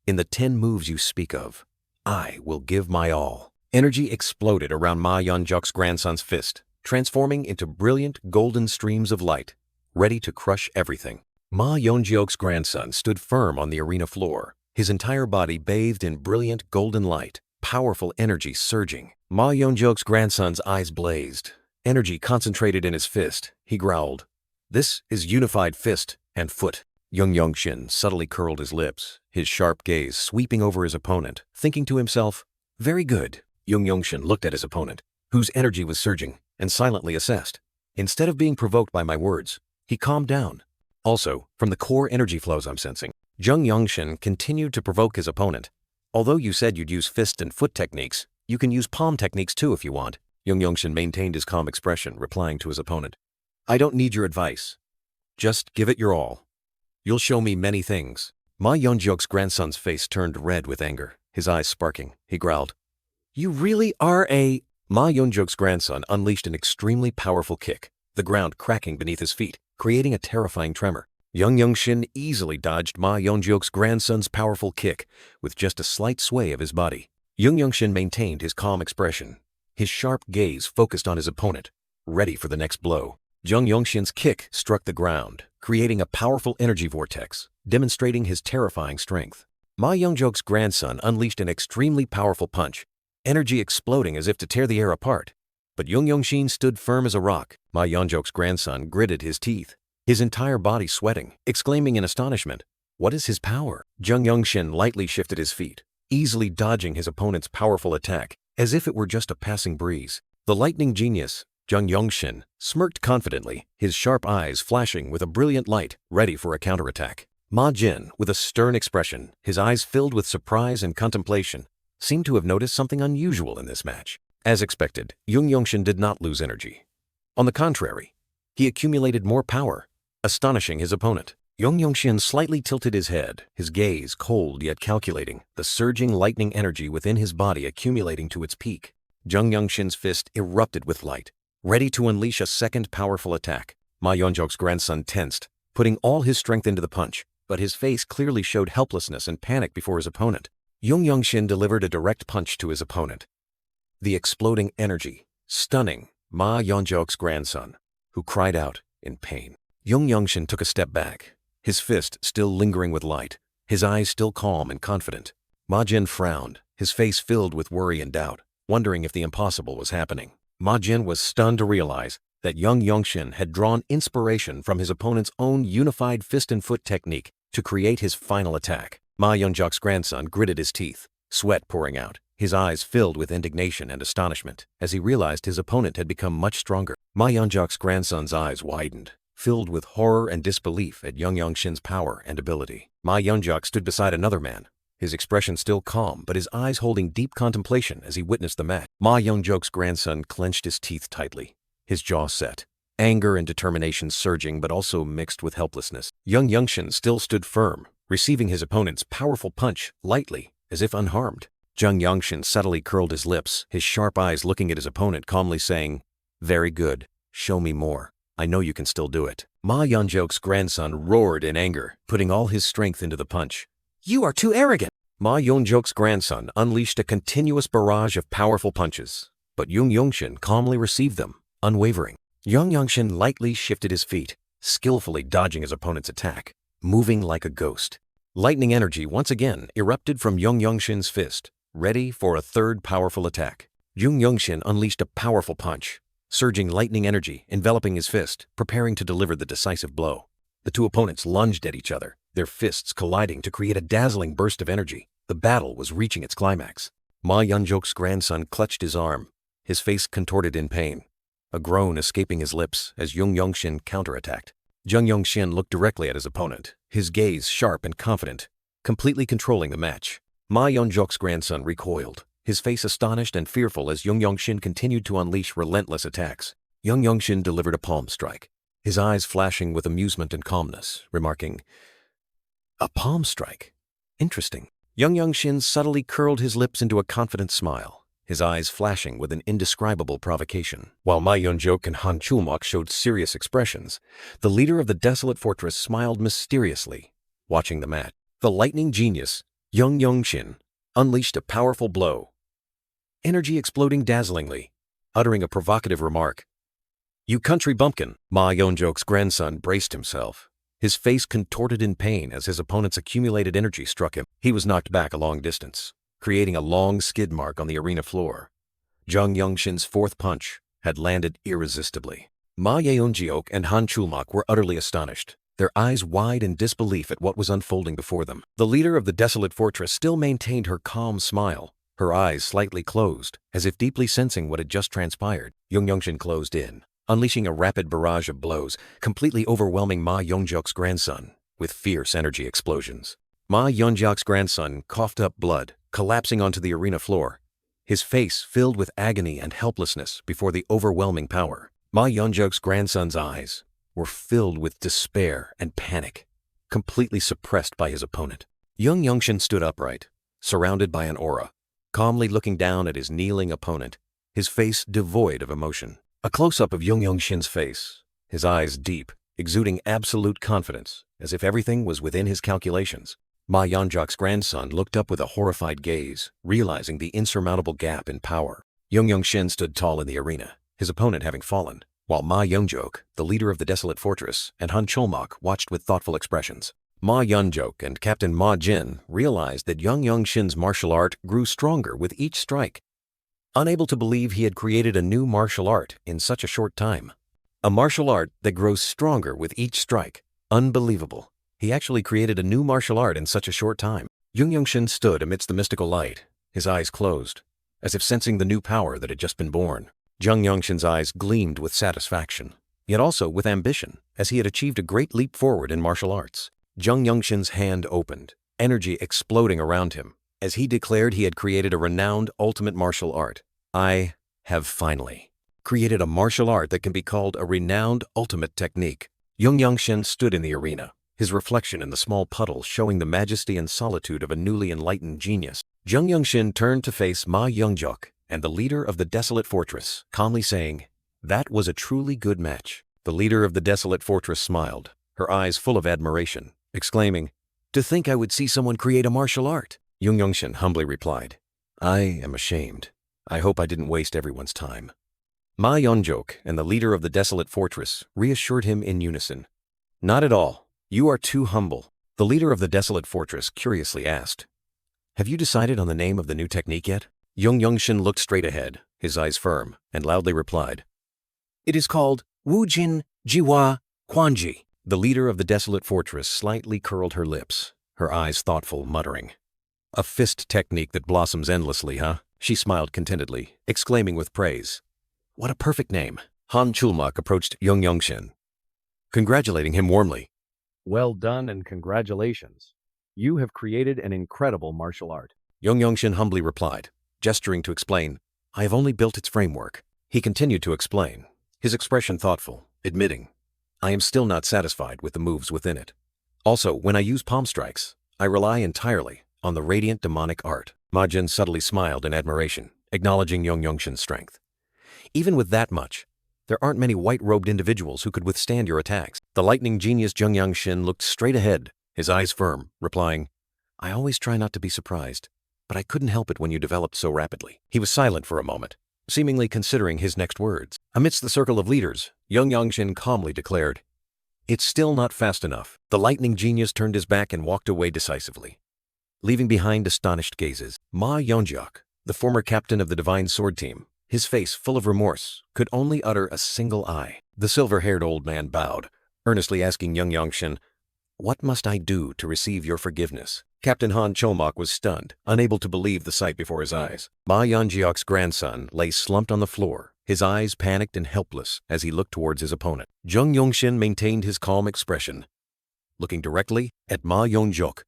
"In the 10 moves you speak of, I will give my all." Energy exploded around Ma Yeonjok's grandson's fist, transforming into brilliant golden streams of light, ready to crush everything. Ma Yeonjok's grandson stood firm on the arena floor, his entire body bathed in brilliant golden light, powerful energy surging. Ma Yeonjok's grandson's eyes blazed, energy concentrated in his fist. He growled, "This is unified fist and foot." Yeonshin subtly curled his lips, his sharp gaze sweeping over his opponent, thinking to himself, "Very good." Yeonshin looked at his opponent, whose energy was surging, and silently assessed. Instead of being provoked by my words, he calmed down. Also, from the core energy flows I'm sensing. Yeonshin continued to provoke his opponent. "Although you said you'd use fist and foot techniques, you can use palm techniques too if you want." Yeonshin maintained his calm expression, replying to his opponent, "I don't need your advice. Just give it your all. You'll show me many things." Ma Yeonjok's grandson's face turned red with anger, his eyes sparking. He growled, "You really are a—" Ma Yeonjok's grandson unleashed an extremely powerful kick, the ground cracking beneath his feet, creating a terrifying tremor. Yeonshin easily dodged Ma Yeonjok's grandson's powerful kick with just a slight sway of his body. Yeonshin maintained his calm expression, his sharp gaze focused on his opponent, ready for the next blow. Yeonshin's kick struck the ground, creating a powerful energy vortex, demonstrating his terrifying strength. Ma Yeonjok's grandson unleashed an extremely powerful punch, energy exploding as if to tear the air apart. But Yeonshin stood firm as a rock. Ma Yeonjok's grandson gritted his teeth, his entire body sweating, exclaiming in astonishment, "What is his power?" Yeonshin lightly shifted his feet, easily dodging his opponent's powerful attack, as if it were just a passing breeze. The lightning genius, Yeonshin, smirked confidently, his sharp eyes flashing with a brilliant light, ready for a counterattack. Ma Jin, with a stern expression, his eyes filled with surprise and contemplation, seemed to have noticed something unusual in this match. As expected, Yeonshin did not lose energy. On the contrary, he accumulated more power, astonishing his opponent. Yeonshin slightly tilted his head, his gaze cold yet calculating, the surging lightning energy within his body accumulating to its peak. Yeonshin's fist erupted with light, ready to unleash a second powerful attack. Ma Yeonjok's grandson tensed, putting all his strength into the punch, but his face clearly showed helplessness and panic before his opponent. Yeonshin delivered a direct punch to his opponent, the exploding energy stunning Ma Yeonjok's grandson, who cried out in pain. Yeonshin took a step back, his fist still lingering with light, his eyes still calm and confident. Ma Jin frowned, his face filled with worry and doubt, wondering if the impossible was happening. Ma Jin was stunned to realize that Yeonshin had drawn inspiration from his opponent's own unified fist and foot technique to create his final attack. Ma Yeonjok's grandson gritted his teeth, sweat pouring out, his eyes filled with indignation and astonishment as he realized his opponent had become much stronger. Ma Yeonjok's grandson's eyes widened, filled with horror and disbelief at Yeonshin's power and ability. Ma Yeonjok stood beside another man, his expression still calm but his eyes holding deep contemplation as he witnessed the match. Ma Yeonjok's grandson clenched his teeth tightly, his jaw set, anger and determination surging but also mixed with helplessness. Yeonshin still stood firm, receiving his opponent's powerful punch lightly, as if unharmed. Yeonshin subtly curled his lips, his sharp eyes looking at his opponent calmly saying, "Very good, show me more. I know you can still do it." Ma Yeonjok's grandson roared in anger, putting all his strength into the punch. "You are too arrogant!" Ma Yeonjok's grandson unleashed a continuous barrage of powerful punches, but Yeonshin calmly received them, unwavering. Yeonshin lightly shifted his feet, skillfully dodging his opponent's attack, moving like a ghost. Lightning energy once again erupted from Yeonshin's fist, ready for a third powerful attack. Yeonshin unleashed a powerful punch, surging lightning energy enveloping his fist, preparing to deliver the decisive blow. The two opponents lunged at each other, their fists colliding to create a dazzling burst of energy. The battle was reaching its climax. Ma Yeonjok's grandson clutched his arm, his face contorted in pain, a groan escaping his lips as Yeonshin counterattacked. Yeonshin looked directly at his opponent, his gaze sharp and confident, completely controlling the match. Ma Yeonjok's grandson recoiled, his face astonished and fearful as Yeonshin continued to unleash relentless attacks. Yeonshin delivered a palm strike, his eyes flashing with amusement and calmness, remarking, "A palm strike? Interesting." Yeonshin subtly curled his lips into a confident smile, his eyes flashing with an indescribable provocation. While Ma Yeonjok and Han Chulmok showed serious expressions, the leader of the desolate fortress smiled mysteriously, watching the match. The lightning genius, Yeonshin, unleashed a powerful blow, energy exploding dazzlingly, uttering a provocative remark. "You country bumpkin!" Ma Yeonjok's grandson braced himself, his face contorted in pain as his opponent's accumulated energy struck him. He was knocked back a long distance, creating a long skid mark on the arena floor. Yeonshin's fourth punch had landed irresistibly. Ma Yeonjok and Han Chulmok were utterly astonished, their eyes wide in disbelief at what was unfolding before them. The leader of the desolate fortress still maintained her calm smile, her eyes slightly closed, as if deeply sensing what had just transpired. Yeonshin closed in, unleashing a rapid barrage of blows, completely overwhelming Ma Yeonjok's grandson with fierce energy explosions. Ma Yeonjok's grandson coughed up blood, collapsing onto the arena floor, his face filled with agony and helplessness before the overwhelming power. Ma Yeonjok's grandson's eyes were filled with despair and panic, completely suppressed by his opponent. Yeonshin stood upright, surrounded by an aura, calmly looking down at his kneeling opponent, his face devoid of emotion. A close-up of Yeonshin's face, his eyes deep, exuding absolute confidence, as if everything was within his calculations. Ma Yeonjok's grandson looked up with a horrified gaze, realizing the insurmountable gap in power. Yeonshin stood tall in the arena, his opponent having fallen, while Ma Yeonjok, the leader of the desolate fortress, and Han Chulmok watched with thoughtful expressions. Ma Yeonjok and Captain Ma Jin realized that Yeonshin's martial art grew stronger with each strike, unable to believe he had created a new martial art in such a short time. A martial art that grows stronger with each strike. Unbelievable. He actually created a new martial art in such a short time. Yeonshin stood amidst the mystical light, his eyes closed, as if sensing the new power that had just been born. Yeonshin's eyes gleamed with satisfaction, yet also with ambition, as he had achieved a great leap forward in martial arts. Yeonshin's hand opened, energy exploding around him, as he declared he had created a renowned ultimate martial art. "I have finally created a martial art that can be called a renowned ultimate technique." Yeonshin stood in the arena, his reflection in the small puddle showing the majesty and solitude of a newly enlightened genius. Yeonshin turned to face Ma Yeonjok and the leader of the desolate fortress, calmly saying, "That was a truly good match." The leader of the desolate fortress smiled, her eyes full of admiration, exclaiming, "To think I would see someone create a martial art." Yeonshin humbly replied, "I am ashamed. I hope I didn't waste everyone's time." Ma Yeonjok and the leader of the desolate fortress reassured him in unison. "Not at all. You are too humble." The leader of the desolate fortress curiously asked, "Have you decided on the name of the new technique yet?" Yeonshin looked straight ahead, his eyes firm, and loudly replied, "It is called Wujin Jiwa Kwanji." The leader of the desolate fortress slightly curled her lips, her eyes thoughtful, muttering, "A fist technique that blossoms endlessly, huh?" She smiled contentedly, exclaiming with praise, "What a perfect name." Han Chulmok approached Yeonshin, congratulating him warmly. Well done and congratulations. You have created an incredible martial art. Yeonshin humbly replied, gesturing to explain, "I have only built its framework." He continued to explain, his expression thoughtful, admitting, "I am still not satisfied with the moves within it. Also, when I use palm strikes, I rely entirely on the radiant demonic art." Ma Jin subtly smiled in admiration, acknowledging Yeonshin's strength. "Even with that much, there aren't many white-robed individuals who could withstand your attacks." The lightning genius Yeonshin looked straight ahead, his eyes firm, replying, "I always try not to be surprised, but I couldn't help it when you developed so rapidly." He was silent for a moment, seemingly considering his next words. Amidst the circle of leaders, Yeonshin calmly declared, "It's still not fast enough." The lightning genius turned his back and walked away decisively, leaving behind astonished gazes. Ma Yeonjok, the former captain of the Divine Sword Team, his face full of remorse, could only utter a single "I." The silver-haired old man bowed, earnestly asking Yeonshin, What must I do to receive your forgiveness? Captain Han Cholmok was stunned, unable to believe the sight before his eyes. Ma Yeonjeok's grandson lay slumped on the floor, his eyes panicked and helpless as he looked towards his opponent. Jeong Yeonshin maintained his calm expression, looking directly at Ma Yeonjeok,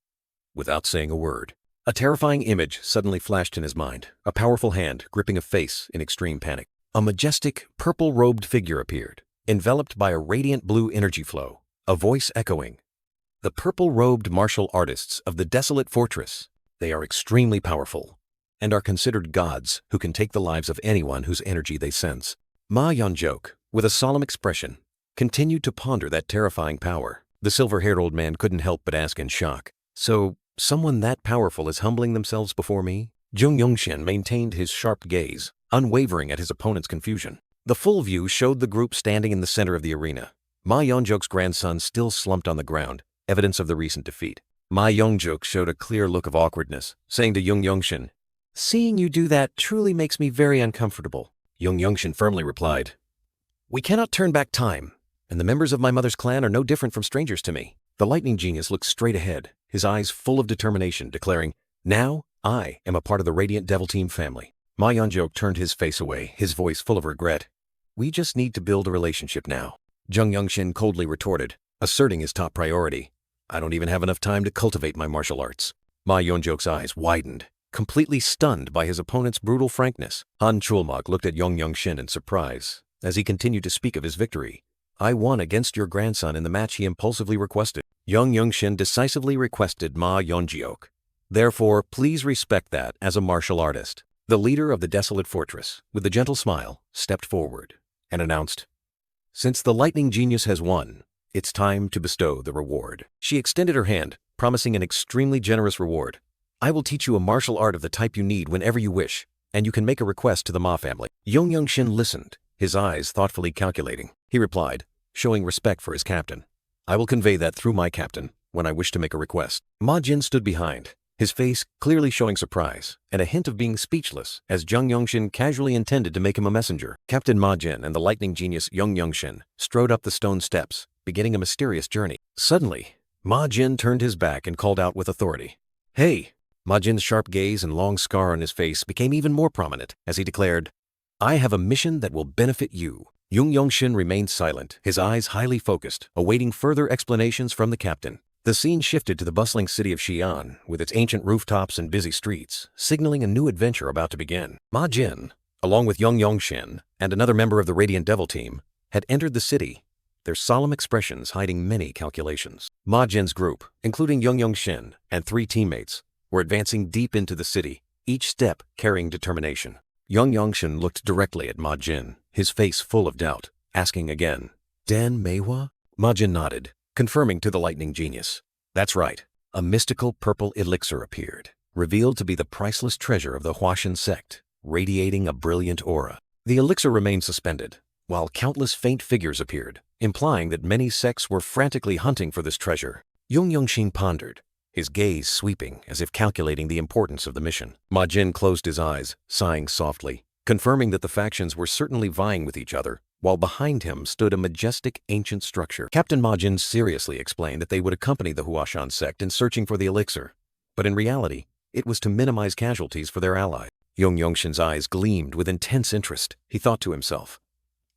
without saying a word. A terrifying image suddenly flashed in his mind, a powerful hand gripping a face in extreme panic. A majestic, purple-robed figure appeared, enveloped by a radiant blue energy flow, a voice echoing, "The purple-robed martial artists of the desolate fortress. They are extremely powerful, and are considered gods who can take the lives of anyone whose energy they sense." Ma Yeonjeok, with a solemn expression, continued to ponder that terrifying power. The silver-haired old man couldn't help but ask in shock, "So, someone that powerful is humbling themselves before me?" Jeong Yeonshin maintained his sharp gaze, unwavering at his opponent's confusion. The full view showed the group standing in the center of the arena. Ma Yeonjeok's grandson still slumped on the ground, evidence of the recent defeat. Ma Yeonjeok showed a clear look of awkwardness, saying to Jeong Yeonshin, Seeing you do that truly makes me very uncomfortable. Jeong Yeonshin firmly replied, "We cannot turn back time, and the members of my mother's clan are no different from strangers to me." The lightning genius looked straight ahead, his eyes full of determination, declaring, "Now, I am a part of the Radiant Devil Team family." Ma Yeonjeok turned his face away, his voice full of regret. "We just need to build a relationship now." Jeong Yeonshin coldly retorted, asserting his top priority, "I don't even have enough time to cultivate my martial arts." Ma Yeonjeok's eyes widened, completely stunned by his opponent's brutal frankness. Han Chulmok looked at Jeong Yeonshin in surprise, as he continued to speak of his victory. "I won against your grandson in the match he impulsively requested." Jeong Yeonshin decisively requested Ma Yeonjeok, "Therefore, please respect that as a martial artist." The leader of the desolate fortress, with a gentle smile, stepped forward and announced, "Since the lightning genius has won, it's time to bestow the reward." She extended her hand, promising an extremely generous reward. "I will teach you a martial art of the type you need whenever you wish, and you can make a request to the Ma family." Jeong Yeonshin listened, his eyes thoughtfully calculating. He replied, showing respect for his captain, "I will convey that through my captain when I wish to make a request." Ma Jin stood behind, his face clearly showing surprise and a hint of being speechless as Jeong Yeonshin casually intended to make him a messenger. Captain Ma Jin and the lightning genius Jeong Yeonshin strode up the stone steps, beginning a mysterious journey. Suddenly, Ma Jin turned his back and called out with authority, "Hey!" Ma Jin's sharp gaze and long scar on his face became even more prominent as he declared, "I have a mission that will benefit you." Jeong Yeonshin remained silent, his eyes highly focused, awaiting further explanations from the captain. The scene shifted to the bustling city of Xi'an, with its ancient rooftops and busy streets, signaling a new adventure about to begin. Ma Jin, along with Jeong Yeonshin and another member of the Radiant Devil Team, had entered the city, their solemn expressions hiding many calculations. Ma Jin's group, including Jeong Yeonshin and 3 teammates, were advancing deep into the city, each step carrying determination. Jeong Yeonshin looked directly at Ma Jin, his face full of doubt, asking again, "Dan Manhwa?" Ma Jin nodded, confirming to the lightning genius, "That's right." A mystical purple elixir appeared, revealed to be the priceless treasure of the Huashan sect, radiating a brilliant aura. The elixir remained suspended, while countless faint figures appeared, implying that many sects were frantically hunting for this treasure. Jeong Yeonshin pondered, his gaze sweeping as if calculating the importance of the mission. Ma Jin closed his eyes, sighing softly, confirming that the factions were certainly vying with each other, while behind him stood a majestic ancient structure. Captain Ma Jin seriously explained that they would accompany the Huashan sect in searching for the elixir, but in reality, it was to minimize casualties for their ally. Jeong Yeonshin's eyes gleamed with intense interest. He thought to himself,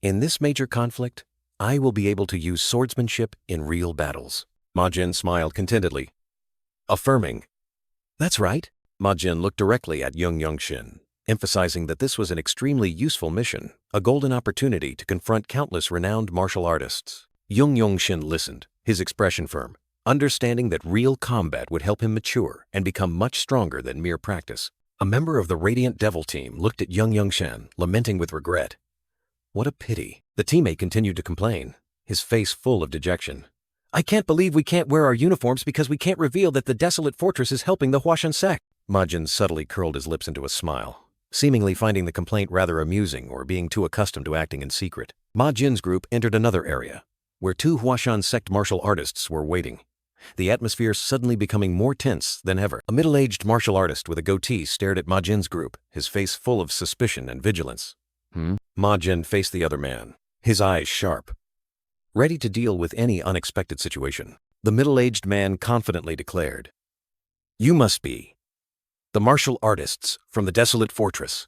"In this major conflict, I will be able to use swordsmanship in real battles." Ma Jin smiled contentedly, affirming, "That's right." Ma Jin looked directly at Jeong Yeonshin, emphasizing that this was an extremely useful mission, a golden opportunity to confront countless renowned martial artists. Jeong Yeonshin listened, his expression firm, understanding that real combat would help him mature and become much stronger than mere practice. A member of the Radiant Devil Team looked at Jeong Yeonshin, lamenting with regret. "What a pity." The teammate continued to complain, his face full of dejection. "I can't believe we can't wear our uniforms because we can't reveal that the desolate fortress is helping the Huashan sect." Ma Jin subtly curled his lips into a smile, seemingly finding the complaint rather amusing or being too accustomed to acting in secret. Ma Jin's group entered another area, where 2 Huashan sect martial artists were waiting, the atmosphere suddenly becoming more tense than ever. A middle-aged martial artist with a goatee stared at Ma Jin's group, his face full of suspicion and vigilance. Ma Jin faced the other man, his eyes sharp, ready to deal with any unexpected situation. The middle-aged man confidently declared, "You must be the martial artists from the desolate fortress.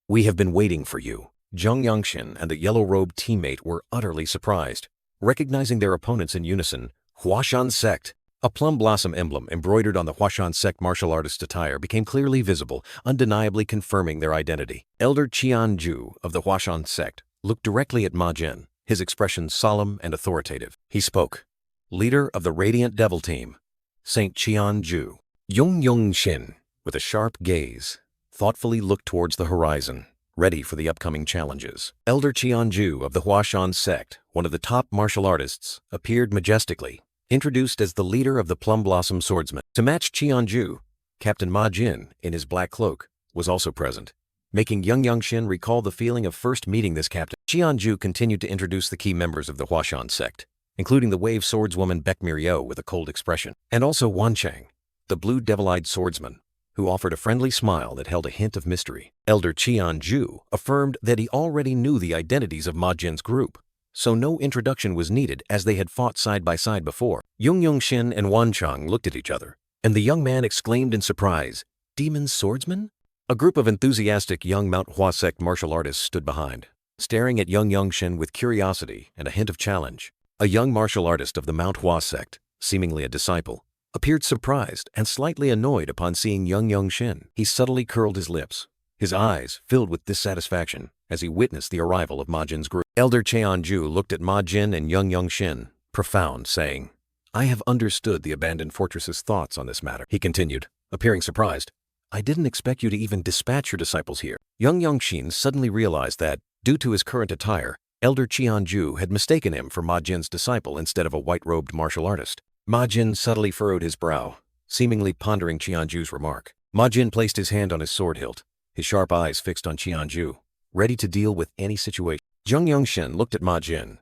We have been waiting for you." Yeonshin and the yellow-robed teammate were utterly surprised, recognizing their opponents in unison. Hwashan sect. A plum blossom emblem embroidered on the Hwashan sect martial artist attire became clearly visible, undeniably confirming their identity. Elder Cheonju of the Hwashan sect looked directly at Ma Jin, his expression solemn and authoritative. He spoke. "Leader of the Radiant Devil Team, Saint Cheonju." Yeonshin, with a sharp gaze, thoughtfully looked towards the horizon, ready for the upcoming challenges. Elder Cheonju of the Hwashan sect, one of the top martial artists, appeared majestically, introduced as the leader of the Plum Blossom Swordsmen. To match Cheonju, Captain Ma Jin, in his black cloak, was also present, making Yeonshin recall the feeling of first meeting this captain. Cheonju continued to introduce the key members of the Hwashan sect, including the wave swordswoman Baek Mirio with a cold expression, and also Wanchang, the blue devil-eyed swordsman, who offered a friendly smile that held a hint of mystery. Elder Cheonju affirmed that he already knew the identities of Ma Jin's group, so no introduction was needed as they had fought side by side before. Yeonshin and Wanchang looked at each other, and the young man exclaimed in surprise, "Demon swordsman?" A group of enthusiastic young Manhwa sect martial artists stood behind, staring at Yeonshin with curiosity and a hint of challenge. A young martial artist of the Manhwa sect, seemingly a disciple, appeared surprised and slightly annoyed upon seeing Yeonshin. He subtly curled his lips, his eyes filled with dissatisfaction as he witnessed the arrival of Ma Jin's group. Elder Cheonju looked at Ma Jin and Yeonshin, profound, saying, "I have understood the abandoned fortress's thoughts on this matter." He continued, appearing surprised, "I didn't expect you to even dispatch your disciples here." Yeonshin suddenly realized that, due to his current attire, Elder Cheonju had mistaken him for Ma Jin's disciple instead of a white-robed martial artist. Ma Jin subtly furrowed his brow, seemingly pondering Cheonju's remark. Ma Jin placed his hand on his sword hilt, his sharp eyes fixed on Cheonju, ready to deal with any situation. Yeonshin looked at Ma Jin,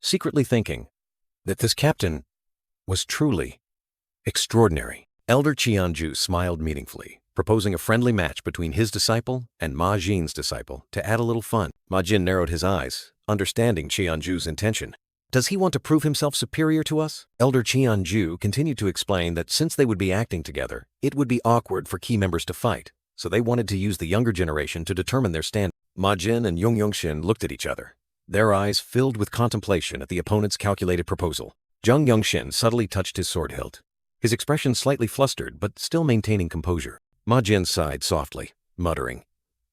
secretly thinking that this captain was truly extraordinary. Elder Cheonju smiled meaningfully, proposing a friendly match between his disciple and Ma Jin's disciple to add a little fun. Ma Jin narrowed his eyes, understanding Cheonju's intention. "Does he want to prove himself superior to us?" Elder Cheonju continued to explain that since they would be acting together, it would be awkward for key members to fight, so they wanted to use the younger generation to determine their stand. Ma Jin and Yeonshin looked at each other, their eyes filled with contemplation at the opponent's calculated proposal. Yeonshin subtly touched his sword hilt, his expression slightly flustered but still maintaining composure. Ma Jin sighed softly, muttering,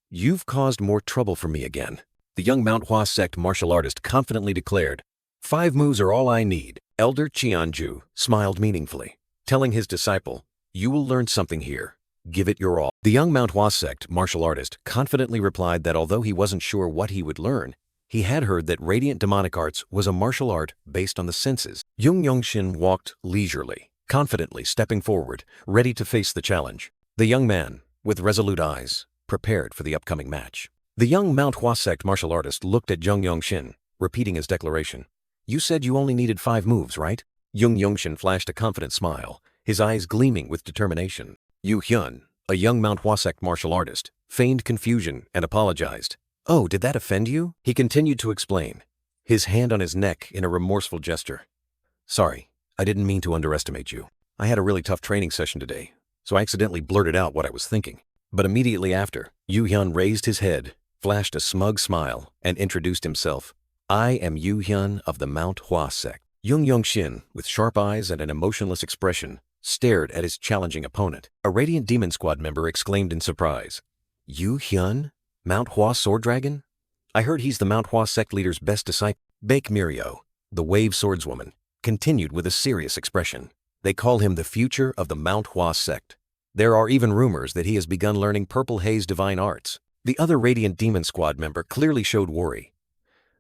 "You've caused more trouble for me again." The young Manhwa sect martial artist confidently declared, "5 moves are all I need." Elder Cheonju smiled meaningfully, telling his disciple, "You will learn something here. Give it your all." The young Manhwa sect martial artist confidently replied that although he wasn't sure what he would learn, he had heard that radiant demonic arts was a martial art based on the senses. Yeonshin walked leisurely, confidently stepping forward, ready to face the challenge. The young man, with resolute eyes, prepared for the upcoming match. The young Manhwa sect martial artist looked at Yeonshin, repeating his declaration. "You said you only needed 5 moves, right?" Yeonshin flashed a confident smile, his eyes gleaming with determination. Hyun, a young Manhwa sect martial artist, feigned confusion and apologized. "Oh, did that offend you?" He continued to explain, his hand on his neck in a remorseful gesture. "Sorry, I didn't mean to underestimate you. I had a really tough training session today, so I accidentally blurted out what I was thinking." But immediately after, Hyun raised his head, flashed a smug smile, and introduced himself. "I am Hyun of the Manhwa sect." Yeonshin, with sharp eyes and an emotionless expression, stared at his challenging opponent. A Radiant Demon Squad member exclaimed in surprise, "Hyun? Manhwa Sword Dragon? I heard he's the Manhwa sect leader's best disciple." Baek Mirio, the wave swordswoman, continued with a serious expression. "They call him the future of the Manhwa sect. There are even rumors that he has begun learning Purple Haze divine arts." The other Radiant Demon Squad member clearly showed worry.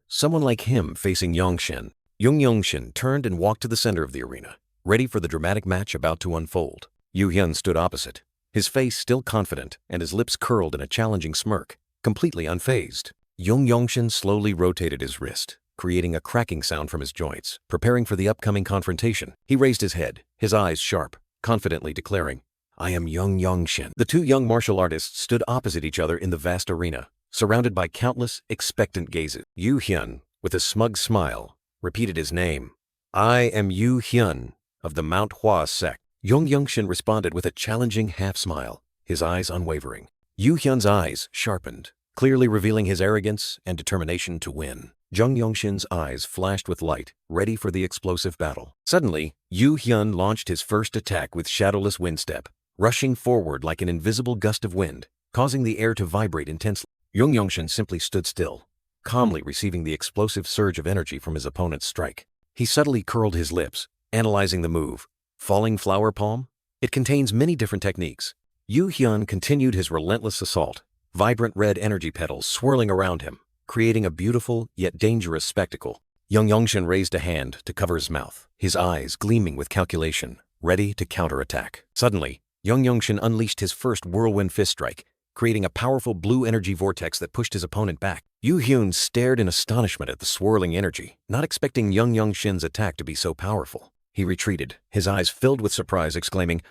Someone like him facing Yeonshin. Yeonshin turned and walked to the center of the arena, ready for the dramatic match about to unfold. Hyun stood opposite, his face still confident and his lips curled in a challenging smirk, completely unfazed. Yeonshin slowly rotated his wrist, creating a cracking sound from his joints, preparing for the upcoming confrontation. He raised his head, his eyes sharp, confidently declaring, "I am Yeonshin." The 2 young martial artists stood opposite each other in the vast arena, surrounded by countless, expectant gazes. Hyun, with a smug smile, repeated his name. I am Yu Hyun of the Manhwa sect. Yeonshin responded with a challenging half-smile, his eyes unwavering. Yu Hyun's eyes sharpened, clearly revealing his arrogance and determination to win. Yeonshin's eyes flashed with light, ready for the explosive battle. Suddenly, Yu Hyun launched his first attack with shadowless windstep, rushing forward like an invisible gust of wind, causing the air to vibrate intensely. Yeonshin simply stood still, calmly receiving the explosive surge of energy from his opponent's strike. He subtly curled his lips, analyzing the move. Falling flower palm? It contains many different techniques. Yu Hyun continued his relentless assault, vibrant red energy petals swirling around him, creating a beautiful yet dangerous spectacle. Yeonshin raised a hand to cover his mouth, his eyes gleaming with calculation, ready to counterattack. Suddenly, Yeonshin unleashed his first whirlwind fist strike, creating a powerful blue energy vortex that pushed his opponent back. Yu Hyun stared in astonishment at the swirling energy, not expecting Yeonshin's attack to be so powerful. He retreated, his eyes filled with surprise, exclaiming,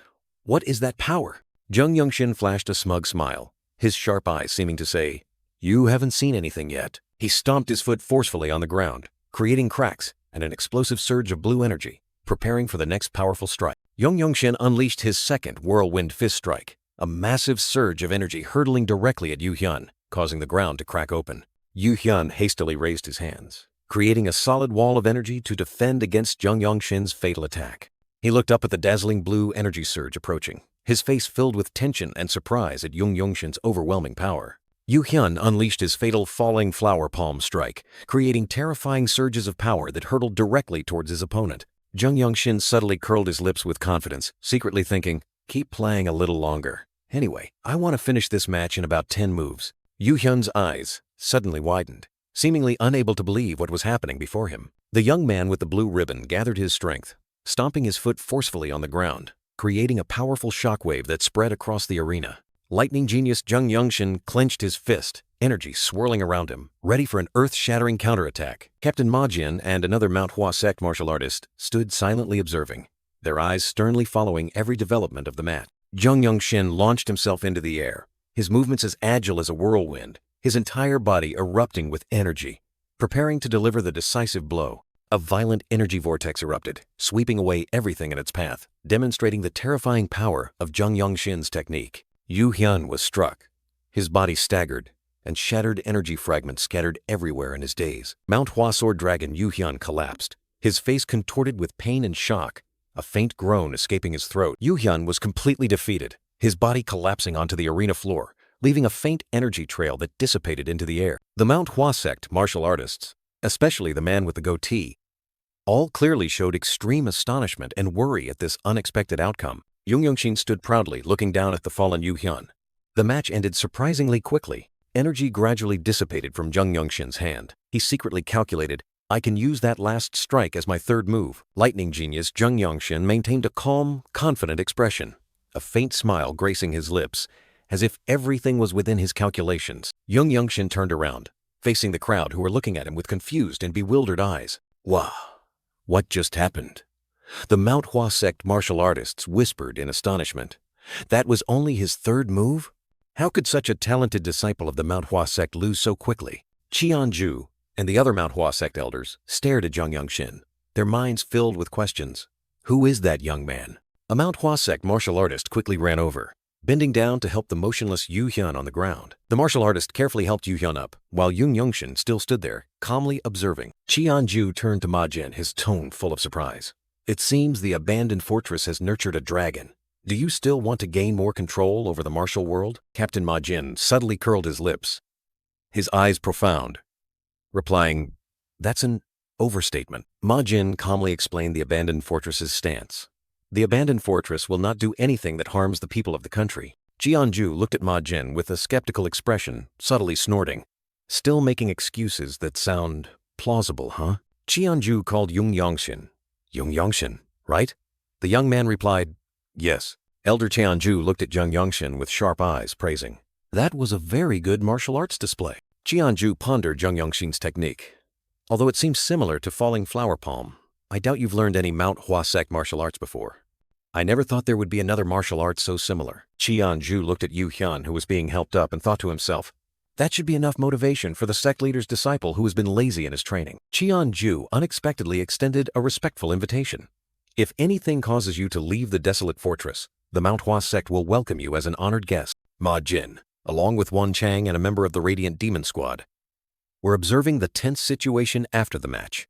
"What is that power?" Yeonshin flashed a smug smile, his sharp eyes seeming to say, "You haven't seen anything yet." He stomped his foot forcefully on the ground, creating cracks and an explosive surge of blue energy, preparing for the next powerful strike. Yeonshin unleashed his second whirlwind fist strike, a massive surge of energy hurtling directly at Yu Hyun, causing the ground to crack open. Yu Hyun hastily raised his hands, creating a solid wall of energy to defend against Yeonshin's fatal attack. He looked up at the dazzling blue energy surge approaching, his face filled with tension and surprise at Yeonshin's overwhelming power. Yu Hyun unleashed his fatal falling flower palm strike, creating terrifying surges of power that hurtled directly towards his opponent. Yeonshin subtly curled his lips with confidence, secretly thinking, "Keep playing a little longer. Anyway, I want to finish this match in about 10 moves." Yu Hyun's eyes suddenly widened, seemingly unable to believe what was happening before him. The young man with the blue ribbon gathered his strength, stomping his foot forcefully on the ground, creating a powerful shockwave that spread across the arena. Lightning genius Yeonshin clenched his fist, energy swirling around him, ready for an earth-shattering counterattack. Captain Ma Jin and another Manhwa sect martial artist stood silently observing, their eyes sternly following every development of the match. Yeonshin launched himself into the air, his movements as agile as a whirlwind, his entire body erupting with energy, preparing to deliver the decisive blow. A violent energy vortex erupted, sweeping away everything in its path, demonstrating the terrifying power of Yeonshin's technique. Yu Hyun was struck. His body staggered, and shattered energy fragments scattered everywhere in his daze. Manhwa sword dragon Yu Hyun collapsed, his face contorted with pain and shock, a faint groan escaping his throat. Yu Hyun was completely defeated, his body collapsing onto the arena floor, leaving a faint energy trail that dissipated into the air. The Manhwa sect martial artists, especially the man with the goatee, all clearly showed extreme astonishment and worry at this unexpected outcome. Yeonshin stood proudly looking down at the fallen Yu Hyun. The match ended surprisingly quickly. Energy gradually dissipated from Yeonshin's hand. He secretly calculated, "I can use that last strike as my third move." Lightning genius Yeonshin maintained a calm, confident expression, a faint smile gracing his lips, as if everything was within his calculations. Yeonshin turned around, facing the crowd who were looking at him with confused and bewildered eyes. "Wow, what just happened?" The Manhwa sect martial artists whispered in astonishment. That was only his third move? How could such a talented disciple of the Manhwa sect lose so quickly? Cheonju and the other Manhwa sect elders stared at Yeonshin, their minds filled with questions. Who is that young man? A Manhwa sect martial artist quickly ran over, bending down to help the motionless Yu Hyun on the ground. The martial artist carefully helped Yu Hyun up, while Yeonshin still stood there, calmly observing. Cheonju turned to Ma Jin, his tone full of surprise. "It seems the abandoned fortress has nurtured a dragon. Do you still want to gain more control over the martial world?" Captain Ma Jin subtly curled his lips, his eyes profound, replying, "That's an overstatement." Ma Jin calmly explained the abandoned fortress's stance. "The abandoned fortress will not do anything that harms the people of the country." Cheonju looked at Ma Jin with a skeptical expression, subtly snorting. "Still making excuses that sound plausible, huh?" Cheonju called Yeonshin. "Yeonshin, right?" The young man replied, "Yes." Elder Cheonju looked at Yeonshin with sharp eyes, praising. "That was a very good martial arts display." Cheonju pondered Yeonshin's technique. "Although it seems similar to falling flower palm, I doubt you've learned any Manhwa sect martial arts before. I never thought there would be another martial art so similar." Cheonju looked at Yu Hyun, who was being helped up, and thought to himself, That should be enough motivation for the sect leader's disciple who has been lazy in his training. Cheon-ju unexpectedly extended a respectful invitation. If anything causes you to leave the desolate fortress, the Manhwa sect will welcome you as an honored guest. Ma Jin, along with Won Chang and a member of the Radiant Demon Squad, were observing the tense situation after the match,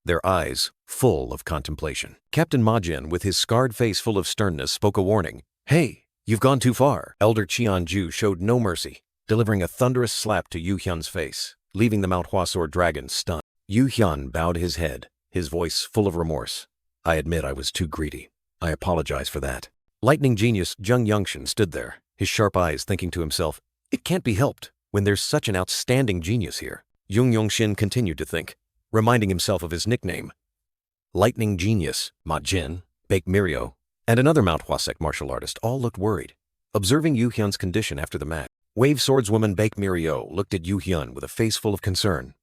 their eyes full of contemplation. Captain Ma Jin, with his scarred face full of sternness, spoke a warning. "Hey, you've gone too far." Elder Cheon-ju showed no mercy, delivering a thunderous slap to Yu Hyun's face, leaving the Manhwa sword dragon stunned. Yu Hyun bowed his head, his voice full of remorse. "I admit I was too greedy. I apologize for that." Lightning genius Yeonshin stood there, his sharp eyes thinking to himself, "It can't be helped when there's such an outstanding genius here." Yeonshin continued to think, reminding himself of his nickname. Lightning genius, Ma Jin, Baek Mirio, and another Manhwa sect martial artist all looked worried, observing Yu Hyun's condition after the match. Wave swordswoman Baek Mirio looked at Yu Hyun with a face full of concern.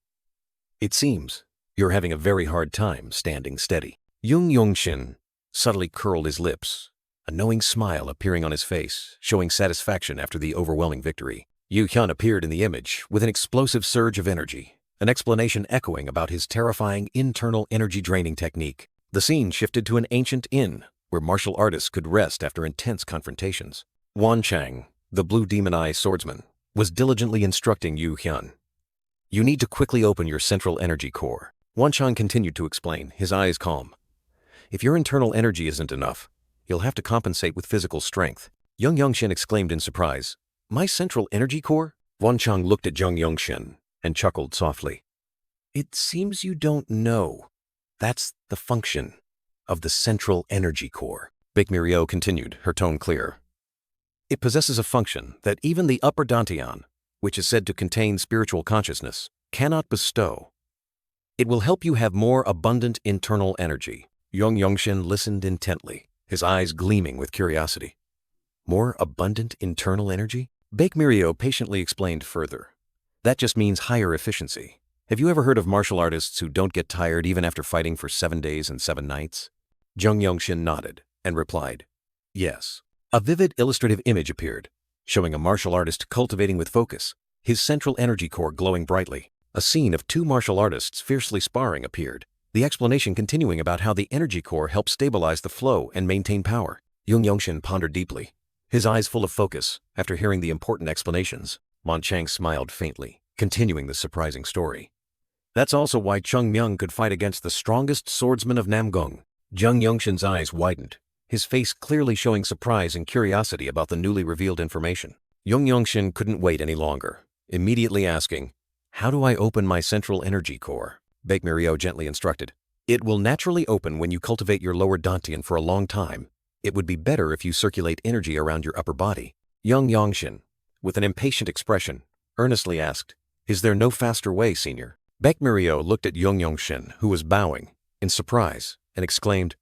"It seems you're having a very hard time standing steady." Yeonshin subtly curled his lips, a knowing smile appearing on his face, showing satisfaction after the overwhelming victory. Yu Hyun appeared in the image with an explosive surge of energy, an explanation echoing about his terrifying internal energy-draining technique. The scene shifted to an ancient inn, where martial artists could rest after intense confrontations. Won Chang, the blue demon eye swordsman, was diligently instructing Yu Hyun. "You need to quickly open your central energy core." Won Chang continued to explain, his eyes calm. "If your internal energy isn't enough, you'll have to compensate with physical strength." Yeonshin exclaimed in surprise, "My central energy core?" Won Chang looked at Yeonshin and chuckled softly. "It seems you don't know. That's the function of the central energy core." Baek Mirio continued, her tone clear. "It possesses a function that even the upper dantian, which is said to contain spiritual consciousness, cannot bestow. It will help you have more abundant internal energy." Yeonshin listened intently, his eyes gleaming with curiosity. "More abundant internal energy?" Baek Mirio patiently explained further. "That just means higher efficiency. Have you ever heard of martial artists who don't get tired even after fighting for 7 days and 7 nights? Yeonshin nodded and replied, "Yes." A vivid illustrative image appeared, showing a martial artist cultivating with focus, his central energy core glowing brightly. A scene of 2 martial artists fiercely sparring appeared, the explanation continuing about how the energy core helps stabilize the flow and maintain power. Yeonshin pondered deeply, his eyes full of focus. After hearing the important explanations, Won Chang smiled faintly, continuing the surprising story. "That's also why Chung Myung could fight against the strongest swordsman of Namgung." Yeonshin's eyes widened, his face clearly showing surprise and curiosity about the newly revealed information. Yeonshin couldn't wait any longer, immediately asking, "How do I open my central energy core?" Baek Mirio gently instructed. "It will naturally open when you cultivate your lower dantian for a long time. It would be better if you circulate energy around your upper body." Yeonshin, with an impatient expression, earnestly asked, "Is there no faster way, senior?" Baek Mirio looked at Yeonshin, who was bowing, in surprise, and exclaimed,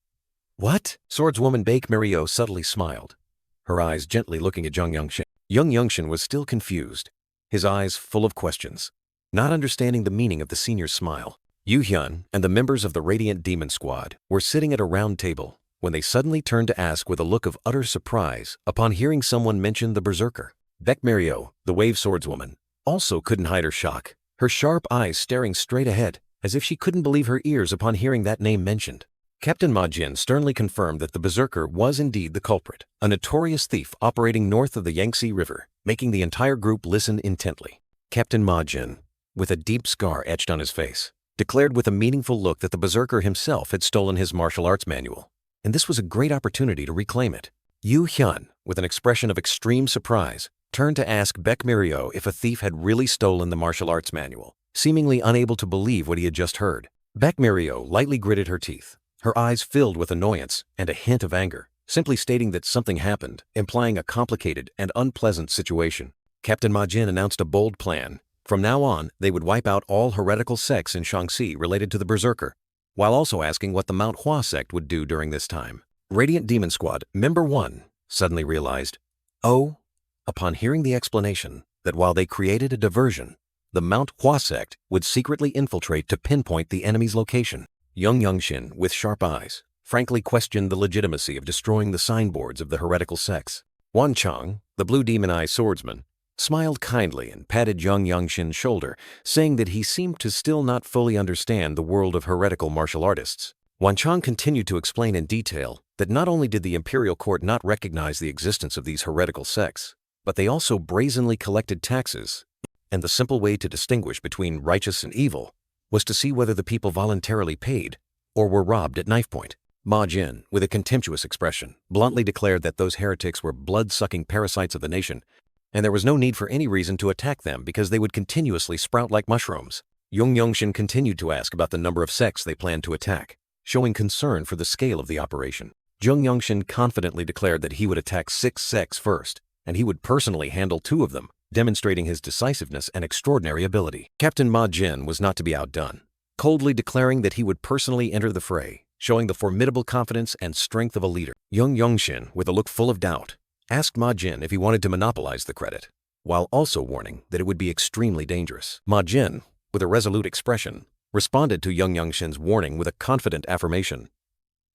"What?" Swordswoman Baek Mirio subtly smiled, her eyes gently looking at Yeonshin. Yeonshin was still confused, his eyes full of questions, not understanding the meaning of the senior's smile. Yu Hyun and the members of the Radiant Demon Squad were sitting at a round table when they suddenly turned to ask with a look of utter surprise upon hearing someone mention the berserker. Baek Mirio, the wave swordswoman, also couldn't hide her shock, her sharp eyes staring straight ahead, as if she couldn't believe her ears upon hearing that name mentioned. Captain Ma Jin sternly confirmed that the berserker was indeed the culprit, a notorious thief operating north of the Yangtze River, making the entire group listen intently. Captain Ma Jin, with a deep scar etched on his face, declared with a meaningful look that the berserker himself had stolen his martial arts manual, and this was a great opportunity to reclaim it. Yu Hyun, with an expression of extreme surprise, turned to ask Baek Mirio if a thief had really stolen the martial arts manual, seemingly unable to believe what he had just heard. Baek Mirio lightly gritted her teeth, her eyes filled with annoyance and a hint of anger, simply stating that something happened, implying a complicated and unpleasant situation. Captain Ma Jin announced a bold plan. From now on, they would wipe out all heretical sects in Shaanxi related to the berserker, while also asking what the Manhwa sect would do during this time. Radiant Demon Squad Member 1 suddenly realized, upon hearing the explanation, that while they created a diversion, the Manhwa sect would secretly infiltrate to pinpoint the enemy's location. Yeonshin, with sharp eyes, frankly questioned the legitimacy of destroying the signboards of the heretical sects. Won Chang, the blue demon eye swordsman, smiled kindly and patted Jeong Yongshin's shoulder, saying that he seemed to still not fully understand the world of heretical martial artists. Wanchang continued to explain in detail that not only did the imperial court not recognize the existence of these heretical sects, but they also brazenly collected taxes, and the simple way to distinguish between righteous and evil was to see whether the people voluntarily paid or were robbed at knife point. Ma Jin, with a contemptuous expression, bluntly declared that those heretics were blood-sucking parasites of the nation, and there was no need for any reason to attack them because they would continuously sprout like mushrooms. Yeong Yongshin continued to ask about the number of sects they planned to attack, showing concern for the scale of the operation. Jeong Yongshin confidently declared that he would attack 6 sects first, and he would personally handle 2 of them, demonstrating his decisiveness and extraordinary ability. Captain Ma Jin was not to be outdone, coldly declaring that he would personally enter the fray, showing the formidable confidence and strength of a leader. Yeong Yongshin, with a look full of doubt, asked Ma Jin if he wanted to monopolize the credit, while also warning that it would be extremely dangerous. Ma Jin, with a resolute expression, responded to Yeong Yongshin's warning with a confident affirmation.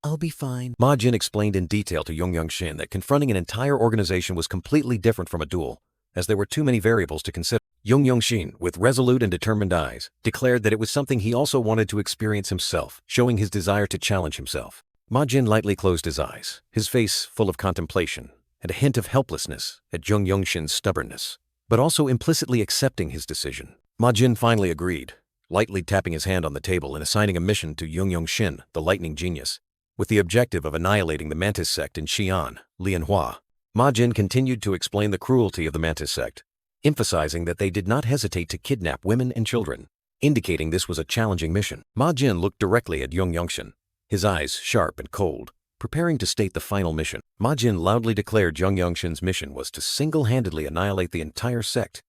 I'll be fine. Ma Jin explained in detail to Yeong Yongshin that confronting an entire organization was completely different from a duel, as there were too many variables to consider. Yeong Yongshin, with resolute and determined eyes, declared that it was something he also wanted to experience himself, showing his desire to challenge himself. Ma Jin lightly closed his eyes, his face full of contemplation, and a hint of helplessness at Jeong Yongshin's stubbornness, but also implicitly accepting his decision. Ma Jin finally agreed, lightly tapping his hand on the table and assigning a mission to Yeong Yongshin, the lightning genius, with the objective of annihilating the Mantis sect in Xi'an, Lianhua. Ma Jin continued to explain the cruelty of the Mantis sect, emphasizing that they did not hesitate to kidnap women and children, indicating this was a challenging mission. Ma Jin looked directly at Yeong Yongshin, his eyes sharp and cold, preparing to state the final mission. Ma Jin loudly declared Jeong Yongshin's mission was to single-handedly annihilate the entire sect,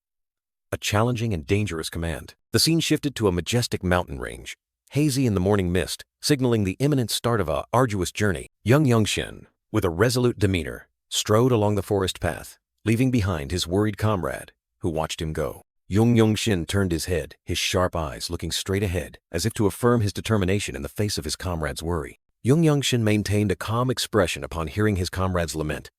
a challenging and dangerous command. The scene shifted to a majestic mountain range, hazy in the morning mist, signaling the imminent start of a arduous journey. Yeong Yongshin, with a resolute demeanor, strode along the forest path, leaving behind his worried comrade, who watched him go. Yeong Yongshin turned his head, his sharp eyes looking straight ahead, as if to affirm his determination in the face of his comrade's worry. Yeong Yongshin maintained a calm expression upon hearing his comrade's lament.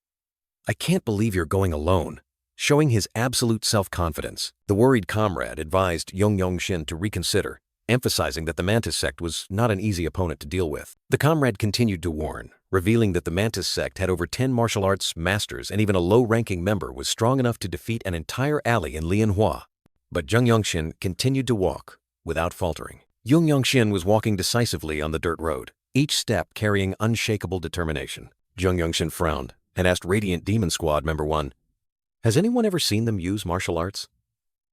"I can't believe you're going alone," showing his absolute self-confidence. The worried comrade advised Yeong Yongshin to reconsider, emphasizing that the Mantis sect was not an easy opponent to deal with. The comrade continued to warn, revealing that the Mantis sect had over 10 martial arts masters and even a low-ranking member was strong enough to defeat an entire alley in Lianhua. But Jeong Yongshin continued to walk, without faltering. Yeong Yongshin was walking decisively on the dirt road, each step carrying unshakable determination. Jeong Yongshin frowned and asked Radiant Demon Squad Member 1, "Has anyone ever seen them use martial arts?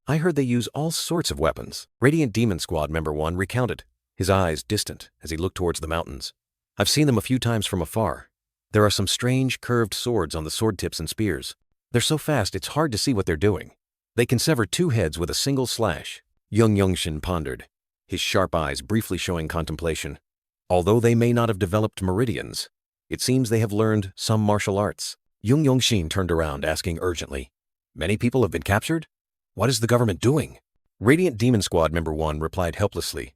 I heard they use all sorts of weapons." Radiant Demon Squad Member 1 recounted, his eyes distant as he looked towards the mountains. "I've seen them a few times from afar. There are some strange curved swords on the sword tips and spears. They're so fast it's hard to see what they're doing. They can sever 2 heads with a single slash." Yeong Yongshin pondered, his sharp eyes briefly showing contemplation. Although they may not have developed meridians, it seems they have learned some martial arts. Yeong Yongshin turned around, asking urgently, "Many people have been captured? What is the government doing?" Radiant Demon Squad Member 1 replied helplessly,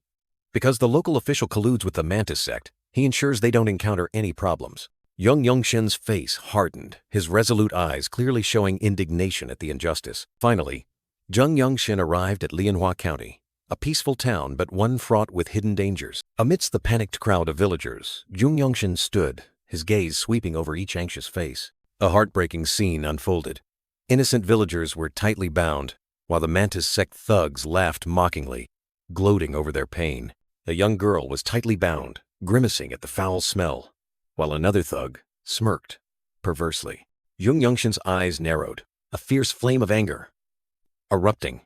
"Because the local official colludes with the Mantis sect, he ensures they don't encounter any problems." Yeong Yongshin's face hardened, his resolute eyes clearly showing indignation at the injustice. Finally, Jeong Yongshin arrived at Lianhua County, a peaceful town but one fraught with hidden dangers. Amidst the panicked crowd of villagers, Jeong Yongshin stood, his gaze sweeping over each anxious face. A heartbreaking scene unfolded. Innocent villagers were tightly bound, while the Mantis sect thugs laughed mockingly, gloating over their pain. A young girl was tightly bound, grimacing at the foul smell, while another thug smirked perversely. Yeong Yongshin's eyes narrowed, a fierce flame of anger erupting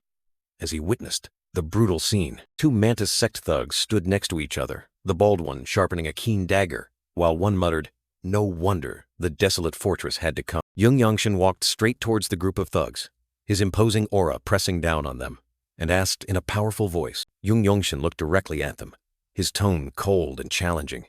as he witnessed the brutal scene. 2 Mantis sect thugs stood next to each other, the bald one sharpening a keen dagger, while one muttered, "No wonder the desolate fortress had to come." Yeong Yongshin walked straight towards the group of thugs, his imposing aura pressing down on them, and asked in a powerful voice. Yeong Yongshin looked directly at them, his tone cold and challenging.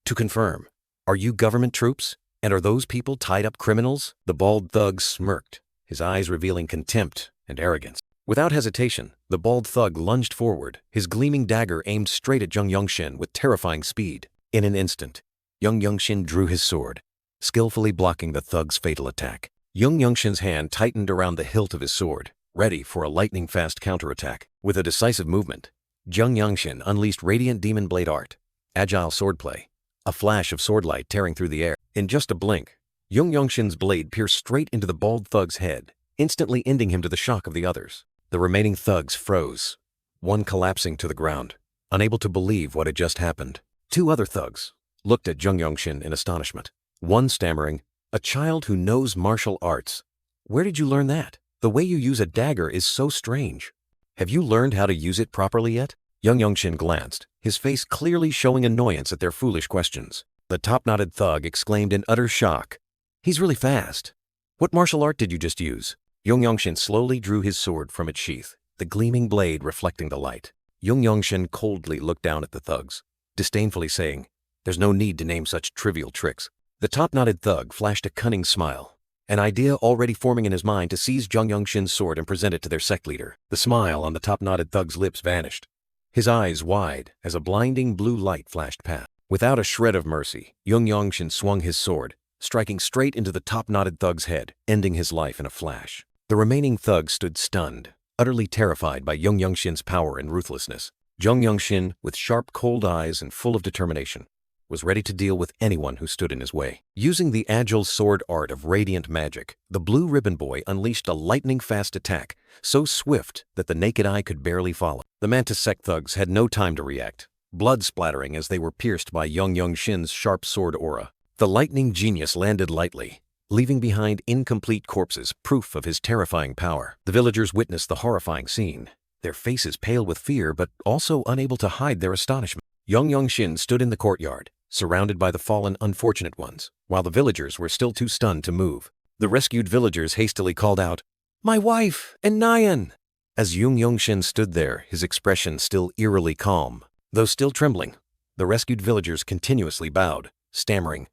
"To confirm, are you government troops? And are those people tied-up criminals?" The bald thug smirked, his eyes revealing contempt and arrogance. Without hesitation, the bald thug lunged forward, his gleaming dagger aimed straight at Jeong Yongshin with terrifying speed. In an instant, Yeong Yongshin drew his sword, skillfully blocking the thug's fatal attack. Yeonshin's hand tightened around the hilt of his sword, ready for a lightning-fast counterattack. With a decisive movement, Yeonshin unleashed radiant demon blade art, agile swordplay, a flash of swordlight tearing through the air. In just a blink, Yeonshin's blade pierced straight into the bald thug's head, instantly ending him to the shock of the others. The remaining thugs froze, one collapsing to the ground, unable to believe what had just happened. Two other thugs looked at Yeonshin in astonishment, one stammering, "A child who knows martial arts. Where did you learn that? The way you use a dagger is so strange. Have you learned how to use it properly yet?" Yeonshin glanced, his face clearly showing annoyance at their foolish questions. The top-knotted thug exclaimed in utter shock, "He's really fast. What martial art did you just use?" Yeonshin slowly drew his sword from its sheath, the gleaming blade reflecting the light. Yeonshin coldly looked down at the thugs, disdainfully saying, "There's no need to name such trivial tricks." The top-knotted thug flashed a cunning smile, an idea already forming in his mind to seize Yeonshin's sword and present it to their sect leader. The smile on the top-knotted thug's lips vanished, his eyes wide as a blinding blue light flashed past. Without a shred of mercy, Yeonshin swung his sword, striking straight into the top-knotted thug's head, ending his life in a flash. The remaining thugs stood stunned, utterly terrified by Yeonshin's power and ruthlessness. Yeonshin, with sharp, cold eyes and full of determination, was ready to deal with anyone who stood in his way. Using the agile sword art of radiant magic, the blue ribbon boy unleashed a lightning-fast attack, so swift that the naked eye could barely follow. The Mantis sect thugs had no time to react, blood splattering as they were pierced by Yeonshin's sharp sword aura. The lightning genius landed lightly, leaving behind incomplete corpses, proof of his terrifying power. The villagers witnessed the horrifying scene, their faces pale with fear but also unable to hide their astonishment. Yeonshin stood in the courtyard, surrounded by the fallen unfortunate ones, while the villagers were still too stunned to move. The rescued villagers hastily called out, "My wife and Nyan!" As Yeonshin stood there, his expression still eerily calm. Though still trembling, the rescued villagers continuously bowed, stammering,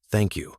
"Thank you,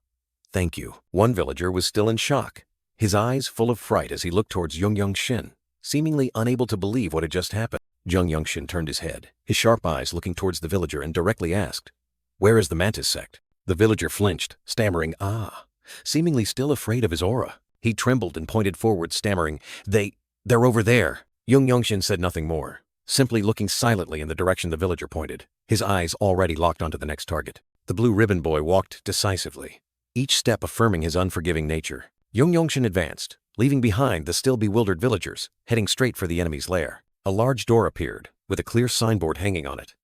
thank you." One villager was still in shock, his eyes full of fright as he looked towards Yeonshin, seemingly unable to believe what had just happened. Yeonshin turned his head, his sharp eyes looking towards the villager, and directly asked, "Where is the Mantis sect?" The villager flinched, stammering, "Ah," seemingly still afraid of his aura. He trembled and pointed forward, stammering, They're over there." Yeonshin said nothing more, simply looking silently in the direction the villager pointed, his eyes already locked onto the next target. The blue ribbon boy walked decisively, each step affirming his unforgiving nature. Yeonshin advanced, leaving behind the still bewildered villagers, heading straight for the enemy's lair. A large door appeared, with a clear signboard hanging on it,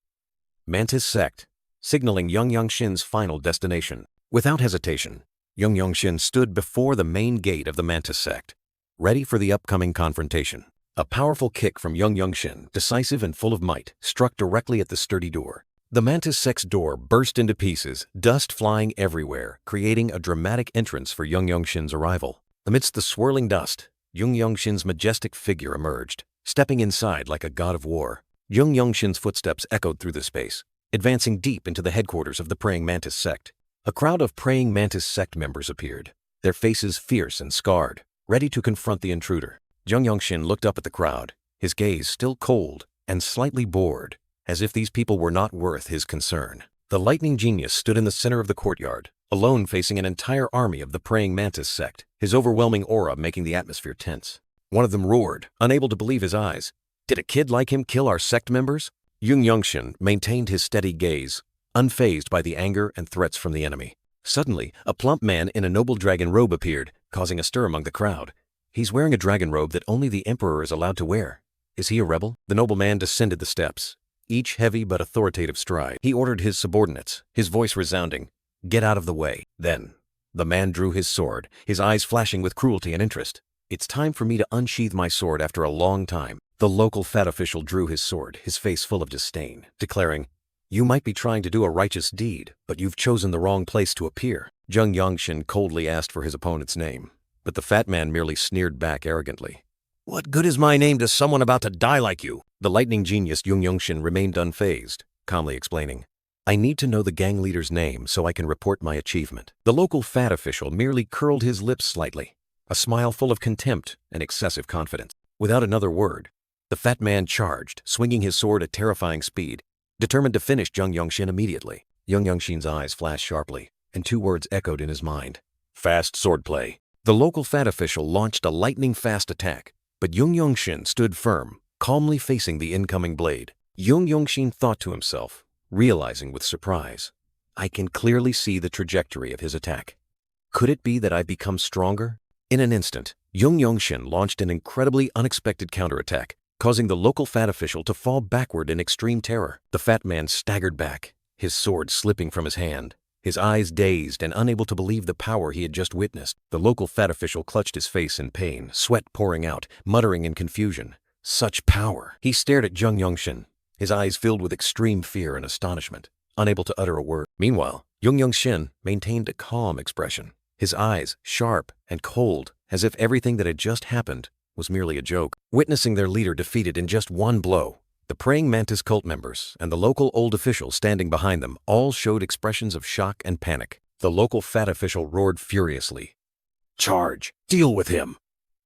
"Mantis Sect," signaling Yeonshin's final destination. Without hesitation, Yeonshin stood before the main gate of the Mantis Sect, ready for the upcoming confrontation. A powerful kick from Yeonshin, decisive and full of might, struck directly at the sturdy door. The Mantis Sect's door burst into pieces, dust flying everywhere, creating a dramatic entrance for Yeonshin's arrival. Amidst the swirling dust, Yeonshin's majestic figure emerged, stepping inside like a god of war. Yeonshin's footsteps echoed through the space, advancing deep into the headquarters of the Praying Mantis Sect. A crowd of Praying Mantis Sect members appeared, their faces fierce and scarred, ready to confront the intruder. Yeonshin looked up at the crowd, his gaze still cold and slightly bored, as if these people were not worth his concern. The lightning genius stood in the center of the courtyard, alone facing an entire army of the Praying Mantis Sect, his overwhelming aura making the atmosphere tense. One of them roared, unable to believe his eyes, "Did a kid like him kill our sect members?" Yeonshin maintained his steady gaze, unfazed by the anger and threats from the enemy. Suddenly, a plump man in a noble dragon robe appeared, causing a stir among the crowd. "He's wearing a dragon robe that only the emperor is allowed to wear. Is he a rebel?" The nobleman descended the steps, each heavy but authoritative stride. He ordered his subordinates, his voice resounding, "Get out of the way." Then, the man drew his sword, his eyes flashing with cruelty and interest. "It's time for me to unsheath my sword after a long time." The local fat official drew his sword, his face full of disdain, declaring, "You might be trying to do a righteous deed, but you've chosen the wrong place to appear." Yeonshin coldly asked for his opponent's name, but the fat man merely sneered back arrogantly, "What good is my name to someone about to die like you?" The lightning genius Yeonshin remained unfazed, calmly explaining, "I need to know the gang leader's name so I can report my achievement." The local fat official merely curled his lips slightly, a smile full of contempt and excessive confidence. Without another word, the fat man charged, swinging his sword at terrifying speed, determined to finish Yeonshin immediately. Yeonshin's eyes flashed sharply, and two words echoed in his mind: "Fast swordplay." The local fat official launched a lightning-fast attack, but Yeonshin stood firm, calmly facing the incoming blade. Yeonshin thought to himself, realizing with surprise, I can clearly see the trajectory of his attack. Could it be that I've become stronger? In an instant, Yeonshin launched an incredibly unexpected counterattack, causing the local fat official to fall backward in extreme terror. The fat man staggered back, his sword slipping from his hand, his eyes dazed and unable to believe the power he had just witnessed. The local fat official clutched his face in pain, sweat pouring out, muttering in confusion. Such power! He stared at Yeonshin, his eyes filled with extreme fear and astonishment, unable to utter a word. Meanwhile, Yeonshin maintained a calm expression, his eyes sharp and cold, as if everything that had just happened was merely a joke. Witnessing their leader defeated in just one blow, the praying mantis cult members and the local old official standing behind them all showed expressions of shock and panic. The local fat official roared furiously, "Charge! Deal with him!"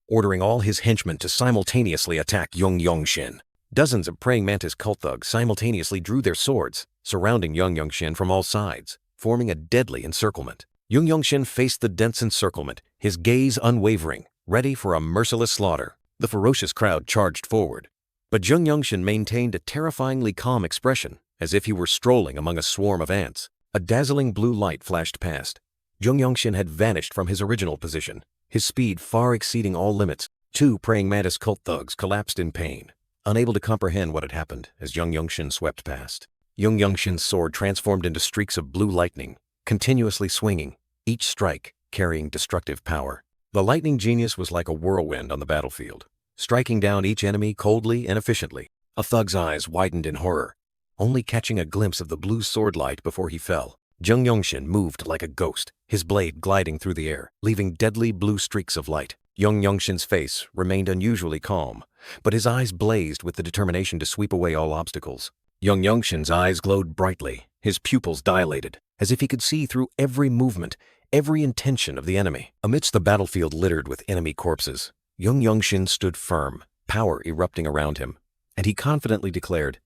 ordering all his henchmen to simultaneously attack Yeonshin. Dozens of praying mantis cult thugs simultaneously drew their swords, surrounding Yeonshin from all sides, forming a deadly encirclement. Yeonshin faced the dense encirclement, his gaze unwavering, ready for a merciless slaughter. The ferocious crowd charged forward, but Yeonshin maintained a terrifyingly calm expression, as if he were strolling among a swarm of ants. A dazzling blue light flashed past. Yeonshin had vanished from his original position, his speed far exceeding all limits. Two praying mantis cult thugs collapsed in pain, unable to comprehend what had happened as Yeonshin swept past. Yeonshin's sword transformed into streaks of blue lightning, continuously swinging, each strike carrying destructive power. The lightning genius was like a whirlwind on the battlefield, striking down each enemy coldly and efficiently. A thug's eyes widened in horror, only catching a glimpse of the blue sword light before he fell. Yeonshin moved like a ghost, his blade gliding through the air, leaving deadly blue streaks of light. Yeonshin's face remained unusually calm, but his eyes blazed with the determination to sweep away all obstacles. Yeonshin's eyes glowed brightly, his pupils dilated, as if he could see through every movement, every intention of the enemy. Amidst the battlefield littered with enemy corpses, Yeonshin stood firm, power erupting around him, and he confidently declared,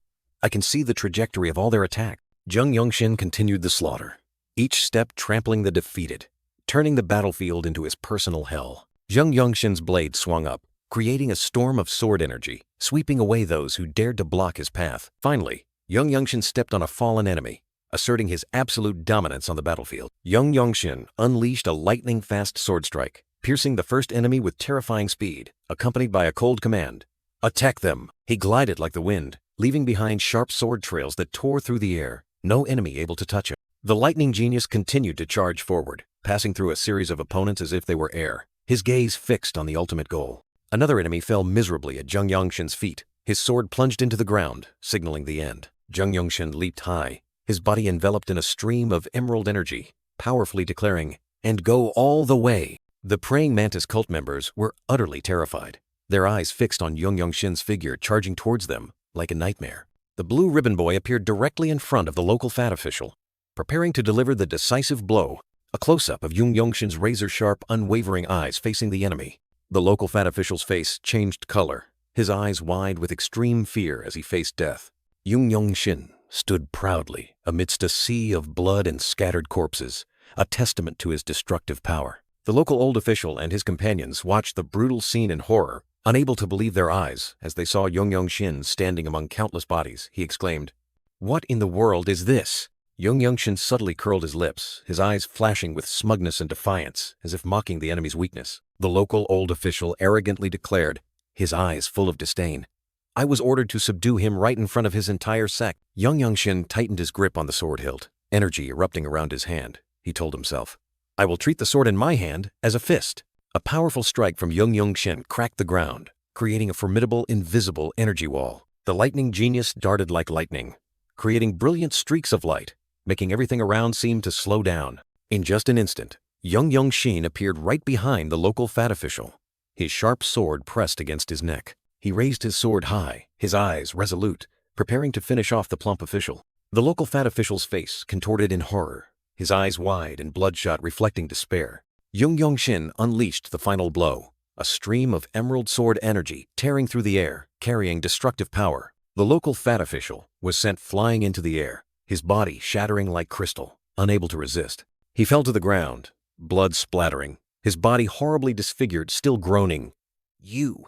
I can see the trajectory of all their attack. Yeonshin continued the slaughter, each step trampling the defeated, turning the battlefield into his personal hell. Yeonshin's blade swung up, creating a storm of sword energy, sweeping away those who dared to block his path. Finally, Yeonshin stepped on a fallen enemy, asserting his absolute dominance on the battlefield. Yeonshin unleashed a lightning-fast sword strike, piercing the first enemy with terrifying speed, accompanied by a cold command, "Attack them!" He glided like the wind, leaving behind sharp sword trails that tore through the air, no enemy able to touch him. The lightning genius continued to charge forward, passing through a series of opponents as if they were air, his gaze fixed on the ultimate goal. Another enemy fell miserably at Yeonshin's feet. His sword plunged into the ground, signaling the end. Yeonshin leaped high, his body enveloped in a stream of emerald energy, powerfully declaring, "And go all the way." The praying mantis cult members were utterly terrified, their eyes fixed on Yeonshin's figure charging towards them like a nightmare. The blue ribbon boy appeared directly in front of the local fat official, preparing to deliver the decisive blow. A close-up of Yeonshin's razor-sharp, unwavering eyes facing the enemy. The local fat official's face changed color, his eyes wide with extreme fear as he faced death. Yeonshin stood proudly amidst a sea of blood and scattered corpses, a testament to his destructive power. The local old official and his companions watched the brutal scene in horror, unable to believe their eyes as they saw Yeonshin standing among countless bodies. He exclaimed, "What in the world is this?" Yeonshin subtly curled his lips, his eyes flashing with smugness and defiance, as if mocking the enemy's weakness. The local old official arrogantly declared, his eyes full of disdain, "I was ordered to subdue him right in front of his entire sect." Yeonshin tightened his grip on the sword hilt, energy erupting around his hand. He told himself, "I will treat the sword in my hand as a fist." A powerful strike from Yeonshin cracked the ground, creating a formidable, invisible energy wall. The lightning genius darted like lightning, creating brilliant streaks of light, making everything around seem to slow down. In just an instant, Yeonshin appeared right behind the local fat official, his sharp sword pressed against his neck. He raised his sword high, his eyes resolute, preparing to finish off the plump official. The local fat official's face contorted in horror, his eyes wide and bloodshot reflecting despair. Yeonshin unleashed the final blow, a stream of emerald sword energy tearing through the air, carrying destructive power. The local fat official was sent flying into the air, his body shattering like crystal, unable to resist. He fell to the ground, blood splattering, his body horribly disfigured, still groaning. You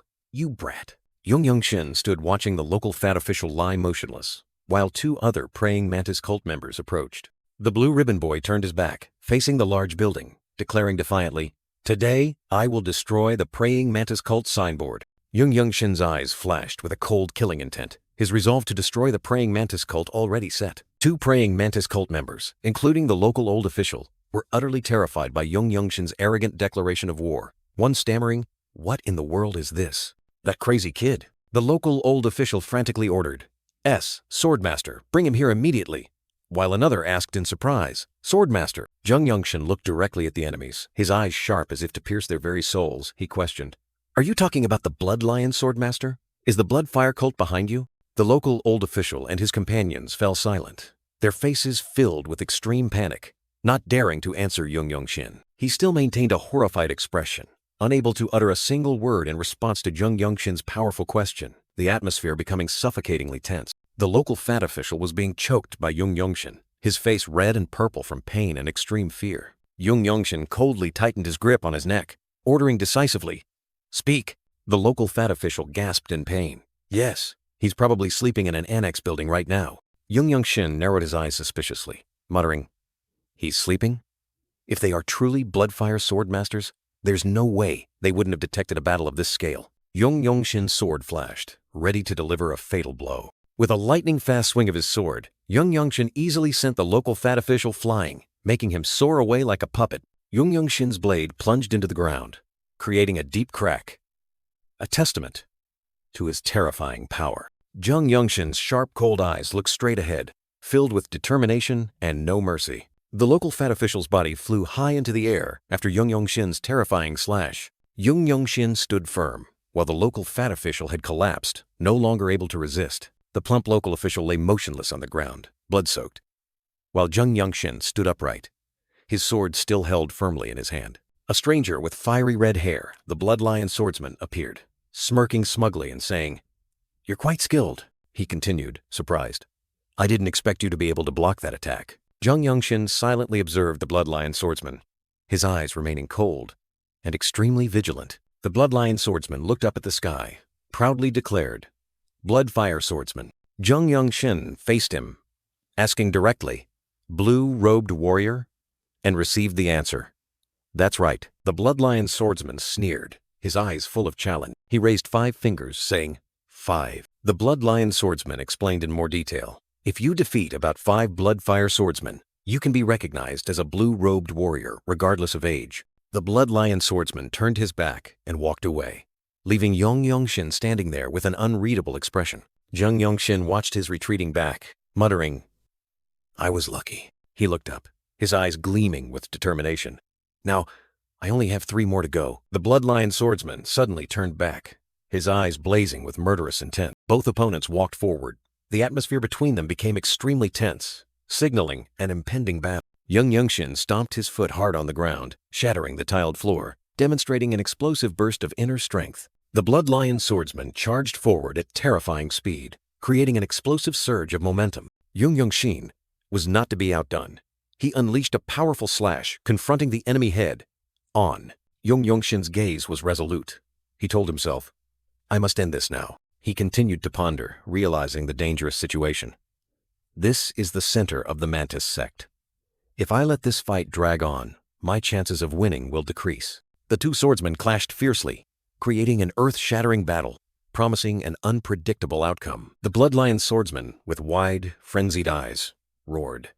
brat. Yeonshin stood watching the local fat official lie motionless, while two other praying mantis cult members approached. The blue ribbon boy turned his back, facing the large building, declaring defiantly, "Today, I will destroy the praying mantis cult signboard." Yeonshin's eyes flashed with a cold killing intent, his resolve to destroy the praying mantis cult already set. Two praying mantis cult members, including the local old official, were utterly terrified by Yeonshin's arrogant declaration of war, one stammering, "What in the world is this? That crazy kid." The local old official frantically ordered, "Swordmaster, bring him here immediately," while another asked in surprise, "Swordmaster?" Yeonshin looked directly at the enemies, his eyes sharp as if to pierce their very souls. He questioned, "Are you talking about the Blood Lion, Swordmaster? Is the Blood Fire cult behind you?" The local old official and his companions fell silent, their faces filled with extreme panic, not daring to answer Yeonshin. He still maintained a horrified expression, unable to utter a single word in response to Yeonshin's powerful question, the atmosphere becoming suffocatingly tense. The local fat official was being choked by Yeonshin, his face red and purple from pain and extreme fear. Yeonshin coldly tightened his grip on his neck, ordering decisively, "Speak." The local fat official gasped in pain. "Yes, he's probably sleeping in an annex building right now." Yeonshin narrowed his eyes suspiciously, muttering, "He's sleeping? If they are truly Bloodfire Swordmasters, there's no way they wouldn't have detected a battle of this scale." Yeonshin's sword flashed, ready to deliver a fatal blow. With a lightning-fast swing of his sword, Yeonshin easily sent the local fat official flying, making him soar away like a puppet. Yeonshin's blade plunged into the ground, creating a deep crack, a testament to his terrifying power. Yeonshin's sharp, cold eyes looked straight ahead, filled with determination and no mercy. The local fat official's body flew high into the air after Yeonshin's terrifying slash. Yeonshin stood firm, while the local fat official had collapsed, no longer able to resist. The plump local official lay motionless on the ground, blood-soaked, while Yeonshin stood upright, his sword still held firmly in his hand. A stranger with fiery red hair, the Blood Lion swordsman, appeared, smirking smugly and saying, "You're quite skilled," he continued, surprised. "I didn't expect you to be able to block that attack." Yeonshin silently observed the Blood Lion swordsman, his eyes remaining cold and extremely vigilant. The Blood Lion swordsman looked up at the sky, proudly declared, "Bloodfire Swordsman." Yeonshin faced him, asking directly, "Blue-robed warrior?" and received the answer, "That's right." The Blood Lion swordsman sneered, his eyes full of challenge. He raised 5 fingers, saying, "5. The Blood Lion swordsman explained in more detail, "If you defeat about 5 Bloodfire swordsmen, you can be recognized as a blue-robed warrior, regardless of age." The Blood Lion swordsman turned his back and walked away, leaving Yeonshin standing there with an unreadable expression. Yeonshin watched his retreating back, muttering, "I was lucky." He looked up, his eyes gleaming with determination. "Now, I only have 3 more to go." The Blood Lion swordsman suddenly turned back, his eyes blazing with murderous intent. Both opponents walked forward. The atmosphere between them became extremely tense, signaling an impending battle. Yeonshin stomped his foot hard on the ground, shattering the tiled floor, demonstrating an explosive burst of inner strength. The Blood Lion swordsman charged forward at terrifying speed, creating an explosive surge of momentum. Yeonshin was not to be outdone. He unleashed a powerful slash, confronting the enemy head on. Yeonshin's gaze was resolute. He told himself, "I must end this now." He continued to ponder, realizing the dangerous situation. This is the center of the Mantis sect. If I let this fight drag on, my chances of winning will decrease. The two swordsmen clashed fiercely, creating an earth-shattering battle, promising an unpredictable outcome. The Blood Lion swordsman, with wide, frenzied eyes, roared,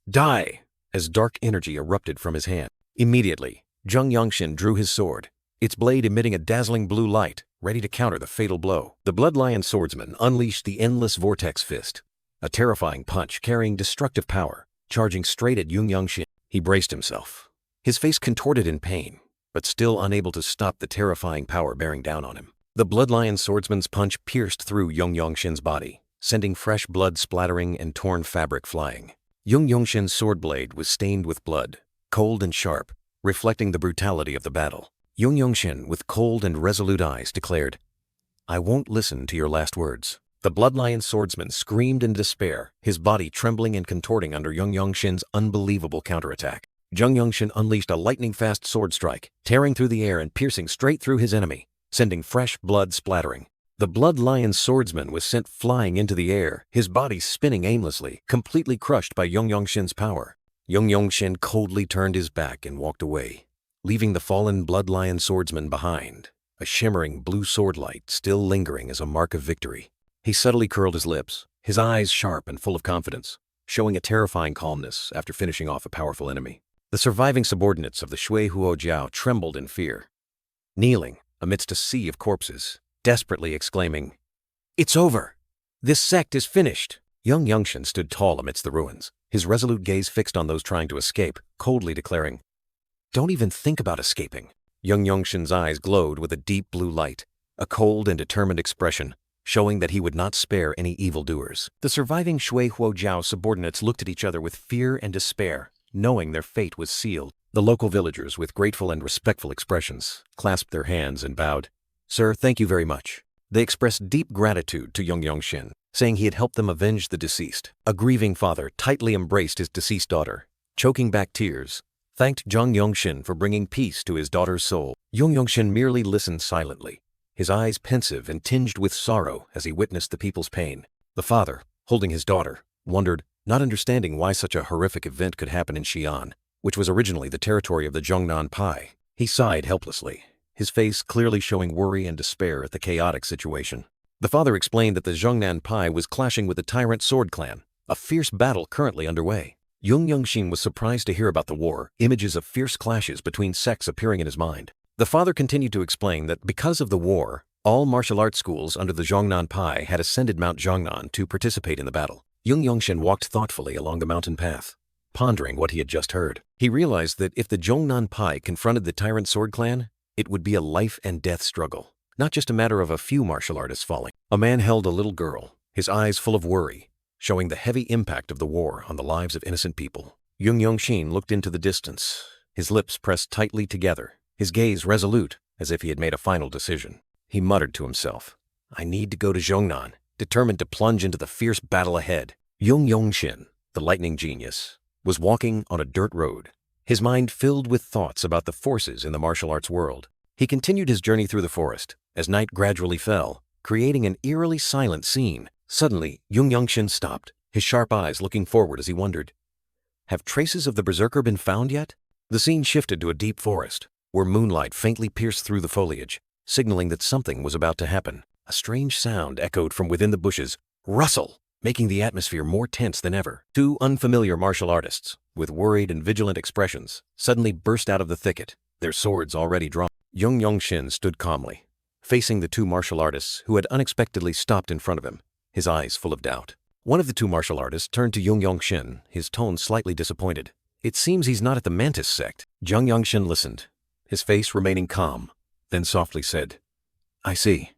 "Die!" as dark energy erupted from his hand. Immediately, Yeonshin drew his sword, its blade emitting a dazzling blue light, ready to counter the fatal blow. The Blood Lion swordsman unleashed the endless vortex fist, a terrifying punch carrying destructive power, charging straight at Yeonshin. He braced himself, his face contorted in pain, but still unable to stop the terrifying power bearing down on him. The Blood Lion swordsman's punch pierced through Yeonshin's body, sending fresh blood splattering and torn fabric flying. Yeonshin's sword blade was stained with blood, cold and sharp, reflecting the brutality of the battle. Yeonshin, with cold and resolute eyes, declared, "I won't listen to your last words." The Blood Lion swordsman screamed in despair, his body trembling and contorting under Yeonshin's unbelievable counterattack. Jeong Yeonshin unleashed a lightning-fast sword strike, tearing through the air and piercing straight through his enemy, sending fresh blood splattering. The Blood Lion swordsman was sent flying into the air, his body spinning aimlessly, completely crushed by Jeong Yeonshin's power. Jeong Yeonshin coldly turned his back and walked away, leaving the fallen Blood Lion swordsman behind, a shimmering blue sword light still lingering as a mark of victory. He subtly curled his lips, his eyes sharp and full of confidence, showing a terrifying calmness after finishing off a powerful enemy. The surviving subordinates of the Shui Huo Jiao trembled in fear, kneeling amidst a sea of corpses, desperately exclaiming, "It's over! This sect is finished!" Jeong Yeonshin stood tall amidst the ruins, his resolute gaze fixed on those trying to escape, coldly declaring, "Don't even think about escaping." Jeong Yeonshin's eyes glowed with a deep blue light, a cold and determined expression, showing that he would not spare any evildoers. The surviving Shui Huo Jiao subordinates looked at each other with fear and despair, knowing their fate was sealed. The local villagers, with grateful and respectful expressions, clasped their hands and bowed. "Sir, thank you very much." They expressed deep gratitude to Jeong Yeonshin, saying he had helped them avenge the deceased. A grieving father tightly embraced his deceased daughter, choking back tears, thanked Jeong Yeonshin for bringing peace to his daughter's soul. Jeong Yeonshin merely listened silently, his eyes pensive and tinged with sorrow as he witnessed the people's pain. The father, holding his daughter, wondered, not understanding why such a horrific event could happen in Xi'an, which was originally the territory of the Zhongnan Pai. He sighed helplessly, his face clearly showing worry and despair at the chaotic situation. The father explained that the Zhongnan Pai was clashing with the Tyrant Sword Clan, a fierce battle currently underway. Jeong Yeonshin was surprised to hear about the war, images of fierce clashes between sects appearing in his mind. The father continued to explain that because of the war, all martial arts schools under the Zhongnan Pai had ascended Mount Zhongnan to participate in the battle. Jeong Yeonshin walked thoughtfully along the mountain path, pondering what he had just heard. He realized that if the Zhongnan Pai confronted the Tyrant Sword Clan, it would be a life and death struggle, not just a matter of a few martial artists falling. A man held a little girl, his eyes full of worry, showing the heavy impact of the war on the lives of innocent people. Jeong Yeonshin looked into the distance, his lips pressed tightly together, his gaze resolute, as if he had made a final decision. He muttered to himself, "I need to go to Zhongnan," determined to plunge into the fierce battle ahead. Jeong Yeonshin, the lightning genius, was walking on a dirt road, his mind filled with thoughts about the forces in the martial arts world. He continued his journey through the forest, as night gradually fell, creating an eerily silent scene. Suddenly, Jeong Yeonshin stopped, his sharp eyes looking forward as he wondered, have traces of the berserker been found yet? The scene shifted to a deep forest, where moonlight faintly pierced through the foliage, signaling that something was about to happen. A strange sound echoed from within the bushes, rustle, making the atmosphere more tense than ever. Two unfamiliar martial artists, with worried and vigilant expressions, suddenly burst out of the thicket, their swords already drawn. Jeong Yeonshin stood calmly, facing the two martial artists who had unexpectedly stopped in front of him, his eyes full of doubt. One of the two martial artists turned to Jeong Yeonshin, his tone slightly disappointed. "It seems he's not at the Mantis sect." Jeong Yeonshin listened, his face remaining calm, then softly said, "I see.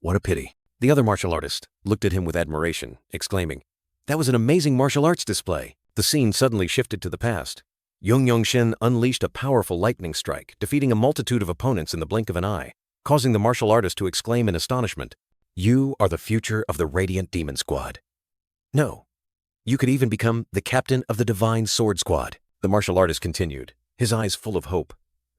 What a pity." The other martial artist looked at him with admiration, exclaiming, "That was an amazing martial arts display." The scene suddenly shifted to the past. Jeong Yeonshin unleashed a powerful lightning strike, defeating a multitude of opponents in the blink of an eye, causing the martial artist to exclaim in astonishment, "You are the future of the Radiant Demon Squad. No, you could even become the captain of the Divine Sword Squad." The martial artist continued, his eyes full of hope.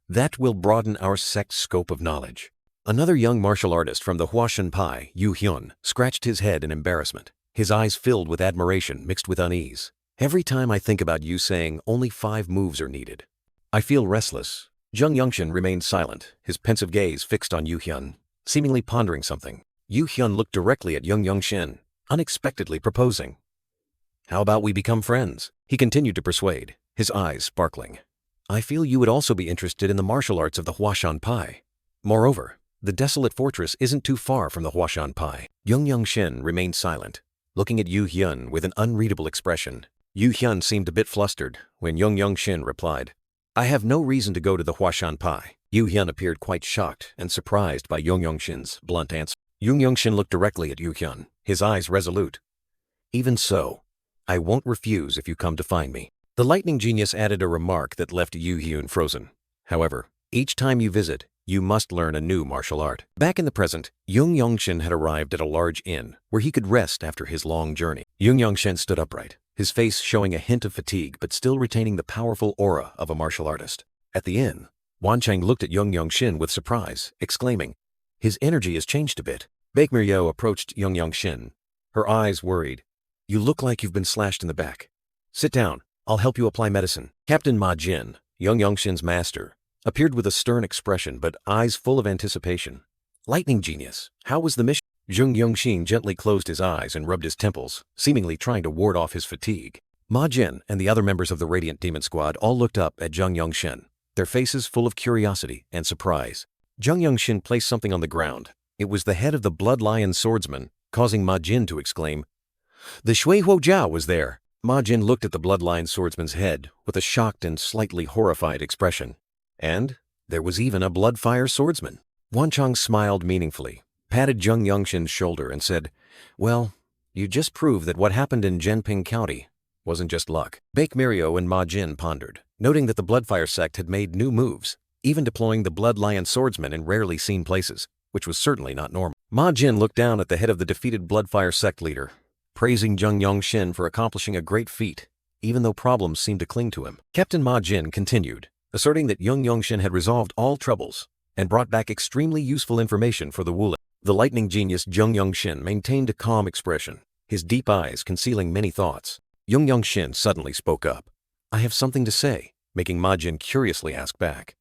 "That will broaden our sect's scope of knowledge." Another young martial artist from the Huashan Pai, Yu Hyun, scratched his head in embarrassment, his eyes filled with admiration mixed with unease. "Every time I think about you saying only 5 moves are needed, I feel restless." Jeong Yeonshin remained silent, his pensive gaze fixed on Yu Hyun, seemingly pondering something. Yu Hyun looked directly at Jeong Yeonshin, unexpectedly proposing. "How about we become friends?" He continued to persuade, his eyes sparkling. "I feel you would also be interested in the martial arts of the Huashan Pai. Moreover, the desolate fortress isn't too far from the Huashan Pai." Jeong Yeonshin remained silent, looking at Yu Hyun with an unreadable expression. Yu Hyun seemed a bit flustered when Jeong Yeonshin replied, "I have no reason to go to the Huashan Pai." Yu Hyun appeared quite shocked and surprised by Jeong Yeonshin's blunt answer. Jeong Yeonshin looked directly at Yu Hyun, his eyes resolute. "Even so, I won't refuse if you come to find me." The lightning genius added a remark that left Yu Hyun frozen. "However, each time you visit, you must learn a new martial art." Back in the present, Jeong Yeonshin had arrived at a large inn where he could rest after his long journey. Jeong Yeonshin stood upright, his face showing a hint of fatigue but still retaining the powerful aura of a martial artist. At the inn, Wanchang looked at Yeonshin with surprise, exclaiming, "His energy has changed a bit." Baek Miryeo approached Yeonshin, her eyes worried. "You look like you've been slashed in the back. Sit down, I'll help you apply medicine." Captain Ma Jin, Yeonshin's master, appeared with a stern expression but eyes full of anticipation. "Lightning genius, how was the mission?" Yeonshin gently closed his eyes and rubbed his temples, seemingly trying to ward off his fatigue. Ma Jin and the other members of the Radiant Demon Squad all looked up at Yeonshin, their faces full of curiosity and surprise. Yeonshin placed something on the ground. It was the head of the Blood Lion swordsman, causing Ma Jin to exclaim, "The Shui Huo Jiao was there." Ma Jin looked at the Blood Lion swordsman's head with a shocked and slightly horrified expression. And there was even a Bloodfire swordsman. Wanchang smiled meaningfully, patted Yeonshin's shoulder and said, "Well, you just proved that what happened in Genping County wasn't just luck." Baek Miryeo and Ma Jin pondered, noting that the Bloodfire sect had made new moves, even deploying the Blood Lion swordsman in rarely seen places, which was certainly not normal. Ma Jin looked down at the head of the defeated Bloodfire sect leader, praising Yeonshin for accomplishing a great feat, even though problems seemed to cling to him. Captain Ma Jin continued, asserting that Yeonshin had resolved all troubles and brought back extremely useful information for the Wuling. The lightning genius Yeonshin maintained a calm expression, his deep eyes concealing many thoughts. Yeonshin suddenly spoke up. "I have something to say," making Ma Jin curiously ask back,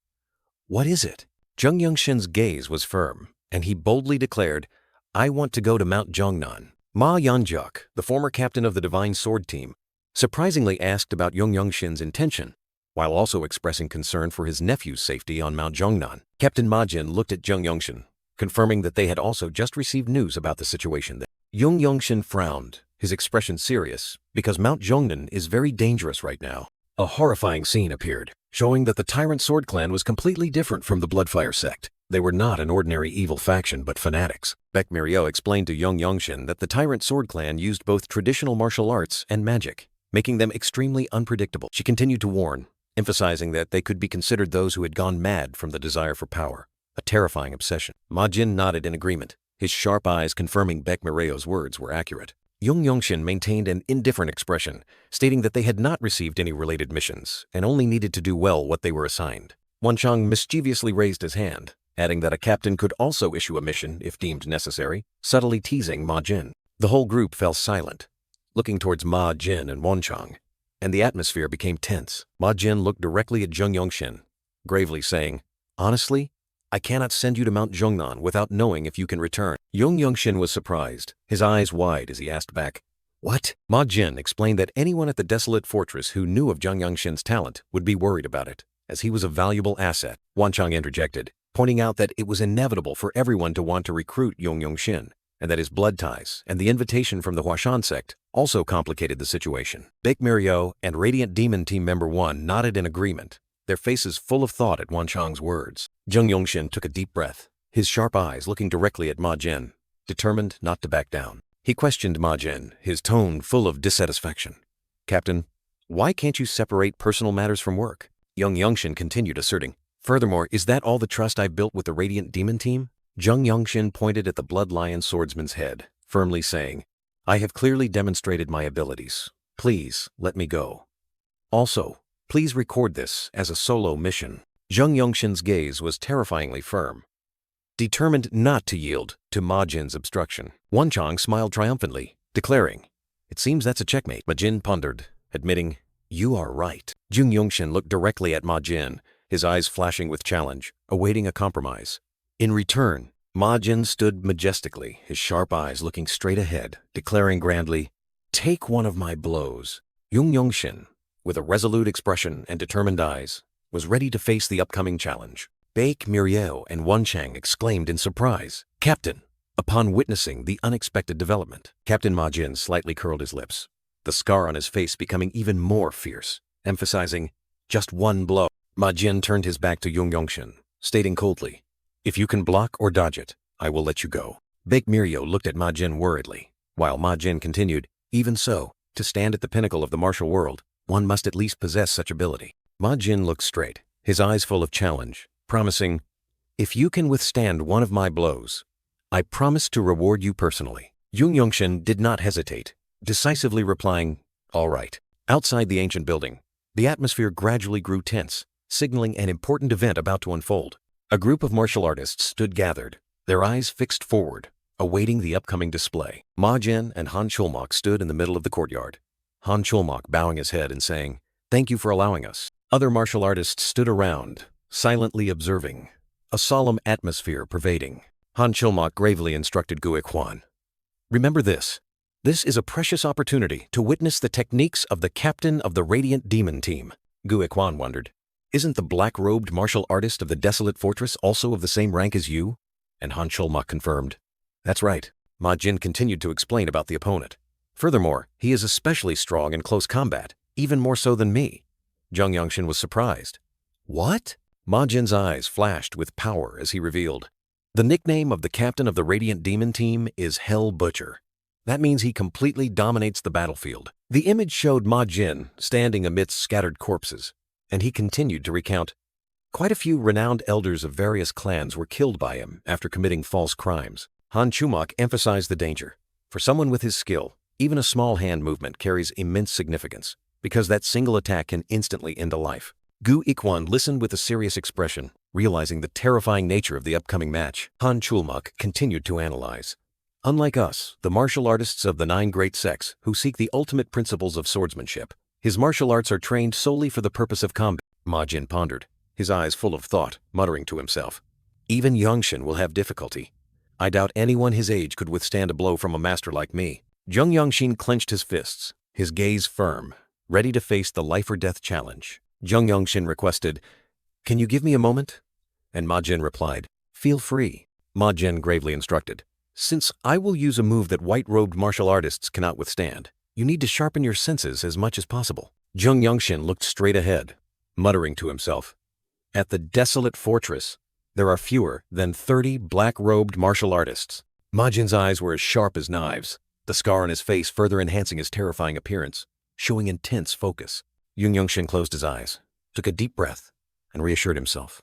"What is it?" Yeonshin's gaze was firm, and he boldly declared, "I want to go to Mount Jongnan." Ma Yanjuk, the former captain of the Divine Sword Team, surprisingly asked about Yeonshin's intention, while also expressing concern for his nephew's safety on Mount Jongnan. Captain Ma Jin looked at Yeonshin, confirming that they had also just received news about the situation there. Yeonshin frowned, his expression serious, because Mount Jongnan is very dangerous right now. A horrifying scene appeared, showing that the Tyrant Sword Clan was completely different from the Bloodfire sect. They were not an ordinary evil faction, but fanatics. Baek Miryeo explained to Yeonshin that the Tyrant Sword Clan used both traditional martial arts and magic, making them extremely unpredictable. She continued to warn, emphasizing that they could be considered those who had gone mad from the desire for power, a terrifying obsession. Ma Jin nodded in agreement, his sharp eyes confirming Baek Miryeo's words were accurate. Yeonshin maintained an indifferent expression, stating that they had not received any related missions and only needed to do well what they were assigned. Wanchang mischievously raised his hand, adding that a captain could also issue a mission if deemed necessary, subtly teasing Ma Jin. The whole group fell silent, looking towards Ma Jin and Wanchang, and the atmosphere became tense. Ma Jin looked directly at Yeonshin, gravely saying, "Honestly, I cannot send you to Mount Jongnan without knowing if you can return." Yeonshin was surprised, his eyes wide as he asked back, "What?" Ma Jin explained that anyone at the desolate fortress who knew of Yeonshin's talent would be worried about it, as he was a valuable asset. Wanchang interjected, pointing out that it was inevitable for everyone to want to recruit Yeonshin, and that his blood ties and the invitation from the Huashan sect also complicated the situation. Baek Miryeo and Radiant Demon Team Member 1 nodded in agreement, their faces full of thought at Wanchang's words. Yeonshin took a deep breath, his sharp eyes looking directly at Ma Jin, determined not to back down. He questioned Ma Jin, his tone full of dissatisfaction. "Captain, why can't you separate personal matters from work?" Yeonshin continued asserting, "Furthermore, is that all the trust I've built with the Radiant Demon Team?" Yeonshin pointed at the Blood Lion swordsman's head, firmly saying, "I have clearly demonstrated my abilities. Please let me go. Also, please record this as a solo mission." Yeonshin's gaze was terrifyingly firm, determined not to yield to Ma Jin's obstruction. Wanchang smiled triumphantly, declaring, "It seems that's a checkmate." Ma Jin pondered, admitting, "You are right." Yeonshin looked directly at Ma Jin, his eyes flashing with challenge, awaiting a compromise. In return, Ma Jin stood majestically, his sharp eyes looking straight ahead, declaring grandly, "Take one of my blows." Yeonshin, with a resolute expression and determined eyes, was ready to face the upcoming challenge. Baek Miryeo and Wanchang exclaimed in surprise, "Captain!" upon witnessing the unexpected development. Captain Ma Jin slightly curled his lips, the scar on his face becoming even more fierce, emphasizing, "Just one blow." Ma Jin turned his back to Yeonshin, stating coldly, "If you can block or dodge it, I will let you go." Baek Miryeo looked at Ma Jin worriedly, while Ma Jin continued, "Even so, to stand at the pinnacle of the martial world, one must at least possess such ability." Ma Jin looked straight, his eyes full of challenge, promising, "If you can withstand one of my blows, I promise to reward you personally." Yeonshin did not hesitate, decisively replying, All right. Outside the ancient building, the atmosphere gradually grew tense, signaling an important event about to unfold. A group of martial artists stood gathered, their eyes fixed forward, awaiting the upcoming display. Ma Jin and Han Chulmak stood in the middle of the courtyard, Han Chulmak bowing his head and saying, "Thank you for allowing us." Other martial artists stood around, silently observing, a solemn atmosphere pervading. Han Chulmak gravely instructed Gu Ikwan, "Remember this. This is a precious opportunity to witness the techniques of the captain of the Radiant Demon Team." Gu Ikwan wondered, "Isn't the black-robed martial artist of the desolate fortress also of the same rank as you?" And Han Chulmak confirmed, "That's right." Ma Jin continued to explain about the opponent. "Furthermore, he is especially strong in close combat, even more so than me." Jeong Clan was surprised. "What?" Ma Jin's eyes flashed with power as he revealed, "The nickname of the captain of the Radiant Demon Team is Hell Butcher. That means he completely dominates the battlefield." The image showed Ma Jin standing amidst scattered corpses, and he continued to recount, "Quite a few renowned elders of various clans were killed by him after committing false crimes." Han Chulmak emphasized the danger. For someone with his skill, even a small hand movement carries immense significance, because that single attack can instantly end a life. Gu Ikwan listened with a serious expression, realizing the terrifying nature of the upcoming match. Han Chulmak continued to analyze. "Unlike us, the martial artists of the 9 great sects who seek the ultimate principles of swordsmanship, his martial arts are trained solely for the purpose of combat." Ma Jin pondered, his eyes full of thought, muttering to himself, "Even Yeonshin will have difficulty. I doubt anyone his age could withstand a blow from a master like me." Jeong Clan clenched his fists, his gaze firm, ready to face the life-or-death challenge. Jeong Clan requested, "Can you give me a moment?" And Ma Jin replied, "Feel free." Ma Jin gravely instructed, "Since I will use a move that white-robed martial artists cannot withstand, you need to sharpen your senses as much as possible." Jeong Clan looked straight ahead, muttering to himself, "At the desolate fortress, there are fewer than 30 black-robed martial artists." Ma Jin's eyes were as sharp as knives, the scar on his face further enhancing his terrifying appearance, showing intense focus. Jeong Clan closed his eyes, took a deep breath, and reassured himself.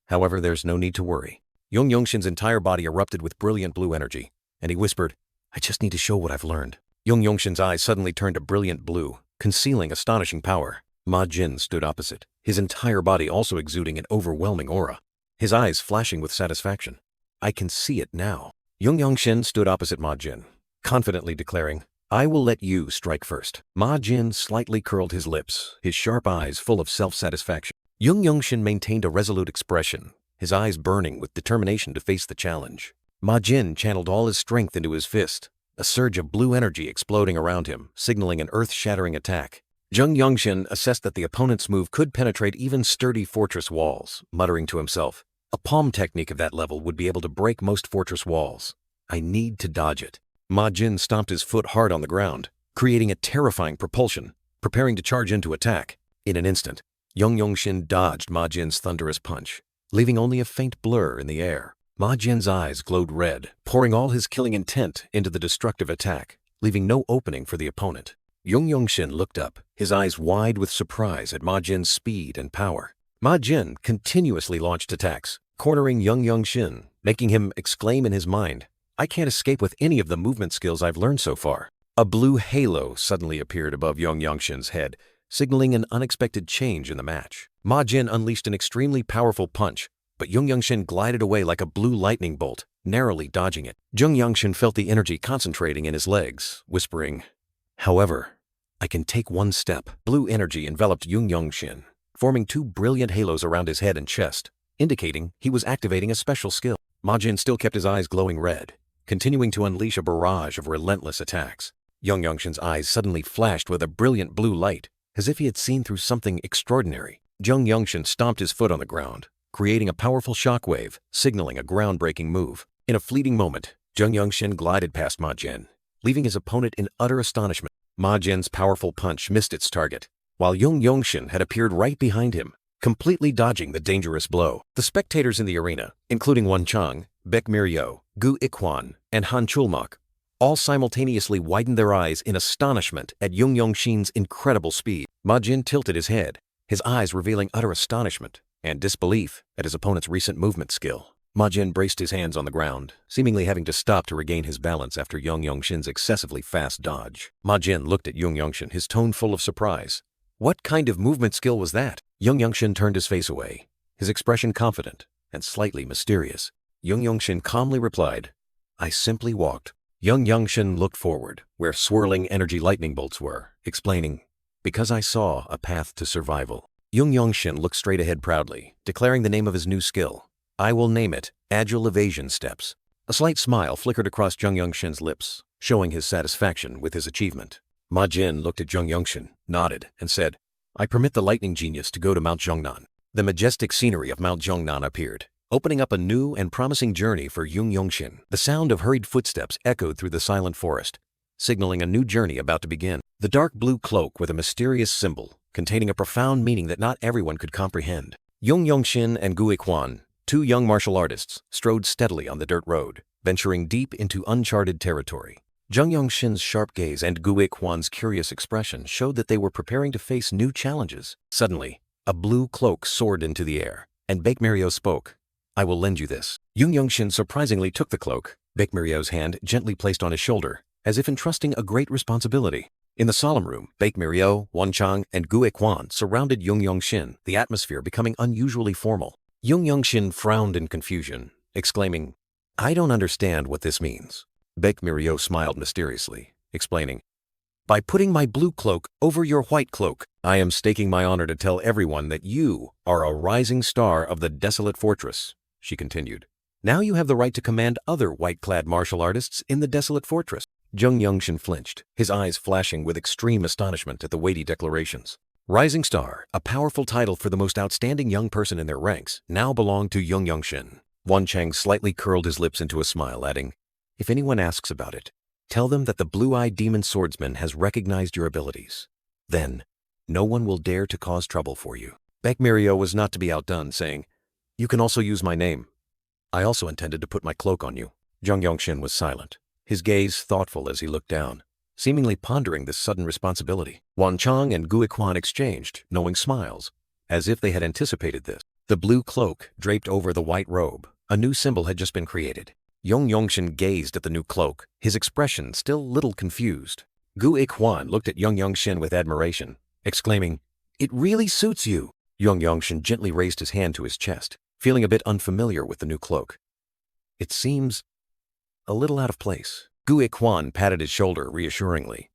"However, there's no need to worry." Jeong Clan's entire body erupted with brilliant blue energy, and he whispered, "I just need to show what I've learned." Jeong Clan's eyes suddenly turned a brilliant blue, concealing astonishing power. Ma Jin stood opposite, his entire body also exuding an overwhelming aura, his eyes flashing with satisfaction. "I can see it now." Jeong Clan stood opposite Ma Jin, confidently declaring, "I will let you strike first." Ma Jin slightly curled his lips, his sharp eyes full of self-satisfaction. Jeong Clan maintained a resolute expression, his eyes burning with determination to face the challenge. Ma Jin channeled all his strength into his fist, a surge of blue energy exploding around him, signaling an earth-shattering attack. Jeong Clan assessed that the opponent's move could penetrate even sturdy fortress walls, muttering to himself, "A palm technique of that level would be able to break most fortress walls. I need to dodge it." Ma Jin stomped his foot hard on the ground, creating a terrifying propulsion, preparing to charge into attack. In an instant, Jeong Clan dodged Ma Jin's thunderous punch, leaving only a faint blur in the air. Ma Jin's eyes glowed red, pouring all his killing intent into the destructive attack, leaving no opening for the opponent. Jeong Clan looked up, his eyes wide with surprise at Ma Jin's speed and power. Ma Jin continuously launched attacks, cornering Jeong Clan, making him exclaim in his mind, "I can't escape with any of the movement skills I've learned so far." A blue halo suddenly appeared above Jeong Clan's head, signaling an unexpected change in the match. Ma Jin unleashed an extremely powerful punch, but Jeong Clan glided away like a blue lightning bolt, narrowly dodging it. Jeong Clan felt the energy concentrating in his legs, whispering, "However, I can take one step." Blue energy enveloped Jeong Clan, forming 2 brilliant halos around his head and chest, indicating he was activating a special skill. Ma Jin still kept his eyes glowing red, continuing to unleash a barrage of relentless attacks. Jeong Clan's eyes suddenly flashed with a brilliant blue light, as if he had seen through something extraordinary. Jeong Clan stomped his foot on the ground, creating a powerful shockwave, signaling a groundbreaking move. In a fleeting moment, Jeong Clan glided past Ma Jin, leaving his opponent in utter astonishment. Ma Jin's powerful punch missed its target, while Jeong Clan had appeared right behind him, completely dodging the dangerous blow. The spectators in the arena, including Won Chang, Baek Mir-yo, Gu Ikwan, and Han Chulmak, all simultaneously widened their eyes in astonishment at Jeong Clan's incredible speed. Ma Jin tilted his head, his eyes revealing utter astonishment and disbelief at his opponent's recent movement skill. Ma Jin braced his hands on the ground, seemingly having to stop to regain his balance after Yeonshin's excessively fast dodge. Ma Jin looked at Yeonshin, his tone full of surprise. What kind of movement skill was that? Yeonshin turned his face away, his expression confident and slightly mysterious. Yeonshin calmly replied, I simply walked. Yeonshin looked forward, where swirling energy lightning bolts were, explaining, because I saw a path to survival. Yeonshin looked straight ahead proudly, declaring the name of his new skill. I will name it Agile Evasion Steps. A slight smile flickered across Yeonshin's lips, showing his satisfaction with his achievement. Ma Jin looked at Yeonshin, nodded, and said, I permit the lightning genius to go to Mount Jeongnan. The majestic scenery of Mount Jeongnan appeared, opening up a new and promising journey for Yeonshin. The sound of hurried footsteps echoed through the silent forest, signaling a new journey about to begin. The dark blue cloak with a mysterious symbol, containing a profound meaning that not everyone could comprehend. Yeonshin and Gu Ikwan, two young martial artists, strode steadily on the dirt road, venturing deep into uncharted territory. Yeonshin's sharp gaze and Gu Ikwan's curious expression showed that they were preparing to face new challenges. Suddenly, a blue cloak soared into the air, and Baekmario spoke. I will lend you this. Yeonshin surprisingly took the cloak, Baekmario's hand gently placed on his shoulder, as if entrusting a great responsibility. In the solemn room, Baekmario, Wonchang, and Gu Ikwan surrounded Yeonshin, the atmosphere becoming unusually formal. Yeonshin frowned in confusion, exclaiming, I don't understand what this means. Baekmario smiled mysteriously, explaining, by putting my blue cloak over your white cloak, I am staking my honor to tell everyone that you are a rising star of the desolate fortress, she continued. Now you have the right to command other white-clad martial artists in the desolate fortress. Yeonshin flinched, his eyes flashing with extreme astonishment at the weighty declarations. Rising Star, a powerful title for the most outstanding young person in their ranks, now belonged to Yeonshin. Wonchang slightly curled his lips into a smile, adding, if anyone asks about it, tell them that the blue-eyed demon swordsman has recognized your abilities. Then, no one will dare to cause trouble for you. Baekmario was not to be outdone, saying, you can also use my name. I also intended to put my cloak on you. Yeonshin was silent, his gaze thoughtful as he looked down, seemingly pondering this sudden responsibility. Wonchang and Gu Ikwan exchanged knowing smiles, as if they had anticipated this. The blue cloak draped over the white robe. A new symbol had just been created. Yeonshin gazed at the new cloak, his expression still little confused. Gu Ikwan looked at Yeonshin with admiration, exclaiming, it really suits you. Yeonshin gently raised his hand to his chest, feeling a bit unfamiliar with the new cloak. It seems a little out of place. Gu Ikwan patted his shoulder reassuringly.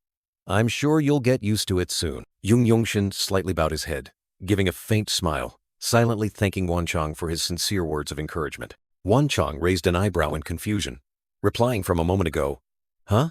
I'm sure you'll get used to it soon. Yeonshin slightly bowed his head, giving a faint smile, silently thanking Wonchang for his sincere words of encouragement. Wonchang raised an eyebrow in confusion, replying from a moment ago, huh?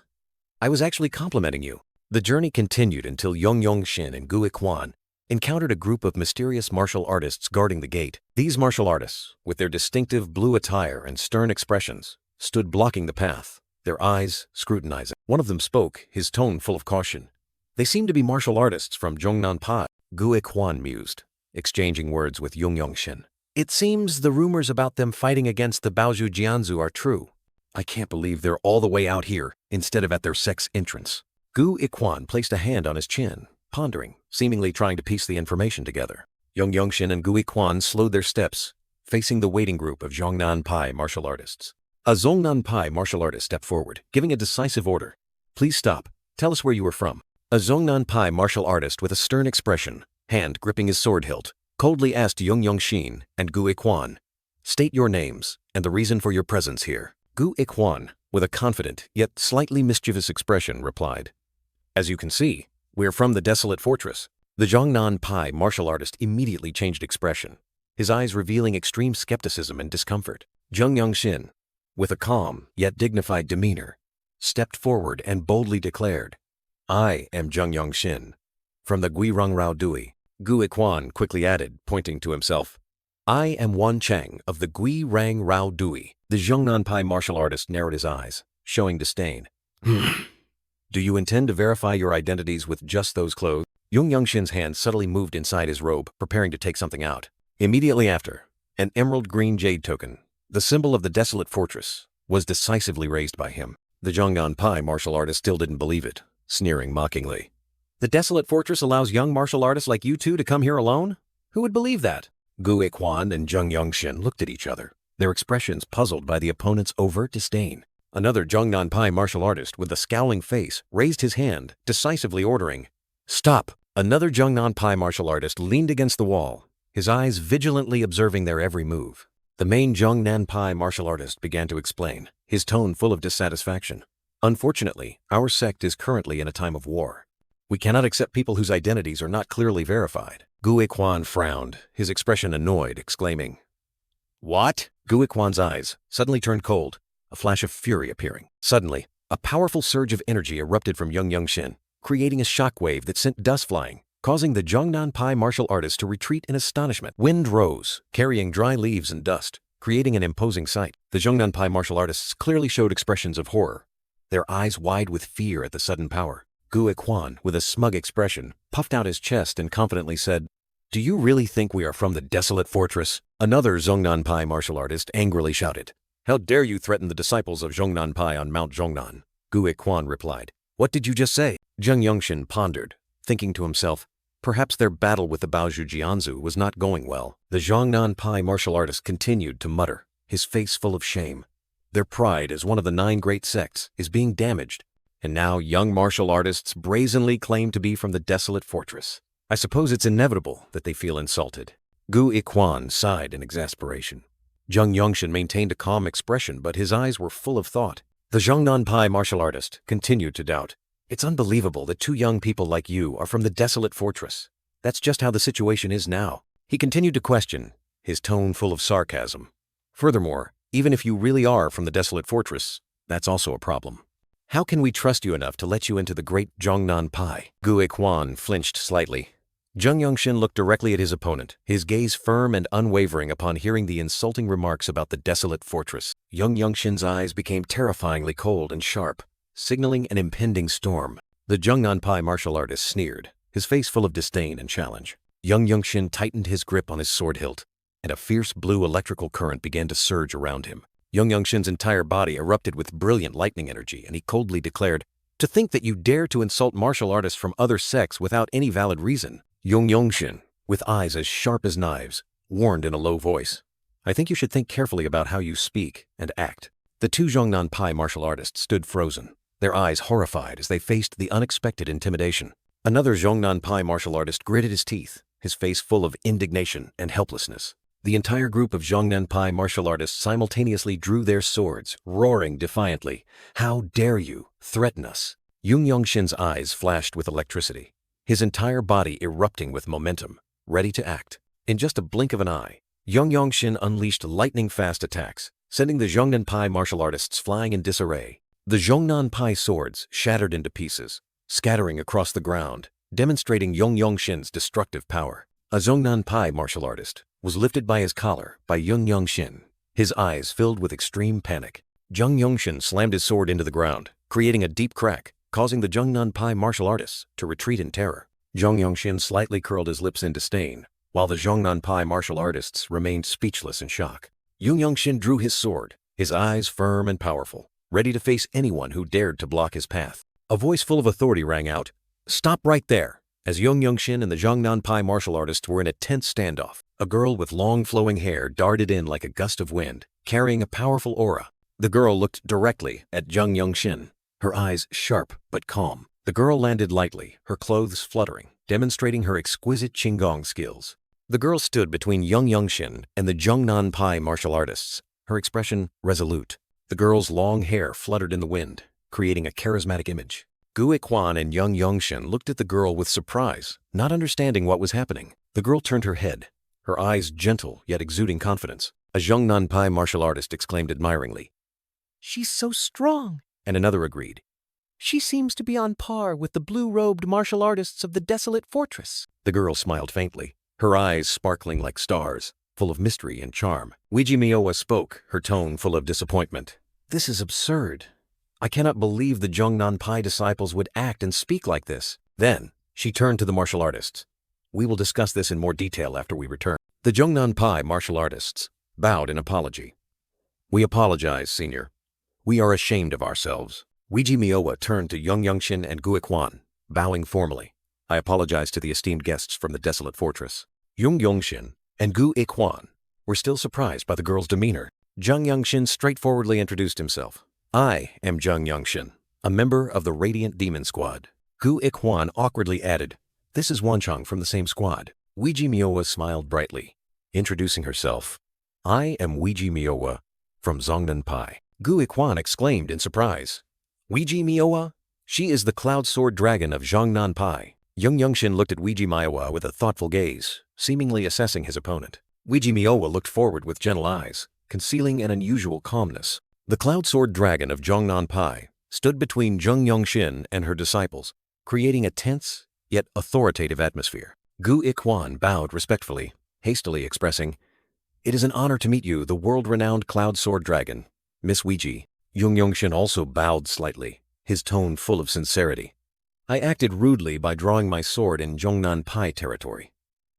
I was actually complimenting you. The journey continued until Yeonshin and Gu Ikwan encountered a group of mysterious martial artists guarding the gate. These martial artists, with their distinctive blue attire and stern expressions, stood blocking the path, their eyes scrutinizing. One of them spoke, his tone full of caution. They seem to be martial artists from Jeongnan Pa. Gu Ikwan mused, exchanging words with Yeonshin. It seems the rumors about them fighting against the Baoju Jianzu are true. I can't believe they're all the way out here instead of at their sex entrance. Gu Ikwan placed a hand on his chin, pondering, seemingly trying to piece the information together. Yeonshin and Gu Ikwan slowed their steps, facing the waiting group of Jeongnan Pai martial artists. A Jeongnan Pai martial artist stepped forward, giving a decisive order. Please stop. Tell us where you are from. A Jeongnan Pai martial artist with a stern expression, hand gripping his sword hilt, coldly asked Yeonshin and Gu Ikwan, state your names and the reason for your presence here. Gu Ikwan, with a confident yet slightly mischievous expression, replied, as you can see, we're from the desolate fortress. The Jeongnan Pai martial artist immediately changed expression, his eyes revealing extreme skepticism and discomfort. Yeonshin, with a calm yet dignified demeanor, stepped forward and boldly declared, I am Yeonshin, from the Guirang Rao Dui. Gu Ikwan quickly added, pointing to himself, I am Wonchang of the Guirang Rao Dui. The Jeongnan Pai martial artist narrowed his eyes, showing disdain. Do you intend to verify your identities with just those clothes? Yeonshin's hand subtly moved inside his robe, preparing to take something out. Immediately after, an emerald green jade token, the symbol of the desolate fortress, was decisively raised by him. The Jeongnan Pai martial artist still didn't believe it, sneering mockingly. The desolate fortress allows young martial artists like you two to come here alone? Who would believe that? Gu Ikwan and Yeonshin looked at each other, their expressions puzzled by the opponent's overt disdain. Another Jeong martial artist with a scowling face raised his hand, decisively ordering, "Stop!" Another Jeong martial artist leaned against the wall, his eyes vigilantly observing their every move. The main Jeong martial artist began to explain, his tone full of dissatisfaction. "Unfortunately, our sect is currently in a time of war. We cannot accept people whose identities are not clearly verified." Gu Kwan frowned, his expression annoyed, exclaiming, "What?" Gu Kwan's eyes suddenly turned cold, a flash of fury appearing. Suddenly, a powerful surge of energy erupted from Yeonshin, creating a shockwave that sent dust flying, causing the Jeong martial artist to retreat in astonishment. Wind rose, carrying dry leaves and dust, creating an imposing sight. The Jeong martial artists clearly showed expressions of horror, their eyes wide with fear at the sudden power. Gu Kwan, with a smug expression, puffed out his chest and confidently said, "Do you really think we are from the desolate fortress?" Another Jeong martial artist angrily shouted, "How dare you threaten the disciples of Jeong on Mount Jeongnan?" Gu Kwan replied, "What did you just say?" Yeonshin pondered, thinking to himself, perhaps their battle with the Baoju Jianzu was not going well. The Jeong martial artist continued to mutter, his face full of shame. Their pride as one of the 9 great sects is being damaged, and now young martial artists brazenly claim to be from the desolate fortress. I suppose it's inevitable that they feel insulted. Gu Kwan sighed in exasperation. Yeonshin maintained a calm expression, but his eyes were full of thought. The Jeong martial artist continued to doubt. "It's unbelievable that 2 young people like you are from the desolate fortress. That's just how the situation is now." He continued to question, his tone full of sarcasm. "Furthermore, even if you really are from the desolate fortress, that's also a problem. How can we trust you enough to let you into the great Jeong Gu Kwan flinched slightly. Yeonshin looked directly at his opponent, his gaze firm and unwavering upon hearing the insulting remarks about the desolate fortress. Yeonshin's eyes became terrifyingly cold and sharp, signaling an impending storm. The Jeong martial artist sneered, his face full of disdain and challenge. Yeonshin tightened his grip on his sword hilt, and a fierce blue electrical current began to surge around him. Yeonshin's entire body erupted with brilliant lightning energy, and he coldly declared, "To think that you dare to insult martial artists from other sects without any valid reason." Yeonshin, with eyes as sharp as knives, warned in a low voice, "I think you should think carefully about how you speak and act." The 2 Jeong martial artists stood frozen, their eyes horrified as they faced the unexpected intimidation. Another Jeong martial artist gritted his teeth, his face full of indignation and helplessness. The entire group of Jeong martial artists simultaneously drew their swords, roaring defiantly, "How dare you threaten us?" Yeonshin's eyes flashed with electricity, his entire body erupting with momentum, ready to act. In just a blink of an eye, Yeonshin unleashed lightning-fast attacks, sending the Jeong martial artists flying in disarray. The Jeong swords shattered into pieces, scattering across the ground, demonstrating Yeonshin's destructive power. A Jeong martial artist was lifted by his collar by Yeonshin, his eyes filled with extreme panic. Yeonshin slammed his sword into the ground, creating a deep crack, causing the Jeong martial artists to retreat in terror. Yeonshin slightly curled his lips in disdain, while the Jeong martial artists remained speechless in shock. Yeonshin drew his sword, his eyes firm and powerful, ready to face anyone who dared to block his path. A voice full of authority rang out, "Stop right there!" As Yeonshin and the Jeong martial artists were in a tense standoff, a girl with long flowing hair darted in like a gust of wind, carrying a powerful aura. The girl looked directly at Yeonshin, her eyes sharp but calm. The girl landed lightly, her clothes fluttering, demonstrating her exquisite qigong skills. The girl stood between Yeonshin and the Jeong martial artists, her expression resolute. The girl's long hair fluttered in the wind, creating a charismatic image. Gu Kwan and Yeonshin looked at the girl with surprise, not understanding what was happening. The girl turned her head, her eyes gentle yet exuding confidence. A Jeong martial artist exclaimed admiringly, She's so strong. and another agreed. She seems to be on par with the blue-robed martial artists of the desolate fortress. The girl smiled faintly, her eyes sparkling like stars, full of mystery and charm. Miowa spoke, her tone full of disappointment. "This is absurd. I cannot believe the Jeong disciples would act and speak like this." Then, she turned to the martial artists. "We will discuss this in more detail after we return." The Jeong martial artists bowed in apology. "We apologize, senior. We are ashamed of ourselves." Miowa turned to Yeonshin and Gu Kwan, bowing formally. "I apologize to the esteemed guests from the desolate fortress." Yeonshin and Gu Kwan were still surprised by the girl's demeanor. Jeong Yeonshin straightforwardly introduced himself. I am Jeong Yeonshin, a member of the Radiant Demon Squad. Gu Ik-hwan awkwardly added, this is Wonchong from the same squad. Weiji Miowa smiled brightly, introducing herself. I am Weiji Miowa from Zongnan Pai. Gu Ik-hwan exclaimed in surprise. Weiji Miowa? She is the Cloud Sword Dragon of Zhongnan Pai. Jeong Yeonshin looked at Weiji Miowa with a thoughtful gaze, seemingly assessing his opponent. Weiji Miowa looked forward with gentle eyes, concealing an unusual calmness. The Cloud Sword Dragon of Zhongnan Pai stood between Jeong Yeonshin and her disciples, creating a tense, yet authoritative atmosphere. Gu Ik-hwan bowed respectfully, hastily expressing, it is an honor to meet you, the world-renowned Cloud Sword Dragon, Miss Weiji. Jeong Yeonshin also bowed slightly, his tone full of sincerity. I acted rudely by drawing my sword in Zhongnan Pai territory.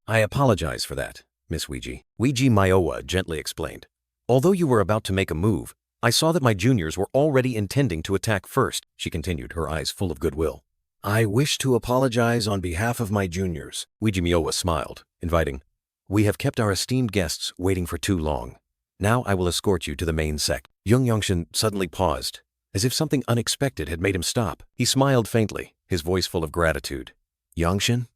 I apologize for that, Miss Weiji. Weiji Miowa gently explained. Although you were about to make a move, I saw that my juniors were already intending to attack first, she continued, her eyes full of goodwill. I wish to apologize on behalf of my juniors. Weiji Miowa smiled, inviting, we have kept our esteemed guests waiting for too long. Now I will escort you to the main sect. Jeong Yeonshin suddenly paused, as if something unexpected had made him stop. He smiled faintly, his voice full of gratitude. Yeonshin?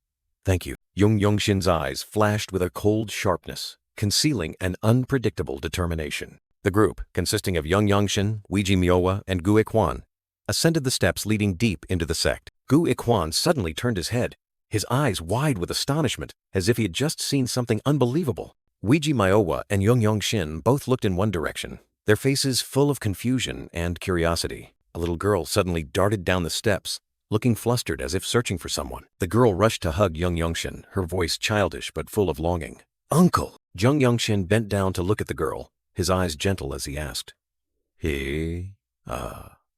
Thank you. Jeong Yeonshin's eyes flashed with a cold sharpness, concealing an unpredictable determination. The group, consisting of Jeong Yeonshin, Weiji Miowa, and Gu Ik-hwan, ascended the steps leading deep into the sect. Gu Ik-hwan suddenly turned his head, his eyes wide with astonishment, as if he had just seen something unbelievable. Weiji Miowa and Jeong Yeonshin both looked in one direction, their faces full of confusion and curiosity. A little girl suddenly darted down the steps, looking flustered as if searching for someone. The girl rushed to hug Jeong Yeonshin, her voice childish but full of longing. Uncle! Jeong Yeonshin bent down to look at the girl, his eyes gentle as he asked,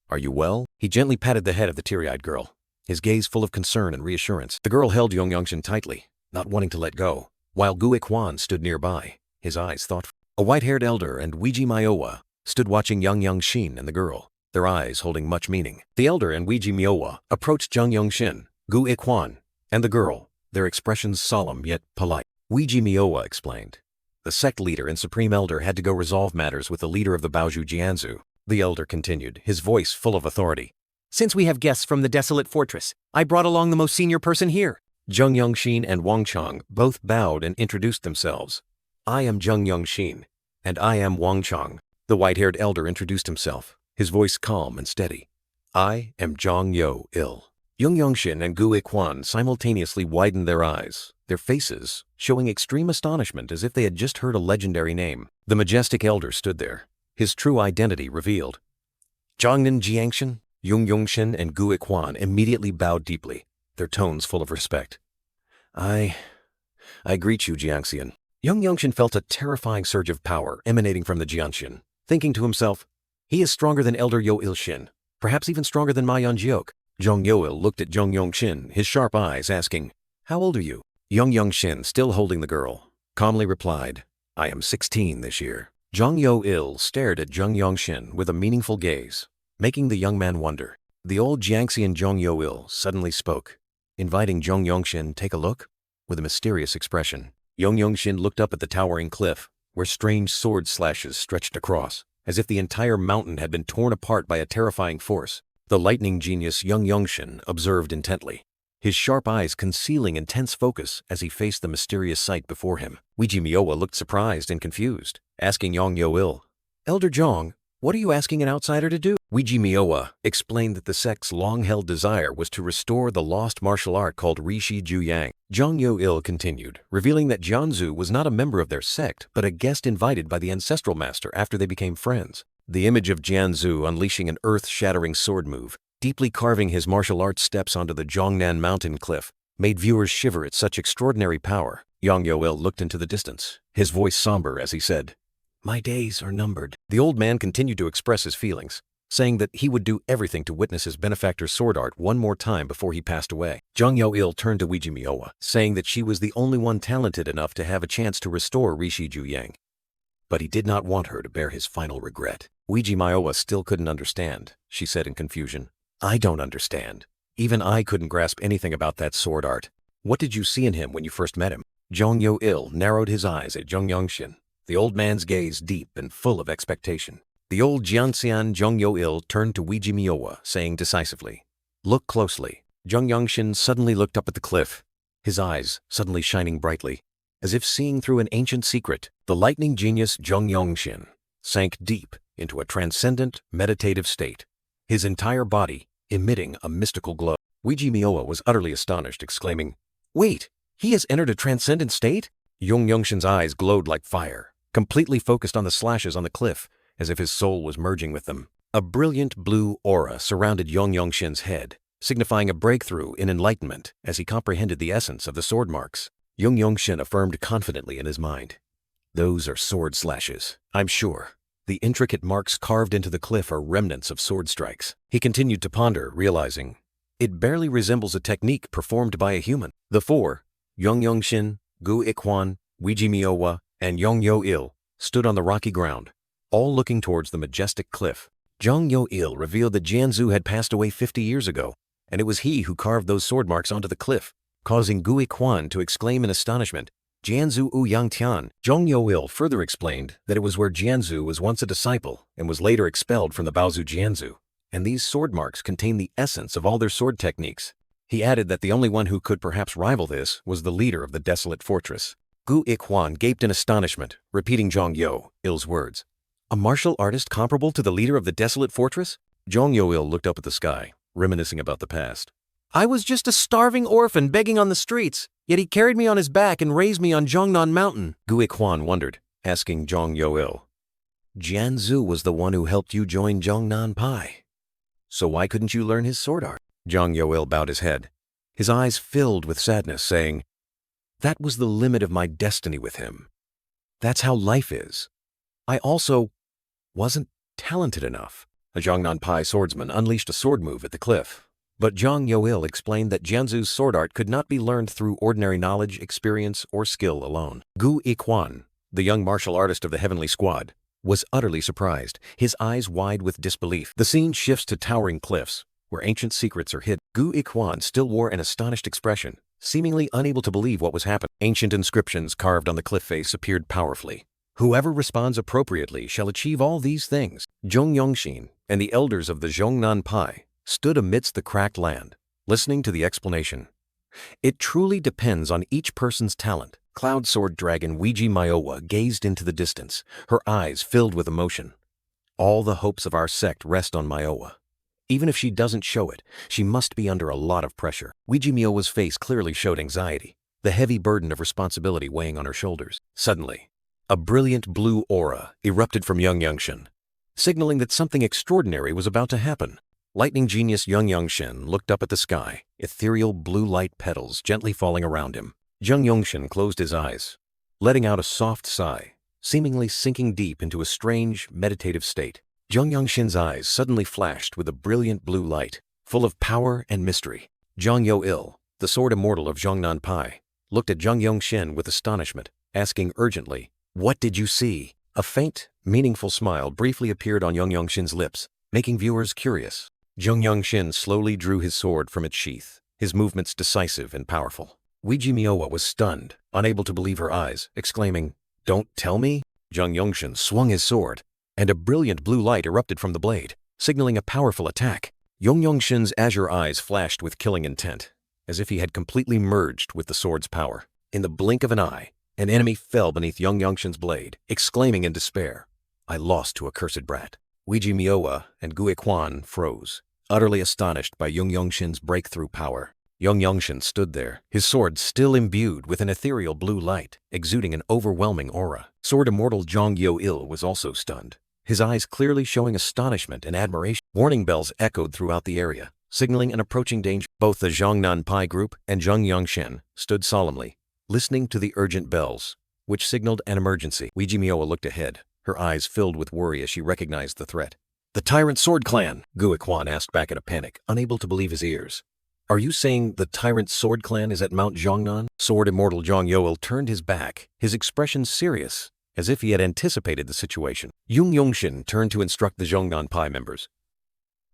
are you well? He gently patted the head of the teary-eyed girl, his gaze full of concern and reassurance. The girl held Jeong Yeonshin tightly, not wanting to let go, while Gu Ik-hwan stood nearby, his eyes thoughtful. A white-haired elder and Weiji Miowa stood watching Jeong Yeonshin and the girl, their eyes holding much meaning. The elder and Weiji Miowa approached Jeong Yeonshin, Gu Ik-hwan, and the girl, their expressions solemn yet polite. Weiji Miowa explained. The sect leader and supreme elder had to go resolve matters with the leader of the Baoju Jianzu. The elder continued, his voice full of authority. Since we have guests from the desolate fortress, I brought along the most senior person here. Jeong Yeonshin and Wangchong both bowed and introduced themselves. I am Jeong Yeonshin, and I am Wangchong. The white-haired elder introduced himself, his voice calm and steady. I am Jeong Yo-il. Jeong Yeonshin and Gu Ik-hwan simultaneously widened their eyes, their faces showing extreme astonishment as if they had just heard a legendary name. The majestic elder stood there, his true identity revealed. Zhongnan Jiangshan, Jeong Yeonshin and Gu Ik-hwan immediately bowed deeply, their tones full of respect. I greet you, Jiangxian. Jeong Yeonshin felt a terrifying surge of power emanating from the Jiangshin, thinking to himself, he is stronger than Elder Yo-il Shin, perhaps even stronger than Ma Yeon-jiok. Jeong Yo-il looked at Jeong Yeonshin, his sharp eyes asking, how old are you? Jeong Yeonshin, still holding the girl, calmly replied, I am 16 this year. Jeong Yo-il stared at Jeong Yeonshin with a meaningful gaze, making the young man wonder. The old Jiangxian Jeong Yo-il suddenly spoke, inviting Jeong Yeonshin take a look, with a mysterious expression. Jeong Yeonshin looked up at the towering cliff, where strange sword slashes stretched across, as if the entire mountain had been torn apart by a terrifying force. The lightning genius Jeong Yeonshin observed intently, his sharp eyes concealing intense focus as he faced the mysterious sight before him. Weiji Miowa looked surprised and confused, asking Jeong Yo-il, Elder Jeong, what are you asking an outsider to do? Weiji Miowa explained that the sect's long-held desire was to restore the lost martial art called Rishi Juyang. Jeong Yo-il continued, revealing that Jianzu was not a member of their sect, but a guest invited by the ancestral master after they became friends. The image of Jianzu unleashing an earth-shattering sword move, deeply carving his martial arts steps onto the Zhongnan mountain cliff, made viewers shiver at such extraordinary power. Jeong Yo-il looked into the distance, his voice somber as he said, my days are numbered. The old man continued to express his feelings, saying that he would do everything to witness his benefactor's sword art one more time before he passed away. Jeong Yo-il turned to Weiji Miowa, saying that she was the only one talented enough to have a chance to restore Rishi Juyang. But he did not want her to bear his final regret. Weiji Miowa still couldn't understand, she said in confusion. I don't understand. Even I couldn't grasp anything about that sword art. What did you see in him when you first met him? Jeong Yo-il narrowed his eyes at Jeong Yeonshin, the old man's gaze deep and full of expectation. The old Jianxian Jeong Yo-il turned to Weiji Miowa, saying decisively, "Look closely." Jeong Yongshin suddenly looked up at the cliff, his eyes suddenly shining brightly, as if seeing through an ancient secret. The lightning genius Jeong Yongshin sank deep into a transcendent, meditative state, his entire body emitting a mystical glow. Weiji Miowa was utterly astonished, exclaiming, "Wait, he has entered a transcendent state?" Jeong Yongshin's eyes glowed like fire, completely focused on the slashes on the cliff, as if his soul was merging with them. A brilliant blue aura surrounded Jeong Yongshin's head, signifying a breakthrough in enlightenment as he comprehended the essence of the sword marks. Jeong Yongshin affirmed confidently in his mind, "Those are sword slashes, I'm sure. The intricate marks carved into the cliff are remnants of sword strikes." He continued to ponder, realizing, it barely resembles a technique performed by a human. The four, Jeong Yongshin, Gu Ikwon, Weiji Miowa, and Jeong Yo-il, stood on the rocky ground, all looking towards the majestic cliff. Jeong Yo-il revealed that Jianzhu had passed away 50 years ago, and it was he who carved those sword marks onto the cliff, causing Gu Ikwon to exclaim in astonishment, "Jianzhu U Yang Tian." Jeong Yo-il further explained that it was where Jianzhu was once a disciple and was later expelled from the Baozu Jianzhu, and these sword marks contain the essence of all their sword techniques. He added that the only one who could perhaps rival this was the leader of the desolate fortress. Gu Ikwon gaped in astonishment, repeating Jeong Yo-il's words. "A martial artist comparable to the leader of the desolate fortress?" Jeong Yo-il looked up at the sky, reminiscing about the past. I was just a starving orphan begging on the streets, yet he carried me on his back and raised me on Jongnan Mountain. Gu Ikwon wondered, asking Jeong Yo-il, "Jianzhu was the one who helped you join Zhongnan Pai. So why couldn't you learn his sword art?" Jeong Yo-il bowed his head, his eyes filled with sadness, saying, "That was the limit of my destiny with him. That's how life is. I also wasn't talented enough." A Zhongnan Pai swordsman unleashed a sword move at the cliff, but Jeong Yo-il explained that Jianzhu's sword art could not be learned through ordinary knowledge, experience, or skill alone. Gu Ikwon, the young martial artist of the Heavenly Squad, was utterly surprised, his eyes wide with disbelief. The scene shifts to towering cliffs, where ancient secrets are hidden. Gu Ikwon still wore an astonished expression, seemingly unable to believe what was happening. Ancient inscriptions carved on the cliff face appeared powerfully. "Whoever responds appropriately shall achieve all these things." Jeong Yongshin and the elders of the Zhongnan Pai stood amidst the cracked land, listening to the explanation. "It truly depends on each person's talent." Cloud Sword Dragon Weiji Miowa gazed into the distance, her eyes filled with emotion. "All the hopes of our sect rest on Miowa. Even if she doesn't show it, she must be under a lot of pressure." Weiji Miowa's face clearly showed anxiety, the heavy burden of responsibility weighing on her shoulders. Suddenly, a brilliant blue aura erupted from Jeong Yongshin, signaling that something extraordinary was about to happen. Lightning genius Jeong Yongshin looked up at the sky, ethereal blue light petals gently falling around him. Jeong Yongshin closed his eyes, letting out a soft sigh, seemingly sinking deep into a strange, meditative state. Jeong Yongshin's eyes suddenly flashed with a brilliant blue light, full of power and mystery. Jeong Yo-il, the sword immortal of Zhongnan Pai, looked at Jeong Yongshin with astonishment, asking urgently, "What did you see?" A faint, meaningful smile briefly appeared on Jeong Yongshin's lips, making viewers curious. Jeong Yongshin slowly drew his sword from its sheath, his movements decisive and powerful. Weiji Miowa was stunned, unable to believe her eyes, exclaiming, "Don't tell me?" Jeong Yongshin swung his sword, and a brilliant blue light erupted from the blade, signaling a powerful attack. Jeong Yongshin's azure eyes flashed with killing intent, as if he had completely merged with the sword's power. In the blink of an eye, an enemy fell beneath Jeong Yongshin's blade, exclaiming in despair, "I lost to a cursed brat." Weiji Miowa and Gu Ikwon froze, utterly astonished by Jeong Yongshin's breakthrough power. Jeong Yongshin stood there, his sword still imbued with an ethereal blue light, exuding an overwhelming aura. Sword immortal Jeong Yo-il was also stunned, his eyes clearly showing astonishment and admiration. Warning bells echoed throughout the area, signaling an approaching danger. Both the Zhongnan Pai group and Jeong Yongshin stood solemnly, listening to the urgent bells, which signaled an emergency. Weiji Miowa looked ahead, her eyes filled with worry as she recognized the threat. "The Tyrant Sword Clan?" Gu Ikwon asked back in a panic, unable to believe his ears. "Are you saying the Tyrant Sword Clan is at Mount Zhongnan?" Sword immortal Jeong Yo-il turned his back, his expression serious, as if he had anticipated the situation. Jeong Yongshin turned to instruct the Zhongnan Pai members.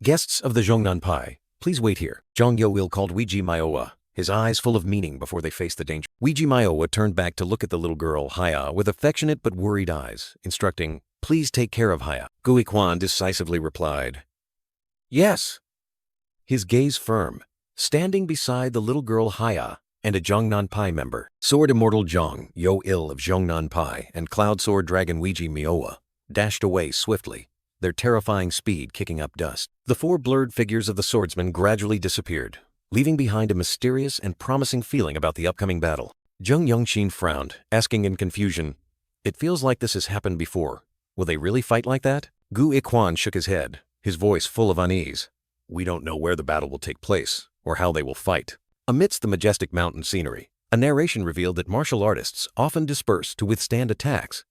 "Guests of the Zhongnan Pai, please wait here." Jeong Yo-il called Weiji Miowa, his eyes full of meaning before they faced the danger. Weiji Myowa turned back to look at the little girl, Haya, with affectionate but worried eyes, instructing, "Please take care of Haya." Guikwan decisively replied, "Yes." His gaze firm, standing beside the little girl Haya and a Jeongnan Pai member. Sword Immortal Jeong, Yo-Il of Jeongnan Pai, and Cloud Sword Dragon Weiji Myowa dashed away swiftly, their terrifying speed kicking up dust. The four blurred figures of the swordsmen gradually disappeared, leaving behind a mysterious and promising feeling about the upcoming battle. Jeong Yeonshin frowned, asking in confusion, "It feels like this has happened before. Will they really fight like that?" Gu Ikwan shook his head, his voice full of unease. "We don't know where the battle will take place, or how they will fight." Amidst the majestic mountain scenery, a narration revealed that martial artists often disperse to withstand attacks,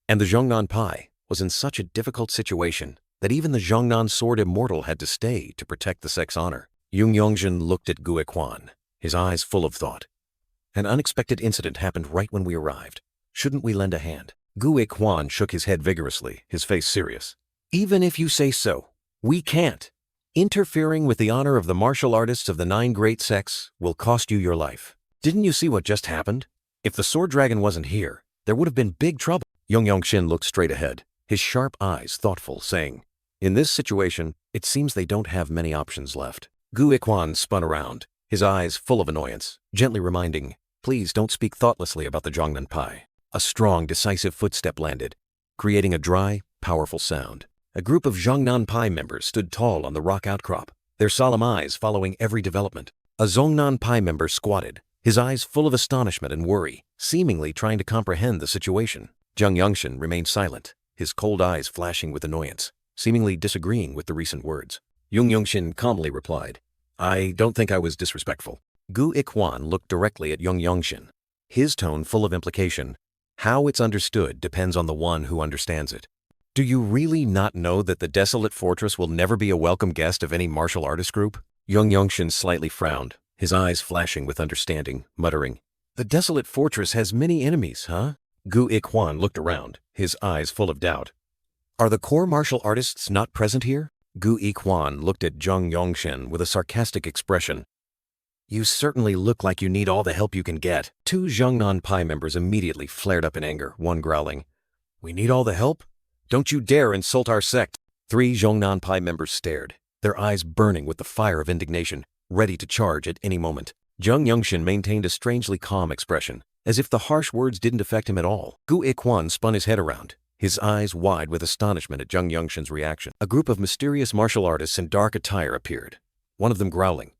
and the Jeongnan Pai was in such a difficult situation that even the Jeongnan Sword Immortal had to stay to protect the sect's honor. Yung Yongshin looked at Gu Ikwan, his eyes full of thought. "An unexpected incident happened right when we arrived. Shouldn't we lend a hand?" Gu Ikwan shook his head vigorously, his face serious. "Even if you say so, we can't. Interfering with the honor of the martial artists of the 9 great sects will cost you your life. Didn't you see what just happened? If the sword dragon wasn't here, there would have been big trouble." Yung Yongshin looked straight ahead, his sharp eyes thoughtful, saying, "In this situation, it seems they don't have many options left." Gu Ikwan spun around, his eyes full of annoyance, gently reminding, "Please don't speak thoughtlessly about the Jeongnan Pai." A strong, decisive footstep landed, creating a dry, powerful sound. A group of Jeongnan Pai members stood tall on the rock outcrop, their solemn eyes following every development. A Jeongnan Pai member squatted, his eyes full of astonishment and worry, seemingly trying to comprehend the situation. Jeong Yongshin remained silent, his cold eyes flashing with annoyance, seemingly disagreeing with the recent words. Yung Yongshin calmly replied, "I don't think I was disrespectful." Gu Ikwan looked directly at Yung Yongshin, his tone full of implication. "How it's understood depends on the one who understands it. Do you really not know that the desolate fortress will never be a welcome guest of any martial artist group?" Yung Yongshin slightly frowned, his eyes flashing with understanding, muttering, "The desolate fortress has many enemies, huh?" Gu Ikwan looked around, his eyes full of doubt. "Are the core martial artists not present here?" Gu Ikwan looked at Jeong Yongshin with a sarcastic expression. "You certainly look like you need all the help you can get." 2 Jeongnan Pai members immediately flared up in anger, one growling, "We need all the help? Don't you dare insult our sect." 3 Jeongnan Pai members stared, their eyes burning with the fire of indignation, ready to charge at any moment. Jeong Yongshin maintained a strangely calm expression, as if the harsh words didn't affect him at all. Gu Ikwan spun his head around, his eyes wide with astonishment at Jeong Yongshin's reaction. A group of mysterious martial artists in dark attire appeared, one of them growling.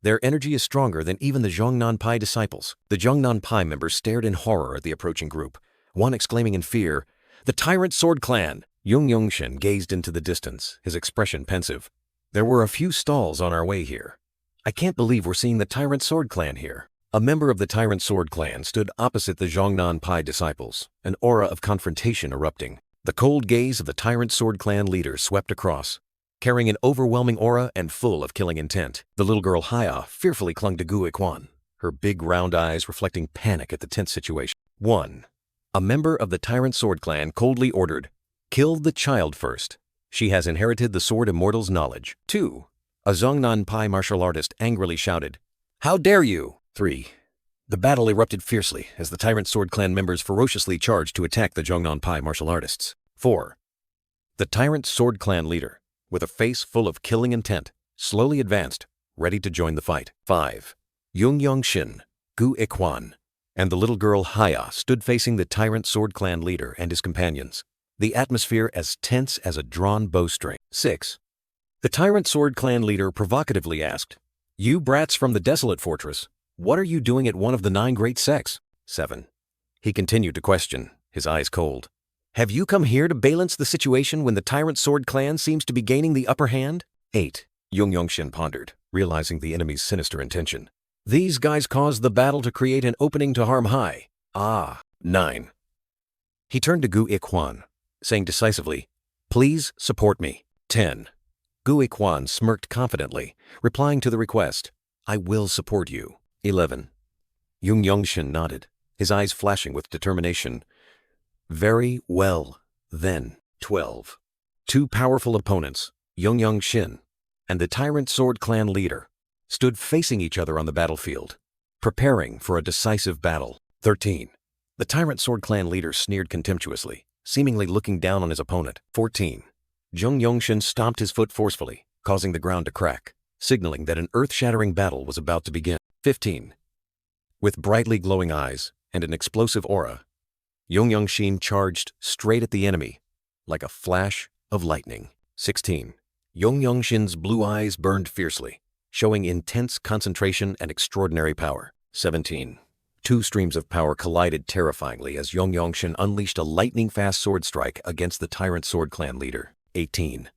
Their energy is stronger than even the Jeongnan Pai disciples. The Jeongnan Pai members stared in horror at the approaching group, one exclaiming in fear, "The Tyrant Sword Clan!" Yung Yongshin gazed into the distance, his expression pensive. "There were a few stalls on our way here. I can't believe we're seeing the Tyrant Sword Clan here." A member of the Tyrant Sword Clan stood opposite the Jeongnan Pai disciples, an aura of confrontation erupting. The cold gaze of the Tyrant Sword Clan leader swept across, carrying an overwhelming aura and full of killing intent. The little girl Haya fearfully clung to Gu Ikwan, her big round eyes reflecting panic at the tense situation. 1. A member of the Tyrant Sword Clan coldly ordered, "Kill the child first. She has inherited the Sword Immortal's knowledge." 2. A Jeongnan Pai martial artist angrily shouted, "How dare you!" 3. The battle erupted fiercely as the Tyrant Sword Clan members ferociously charged to attack the Jeongnan Pai martial artists. 4. The Tyrant Sword Clan leader, with a face full of killing intent, slowly advanced, ready to join the fight. 5. Yung Yongshin, Gu Ikwan, and the little girl Haya stood facing the Tyrant Sword Clan leader and his companions, the atmosphere as tense as a drawn bowstring. 6. The Tyrant Sword Clan leader provocatively asked, "You brats from the desolate fortress, what are you doing at one of the 9 great sects?" 7. He continued to question, his eyes cold. "Have you come here to balance the situation when the Tyrant Sword Clan seems to be gaining the upper hand?" 8. Yung Yongshin pondered, realizing the enemy's sinister intention. "These guys caused the battle to create an opening to harm Hai. Ah." 9. He turned to Gu Ikwan, saying decisively, "Please support me." 10. Gu Ikwan smirked confidently, replying to the request, "I will support you." 11. Yung Yongshin nodded, his eyes flashing with determination. "Very well, then." 12. 2 powerful opponents, Yung Yongshin and the Tyrant Sword Clan leader, stood facing each other on the battlefield, preparing for a decisive battle. 13. The Tyrant Sword Clan leader sneered contemptuously, seemingly looking down on his opponent. 14. Yeonshin stomped his foot forcefully, causing the ground to crack, signaling that an earth-shattering battle was about to begin. 15. With brightly glowing eyes and an explosive aura, Yeonshin charged straight at the enemy, like a flash of lightning. 16. Yeonshin's blue eyes burned fiercely, showing intense concentration and extraordinary power. 17. Two streams of power collided terrifyingly as Yeonshin unleashed a lightning-fast sword strike against the Tyrant Sword Clan leader. 18.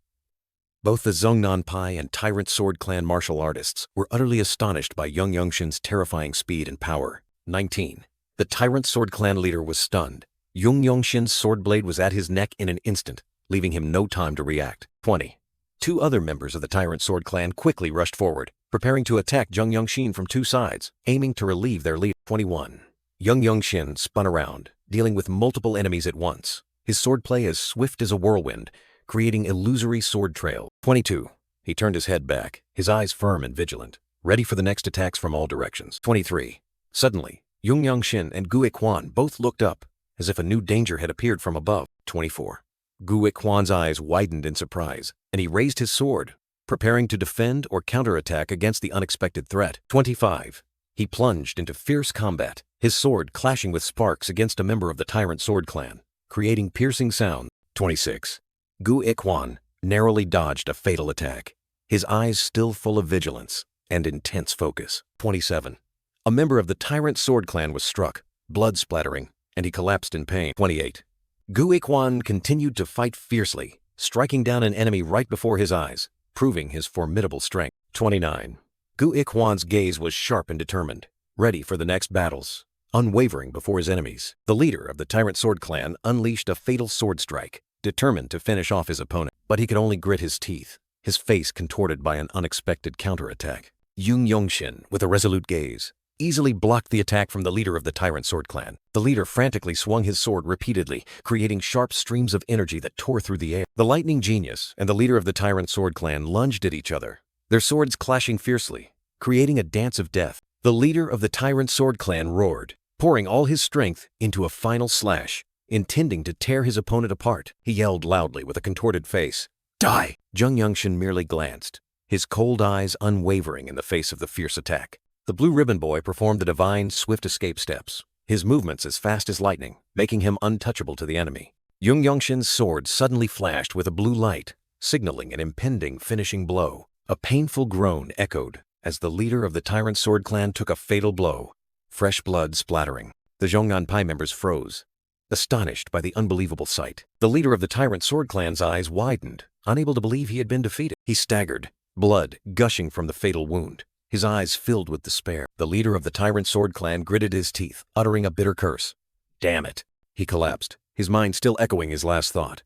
Both the Jeong and Tyrant Sword Clan martial artists were utterly astonished by Yeonshin's terrifying speed and power. 19. The Tyrant Sword Clan leader was stunned. Yeonshin's sword blade was at his neck in an instant, leaving him no time to react. 20. Two other members of the Tyrant Sword Clan quickly rushed forward, preparing to attack Yeonshin from two sides, aiming to relieve their leader. 21. Yeonshin spun around, dealing with multiple enemies at once, his swordplay as swift as a whirlwind, creating illusory sword trail. 22. He turned his head back, his eyes firm and vigilant, ready for the next attacks from all directions. 23. Suddenly, Yeonshin and Gu Ikwan both looked up, as if a new danger had appeared from above. 24. Gu Ikwan's eyes widened in surprise, and he raised his sword, preparing to defend or counterattack against the unexpected threat. 25. He plunged into fierce combat, his sword clashing with sparks against a member of the Tyrant Sword Clan, creating piercing sound. 26. Gu Ikwan narrowly dodged a fatal attack, his eyes still full of vigilance and intense focus. 27. A member of the Tyrant Sword Clan was struck, blood splattering, and he collapsed in pain. 28. Gu Ikwan continued to fight fiercely, striking down an enemy right before his eyes, proving his formidable strength. 29. Gu Ikwan's gaze was sharp and determined, ready for the next battles, unwavering before his enemies. The leader of the Tyrant Sword Clan unleashed a fatal sword strike, determined to finish off his opponent, but he could only grit his teeth, his face contorted by an unexpected counterattack. Yeonshin, with a resolute gaze, easily blocked the attack from the leader of the Tyrant Sword Clan. The leader frantically swung his sword repeatedly, creating sharp streams of energy that tore through the air. The lightning genius and the leader of the Tyrant Sword Clan lunged at each other, their swords clashing fiercely, creating a dance of death. The leader of the Tyrant Sword Clan roared, pouring all his strength into a final slash, intending to tear his opponent apart. He yelled loudly with a contorted face, "Die!" Yeonshin merely glanced, his cold eyes unwavering in the face of the fierce attack. The blue ribbon boy performed the divine swift escape steps, his movements as fast as lightning, making him untouchable to the enemy. Yeonshin's sword suddenly flashed with a blue light, signaling an impending finishing blow. A painful groan echoed as the leader of the Tyrant Sword Clan took a fatal blow, fresh blood splattering. The Jeong members froze, astonished by the unbelievable sight. The leader of the Tyrant Sword Clan's eyes widened, unable to believe he had been defeated. He staggered, blood gushing from the fatal wound, his eyes filled with despair. The leader of the Tyrant Sword Clan gritted his teeth, uttering a bitter curse. "Damn it!" He collapsed, his mind still echoing his last thought.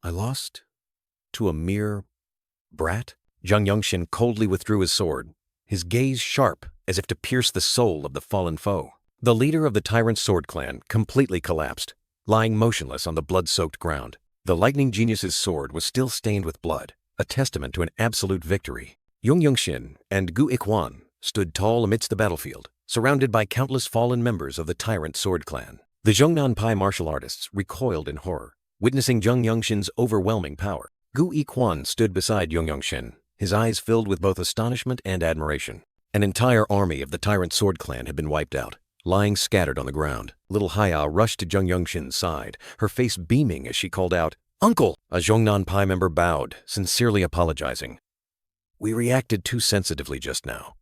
"I lost to a mere brat?" Yeonshin coldly withdrew his sword, his gaze sharp as if to pierce the soul of the fallen foe. The leader of the Tyrant Sword Clan completely collapsed, lying motionless on the blood-soaked ground. The lightning genius's sword was still stained with blood, a testament to an absolute victory. Yeonshin and Gu Ikwan stood tall amidst the battlefield, surrounded by countless fallen members of the Tyrant Sword Clan. The Jeong martial artists recoiled in horror, witnessing Yeonshin's overwhelming power. Gu Ikwan stood beside Yeonshin, his eyes filled with both astonishment and admiration. An entire army of the Tyrant Sword Clan had been wiped out, lying scattered on the ground. Little Haya rushed to Yeonshin's side, her face beaming as she called out, "Uncle!" A Jeong member bowed, sincerely apologizing. "We reacted too sensitively just now.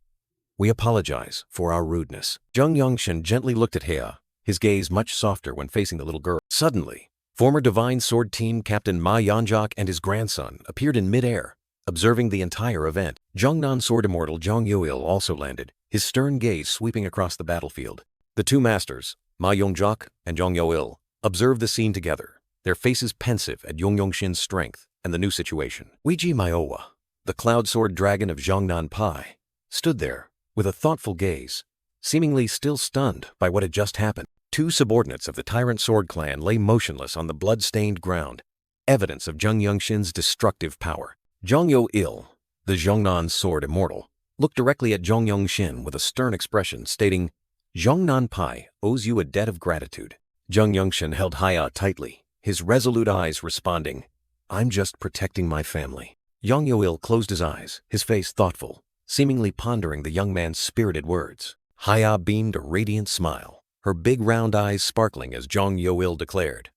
We apologize for our rudeness." Yeonshin gently looked at Haya, his gaze much softer when facing the little girl. Suddenly, former Divine Sword Team Captain Ma Yeonjok and his grandson appeared in midair, observing the entire event. Jeongnan Sword Immortal Jeong Yoil also landed, his stern gaze sweeping across the battlefield. The two masters, Ma Yeonjok and Jeong Yoil, observed the scene together, their faces pensive at Yeonshin's strength and the new situation. Weiji Myowa, the Cloud Sword Dragon of Jeongnan Pai, stood there with a thoughtful gaze, seemingly still stunned by what had just happened. Two subordinates of the Tyrant Sword Clan lay motionless on the blood-stained ground, evidence of Yeonshin's destructive power. Jeong Yo-il, the Jeongnan Sword Immortal, looked directly at Jeong Yeonshin with a stern expression, stating, "Jeongnan Pai owes you a debt of gratitude." Jeong Yeonshin held Haya tightly, his resolute eyes responding, "I'm just protecting my family." Jeong Yeoil closed his eyes, his face thoughtful, seemingly pondering the young man's spirited words. Haya beamed a radiant smile, her big round eyes sparkling as Jeong Yeoil declared,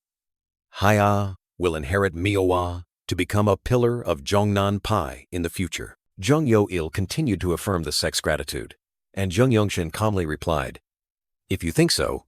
"Haya will inherit Manhwa to become a pillar of Jeongnan Pai in the future." Jeong Yeoil continued to affirm the sex gratitude, and Jeong Yeonshin calmly replied, "If you think so,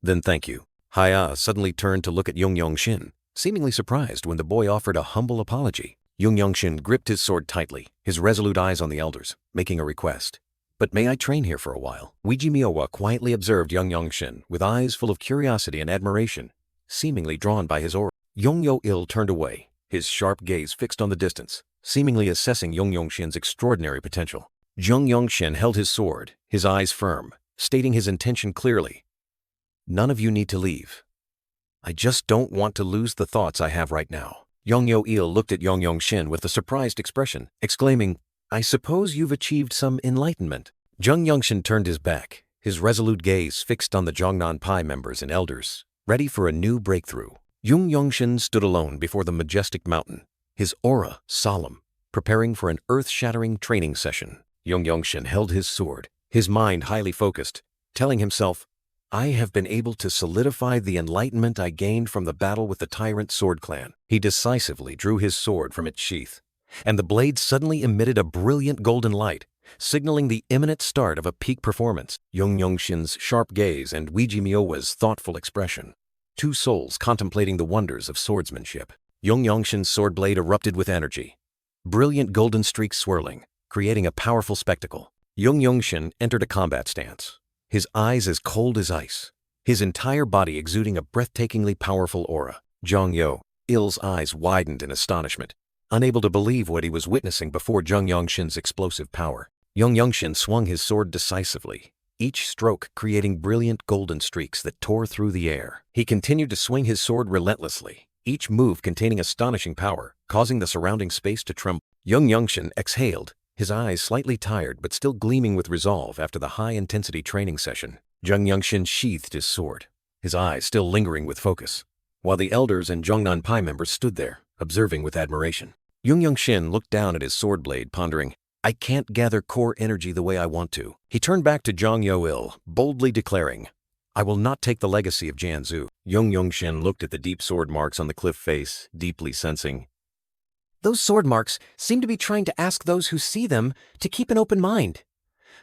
then thank you." Haya suddenly turned to look at Jeong Yeonshin, seemingly surprised when the boy offered a humble apology. Jeong Yeonshin gripped his sword tightly, his resolute eyes on the elders, making a request. "But may I train here for a while?" Weiji Miawa quietly observed Jeong Yeonshin with eyes full of curiosity and admiration, seemingly drawn by his aura. Jeong Yeoil turned away, his sharp gaze fixed on the distance, seemingly assessing Jeong Yeonshin's extraordinary potential. Jeong Yeonshin held his sword, his eyes firm, stating his intention clearly. "None of you need to leave. I just don't want to lose the thoughts I have right now." Jeong Yeoil looked at Jeong Yeonshin with a surprised expression, exclaiming, "I suppose you've achieved some enlightenment." Jeong Yeonshin turned his back, his resolute gaze fixed on the Jeongnan Pai members and elders, ready for a new breakthrough. Jeong Yeonshin stood alone before the majestic mountain, his aura solemn, preparing for an earth-shattering training session. Jeong Yeonshin held his sword, his mind highly focused, telling himself, "I have been able to solidify the enlightenment I gained from the battle with the tyrant Sword Clan." He decisively drew his sword from its sheath, and the blade suddenly emitted a brilliant golden light, signaling the imminent start of a peak performance. Jeong Yeonshin's sharp gaze and Weiji Miawa's thoughtful expression, two souls contemplating the wonders of swordsmanship. Jeong Yeonshin's sword blade erupted with energy, brilliant golden streaks swirling, creating a powerful spectacle. Jeong Yeonshin entered a combat stance, his eyes as cold as ice, his entire body exuding a breathtakingly powerful aura. Jeong Yeoil's eyes widened in astonishment, unable to believe what he was witnessing before Jeong Yeonshin's explosive power. Jeong Yeonshin swung his sword decisively, each stroke creating brilliant golden streaks that tore through the air. He continued to swing his sword relentlessly, each move containing astonishing power, causing the surrounding space to tremble. Jeong Yeonshin exhaled, his eyes slightly tired but still gleaming with resolve after the high-intensity training session. Jeong Yeonshin sheathed his sword, his eyes still lingering with focus, while the elders and Jeongnan Pai members stood there, observing with admiration. Jeong Yeonshin looked down at his sword blade, pondering, "I can't gather core energy the way I want to." He turned back to Jeong Yeoil, boldly declaring, "I will not take the legacy of Jianzhu." Jeong Yeonshin looked at the deep sword marks on the cliff face, deeply sensing, Those sword marks seem to be trying to ask those who see them to keep an open mind.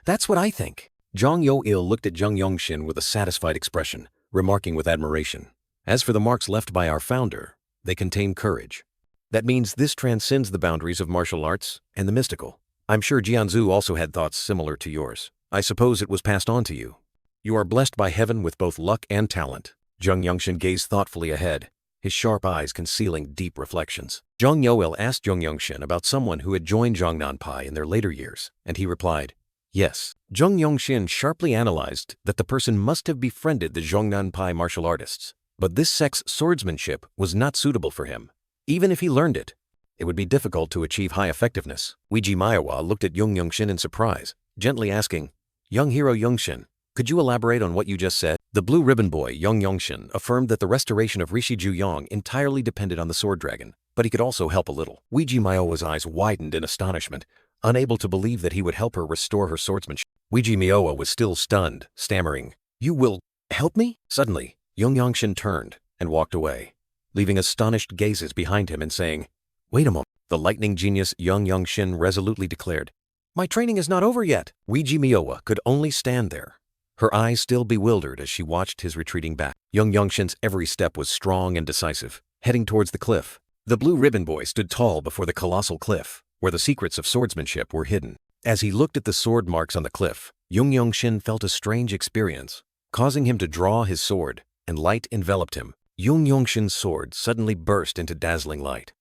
That's what I think. Jeong Yeoil looked at Jeong Yeonshin with a satisfied expression, remarking with admiration, "As for the marks left by our founder, they contain courage. That means this transcends the boundaries of martial arts and the mystical. I'm sure Jianzhu also had thoughts similar to yours. I suppose it was passed on to you. You are blessed by heaven with both luck and talent." Jeong Yeonshin gazed thoughtfully ahead, his sharp eyes concealing deep reflections. Jeong Yeoil asked Jeong Yeonshin about someone who had joined Jeongnan Pai in their later years, and he replied, "Yes." Jeong Yeonshin sharply analyzed that the person must have befriended the Jeongnan Pai martial artists, but this sex swordsmanship was not suitable for him. Even if he learned it, it would be difficult to achieve high effectiveness. Weiji Miawa looked at Jeong Yeonshin in surprise, gently asking, "Young hero Yeonshin, could you elaborate on what you just said?" The blue ribbon boy, Jeong Yeonshin, affirmed that the restoration of Rishi Ju-yong entirely depended on the sword dragon, but he could also help a little. Weiji Miawa's eyes widened in astonishment, unable to believe that he would help her restore her swordsmanship. Weiji Miawa was still stunned, stammering, "You will help me?" Suddenly, Jeong Yeonshin turned and walked away, leaving astonished gazes behind him and saying, "Wait a moment." The lightning genius Jeong Yeonshin resolutely declared, "My training is not over yet." Weiji Miawa could only stand there, her eyes still bewildered as she watched his retreating back. Jeong Yeonshin's every step was strong and decisive, heading towards the cliff. The blue ribbon boy stood tall before the colossal cliff, where the secrets of swordsmanship were hidden. As he looked at the sword marks on the cliff, Jeong Yeonshin felt a strange experience, causing him to draw his sword, and light enveloped him. Jeong Yeonshin's sword suddenly burst into dazzling light,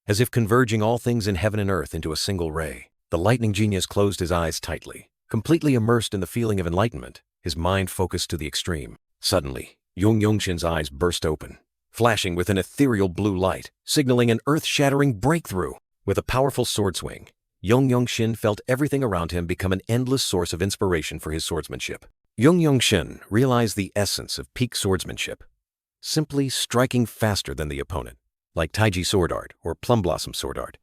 as if converging all things in heaven and earth into a single ray. The lightning genius closed his eyes tightly, completely immersed in the feeling of enlightenment, his mind focused to the extreme. Suddenly, Jeong Yeonshin's eyes burst open, flashing with an ethereal blue light, signaling an earth-shattering breakthrough. With a powerful sword swing, Yeonshin felt everything around him become an endless source of inspiration for his swordsmanship. Yeonshin realized the essence of peak swordsmanship, simply striking faster than the opponent, like Taiji sword art or Plum Blossom sword art.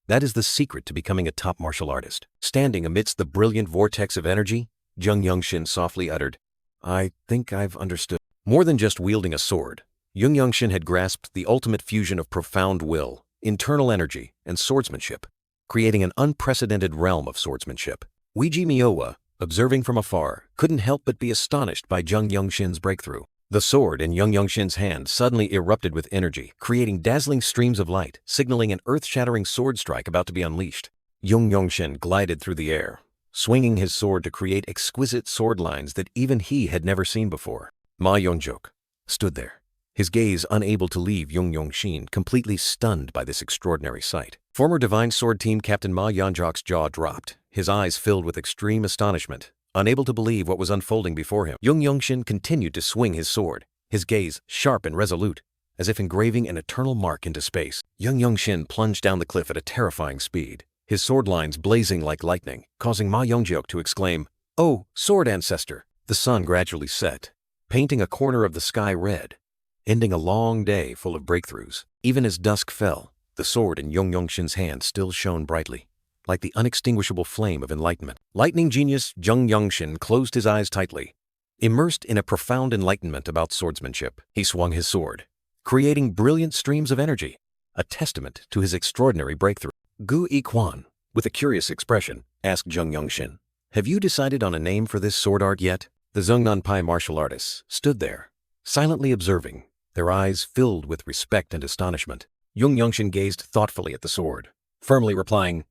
That is the secret to becoming a top martial artist. Standing amidst the brilliant vortex of energy, Yeonshin softly uttered, "I think I've understood." More than just wielding a sword, Yeonshin had grasped the ultimate fusion of profound will, internal energy, and swordsmanship, creating an unprecedented realm of swordsmanship. Weiji Miowa, observing from afar, couldn't help but be astonished by Yeonshin's breakthrough. The sword in Yeonshin's hand suddenly erupted with energy, creating dazzling streams of light, signaling an earth-shattering sword strike about to be unleashed. Yeonshin glided through the air, swinging his sword to create exquisite sword lines that even he had never seen before. Ma Yeonjok stood there, his gaze unable to leave Yeonshin, completely stunned by this extraordinary sight. Former Divine Sword Team Captain Ma Yeonjok's jaw dropped, his eyes filled with extreme astonishment, unable to believe what was unfolding before him. Yeonshin continued to swing his sword, his gaze sharp and resolute, as if engraving an eternal mark into space. Yeonshin plunged down the cliff at a terrifying speed, his sword lines blazing like lightning, causing Ma Yeonjok to exclaim, "Oh, sword ancestor!" The sun gradually set, painting a corner of the sky red, ending a long day full of breakthroughs. Even as dusk fell, the sword in Yeonshin's hand still shone brightly, like the unextinguishable flame of enlightenment. Lightning genius Yeonshin closed his eyes tightly. Immersed in a profound enlightenment about swordsmanship, he swung his sword, creating brilliant streams of energy, a testament to his extraordinary breakthrough. Gu Ikwan, with a curious expression, asked Yeonshin, "Have you decided on a name for this sword art yet?" The Zhongnanpai martial artists stood there, silently observing, their eyes filled with respect and astonishment. Yeonshin gazed thoughtfully at the sword, firmly replying,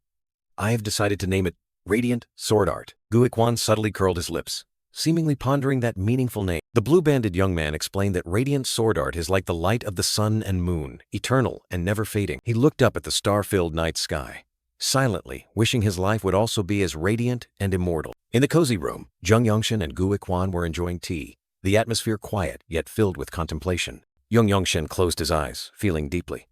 "I have decided to name it Radiant Sword Art." Gu Ikwan subtly curled his lips, seemingly pondering that meaningful name. The blue-banded young man explained that radiant sword art is like the light of the sun and moon, eternal and never fading. He looked up at the star-filled night sky, silently wishing his life would also be as radiant and immortal. In the cozy room, Yeonshin and Gu Ikwan were enjoying tea, the atmosphere quiet yet filled with contemplation. Yeonshin closed his eyes, feeling deeply.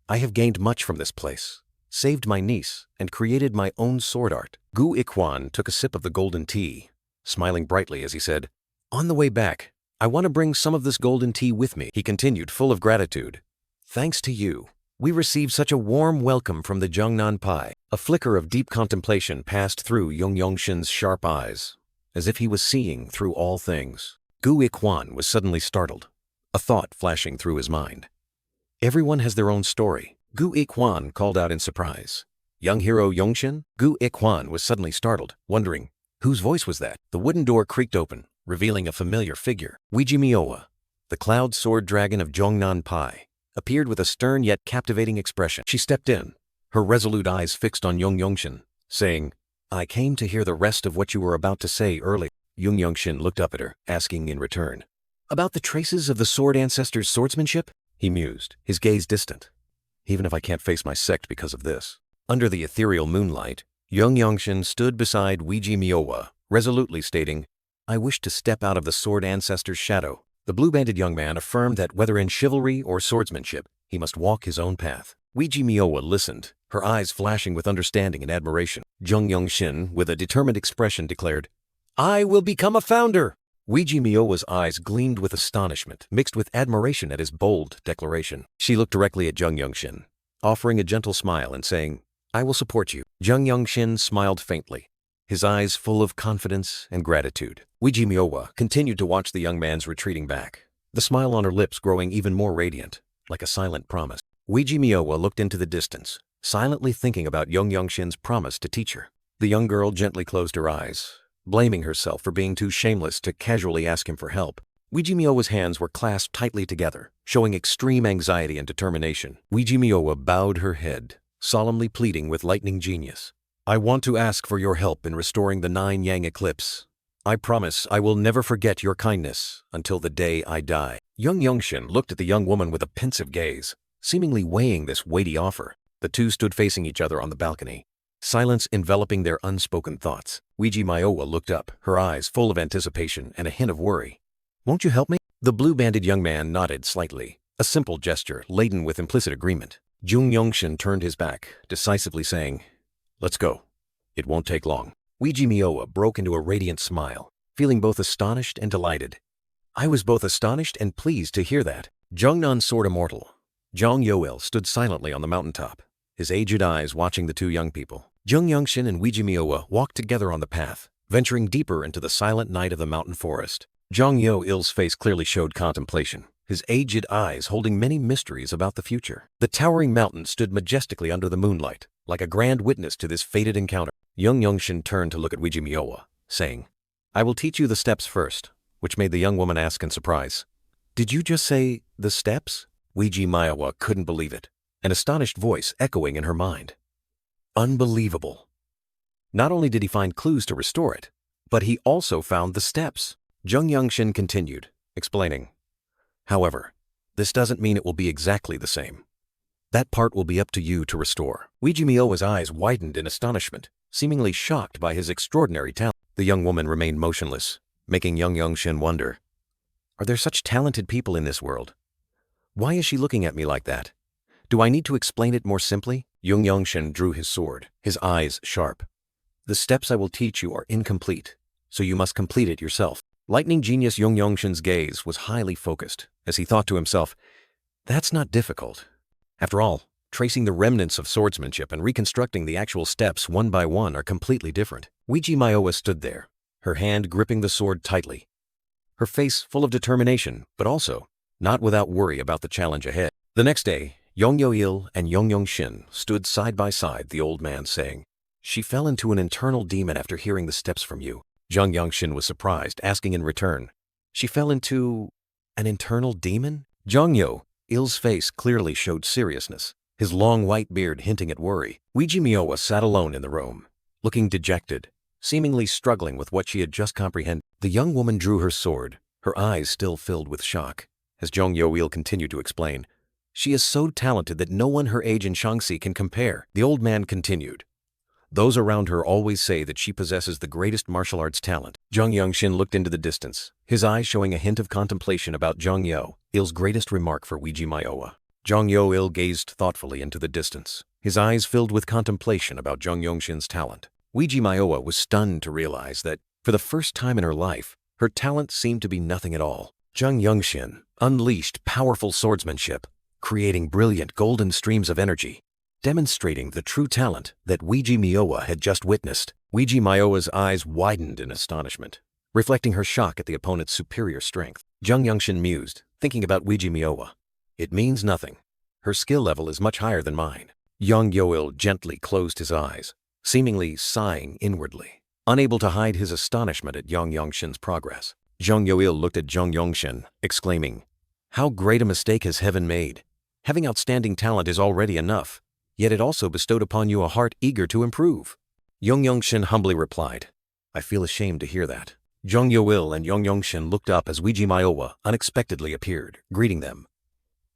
"I have gained much from this place, saved my niece, and created my own sword art." Gu Ikwan took a sip of the golden tea, smiling brightly as he said, "On the way back, I want to bring some of this golden tea with me." He continued, full of gratitude. "Thanks to you, we received such a warm welcome from the Zhongnanpai." A flicker of deep contemplation passed through Yeonshin's sharp eyes, as if he was seeing through all things. Gu Ikwan was suddenly startled, a thought flashing through his mind. "Everyone has their own story," Gu Ikwan called out in surprise. "Young hero Yeonshin?" Gu Ikwan was suddenly startled, wondering, whose voice was that? The wooden door creaked open, revealing a familiar figure. Weiji Miowa, the cloud sword dragon of Zhongnanpai, appeared with a stern yet captivating expression. She stepped in, her resolute eyes fixed on Yeonshin, saying, "I came to hear the rest of what you were about to say earlier." Yeonshin looked up at her, asking in return, "About the traces of the sword ancestor's swordsmanship?" He mused, his gaze distant. "Even if I can't face my sect because of this." Under the ethereal moonlight, Yeonshin stood beside Weiji Miowa, resolutely stating, "I wish to step out of the sword ancestor's shadow." The blue-banded young man affirmed that whether in chivalry or swordsmanship, he must walk his own path. Weiji Miowa listened, her eyes flashing with understanding and admiration. Yeonshin, with a determined expression, declared, "I will become a founder." Weiji Miowa's eyes gleamed with astonishment, mixed with admiration at his bold declaration. She looked directly at Yeonshin, offering a gentle smile and saying, "I will support you." Yeonshin smiled faintly, his eyes full of confidence and gratitude. Weiji Miowa continued to watch the young man's retreating back, the smile on her lips growing even more radiant, like a silent promise. Weiji Miowa looked into the distance, silently thinking about Yeonshin's promise to teach her. The young girl gently closed her eyes, blaming herself for being too shameless to casually ask him for help. Weiji Miowa's hands were clasped tightly together, showing extreme anxiety and determination. Weiji Miowa bowed her head, solemnly pleading with lightning genius, "I want to ask for your help in restoring the 9-yang eclipse. I promise I will never forget your kindness until the day I die." Yeonshin looked at the young woman with a pensive gaze, seemingly weighing this weighty offer. The two stood facing each other on the balcony, silence enveloping their unspoken thoughts. Weiji Miowa looked up, her eyes full of anticipation and a hint of worry. "Won't you help me?" The blue-banded young man nodded slightly, a simple gesture laden with implicit agreement. Yeonshin turned his back, decisively saying, Let's go. It won't take long. Ouija Mioa broke into a radiant smile, feeling both astonished and delighted. I was both astonished and pleased to hear that. Jeongnan Sword Immortal. Jeong Yoil stood silently on the mountaintop, his aged eyes watching the two young people. Yeonshin and Ouija Mioa walked together on the path, venturing deeper into the silent night of the mountain forest. Jeong Yoil's face clearly showed contemplation, his aged eyes holding many mysteries about the future. The towering mountain stood majestically under the moonlight, like a grand witness to this fated encounter. Yeonshin turned to look at Ouija Mioa, saying, I will teach you the steps first, which made the young woman ask in surprise. Did you just say, the steps? Ouija Mioa couldn't believe it, an astonished voice echoing in her mind. Unbelievable. Not only did he find clues to restore it, but he also found the steps. Yeonshin continued, explaining, however, this doesn't mean it will be exactly the same. That part will be up to you to restore. Ouija Mioa's eyes widened in astonishment, seemingly shocked by his extraordinary talent. The young woman remained motionless, making Yeonshin wonder, are there such talented people in this world? Why is she looking at me like that? Do I need to explain it more simply? Yeonshin drew his sword, his eyes sharp. The steps I will teach you are incomplete, so you must complete it yourself. Lightning genius Yeonshin's gaze was highly focused, as he thought to himself, that's not difficult. After all, tracing the remnants of swordsmanship and reconstructing the actual steps one by one are completely different. Ouija Mioa stood there, her hand gripping the sword tightly, her face full of determination, but also not without worry about the challenge ahead. The next day, Yeongil and Yeonshin stood side by side, the old man saying, she fell into an internal demon after hearing the steps from you. Yeonshin was surprised, asking in return, she fell into an internal demon? Yeongil's face clearly showed seriousness, his long white beard hinting at worry. Ouija Mioa sat alone in the room, looking dejected, seemingly struggling with what she had just comprehended. The young woman drew her sword, her eyes still filled with shock. As Yeongil continued to explain, she is so talented that no one her age in Shaanxi can compare. The old man continued, those around her always say that she possesses the greatest martial arts talent. Yeonshin looked into the distance, his eyes showing a hint of contemplation about Yeongil's greatest remark for Ouija Mioa. Yeongil gazed thoughtfully into the distance, his eyes filled with contemplation about Yeonshin's talent. Ouija Mioa was stunned to realize that, for the first time in her life, her talent seemed to be nothing at all. Yeonshin unleashed powerful swordsmanship, creating brilliant golden streams of energy, demonstrating the true talent that Ouija Mioa had just witnessed. Ouija Mioa's eyes widened in astonishment, reflecting her shock at the opponent's superior strength. Yeonshin mused, thinking about Ouija Mioa. It means nothing. Her skill level is much higher than mine. Yeongil gently closed his eyes, seemingly sighing inwardly, unable to hide his astonishment at Yeonshin's progress. Yeongil looked at Yeonshin, exclaiming, how great a mistake has heaven made. Having outstanding talent is already enough, yet it also bestowed upon you a heart eager to improve. Yeonshin humbly replied, I feel ashamed to hear that. Yeongil and Yeonshin looked up as Ouija Mioa unexpectedly appeared, greeting them.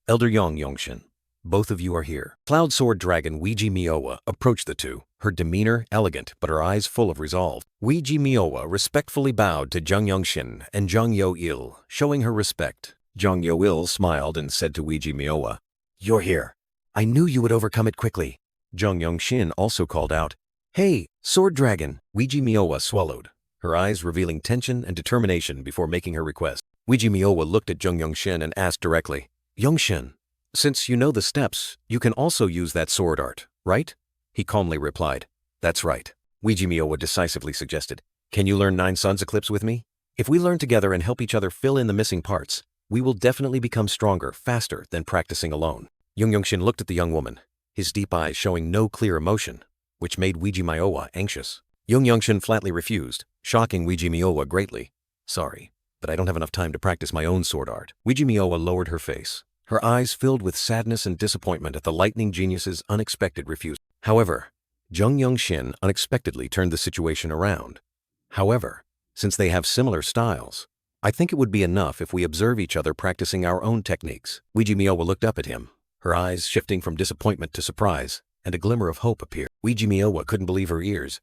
Elder Yeonshin, both of you are here. Cloud Sword Dragon Ouija Mioa approached the two, her demeanor elegant but her eyes full of resolve. Ouija Mioa respectfully bowed to Yeonshin and Yeongil, showing her respect. Yeongil smiled and said to Ouija Mioa, you're here. I knew you would overcome it quickly. Yeonshin also called out, hey, Sword Dragon. Ouija Mioa swallowed, her eyes revealing tension and determination before making her request. Ouija Mioa looked at Yeonshin and asked directly, Yeonshin, since you know the steps, you can also use that sword art, right? He calmly replied, that's right. Ouija Mioa decisively suggested, can you learn 9 Suns Eclipse with me? If we learn together and help each other fill in the missing parts, we will definitely become stronger faster than practicing alone. Yeonshin looked at the young woman, his deep eyes showing no clear emotion, which made Ouija Mioa anxious. Yeonshin flatly refused, shocking Ouija Mioa greatly. Sorry, but I don't have enough time to practice my own sword art. Ouija Mioa lowered her face, her eyes filled with sadness and disappointment at the lightning genius's unexpected refusal. However, Yeonshin unexpectedly turned the situation around. However, since they have similar styles, I think it would be enough if we observe each other practicing our own techniques. Ouija Mioa looked up at him, her eyes shifting from disappointment to surprise, and a glimmer of hope appeared. Ouija Mioa couldn't believe her ears.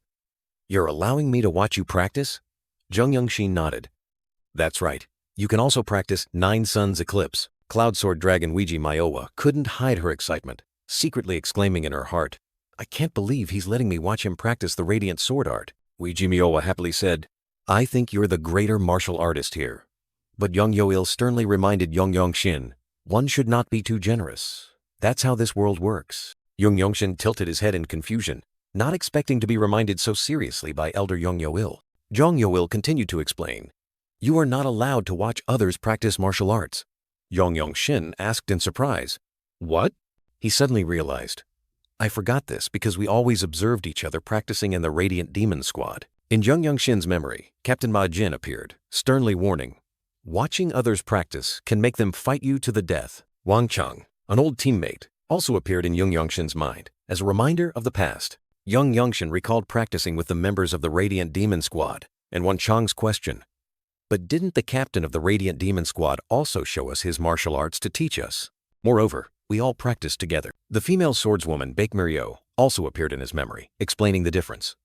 You're allowing me to watch you practice? Yeonshin nodded. That's right. You can also practice 9 Suns Eclipse. Cloud Sword Dragon Ouija Mioa couldn't hide her excitement, secretly exclaiming in her heart, I can't believe he's letting me watch him practice the radiant sword art. Weijimiowa happily said, I think you're the greater martial artist here. But Young Yoil sternly reminded Yeonshin, one should not be too generous. That's how this world works. Yeonshin tilted his head in confusion, not expecting to be reminded so seriously by Elder Young Yoil. Jeong Yoil continued to explain, you are not allowed to watch others practice martial arts. Yeonshin asked in surprise, what? He suddenly realized, I forgot this because we always observed each other practicing in the Radiant Demon Squad. In Yeonshin's memory, Captain Ma Jin appeared, sternly warning, watching others practice can make them fight you to the death. Wang Chang, an old teammate, also appeared in Yeonshin's mind. As a reminder of the past, Yeonshin recalled practicing with the members of the Radiant Demon Squad, and Wang Chang's question, but didn't the captain of the Radiant Demon Squad also show us his martial arts to teach us? Moreover, we all practiced together. The female swordswoman Baek Mirio also appeared in his memory, explaining the difference.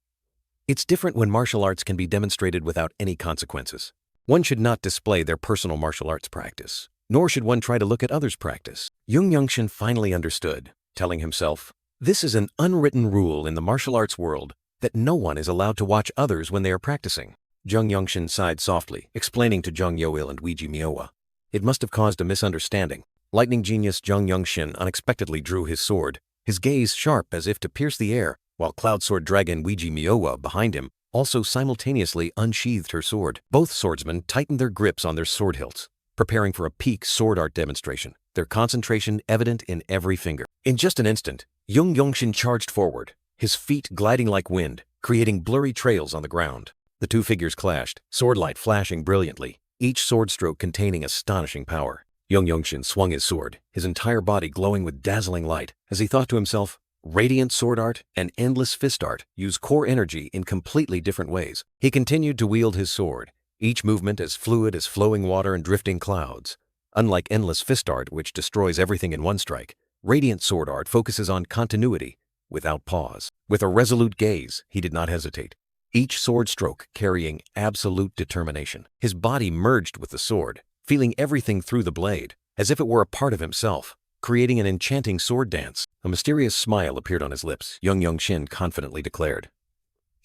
It's different when martial arts can be demonstrated without any consequences. One should not display their personal martial arts practice, nor should one try to look at others' practice. Yeonshin finally understood, telling himself, this is an unwritten rule in the martial arts world that no one is allowed to watch others when they are practicing. Yeonshin sighed softly, explaining to Jeong Yoil and Weijimiowa. It must have caused a misunderstanding. Lightning genius Yeonshin unexpectedly drew his sword, his gaze sharp as if to pierce the air, while Cloud Sword Dragon Weijimiowa behind him also simultaneously unsheathed her sword. Both swordsmen tightened their grips on their sword hilts, preparing for a peak sword art demonstration, their concentration evident in every finger. In just an instant, Yeonshin charged forward, his feet gliding like wind, creating blurry trails on the ground. The two figures clashed, swordlight flashing brilliantly, each sword stroke containing astonishing power. Yeonshin swung his sword, his entire body glowing with dazzling light, as he thought to himself, radiant sword art and endless fist art use core energy in completely different ways. He continued to wield his sword, each movement as fluid as flowing water and drifting clouds. Unlike endless fist art, which destroys everything in one strike, radiant sword art focuses on continuity, without pause. With a resolute gaze, he did not hesitate, each sword stroke carrying absolute determination. His body merged with the sword, feeling everything through the blade, as if it were a part of himself, creating an enchanting sword dance. A mysterious smile appeared on his lips. Yeonshin confidently declared,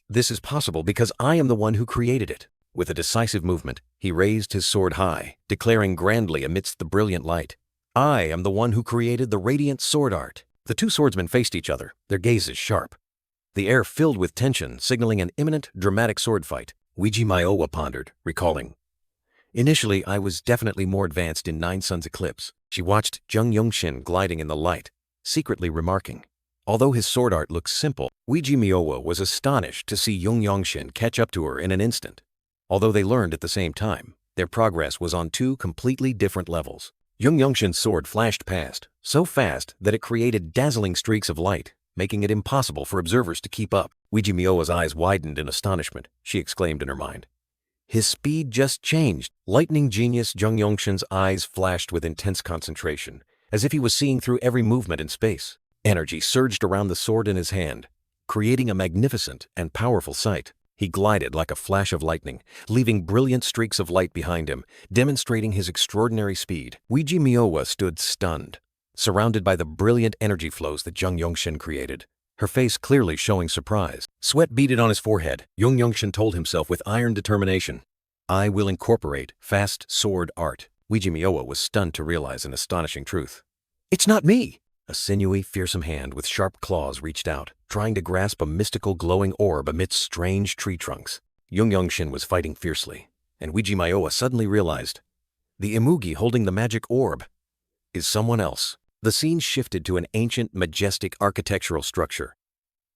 this is possible because I am the one who created it. With a decisive movement, he raised his sword high, declaring grandly amidst the brilliant light, I am the one who created the radiant sword art. The two swordsmen faced each other, their gazes sharp. The air filled with tension, signaling an imminent, dramatic sword fight. Weijimiowa pondered, recalling, initially, I was definitely more advanced in Nine Suns Eclipse. She watched Yeonshin gliding in the light, secretly remarking, although his sword art looks simple, Weijimiowa was astonished to see Yeonshin catch up to her in an instant. Although they learned at the same time, their progress was on two completely different levels. Yeonshin's sword flashed past, so fast that it created dazzling streaks of light, making it impossible for observers to keep up. Weijimiowa's eyes widened in astonishment. She exclaimed in her mind, his speed just changed. Lightning genius Yeonshin's eyes flashed with intense concentration, as if he was seeing through every movement in space. Energy surged around the sword in his hand, creating a magnificent and powerful sight. He glided like a flash of lightning, leaving brilliant streaks of light behind him, demonstrating his extraordinary speed. Weijimiowa stood stunned, surrounded by the brilliant energy flows that Yeonshin created, her face clearly showing surprise. Sweat beaded on his forehead. Yeonshin told himself with iron determination, I will incorporate fast sword art. Weijimiowa was stunned to realize an astonishing truth. It's not me! A sinewy, fearsome hand with sharp claws reached out, trying to grasp a mystical glowing orb amidst strange tree trunks. Yeonshin was fighting fiercely, and Weijimiowa suddenly realized, the Imugi holding the magic orb is someone else. The scene shifted to an ancient, majestic architectural structure,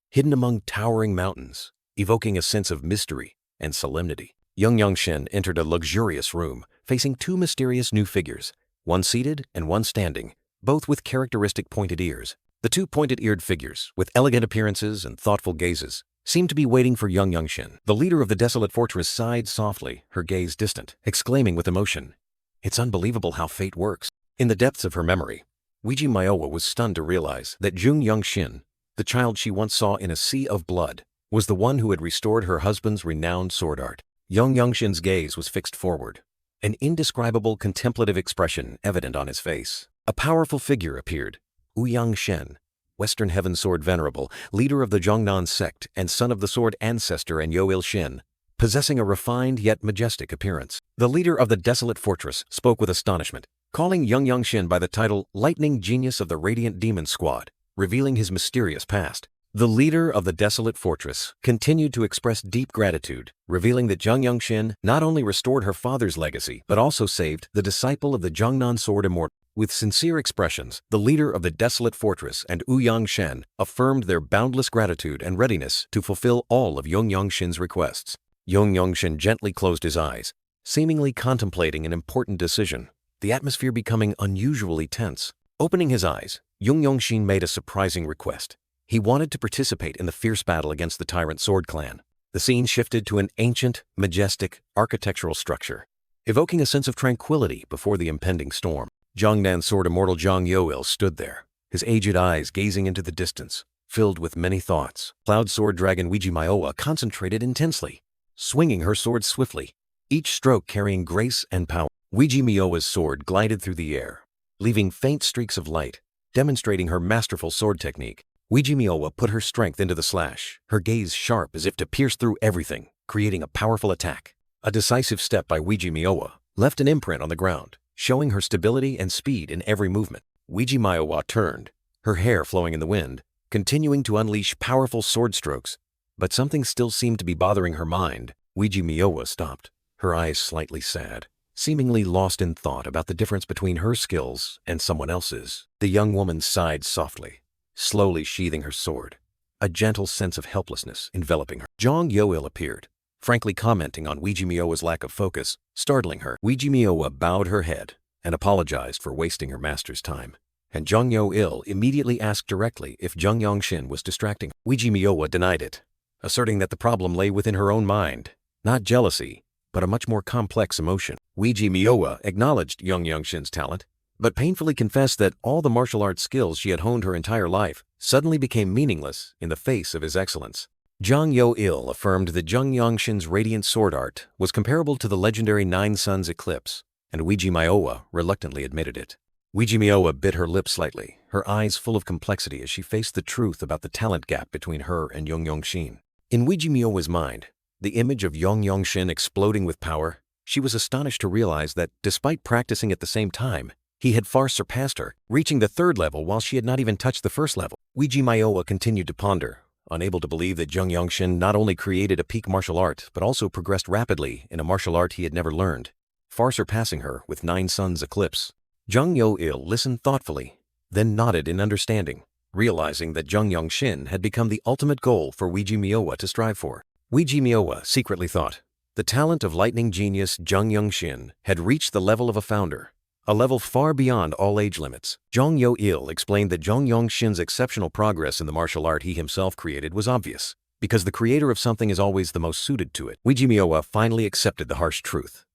hidden among towering mountains, evoking a sense of mystery and solemnity. Yeonshin entered a luxurious room, facing two mysterious new figures, one seated and one standing, both with characteristic pointed ears. The two pointed-eared figures, with elegant appearances and thoughtful gazes, seemed to be waiting for Yeonshin. The leader of the desolate fortress sighed softly, her gaze distant, exclaiming with emotion, it's unbelievable how fate works. In the depths of her memory, Weijimiowa was stunned to realize that Yeonshin, the child she once saw in a sea of blood, was the one who had restored her husband's renowned sword art. Yeonshin's gaze was fixed forward, an indescribable contemplative expression evident on his face. A powerful figure appeared, Yeonshin, Western Heaven Sword Venerable, leader of the Jeongnan sect and son of the sword ancestor and Yeonshin, possessing a refined yet majestic appearance. The leader of the desolate fortress spoke with astonishment, calling Yeonshin by the title Lightning Genius of the Radiant Demon Squad, revealing his mysterious past. The leader of the desolate fortress continued to express deep gratitude, revealing that Yeonshin not only restored her father's legacy, but also saved the disciple of the Jeongnan sword immortal. With sincere expressions, the leader of the desolate fortress and Yeonshin affirmed their boundless gratitude and readiness to fulfill all of Yeonshin's requests. Yeonshin gently closed his eyes, seemingly contemplating an important decision, the atmosphere becoming unusually tense. Opening his eyes, Yeonshin made a surprising request. He wanted to participate in the fierce battle against the tyrant Sword Clan. The scene shifted to an ancient, majestic, architectural structure, evoking a sense of tranquility before the impending storm. Jeongnan sword immortal Jang Yoil stood there, his aged eyes gazing into the distance, filled with many thoughts. Cloud sword dragon Myowa concentrated intensely, swinging her sword swiftly, each stroke carrying grace and power. Myowa's sword glided through the air, leaving faint streaks of light, demonstrating her masterful sword technique. Myowa put her strength into the slash, her gaze sharp as if to pierce through everything, creating a powerful attack. A decisive step by Myowa left an imprint on the ground, showing her stability and speed in every movement. Myowa turned, her hair flowing in the wind, continuing to unleash powerful sword strokes. But something still seemed to be bothering her mind. Myowa stopped, her eyes slightly sad, seemingly lost in thought about the difference between her skills and someone else's. The young woman sighed softly, slowly sheathing her sword, a gentle sense of helplessness enveloping her. Jang Yoil appeared, frankly commenting on Myowa's lack of focus, startling her. Myowa bowed her head and apologized for wasting her master's time. And Jang Yoil immediately asked directly if Yeonshin was distracting her. Myowa denied it, asserting that the problem lay within her own mind, not jealousy, but a much more complex emotion. Myowa acknowledged Yeonshin's talent, but painfully confessed that all the martial arts skills she had honed her entire life suddenly became meaningless in the face of his excellence. Jang Yoil affirmed that Yeonshin's radiant sword art was comparable to the legendary Nine Suns eclipse, and Myowa reluctantly admitted it. Myowa bit her lip slightly, her eyes full of complexity as she faced the truth about the talent gap between her and Yeonshin. In Myowa's mind, the image of Yeonshin exploding with power, she was astonished to realize that, despite practicing at the same time, he had far surpassed her, reaching the third level while she had not even touched the first level. Myowa continued to ponder, unable to believe that Yeonshin not only created a peak martial art, but also progressed rapidly in a martial art he had never learned, far surpassing her with Nine Suns eclipse. Jang Yoil listened thoughtfully, then nodded in understanding, realizing that Yeonshin had become the ultimate goal for Myowa to strive for. Myowa secretly thought, the talent of lightning genius Yeonshin had reached the level of a founder, a level far beyond all age limits. Jang Yoil explained that Yeonshin's exceptional progress in the martial art he himself created was obvious, because the creator of something is always the most suited to it. Myowa finally accepted the harsh truth.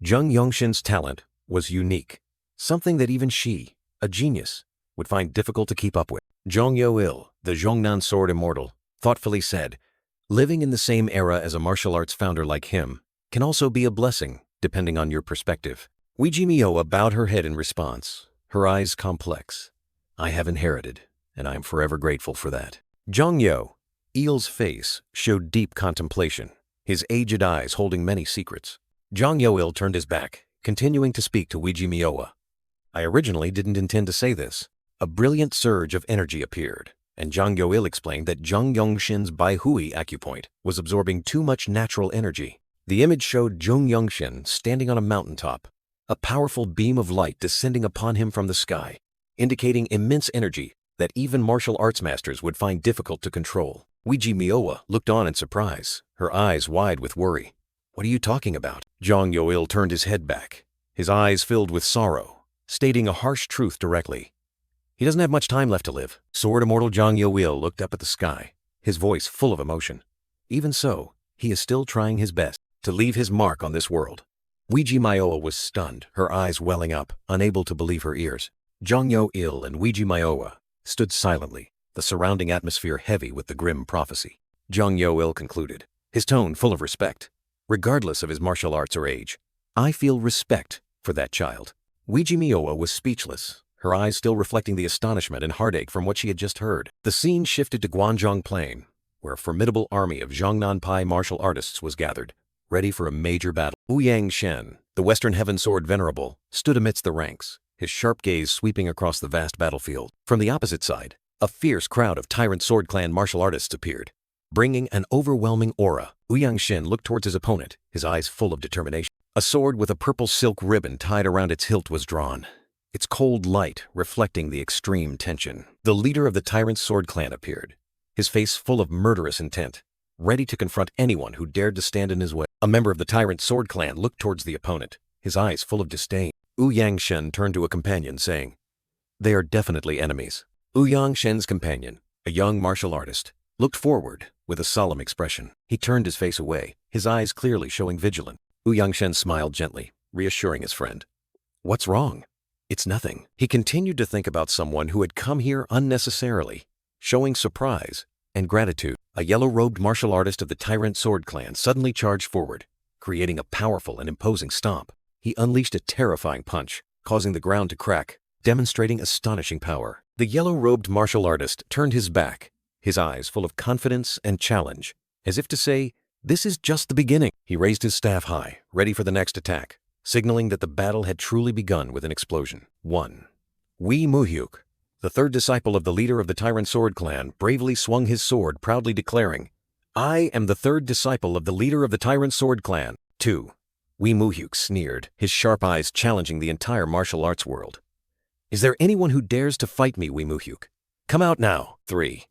Yeonshin's talent was unique, something that even she, a genius, would find difficult to keep up with. Jang Yoil, the Jeongnan sword immortal, thoughtfully said, living in the same era as a martial arts founder like him can also be a blessing, depending on your perspective. Myowa bowed her head in response, her eyes complex. I have inherited, and I am forever grateful for that. Jang Yoil's face showed deep contemplation, his aged eyes holding many secrets. Jang Yoil turned his back, continuing to speak to Myowa. I originally didn't intend to say this. A brilliant surge of energy appeared, and Jang Yoil explained that Yeonshin's Baihui acupoint was absorbing too much natural energy. The image showed Yeonshin standing on a mountaintop, a powerful beam of light descending upon him from the sky, indicating immense energy that even martial arts masters would find difficult to control. Myowa looked on in surprise, her eyes wide with worry. What are you talking about? Jang Yoil turned his head back, his eyes filled with sorrow, stating a harsh truth directly. He doesn't have much time left to live. Sword immortal Jang Yoil looked up at the sky, his voice full of emotion. Even so, he is still trying his best to leave his mark on this world. Myowa was stunned, her eyes welling up, unable to believe her ears. Jang Yoil and Myowa stood silently, the surrounding atmosphere heavy with the grim prophecy. Jang Yoil concluded, his tone full of respect. Regardless of his martial arts or age, I feel respect for that child. Myowa was speechless, her eyes still reflecting the astonishment and heartache from what she had just heard. The scene shifted to Gwanjong Plain, where a formidable army of Zhongnanpai martial artists was gathered, ready for a major battle. Ouyang Shen, the Western Heaven Sword Venerable, stood amidst the ranks, his sharp gaze sweeping across the vast battlefield. From the opposite side, a fierce crowd of Tyrant Sword Clan martial artists appeared, bringing an overwhelming aura. Ouyang Shen looked towards his opponent, his eyes full of determination. A sword with a purple silk ribbon tied around its hilt was drawn, its cold light reflecting the extreme tension. The leader of the Tyrant Sword Clan appeared, his face full of murderous intent, ready to confront anyone who dared to stand in his way. A member of the Tyrant Sword Clan looked towards the opponent, his eyes full of disdain. Ouyang Shen turned to a companion, saying, "They are definitely enemies." Ouyang Shen's companion, a young martial artist, looked forward with a solemn expression. He turned his face away, his eyes clearly showing vigilance. Ouyang Shen smiled gently, reassuring his friend. "What's wrong? It's nothing." He continued to think about someone who had come here unnecessarily, showing surprise and gratitude. A yellow-robed martial artist of the Tyrant Sword Clan suddenly charged forward, creating a powerful and imposing stomp. He unleashed a terrifying punch, causing the ground to crack, demonstrating astonishing power. The yellow-robed martial artist turned his back, his eyes full of confidence and challenge, as if to say, "This is just the beginning." He raised his staff high, ready for the next attack, signaling that the battle had truly begun with an explosion. 1. Wee Muhyuk, the third disciple of the leader of the Tyrant Sword Clan, bravely swung his sword, proudly declaring, "I am the third disciple of the leader of the Tyrant Sword Clan." 2. Wee Muhyuk sneered, his sharp eyes challenging the entire martial arts world. "Is there anyone who dares to fight me, Wee Muhyuk? Come out now." 3.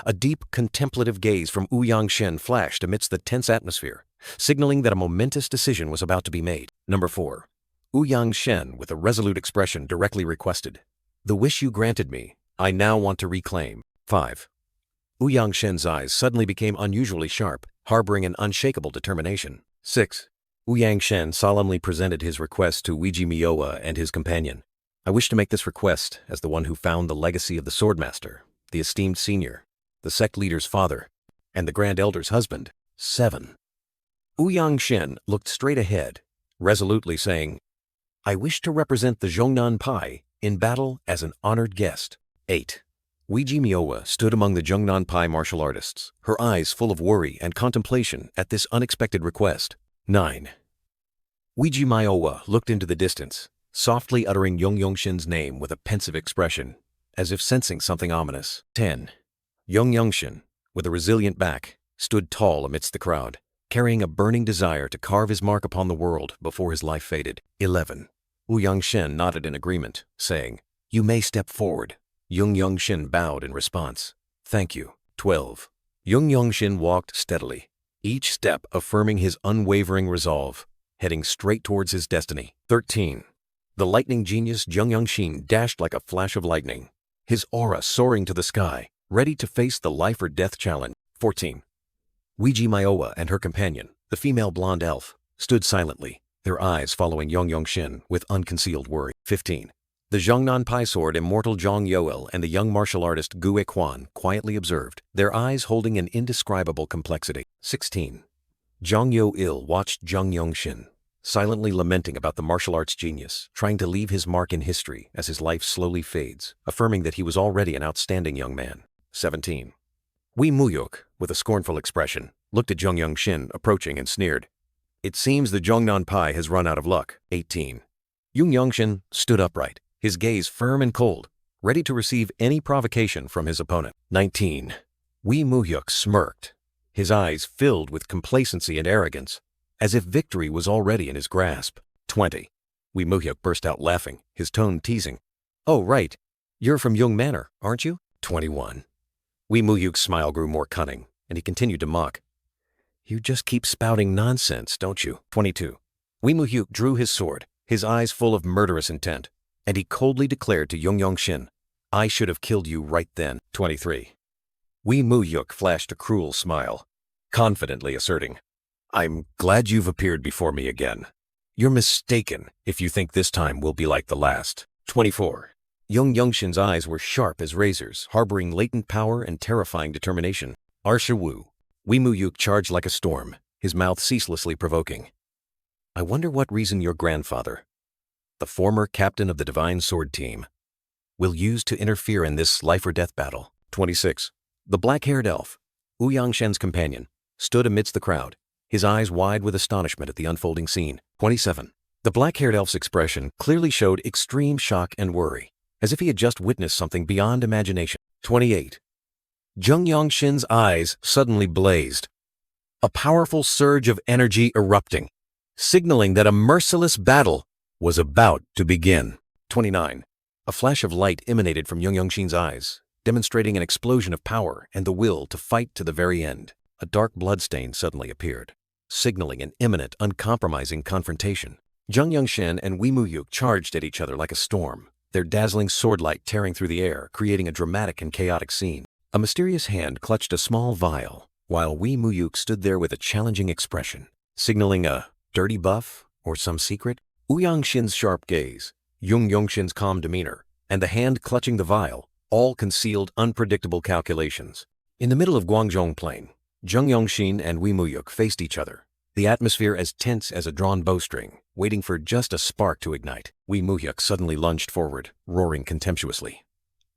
A deep, contemplative gaze from Ouyang Shen flashed amidst the tense atmosphere, signaling that a momentous decision was about to be made. 4. Ouyang Shen, with a resolute expression, directly requested, "The wish you granted me, I now want to reclaim." 5. Ouyang Shen's eyes suddenly became unusually sharp, harboring an unshakable determination. 6. Ouyang Shen solemnly presented his request to Weiji Mioa and his companion. "I wish to make this request as the one who found the legacy of the Swordmaster, the esteemed senior, the sect leader's father, and the Grand Elder's husband." 7. Ouyang Shen looked straight ahead, resolutely saying, "I wish to represent the Zhongnanpai in battle as an honored guest." 8. Weiji Mioa stood among the Zhongnanpai martial artists, her eyes full of worry and contemplation at this unexpected request. 9. Weiji Mioa looked into the distance, softly uttering Yeonshin's name with a pensive expression, as if sensing something ominous. 10. Yeonshin, with a resilient back, stood tall amidst the crowd, carrying a burning desire to carve his mark upon the world before his life faded. 11. Ouyang Shen nodded in agreement, saying, "You may step forward." Yeonshin bowed in response. "Thank you." 12. Yeonshin walked steadily, each step affirming his unwavering resolve, heading straight towards his destiny. 13. The lightning genius Yeonshin dashed like a flash of lightning, his aura soaring to the sky, ready to face the life-or-death challenge. 14. Weiji Mioa and her companion, the female blonde elf, stood silently, their eyes following Yeonshin with unconcealed worry. 15. The Zhongnanpai sword Immortal Zhong Yoel and the young martial artist Gue Quan quietly observed, their eyes holding an indescribable complexity. 16. Zhong Yo-il watched Yeonshin, silently lamenting about the martial arts genius, trying to leave his mark in history as his life slowly fades, affirming that he was already an outstanding young man. 17. Wee Muhyuk, with a scornful expression, looked at Yeonshin approaching and sneered, "It seems the Zhongnanpai has run out of luck." 18. Yeonshin stood upright, his gaze firm and cold, ready to receive any provocation from his opponent. 19. Wee Muhyuk smirked, his eyes filled with complacency and arrogance, as if victory was already in his grasp. 20. Wee Muhyuk burst out laughing, his tone teasing, "Oh, right, you're from Yeong Manor, aren't you?" 21. Wee Muhyuk's smile grew more cunning, and he continued to mock, "You just keep spouting nonsense, don't you?" 22. Wee Muhyuk drew his sword, his eyes full of murderous intent, and he coldly declared to Yeonshin, "I should have killed you right then." 23. Wee Muhyuk flashed a cruel smile, confidently asserting, "I'm glad you've appeared before me again. You're mistaken if you think this time will be like the last." 24. Yeonshin's eyes were sharp as razors, harboring latent power and terrifying determination. Arsha Wu. Wee Muhyuk charged like a storm, his mouth ceaselessly provoking, "I wonder what reason your grandfather, the former captain of the Divine Sword Team, will use to interfere in this life-or-death battle. 26. The black-haired elf, Yangshen's companion, stood amidst the crowd, his eyes wide with astonishment at the unfolding scene. 27. The black-haired elf's expression clearly showed extreme shock and worry, as if he had just witnessed something beyond imagination. 28. Yangshin's eyes suddenly blazed, a powerful surge of energy erupting, signaling that a merciless battle was about to begin. 29. A flash of light emanated from Yangshin's eyes, demonstrating an explosion of power and the will to fight to the very end. A dark bloodstain suddenly appeared, signaling an imminent, uncompromising confrontation. Yangshin and Muyuk charged at each other like a storm, their dazzling sword light tearing through the air, creating a dramatic and chaotic scene. A mysterious hand clutched a small vial, while Muyuk stood there with a challenging expression, signaling a dirty buff or some secret. Yangshin's sharp gaze, Yangshin's calm demeanor, and the hand clutching the vial all concealed unpredictable calculations. In the middle of Gwangjong Plain, Yangshin and Muyuk faced each other, the atmosphere as tense as a drawn bowstring, waiting for just a spark to ignite. Muyuk suddenly lunged forward, roaring contemptuously.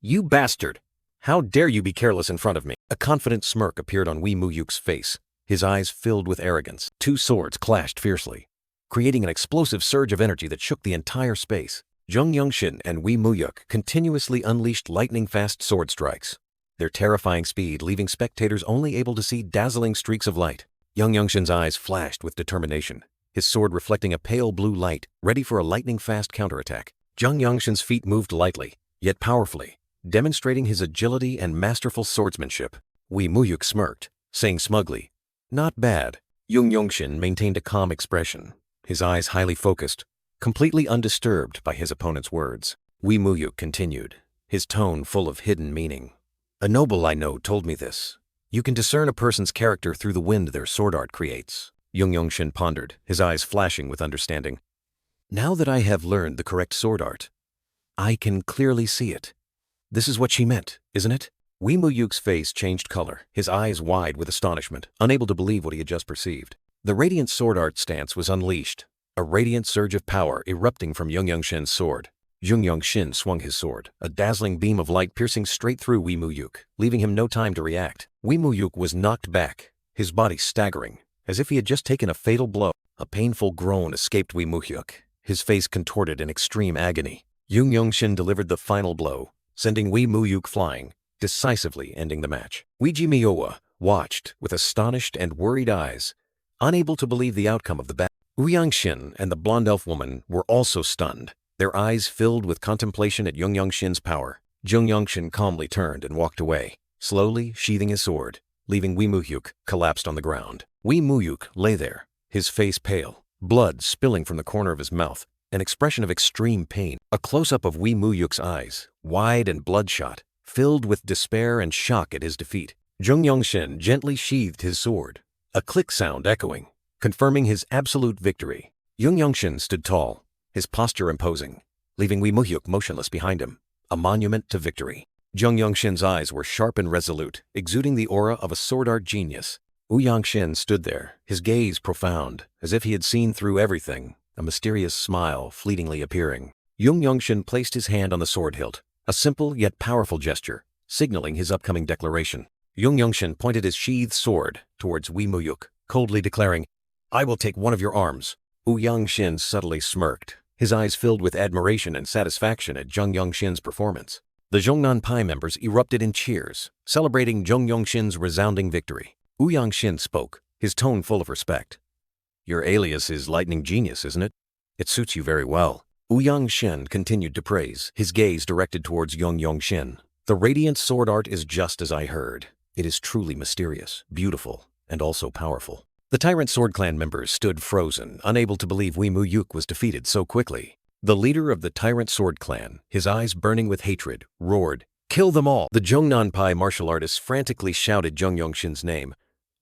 "You bastard! How dare you be careless in front of me?" A confident smirk appeared on Muyuk's face, his eyes filled with arrogance. Two swords clashed fiercely, creating an explosive surge of energy that shook the entire space. Yangshin and Muyuk continuously unleashed lightning-fast sword strikes, their terrifying speed leaving spectators only able to see dazzling streaks of light. Yangshin's eyes flashed with determination, his sword reflecting a pale blue light, ready for a lightning-fast counterattack. Yangshin's feet moved lightly, yet powerfully, demonstrating his agility and masterful swordsmanship. Muyuk smirked, saying smugly, "Not bad." Yangshin maintained a calm expression, his eyes highly focused, completely undisturbed by his opponent's words. Muyuk continued, his tone full of hidden meaning. "A noble I know told me this. You can discern a person's character through the wind their sword art creates." Yangshin pondered, his eyes flashing with understanding. "Now that I have learned the correct sword art, I can clearly see it. This is what she meant, isn't it?" Muyuk's face changed color, his eyes wide with astonishment, unable to believe what he had just perceived. The radiant sword art stance was unleashed, a radiant surge of power erupting from Yangshin's sword. Yangshin swung his sword, a dazzling beam of light piercing straight through Muyuk, leaving him no time to react. Muyuk was knocked back, his body staggering, as if he had just taken a fatal blow. A painful groan escaped Muyuk, his face contorted in extreme agony. Yangshin delivered the final blow, sending Muyuk flying, decisively ending the match. Miyowa watched with astonished and worried eyes, unable to believe the outcome of the battle. Yangshin and the blonde elf woman were also stunned, their eyes filled with contemplation at Yangshin's power. Yangshin calmly turned and walked away, slowly sheathing his sword, leaving Muyuk collapsed on the ground. Muyuk lay there, his face pale, blood spilling from the corner of his mouth, an expression of extreme pain. A close-up of Muyuk's eyes, wide and bloodshot, filled with despair and shock at his defeat. Yangshin gently sheathed his sword, a click sound echoing, confirming his absolute victory. Yangshin stood tall, his posture imposing, leaving Muyuk motionless behind him, a monument to victory. Yangshin's eyes were sharp and resolute, exuding the aura of a sword art genius. Yangshin stood there, his gaze profound, as if he had seen through everything, a mysterious smile fleetingly appearing. Yangshin placed his hand on the sword hilt, a simple yet powerful gesture, signaling his upcoming declaration. Yangshin pointed his sheathed sword towards Muyuk, coldly declaring, "I will take one of your arms." Yangshin subtly smirked, his eyes filled with admiration and satisfaction at Yangshin's performance. The Zhongnanpai members erupted in cheers, celebrating Yangshin's resounding victory. Yangshin spoke, his tone full of respect. "Your alias is Lightning Genius, isn't it? It suits you very well." Yangshin continued to praise, his gaze directed towards Yangshin. "The radiant sword art is just as I heard. It is truly mysterious, beautiful, and also powerful." The Tyrant Sword Clan members stood frozen, unable to believe Muyuk was defeated so quickly. The leader of the Tyrant Sword Clan, his eyes burning with hatred, roared, "Kill them all!" The Zhongnanpai martial artists frantically shouted Yangshin's name,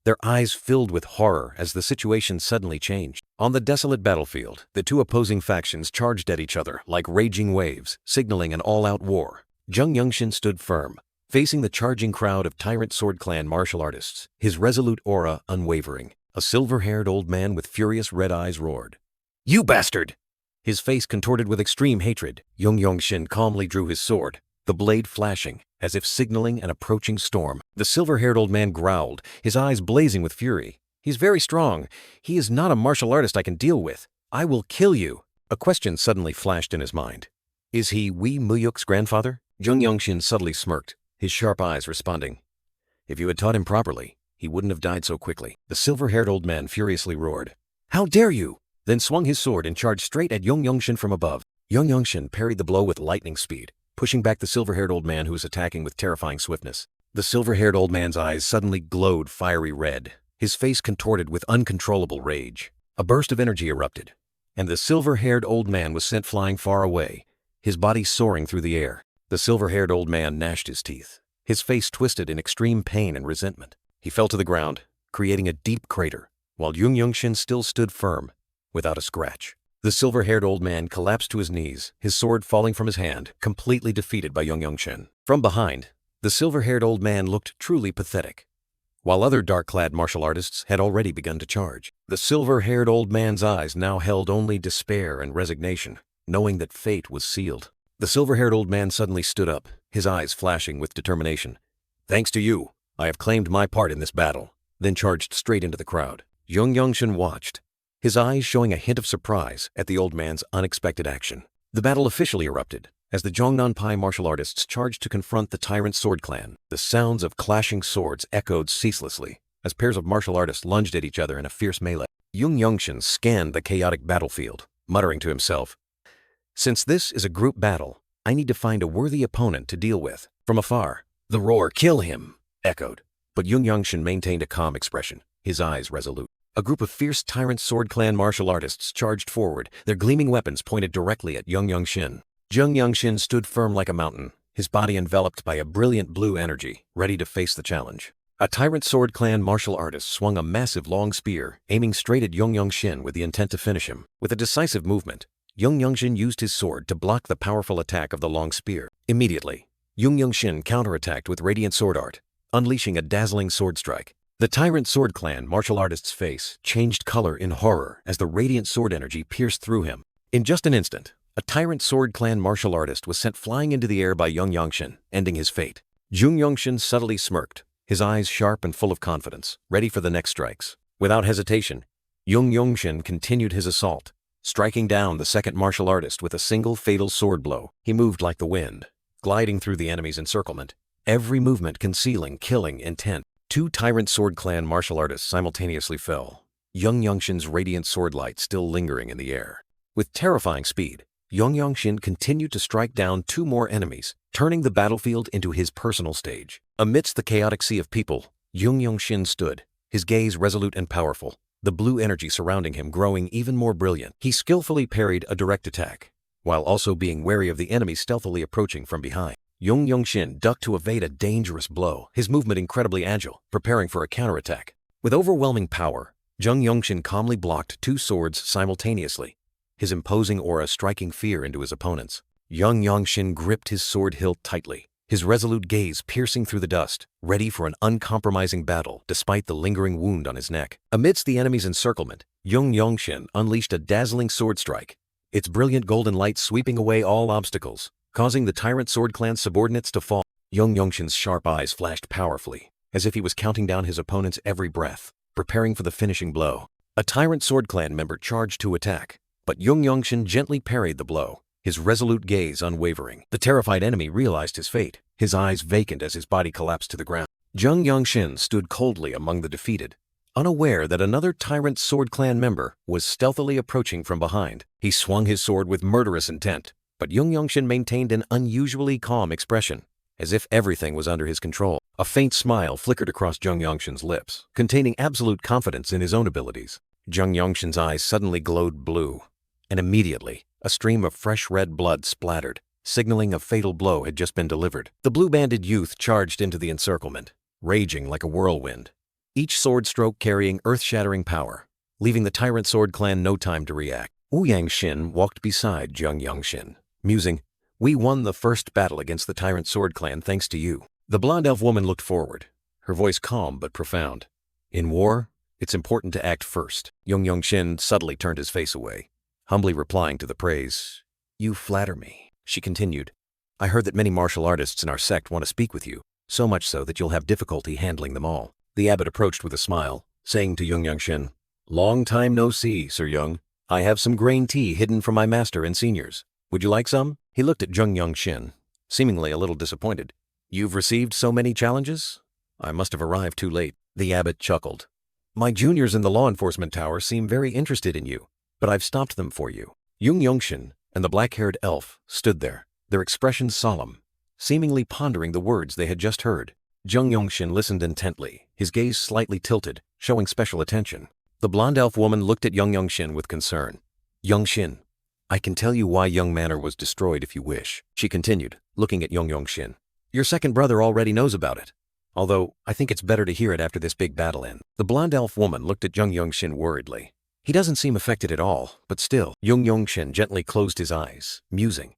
their eyes filled with horror as the situation suddenly changed. On the desolate battlefield, the two opposing factions charged at each other like raging waves, signaling an all-out war. Yangshin stood firm, facing the charging crowd of Tyrant Sword Clan martial artists, his resolute aura unwavering. A silver-haired old man with furious red eyes roared, "You bastard!" His face contorted with extreme hatred. Yangshin calmly drew his sword, the blade flashing, as if signaling an approaching storm. The silver-haired old man growled, his eyes blazing with fury. "He's very strong. He is not a martial artist I can deal with. I will kill you." A question suddenly flashed in his mind. "Is he Wee Muyuk's grandfather?" Yeonshin subtly smirked, his sharp eyes responding. "If you had taught him properly, he wouldn't have died so quickly." The silver-haired old man furiously roared, "How dare you!" Then swung his sword and charged straight at Yeonshin from above. Yeonshin parried the blow with lightning speed, pushing back the silver-haired old man who was attacking with terrifying swiftness. The silver-haired old man's eyes suddenly glowed fiery red, his face contorted with uncontrollable rage. A burst of energy erupted, and the silver-haired old man was sent flying far away, his body soaring through the air. The silver-haired old man gnashed his teeth, his face twisted in extreme pain and resentment. He fell to the ground, creating a deep crater, while Yeonshin still stood firm, without a scratch. The silver-haired old man collapsed to his knees, his sword falling from his hand, completely defeated by Yeonshin. From behind, the silver-haired old man looked truly pathetic. While other dark-clad martial artists had already begun to charge, the silver-haired old man's eyes now held only despair and resignation, knowing that fate was sealed. The silver-haired old man suddenly stood up, his eyes flashing with determination. "Thanks to you, I have claimed my part in this battle," then charged straight into the crowd. Yeonshin watched, his eyes showing a hint of surprise at the old man's unexpected action. The battle officially erupted, as the Jeongnam martial artists charged to confront the tyrant sword clan. The sounds of clashing swords echoed ceaselessly, as pairs of martial artists lunged at each other in a fierce melee. Yeonshin scanned the chaotic battlefield, muttering to himself, "Since this is a group battle, I need to find a worthy opponent to deal with." From afar, the roar, "Kill him!" echoed, but Yeonshin maintained a calm expression, his eyes resolute. A group of fierce tyrant sword clan martial artists charged forward, their gleaming weapons pointed directly at Yeonshin. Yeonshin stood firm like a mountain, his body enveloped by a brilliant blue energy, ready to face the challenge. A tyrant sword clan martial artist swung a massive long spear, aiming straight at Yeonshin with the intent to finish him. With a decisive movement, Yeonshin used his sword to block the powerful attack of the long spear. Immediately, Yeonshin counterattacked with radiant sword art, unleashing a dazzling sword strike. The tyrant sword clan martial artist's face changed color in horror as the radiant sword energy pierced through him. In just an instant, a tyrant sword clan martial artist was sent flying into the air by Yeonshin, ending his fate. Yeonshin subtly smirked, his eyes sharp and full of confidence, ready for the next strikes. Without hesitation, Yeonshin continued his assault, striking down the second martial artist with a single fatal sword blow. He moved like the wind, gliding through the enemy's encirclement, every movement concealing killing intent. Two tyrant sword clan martial artists simultaneously fell, Yeonshin's radiant sword light still lingering in the air. With terrifying speed, Yeonshin continued to strike down two more enemies, turning the battlefield into his personal stage. Amidst the chaotic sea of people, Yeonshin stood, his gaze resolute and powerful, the blue energy surrounding him growing even more brilliant. He skillfully parried a direct attack, while also being wary of the enemy stealthily approaching from behind. Yeonshin ducked to evade a dangerous blow, his movement incredibly agile, preparing for a counterattack. With overwhelming power, Yeonshin calmly blocked two swords simultaneously, his imposing aura striking fear into his opponents. Yeonshin gripped his sword hilt tightly, his resolute gaze piercing through the dust, ready for an uncompromising battle despite the lingering wound on his neck. Amidst the enemy's encirclement, Yeonshin unleashed a dazzling sword strike, its brilliant golden light sweeping away all obstacles, causing the tyrant sword clan subordinates to fall. Yeonshin's sharp eyes flashed powerfully, as if he was counting down his opponent's every breath, preparing for the finishing blow. A tyrant sword clan member charged to attack, but Yeonshin gently parried the blow, his resolute gaze unwavering. The terrified enemy realized his fate, his eyes vacant as his body collapsed to the ground. Yeonshin stood coldly among the defeated, unaware that another tyrant sword clan member was stealthily approaching from behind. He swung his sword with murderous intent, but Yeonshin maintained an unusually calm expression, as if everything was under his control. A faint smile flickered across Yeonshin's lips, containing absolute confidence in his own abilities. Yeonshin's eyes suddenly glowed blue, and immediately, a stream of fresh red blood splattered, signaling a fatal blow had just been delivered. The blue-banded youth charged into the encirclement, raging like a whirlwind, each sword stroke carrying earth-shattering power, leaving the tyrant sword clan no time to react. Yeonshin walked beside Yeonshin, musing, "We won the first battle against the tyrant sword clan thanks to you." The blonde elf woman looked forward, her voice calm but profound. "In war, it's important to act first." Yeonshin subtly turned his face away, humbly replying to the praise. "You flatter me," she continued, I heard that many martial artists in our sect want to speak with you, so much so that you'll have difficulty handling them all. The abbot approached with a smile, saying to Yeonshin, "Long time no see, Sir Young. I have some grain tea hidden from my master and seniors. Would you like some?" He looked at Yeonshin, seemingly a little disappointed. "You've received so many challenges? I must have arrived too late." The abbot chuckled. "My juniors in the law enforcement tower seem very interested in you, but I've stopped them for you." Yeonshin and the black-haired elf stood there, their expressions solemn, seemingly pondering the words they had just heard. Yeonshin listened intently, his gaze slightly tilted, showing special attention. The blonde elf woman looked at Yeonshin with concern. "Yeonshin, I can tell you why Young Manor was destroyed if you wish," she continued, looking at Yeonshin. "Your second brother already knows about it, although I think it's better to hear it after this big battle ends." The blonde elf woman looked at Yeonshin worriedly. He doesn't seem affected at all, but still. Yeonshin gently closed his eyes, musing.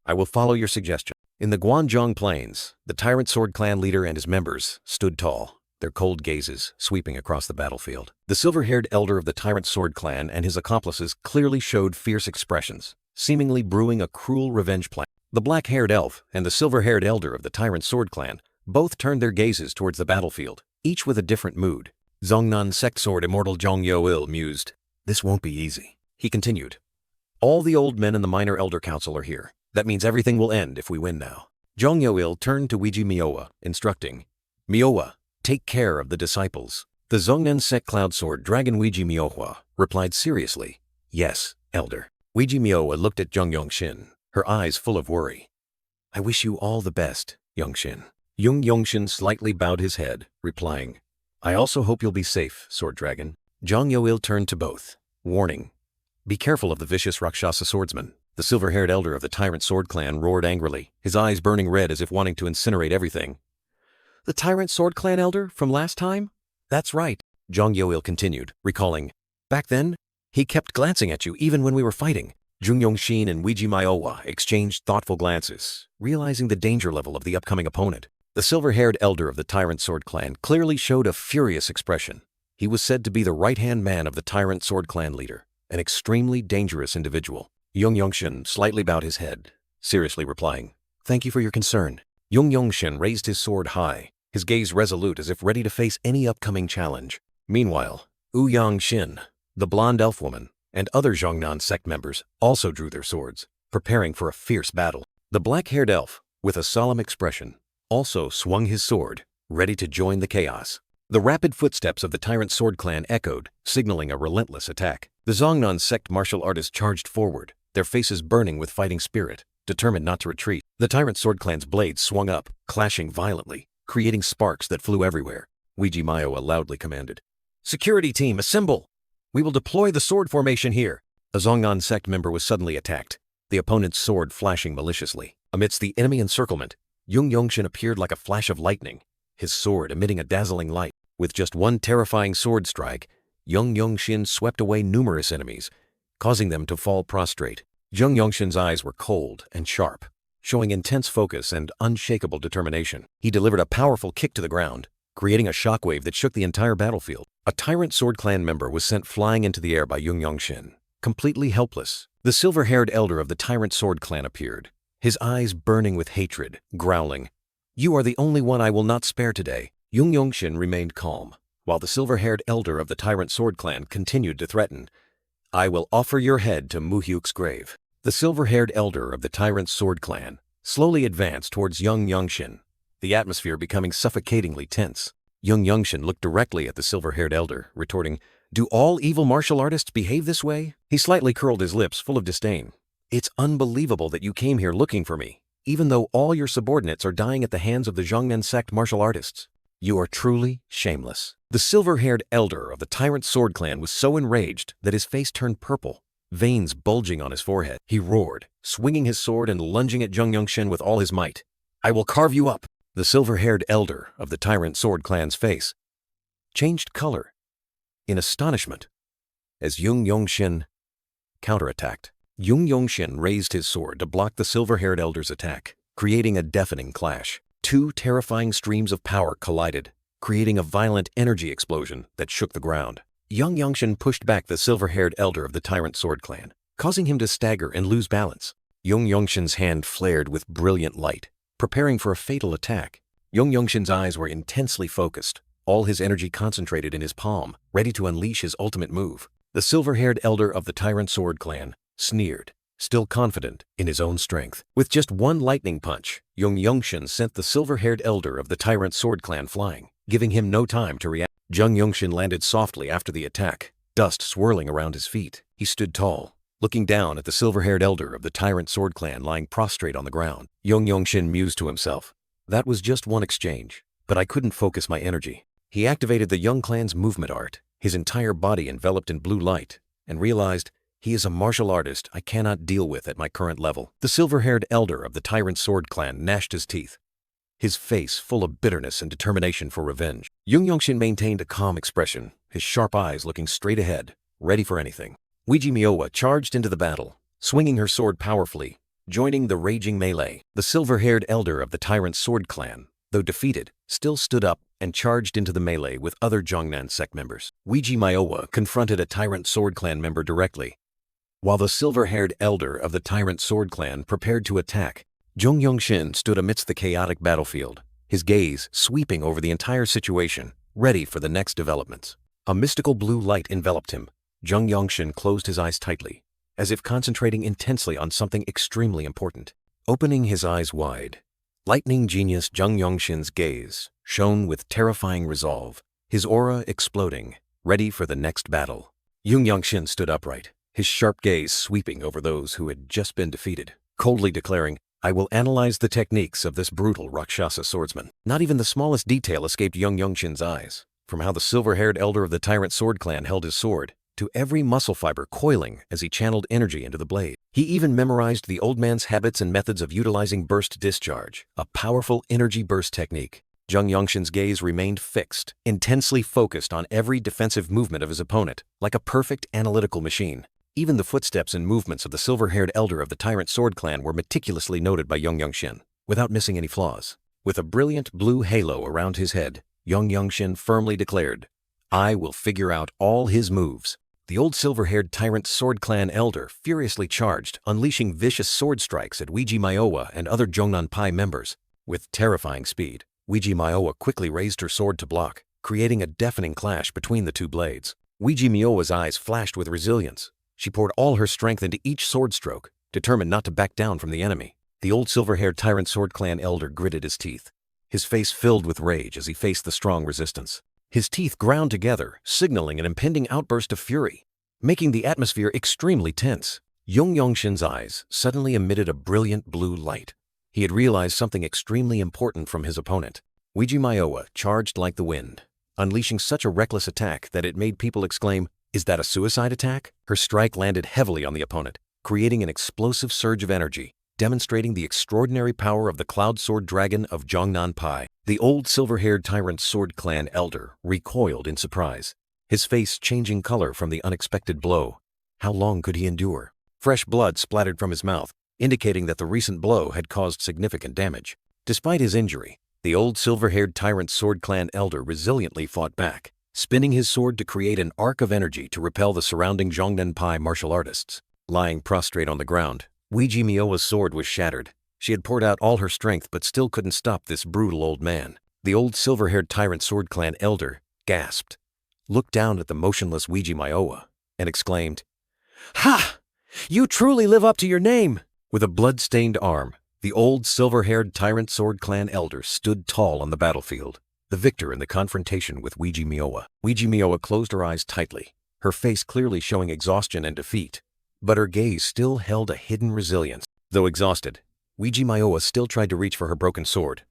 "I will follow your suggestion." In the Gwanjong Plains, the Tyrant Sword Clan leader and his members stood tall, their cold gazes sweeping across the battlefield. The silver-haired elder of the Tyrant Sword Clan and his accomplices clearly showed fierce expressions, seemingly brewing a cruel revenge plan. The black-haired elf and the silver-haired elder of the Tyrant Sword Clan both turned their gazes towards the battlefield, each with a different mood. Zongnan Sect Sword Immortal Jeong Yo-il mused, "This won't be easy." He continued, "All the old men in the minor elder council are here. That means everything will end if we win now." Jeong Yo-il turned to Weiji Miowa, instructing, "Miowa, take care of the disciples." The Zongnan Sect Cloud Sword Dragon Weiji Miowa replied seriously, "Yes, elder." Weiji Miowa looked at Yeonshin, her eyes full of worry. "I wish you all the best, Yeonshin." Yeonshin slightly bowed his head, replying, "I also hope you'll be safe, Sword Dragon." Jeong Yo-il turned to both, warning, "Be careful of the vicious Rakshasa swordsman." The silver-haired elder of the Tyrant Sword Clan roared angrily, his eyes burning red as if wanting to incinerate everything. "The Tyrant Sword Clan elder from last time? That's right," Jeong Yo-il continued, recalling, "Back then, he kept glancing at you even when we were fighting." Yeonshin and Weiji Miowa exchanged thoughtful glances, realizing the danger level of the upcoming opponent. The silver-haired elder of the Tyrant Sword Clan clearly showed a furious expression. He was said to be the right-hand man of the Tyrant Sword Clan leader, an extremely dangerous individual. Yeonshin slightly bowed his head, seriously replying, "Thank you for your concern." Yeonshin raised his sword high, his gaze resolute as if ready to face any upcoming challenge. Meanwhile, Yeonshin, the blonde elf woman, and other Zhongnan sect members also drew their swords, preparing for a fierce battle. The black-haired elf, with a solemn expression, also swung his sword, ready to join the chaos. The rapid footsteps of the Tyrant Sword Clan echoed, signaling a relentless attack. The Zongnan sect martial artists charged forward, their faces burning with fighting spirit, determined not to retreat. The Tyrant Sword Clan's blades swung up, clashing violently, creating sparks that flew everywhere. Weiji Miowa loudly commanded, "Security team, assemble! We will deploy the sword formation here." A Zongnan sect member was suddenly attacked, the opponent's sword flashing maliciously. Amidst the enemy encirclement, Yeonshin appeared like a flash of lightning, his sword emitting a dazzling light. With just one terrifying sword strike, Yeonshin swept away numerous enemies, causing them to fall prostrate. Yeonshin's eyes were cold and sharp, showing intense focus and unshakable determination. He delivered a powerful kick to the ground, creating a shockwave that shook the entire battlefield. A Tyrant Sword Clan member was sent flying into the air by Yeonshin, completely helpless. The silver-haired elder of the Tyrant Sword Clan appeared, his eyes burning with hatred, growling, "You are the only one I will not spare today." Yeonshin remained calm, while the silver-haired elder of the Tyrant Sword Clan continued to threaten, "I will offer your head to Muhyuk's grave." The silver-haired elder of the Tyrant Sword Clan slowly advanced towards Yeonshin, the atmosphere becoming suffocatingly tense. Yeonshin looked directly at the silver-haired elder, retorting, "Do all evil martial artists behave this way?" He slightly curled his lips, full of disdain. "It's unbelievable that you came here looking for me, even though all your subordinates are dying at the hands of the Zhongnan sect martial artists. You are truly shameless." The silver-haired elder of the Tyrant Sword Clan was so enraged that his face turned purple, veins bulging on his forehead. He roared, swinging his sword and lunging at Yeonshin with all his might. "I will carve you up." The silver-haired elder of the Tyrant Sword Clan's face changed color in astonishment as Yeonshin counterattacked. Yeonshin raised his sword to block the silver-haired elder's attack, creating a deafening clash. Two terrifying streams of power collided, creating a violent energy explosion that shook the ground. Yeonshin pushed back the silver-haired elder of the Tyrant Sword Clan, causing him to stagger and lose balance. Yeonshin's hand flared with brilliant light, preparing for a fatal attack. Yeonshin's eyes were intensely focused, all his energy concentrated in his palm, ready to unleash his ultimate move. The silver-haired elder of the Tyrant Sword Clan sneered, still confident in his own strength. With just one lightning punch, Yeonshin sent the silver-haired elder of the Tyrant Sword Clan flying, giving him no time to react. Yeonshin landed softly after the attack, dust swirling around his feet. He stood tall, looking down at the silver-haired elder of the Tyrant Sword Clan lying prostrate on the ground. Yeonshin mused to himself, "That was just one exchange, but I couldn't focus my energy." He activated the Yeong Clan's movement art, his entire body enveloped in blue light, and realized, he is a martial artist I cannot deal with at my current level. The silver-haired elder of the Tyrant Sword Clan gnashed his teeth, his face full of bitterness and determination for revenge. Yeonshin maintained a calm expression, his sharp eyes looking straight ahead, ready for anything. Miowa charged into the battle, swinging her sword powerfully, joining the raging melee. The silver-haired elder of the Tyrant Sword Clan, though defeated, still stood up and charged into the melee with other Jeongnan sect members. Miowa confronted a Tyrant Sword Clan member directly, while the silver-haired elder of the Tyrant Sword Clan prepared to attack. Yeonshin stood amidst the chaotic battlefield, his gaze sweeping over the entire situation, ready for the next developments. A mystical blue light enveloped him. Yeonshin closed his eyes tightly, as if concentrating intensely on something extremely important. Opening his eyes wide, lightning genius Yeonshin's gaze shone with terrifying resolve, his aura exploding, ready for the next battle. Yeonshin stood upright, his sharp gaze sweeping over those who had just been defeated, coldly declaring, "I will analyze the techniques of this brutal Rakshasa swordsman." Not even the smallest detail escaped Yeonshin's eyes, from how the silver-haired elder of the Tyrant Sword Clan held his sword, to every muscle fiber coiling as he channeled energy into the blade. He even memorized the old man's habits and methods of utilizing burst discharge, a powerful energy burst technique. Yeonshin's gaze remained fixed, intensely focused on every defensive movement of his opponent, like a perfect analytical machine. Even the footsteps and movements of the silver-haired elder of the Tyrant Sword Clan were meticulously noted by Yeonshin, without missing any flaws. With a brilliant blue halo around his head, Yeonshin firmly declared, "I will figure out all his moves." The old silver-haired Tyrant Sword Clan elder furiously charged, unleashing vicious sword strikes at Miowa and other Jeongnan Pai members. With terrifying speed, Miowa quickly raised her sword to block, creating a deafening clash between the two blades. Miowa's eyes flashed with resilience. She poured all her strength into each sword stroke, determined not to back down from the enemy. The old silver-haired Tyrant Sword Clan elder gritted his teeth, his face filled with rage as he faced the strong resistance. His teeth ground together, signaling an impending outburst of fury, making the atmosphere extremely tense. Yeonshin's eyes suddenly emitted a brilliant blue light. He had realized something extremely important from his opponent. Miowa charged like the wind, unleashing such a reckless attack that it made people exclaim, "Is that a suicide attack?" Her strike landed heavily on the opponent, creating an explosive surge of energy, demonstrating the extraordinary power of the Cloud Sword Dragon of Jeongnan Pai. The old silver-haired Tyrant Sword Clan elder recoiled in surprise, his face changing color from the unexpected blow. How long could he endure? Fresh blood splattered from his mouth, indicating that the recent blow had caused significant damage. Despite his injury, the old silver-haired Tyrant Sword Clan elder resiliently fought back, spinning his sword to create an arc of energy to repel the surrounding Jeongnan Pai martial artists. Lying prostrate on the ground, Miowa's sword was shattered. She had poured out all her strength but still couldn't stop this brutal old man. The old silver-haired Tyrant Sword Clan elder gasped, looked down at the motionless Miowa, and exclaimed, "Ha! You truly live up to your name!" With a blood-stained arm, the old silver-haired Tyrant Sword Clan elder stood tall on the battlefield, the victor in the confrontation with Miowa. Miowa closed her eyes tightly, her face clearly showing exhaustion and defeat, but her gaze still held a hidden resilience. Though exhausted, Miowa still tried to reach for her broken sword,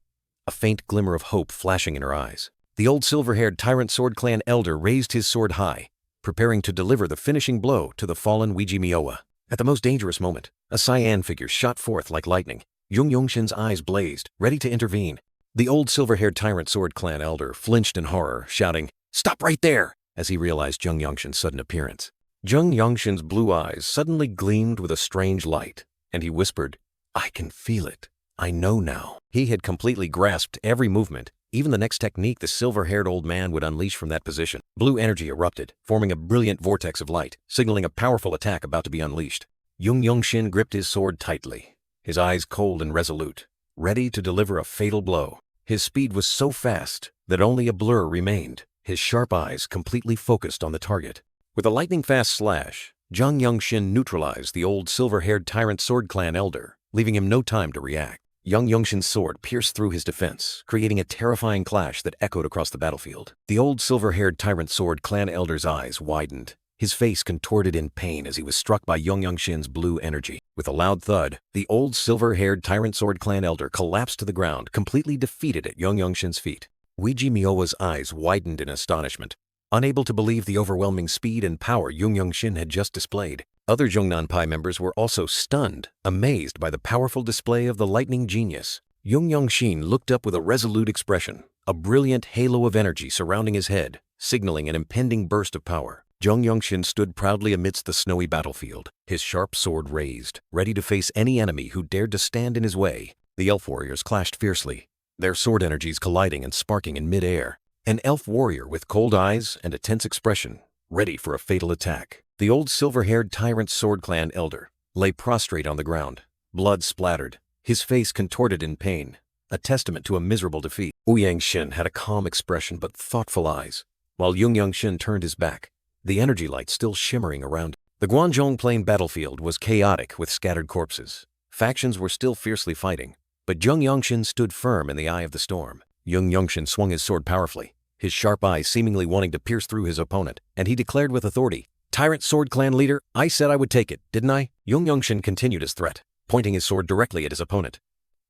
a faint glimmer of hope flashing in her eyes. The old silver-haired Tyrant Sword Clan elder raised his sword high, preparing to deliver the finishing blow to the fallen Miowa. At the most dangerous moment, a cyan figure shot forth like lightning. Yeonshin's eyes blazed, ready to intervene. The old silver-haired Tyrant Sword Clan elder flinched in horror, shouting, "Stop right there!" as he realized Yeonshin's sudden appearance. Yeonshin's blue eyes suddenly gleamed with a strange light, and he whispered, "I can feel it. I know now." He had completely grasped every movement, even the next technique the silver-haired old man would unleash from that position. Blue energy erupted, forming a brilliant vortex of light, signaling a powerful attack about to be unleashed. Yeonshin gripped his sword tightly, his eyes cold and resolute, ready to deliver a fatal blow. His speed was so fast that only a blur remained, his sharp eyes completely focused on the target. With a lightning-fast slash, Yeonshin neutralized the old silver-haired tyrant Sword Clan elder, leaving him no time to react. Yeonshin's sword pierced through his defense, creating a terrifying clash that echoed across the battlefield. The old silver-haired tyrant Sword Clan elder's eyes widened, his face contorted in pain as he was struck by Yeonshin's blue energy. With a loud thud, the old silver-haired tyrant Sword Clan elder collapsed to the ground, completely defeated at Yeonshin's feet. Weiji Miowa's eyes widened in astonishment, unable to believe the overwhelming speed and power Yeonshin had just displayed. Other Jeongnanpai members were also stunned, amazed by the powerful display of the lightning genius. Yeonshin looked up with a resolute expression, a brilliant halo of energy surrounding his head, signaling an impending burst of power. Yeonshin stood proudly amidst the snowy battlefield, his sharp sword raised, ready to face any enemy who dared to stand in his way. The elf warriors clashed fiercely, their sword energies colliding and sparking in mid-air. An elf warrior with cold eyes and a tense expression, ready for a fatal attack. The old silver-haired tyrant Sword Clan elder lay prostrate on the ground, blood splattered, his face contorted in pain, a testament to a miserable defeat. Yeonshin had a calm expression but thoughtful eyes, while Yeonshin turned his back, the energy light still shimmering around. The Gwangjong Plain battlefield was chaotic with scattered corpses. Factions were still fiercely fighting, but Yeonshin stood firm in the eye of the storm. Yeonshin swung his sword powerfully, his sharp eyes seemingly wanting to pierce through his opponent, and he declared with authority, "Tyrant Sword Clan leader, I said I would take it, didn't I?" Yeonshin continued his threat, pointing his sword directly at his opponent.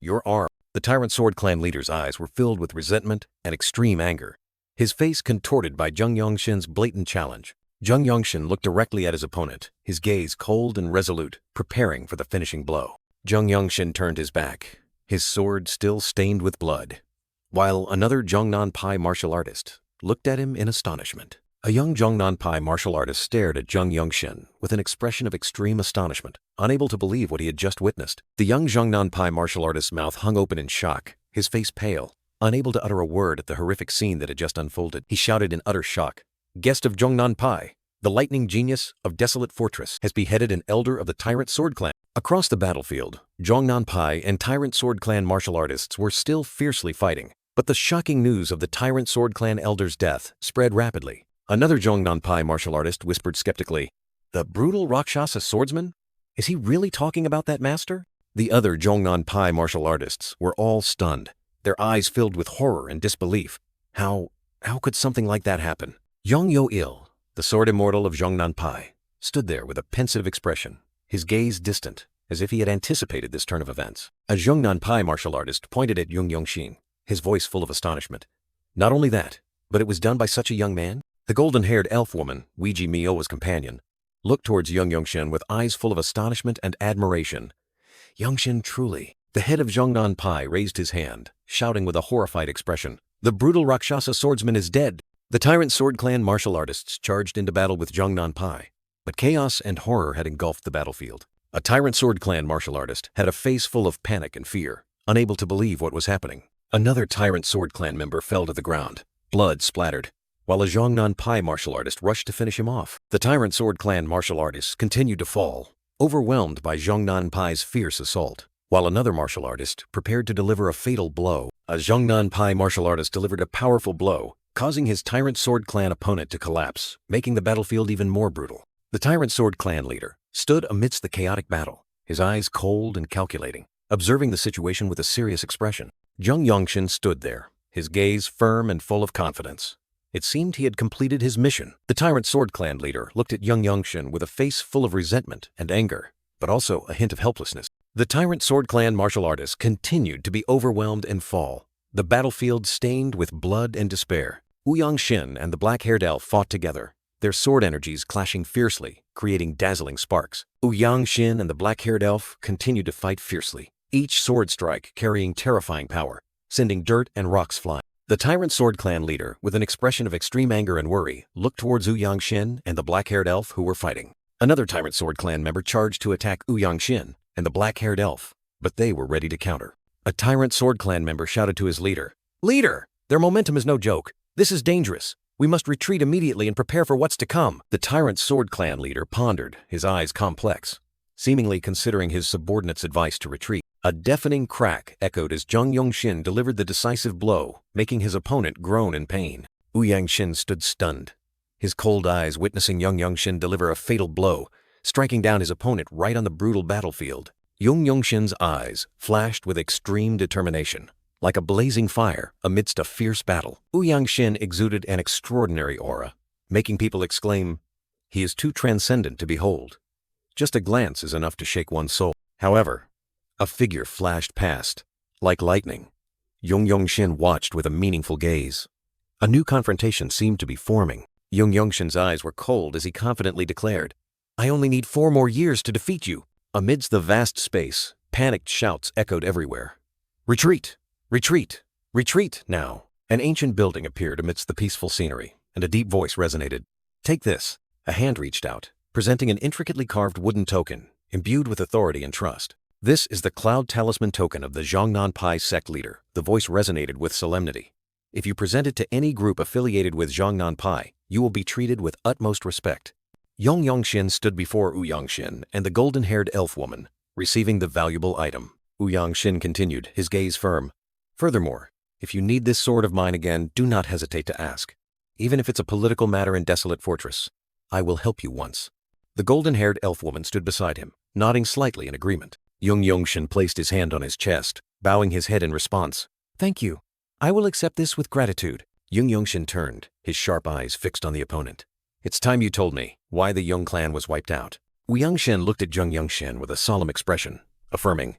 "Your arm." The Tyrant Sword Clan leader's eyes were filled with resentment and extreme anger, his face contorted by Yeonshin's blatant challenge. Yeonshin looked directly at his opponent, his gaze cold and resolute, preparing for the finishing blow. Yeonshin turned his back, his sword still stained with blood, while another Jeongnanpai martial artist looked at him in astonishment. A young Jeongnanpai martial artist stared at Yeonshin with an expression of extreme astonishment, unable to believe what he had just witnessed. The young Jeongnanpai martial artist's mouth hung open in shock, his face pale, unable to utter a word at the horrific scene that had just unfolded. He shouted in utter shock, "Guest of Jeongnanpai, the lightning genius of Desolate Fortress has beheaded an elder of the Tyrant Sword Clan." Across the battlefield, Jeongnanpai and Tyrant Sword Clan martial artists were still fiercely fighting, but the shocking news of the Tyrant Sword Clan elder's death spread rapidly. Another Jeongnanpai martial artist whispered skeptically, "The brutal Rakshasa swordsman? Is he really talking about that master?" The other Jeongnanpai martial artists were all stunned, their eyes filled with horror and disbelief. How could something like that happen? Yong Yo-il, the sword immortal of Jeongnanpai, stood there with a pensive expression, his gaze distant, as if he had anticipated this turn of events. A Jeongnanpai martial artist pointed at Yeonshin, his voice full of astonishment. Not only that, but it was done by such a young man? The golden-haired elf woman, Weiji Miowa's companion, looked towards Yeonshin with eyes full of astonishment and admiration. Yeonshin truly. The head of Jeongnanpai raised his hand, shouting with a horrified expression, "The brutal Rakshasa swordsman is dead!" The Tyrant Sword Clan martial artists charged into battle with Jeongnanpai, but chaos and horror had engulfed the battlefield. A Tyrant Sword Clan martial artist had a face full of panic and fear, unable to believe what was happening. Another Tyrant Sword Clan member fell to the ground, blood splattered, while a Jeongnanpai martial artist rushed to finish him off. The Tyrant Sword Clan martial artists continued to fall, overwhelmed by Jeongnanpai's fierce assault, while another martial artist prepared to deliver a fatal blow. A Jeongnanpai martial artist delivered a powerful blow, causing his Tyrant Sword Clan opponent to collapse, making the battlefield even more brutal. The Tyrant Sword Clan leader stood amidst the chaotic battle, his eyes cold and calculating, observing the situation with a serious expression. Yeonshin stood there, his gaze firm and full of confidence. It seemed he had completed his mission. The Tyrant Sword Clan leader looked at Yeonshin with a face full of resentment and anger, but also a hint of helplessness. The Tyrant Sword Clan martial artists continued to be overwhelmed and fall, the battlefield stained with blood and despair. Yeonshin and the black-haired elf fought together, their sword energies clashing fiercely, creating dazzling sparks. Yeonshin and the black-haired elf continued to fight fiercely, each sword strike carrying terrifying power, sending dirt and rocks flying. The Tyrant Sword Clan leader, with an expression of extreme anger and worry, looked towards Yeonshin and the black-haired elf who were fighting. Another Tyrant Sword Clan member charged to attack Yeonshin and the black-haired elf, but they were ready to counter. A Tyrant Sword Clan member shouted to his leader, "Leader, their momentum is no joke. This is dangerous. We must retreat immediately and prepare for what's to come." The Tyrant Sword Clan leader pondered, his eyes complex. seemingly considering his subordinate's advice to retreat. A deafening crack echoed as Jeong Yeonshin delivered the decisive blow, making his opponent groan in pain. Yeonshin stood stunned, his cold eyes witnessing Jeong Yeonshin deliver a fatal blow, striking down his opponent right on the brutal battlefield. Jeong Yeonshin's eyes flashed with extreme determination, like a blazing fire amidst a fierce battle. Yeonshin exuded an extraordinary aura, making people exclaim, "He is too transcendent to behold. Just a glance is enough to shake one's soul." However, a figure flashed past, like lightning. Jeong Yeonshin watched with a meaningful gaze. A new confrontation seemed to be forming. Jeong Yeonshin's eyes were cold as he confidently declared, "I only need 4 more years to defeat you." Amidst the vast space, panicked shouts echoed everywhere. "Retreat! Retreat! Retreat now!" An ancient building appeared amidst the peaceful scenery, and a deep voice resonated. "Take this." A hand reached out, presenting an intricately carved wooden token, imbued with authority and trust. "This is the Cloud Talisman token of the Jeongnan Pai sect leader." The voice resonated with solemnity. "If you present it to any group affiliated with Jeongnan Pai, you will be treated with utmost respect." Jeong Yeonshin stood before Yeonshin and the golden-haired elf woman, receiving the valuable item. Yeonshin continued, his gaze firm. "Furthermore, if you need this sword of mine again, do not hesitate to ask. Even if it's a political matter in Desolate Fortress, I will help you once." The golden-haired elf woman stood beside him, nodding slightly in agreement. Jeong Yeonshin placed his hand on his chest, bowing his head in response. "Thank you. I will accept this with gratitude." Jeong Yeonshin turned, his sharp eyes fixed on the opponent. "It's time you told me why the Jeong clan was wiped out." Yeonshin looked at Jeong Yeonshin with a solemn expression, affirming,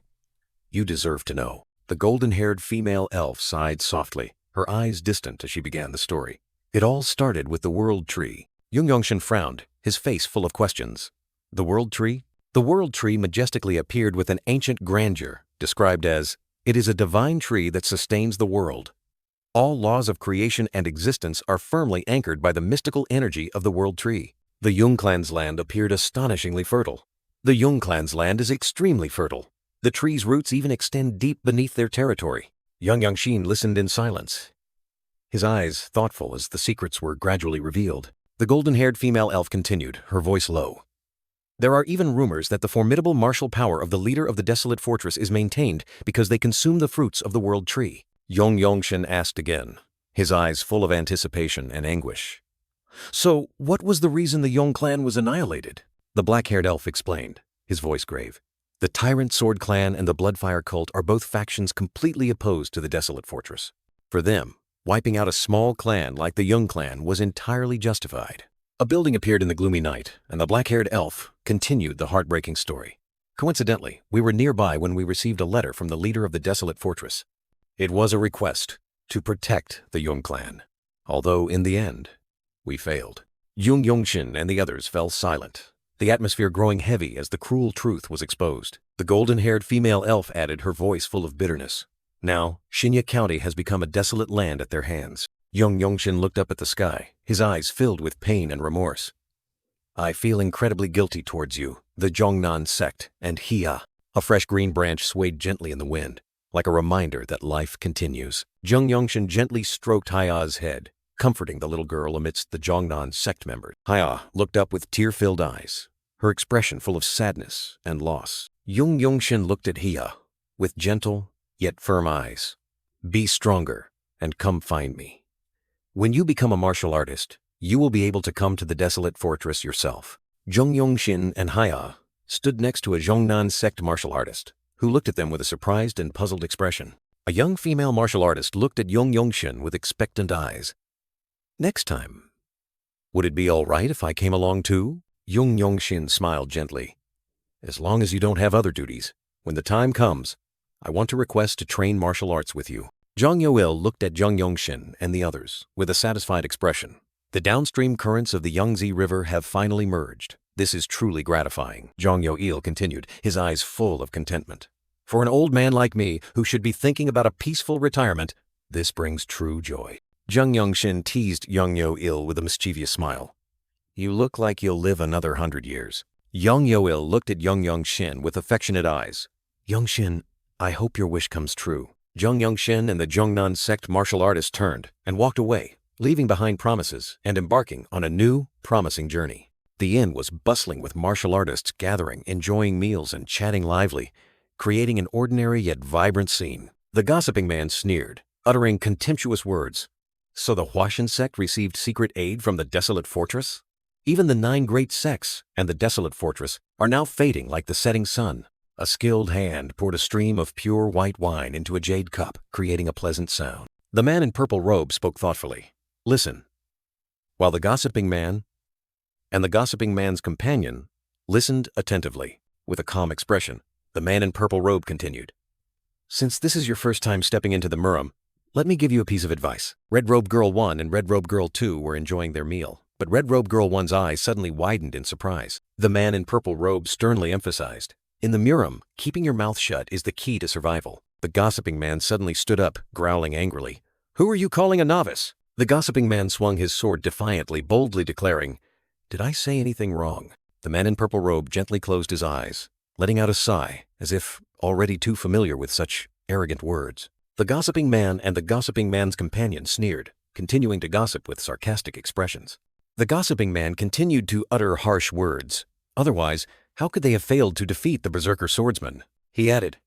"You deserve to know." The golden-haired female elf sighed softly, her eyes distant as she began the story. "It all started with the World Tree." Jeong Yeonshin frowned, his face full of questions. "The World Tree?" The World Tree majestically appeared with an ancient grandeur, described as, "It is a divine tree that sustains the world. All laws of creation and existence are firmly anchored by the mystical energy of the World Tree." The Jeong clan's land appeared astonishingly fertile. The Jeong clan's land is extremely fertile. The tree's roots even extend deep beneath their territory. Jeong Yeonshin listened in silence, his eyes thoughtful as the secrets were gradually revealed. The golden-haired female elf continued, her voice low. "There are even rumors that the formidable martial power of the leader of the Desolate Fortress is maintained because they consume the fruits of the World Tree." Jeong Yeonshin asked again, his eyes full of anticipation and anguish. "So, what was the reason the Jeong clan was annihilated?" The black-haired elf explained, his voice grave. "The Tyrant Sword Clan and the Bloodfire Cult are both factions completely opposed to the Desolate Fortress. For them, wiping out a small clan like the Jeong clan was entirely justified." A building appeared in the gloomy night, and the black-haired elf continued the heartbreaking story. "Coincidentally, we were nearby when we received a letter from the leader of the Desolate Fortress. It was a request to protect the Jeong clan, although in the end, we failed." Jeong Yeonshin and the others fell silent, the atmosphere growing heavy as the cruel truth was exposed. The golden-haired female elf added, her voice full of bitterness. "Now, Shinya County has become a desolate land at their hands." Jeong Yeonshin looked up at the sky, his eyes filled with pain and remorse. "I feel incredibly guilty towards you, the Jeongnan sect, and Hia." A fresh green branch swayed gently in the wind, like a reminder that life continues. Jeong Yeonshin gently stroked Hia's head, comforting the little girl amidst the Jeongnan sect members. Hia looked up with tear-filled eyes, her expression full of sadness and loss. Jeong Yeonshin looked at Hia with gentle yet firm eyes. "Be stronger and come find me. When you become a martial artist, you will be able to come to the Desolate Fortress yourself." Jeong Yeonshin and Hia stood next to a Jeongnan sect martial artist, who looked at them with a surprised and puzzled expression. A young female martial artist looked at Jeong Yeonshin with expectant eyes. "Next time, would it be all right if I came along too?" Jeong Yeonshin smiled gently. "As long as you don't have other duties, when the time comes, I want to request to train martial arts with you." Jong Yo-il looked at Jeong Yeonshin and the others with a satisfied expression. "The downstream currents of the Yangtze River have finally merged. This is truly gratifying." Jong Yo-il continued, his eyes full of contentment. "For an old man like me, who should be thinking about a peaceful retirement, this brings true joy." Jeong Yeonshin teased Jong Yo-il with a mischievous smile. "You look like you'll live another 100 years." Jong Yo-il looked at Jeong Yeonshin with affectionate eyes. "Yeonshin, I hope your wish comes true." Jeong Yeonshin and the Jeongnan sect martial artist turned and walked away, leaving behind promises and embarking on a new, promising journey. The inn was bustling with martial artists gathering, enjoying meals and chatting lively, creating an ordinary yet vibrant scene. The gossiping man sneered, uttering contemptuous words. So the Huashan sect received secret aid from the desolate fortress? Even the 9 great sects and the desolate fortress are now fading like the setting sun. A skilled hand poured a stream of pure white wine into a jade cup, creating a pleasant sound. The man in purple robe spoke thoughtfully. Listen. While the gossiping man and the gossiping man's companion listened attentively, with a calm expression, the man in purple robe continued. Since this is your first time stepping into the Muram, let me give you a piece of advice. Red Robe Girl 1 and Red Robe Girl 2 were enjoying their meal, but Red Robe Girl 1's eyes suddenly widened in surprise. The man in purple robe sternly emphasized, in the Muram, keeping your mouth shut is the key to survival. The gossiping man suddenly stood up, growling angrily. Who are you calling a novice? The gossiping man swung his sword defiantly, boldly declaring, Did I say anything wrong? The man in purple robe gently closed his eyes, letting out a sigh, as if already too familiar with such arrogant words. The gossiping man and the gossiping man's companion sneered, continuing to gossip with sarcastic expressions. The gossiping man continued to utter harsh words. Otherwise, how could they have failed to defeat the berserker swordsman? He added,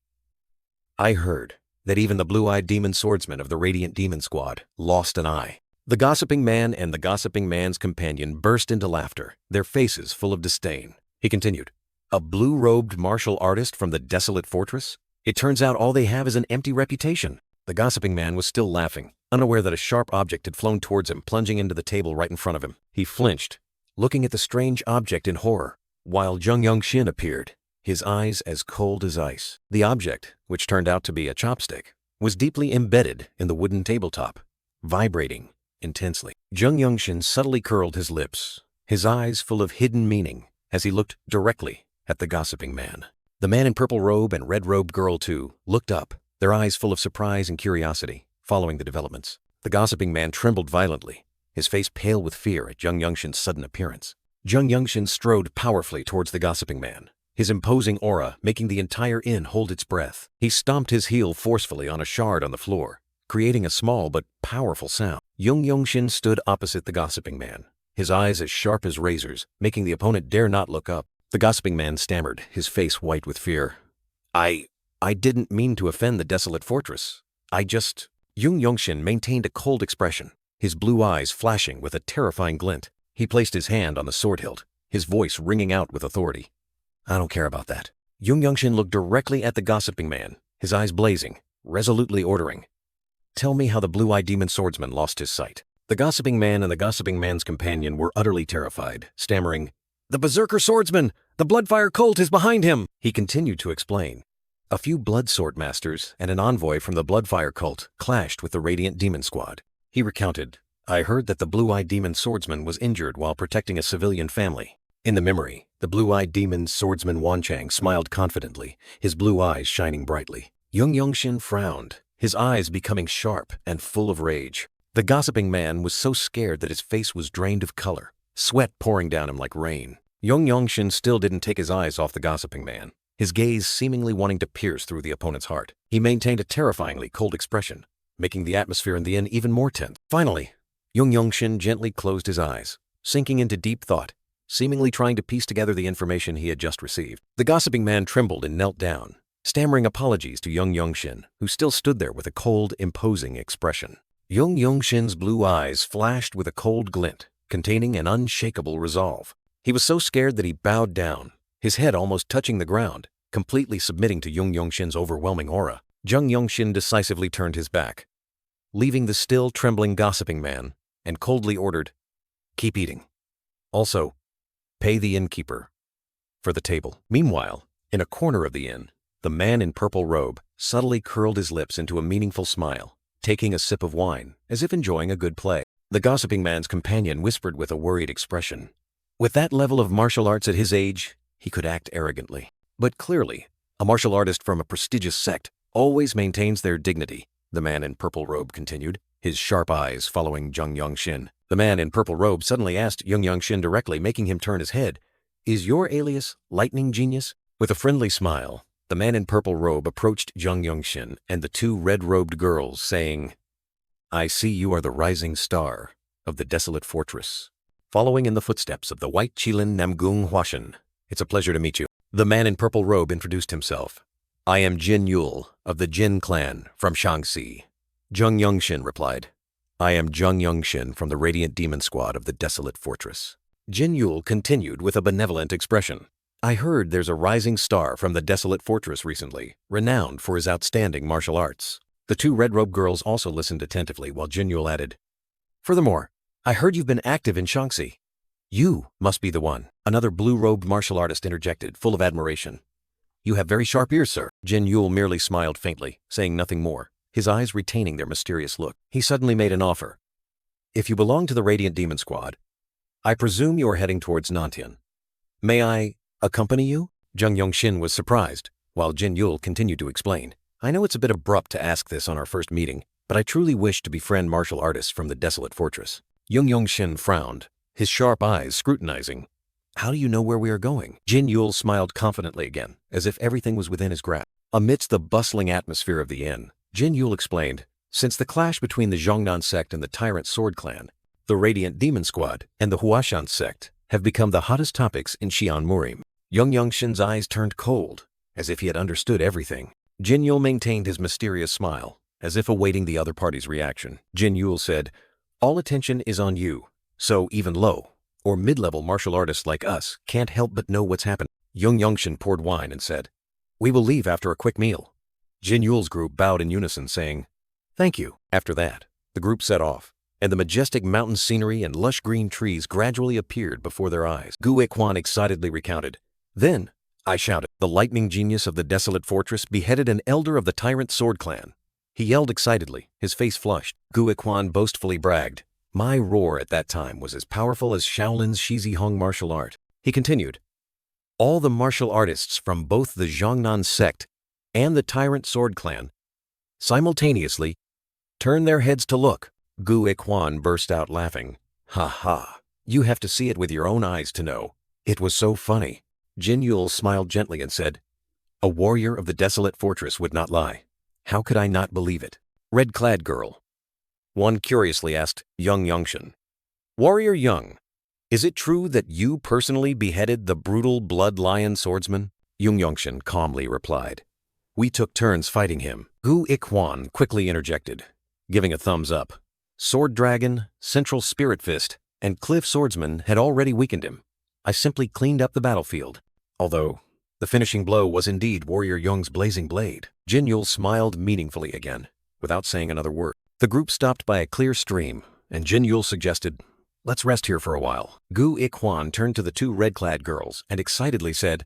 I heard that even the blue-eyed demon swordsman of the Radiant Demon Squad lost an eye. The gossiping man and the gossiping man's companion burst into laughter, their faces full of disdain. He continued, A blue-robed martial artist from the desolate fortress? It turns out all they have is an empty reputation. The gossiping man was still laughing, unaware that a sharp object had flown towards him, plunging into the table right in front of him. He flinched, looking at the strange object in horror, while Yeonshin appeared, his eyes as cold as ice. The object, which turned out to be a chopstick, was deeply embedded in the wooden tabletop, vibrating intensely. Yeonshin subtly curled his lips, his eyes full of hidden meaning, as he looked directly at the gossiping man. The man in purple robe and red robe girl too looked up, their eyes full of surprise and curiosity, following the developments. The gossiping man trembled violently, his face pale with fear at Yeonshin's sudden appearance. Yeonshin strode powerfully towards the gossiping man, his imposing aura making the entire inn hold its breath. He stomped his heel forcefully on a shard on the floor, creating a small but powerful sound. Yeonshin stood opposite the gossiping man, his eyes as sharp as razors, making the opponent dare not look up. The gossiping man stammered, his face white with fear. I didn't mean to offend the desolate fortress. Yeonshin maintained a cold expression, his blue eyes flashing with a terrifying glint. He placed his hand on the sword hilt, his voice ringing out with authority. I don't care about that. Yeonshin looked directly at the gossiping man, his eyes blazing, resolutely ordering. Tell me how the blue-eyed demon swordsman lost his sight. The gossiping man and the gossiping man's companion were utterly terrified, stammering, The berserker swordsman! The Bloodfire cult is behind him! He continued to explain. A few blood sword masters and an envoy from the Bloodfire cult clashed with the Radiant Demon Squad. He recounted, I heard that the blue-eyed demon swordsman was injured while protecting a civilian family. In the memory, the blue-eyed demon swordsman Wanchang smiled confidently, his blue eyes shining brightly. Yeonshin frowned, his eyes becoming sharp and full of rage. The gossiping man was so scared that his face was drained of color, sweat pouring down him like rain. Yeonshin still didn't take his eyes off the gossiping man, his gaze seemingly wanting to pierce through the opponent's heart. He maintained a terrifyingly cold expression, making the atmosphere in the inn even more tense. Finally, Yeonshin gently closed his eyes, sinking into deep thought, seemingly trying to piece together the information he had just received. The gossiping man trembled and knelt down, stammering apologies to Yeonshin, who still stood there with a cold, imposing expression. Yeonshin's blue eyes flashed with a cold glint, containing an unshakable resolve. He was so scared that he bowed down, his head almost touching the ground, completely submitting to Yeonshin's overwhelming aura. Yeonshin decisively turned his back, leaving the still trembling gossiping man, and coldly ordered, Keep eating. Also, pay the innkeeper for the table. Meanwhile, in a corner of the inn, the man in purple robe subtly curled his lips into a meaningful smile, taking a sip of wine, as if enjoying a good play. The gossiping man's companion whispered with a worried expression. With that level of martial arts at his age, he could act arrogantly. But clearly, a martial artist from a prestigious sect always maintains their dignity, the man in purple robe continued, his sharp eyes following Yeonshin. The man in purple robe suddenly asked Yeonshin directly, making him turn his head, Is your alias Lightning Genius? With a friendly smile, the man in purple robe approached Yeonshin and the two red-robed girls, saying, I see you are the rising star of the desolate fortress. following in the footsteps of the white Qilin Namgung Huashan. It's a pleasure to meet you. The man in purple robe introduced himself. I am Jin Yul of the Jeong Clan from Shaanxi. Yeonshin replied. I am Yeonshin from the Radiant Demon Squad of the Desolate Fortress. Jin Yul continued with a benevolent expression. I heard there's a rising star from the Desolate Fortress recently, renowned for his outstanding martial arts. The two red-robed girls also listened attentively while Jin Yul added, furthermore, I heard you've been active in Shaanxi. You must be the one. Another blue-robed martial artist interjected, full of admiration. You have very sharp ears, sir. Jin Yul merely smiled faintly, saying nothing more, his eyes retaining their mysterious look. He suddenly made an offer. If you belong to the Radiant Demon Squad, I presume you are heading towards Nantian. May I accompany you? Yeonshin was surprised, while Jin Yul continued to explain. I know it's a bit abrupt to ask this on our first meeting, but I truly wish to befriend martial artists from the Desolate Fortress. Yeonshin frowned, his sharp eyes scrutinizing. How do you know where we are going? Jin Yul smiled confidently again, as if everything was within his grasp. Amidst the bustling atmosphere of the inn, Jin Yul explained, since the clash between the Zhongnan sect and the Tyrant Sword Clan, the Radiant Demon Squad and the Huashan sect have become the hottest topics in Xi'an. Yeonshin's eyes turned cold, as if he had understood everything. Jin Yul maintained his mysterious smile, as if awaiting the other party's reaction. Jin Yul said, all attention is on you, so even low or mid-level martial artists like us can't help but know what's happened. Yeonshin poured wine and said, we will leave after a quick meal. Jin Yul's group bowed in unison, saying, thank you. After that, the group set off, and the majestic mountain scenery and lush green trees gradually appeared before their eyes. Gu Ikwan excitedly recounted. Then, I shouted, the lightning genius of the Desolate Fortress beheaded an elder of the Tyrant Sword Clan. He yelled excitedly, his face flushed. Gu Ikwan boastfully bragged. My roar at that time was as powerful as Shaolin's Shizi Hong martial art. He continued, all the martial artists from both the Zhongnan sect and the Tyrant Sword Clan simultaneously turned their heads to look. Gu Ikwan burst out laughing. Ha ha, you have to see it with your own eyes to know. It was so funny. Jin Yul smiled gently and said, a warrior of the Desolate Fortress would not lie. How could I not believe it? Red-clad girl. One curiously asked Yeonshin. Warrior Young, is it true that you personally beheaded the brutal blood lion swordsman? Yeonshin calmly replied. We took turns fighting him. Gu Ikwan quickly interjected, giving a thumbs up. Sword Dragon, Central Spirit Fist, and Cliff Swordsman had already weakened him. I simply cleaned up the battlefield. Although, the finishing blow was indeed Warrior Young's blazing blade. Jin Yul smiled meaningfully again, without saying another word. The group stopped by a clear stream, and Jin Yul suggested, let's rest here for a while. Gu Ikwan turned to the two red-clad girls and excitedly said,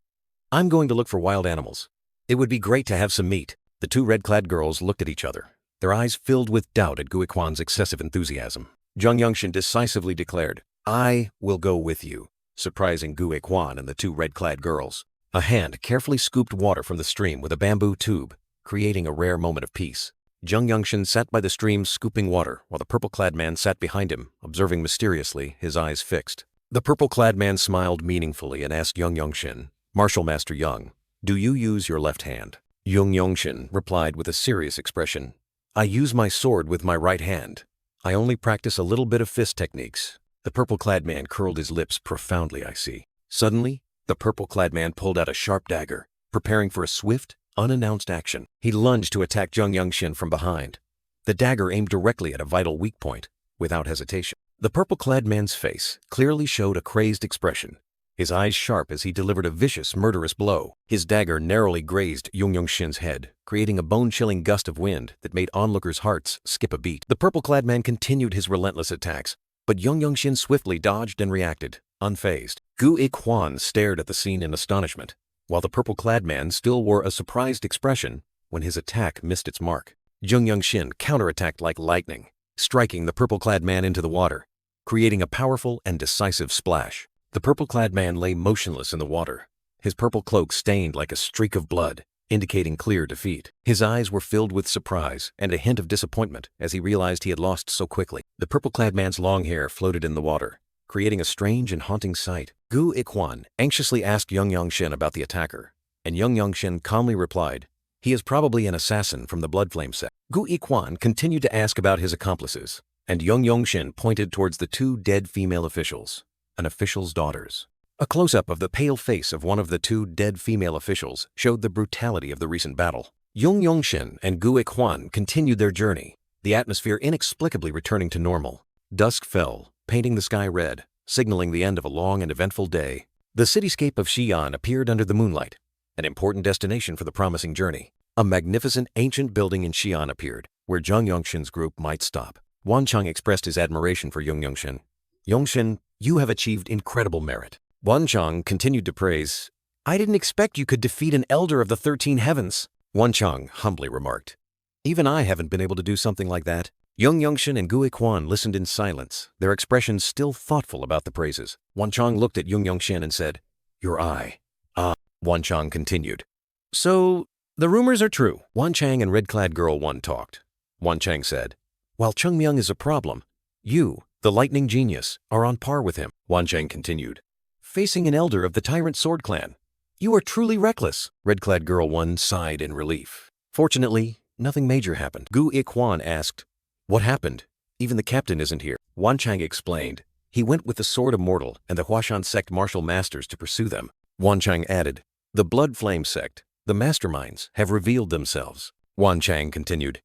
I'm going to look for wild animals. It would be great to have some meat. The two red-clad girls looked at each other, their eyes filled with doubt at Gu Ikwan's excessive enthusiasm. Yeonshin decisively declared, I will go with you, surprising Gu Ikwan and the two red-clad girls. A hand carefully scooped water from the stream with a bamboo tube, creating a rare moment of peace. Yeonshin sat by the stream scooping water, while the purple-clad man sat behind him, observing mysteriously, his eyes fixed. The purple-clad man smiled meaningfully and asked Yeonshin, Martial Master Young, do you use your left hand? Yeonshin replied with a serious expression, I use my sword with my right hand. I only practice a little bit of fist techniques. The purple-clad man curled his lips profoundly, I see. Suddenly, the purple-clad man pulled out a sharp dagger, preparing for a swift, unannounced action. He lunged to attack Yeonshin from behind. The dagger aimed directly at a vital weak point, without hesitation. The purple-clad man's face clearly showed a crazed expression, his eyes sharp as he delivered a vicious, murderous blow. His dagger narrowly grazed Yeonshin's head, creating a bone-chilling gust of wind that made onlookers' hearts skip a beat. The purple-clad man continued his relentless attacks, but Yeonshin swiftly dodged and reacted, unfazed. Gu Ikwan stared at the scene in astonishment, while the purple-clad man still wore a surprised expression when his attack missed its mark. Yeonshin counterattacked like lightning, striking the purple-clad man into the water, creating a powerful and decisive splash. The purple-clad man lay motionless in the water, his purple cloak stained like a streak of blood, indicating clear defeat. His eyes were filled with surprise and a hint of disappointment as he realized he had lost so quickly. The purple-clad man's long hair floated in the water, creating a strange and haunting sight. Gu Ikwan anxiously asked Yeonshin about the attacker, and Yeonshin calmly replied, he is probably an assassin from the Bloodflame sect. Gu Ikwan continued to ask about his accomplices, and Yeonshin pointed towards the two dead female officials. an official's daughters. A close-up of the pale face of one of the two dead female officials showed the brutality of the recent battle. Yeonshin and Gu Hwan continued their journey, the atmosphere inexplicably returning to normal. Dusk fell, painting the sky red, signaling the end of a long and eventful day. The cityscape of Xi'an appeared under the moonlight, an important destination for the promising journey. A magnificent ancient building in Xi'an appeared, where Jeong Yongshin's group might stop. Wanchang expressed his admiration for Jeong Yongshin. "Yongshin, you have achieved incredible merit." Wanchang continued to praise, "I didn't expect you could defeat an elder of the 13 heavens." Wanchang humbly remarked, "Even I haven't been able to do something like that." Jeong Yongshin and Gu Hwan listened in silence, their expressions still thoughtful about the praises. Wanchang looked at Jeong Yongshin and said, "Your eye." "Ah," Wanchang continued. "So, the rumors are true." Wanchang and red-clad girl 1 talked. Wanchang said, "While Chungmyung is a problem, you, the lightning genius, are on par with him." Wanchang continued, "Facing an elder of the tyrant sword clan. You are truly reckless." Red-clad girl 1 sighed in relief. Fortunately, nothing major happened. Gu Hwan asked, "What happened? Even the captain isn't here." Wanchang explained, "He went with the Sword Immortal and the Huashan sect martial masters to pursue them." Wanchang added, "The Blood Flame sect, the masterminds, have revealed themselves." Wanchang continued,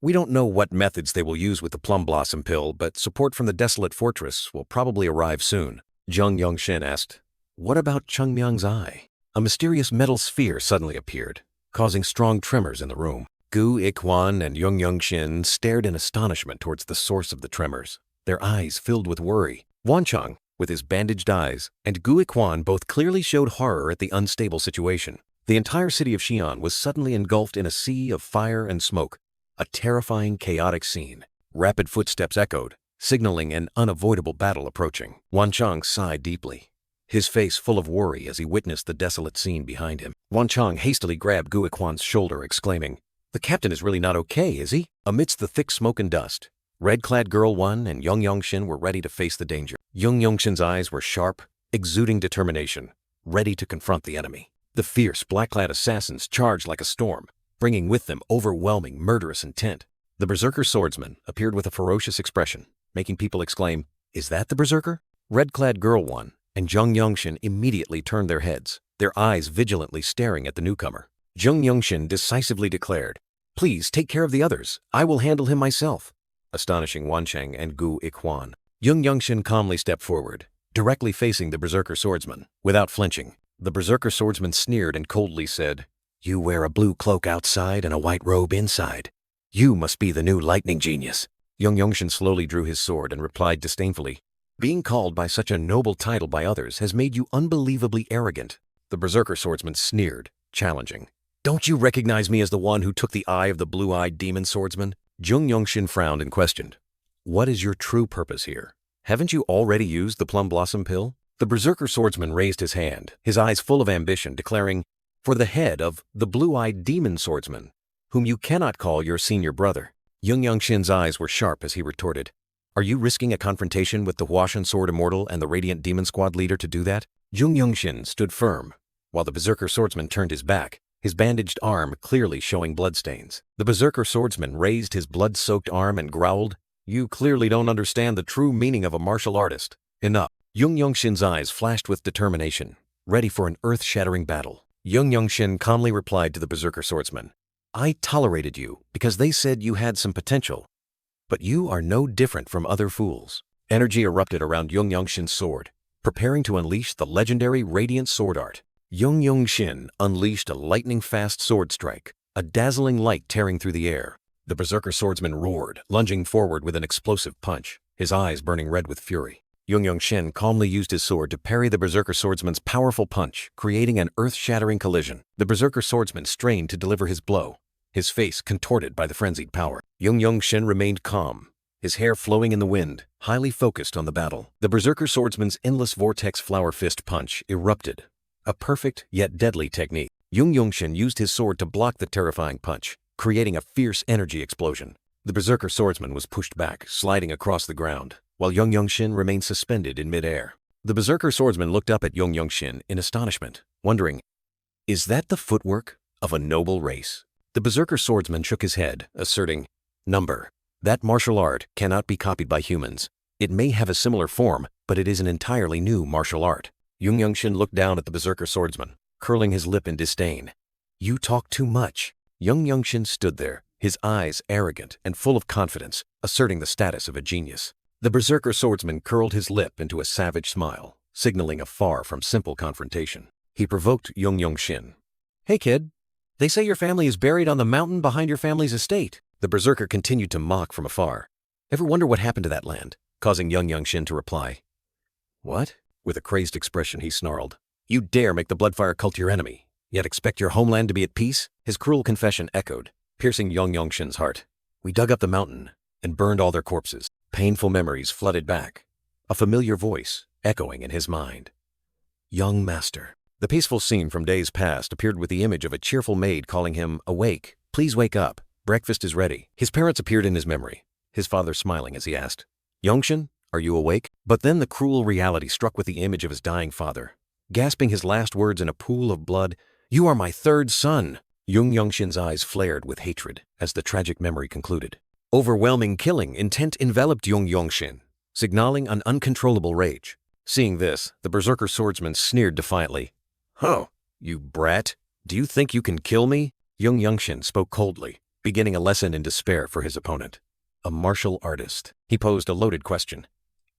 "We don't know what methods they will use with the Plum Blossom Pill, but support from the Desolate Fortress will probably arrive soon." Jeong Yongshin asked, "What about Chungmyung's eye?" A mysterious metal sphere suddenly appeared, causing strong tremors in the room. Gu Hwan and Jeong Yongshin stared in astonishment towards the source of the tremors, their eyes filled with worry. Wanchang, with his bandaged eyes, and Gu Hwan both clearly showed horror at the unstable situation. The entire city of Xi'an was suddenly engulfed in a sea of fire and smoke, a terrifying, chaotic scene. Rapid footsteps echoed, signaling an unavoidable battle approaching. Wanchang sighed deeply, his face full of worry as he witnessed the desolate scene behind him. Wanchang hastily grabbed Gu Hwan's shoulder, exclaiming, "The captain is really not okay, is he?" Amidst the thick smoke and dust, red-clad girl 1 and Jeong Yongshin were ready to face the danger. Jeong Yongshin's eyes were sharp, exuding determination, ready to confront the enemy. The fierce, black-clad assassins charged like a storm, bringing with them overwhelming, murderous intent. The berserker swordsman appeared with a ferocious expression, making people exclaim, "Is that the berserker?" Red-clad girl 1 and Jeong Yongshin immediately turned their heads, their eyes vigilantly staring at the newcomer. Jeong Yongshin decisively declared, "Please take care of the others. I will handle him myself," astonishing Wanchang and Gu Hwan. Jeong Yongshin calmly stepped forward, directly facing the berserker swordsman. Without flinching, the berserker swordsman sneered and coldly said, "You wear a blue cloak outside and a white robe inside. You must be the new lightning genius." Jeong Yongshin slowly drew his sword and replied disdainfully, "Being called by such a noble title by others has made you unbelievably arrogant." The berserker swordsman sneered, challenging, "Don't you recognize me as the one who took the eye of the blue-eyed demon swordsman?" Jeong Yongshin frowned and questioned, "What is your true purpose here? Haven't you already used the Plum Blossom Pill?" The berserker swordsman raised his hand, his eyes full of ambition, declaring, "For the head of the blue-eyed demon swordsman, whom you cannot call your senior brother." Jeong Yongshin's eyes were sharp as he retorted, "Are you risking a confrontation with the Huashan Sword Immortal and the Radiant Demon Squad leader to do that?" Jeong Yongshin stood firm, while the berserker swordsman turned his back, his bandaged arm clearly showing bloodstains. The berserker swordsman raised his blood-soaked arm and growled, "You clearly don't understand the true meaning of a martial artist. Enough." Jeong Yongshin's eyes flashed with determination, ready for an earth-shattering battle. Jeong Yongshin calmly replied to the berserker swordsman, "I tolerated you because they said you had some potential, but you are no different from other fools." Energy erupted around Jeong Yongshin's sword, preparing to unleash the legendary radiant sword art. Jeong Yongshin unleashed a lightning-fast sword strike, a dazzling light tearing through the air. The berserker swordsman roared, lunging forward with an explosive punch, his eyes burning red with fury. Jeong Yongshin calmly used his sword to parry the berserker swordsman's powerful punch, creating an earth-shattering collision. The berserker swordsman strained to deliver his blow, his face contorted by the frenzied power. Jeong Yongshin remained calm, his hair flowing in the wind, highly focused on the battle. The berserker swordsman's endless vortex flower fist punch erupted, a perfect yet deadly technique. Jeong Yongshin used his sword to block the terrifying punch, creating a fierce energy explosion. The berserker swordsman was pushed back, sliding across the ground, while Jeong Yongshin remained suspended in midair. The berserker swordsman looked up at Jeong Yongshin in astonishment, wondering, "Is that the footwork of a noble race?" The berserker swordsman shook his head, asserting, "Number, that martial art cannot be copied by humans. It may have a similar form, but it is an entirely new martial art. Yeonshin looked down at the berserker swordsman, curling his lip in disdain. You talk too much. Yeonshin stood there, his eyes arrogant and full of confidence, asserting the status of a genius. The berserker swordsman curled his lip into a savage smile, signaling a far from simple confrontation. He provoked Yeonshin. Hey kid, they say your family is buried on the mountain behind your family's estate. The berserker continued to mock from afar. Ever wonder what happened to that land? Causing Yeonshin to reply. What? With a crazed expression he snarled. You dare make the Bloodfire cult your enemy, yet expect your homeland to be at peace? His cruel confession echoed, piercing Yeonshin's heart. We dug up the mountain and burned all their corpses. Painful memories flooded back, a familiar voice echoing in his mind. Young master. The peaceful scene from days past appeared with the image of a cheerful maid calling him, awake, please wake up, breakfast is ready. His parents appeared in his memory, his father smiling as he asked, Yeonshin, are you awake? But then the cruel reality struck with the image of his dying father. Gasping his last words in a pool of blood, you are my third son. Yeonshin's eyes flared with hatred as the tragic memory concluded. Overwhelming killing intent enveloped Yeonshin, signaling an uncontrollable rage. Seeing this, the berserker swordsman sneered defiantly. Oh, you brat, do you think you can kill me? Yeonshin spoke coldly, beginning a lesson in despair for his opponent. A martial artist. He posed a loaded question.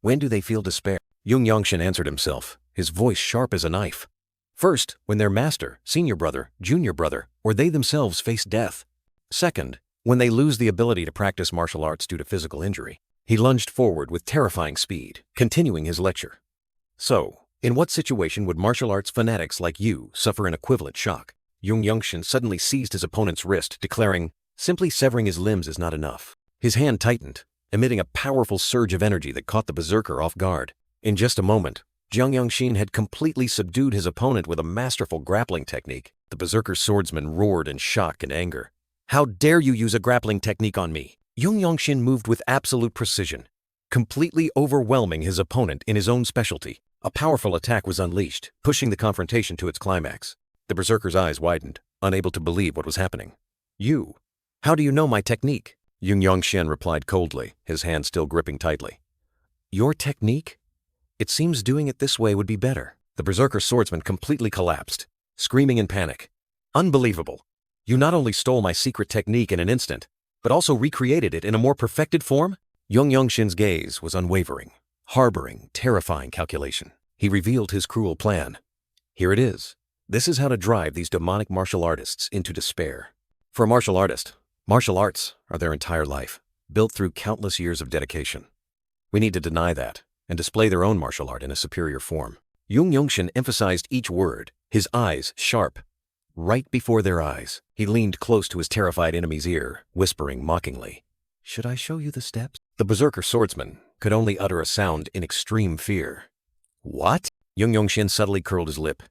When do they feel despair? Yeonshin answered himself, his voice sharp as a knife. First, when their master, senior brother, junior brother, or they themselves face death. Second, when they lose the ability to practice martial arts due to physical injury. He lunged forward with terrifying speed, continuing his lecture. So, in what situation would martial arts fanatics like you suffer an equivalent shock? Yeonshin suddenly seized his opponent's wrist, declaring, simply severing his limbs is not enough. His hand tightened, emitting a powerful surge of energy that caught the berserker off guard. In just a moment, Yeonshin had completely subdued his opponent with a masterful grappling technique. The berserker swordsman roared in shock and anger. How dare you use a grappling technique on me? Yeonshin moved with absolute precision, completely overwhelming his opponent in his own specialty. A powerful attack was unleashed, pushing the confrontation to its climax. The berserker's eyes widened, unable to believe what was happening. You? How do you know my technique? Yeonshin replied coldly, his hand still gripping tightly. Your technique? It seems doing it this way would be better. The berserker swordsman completely collapsed, screaming in panic. Unbelievable. You not only stole my secret technique in an instant, but also recreated it in a more perfected form? Yeonshin's gaze was unwavering, harboring terrifying calculation. He revealed his cruel plan. Here it is. This is how to drive these demonic martial artists into despair. For a martial artist, martial arts are their entire life, built through countless years of dedication. We need to deny that and display their own martial art in a superior form. Yeonshin emphasized each word, his eyes sharp. Right before their eyes, he leaned close to his terrified enemy's ear, whispering mockingly, Should I show you the steps? The berserker swordsman could only utter a sound in extreme fear. What? Yeonshin subtly curled his lip,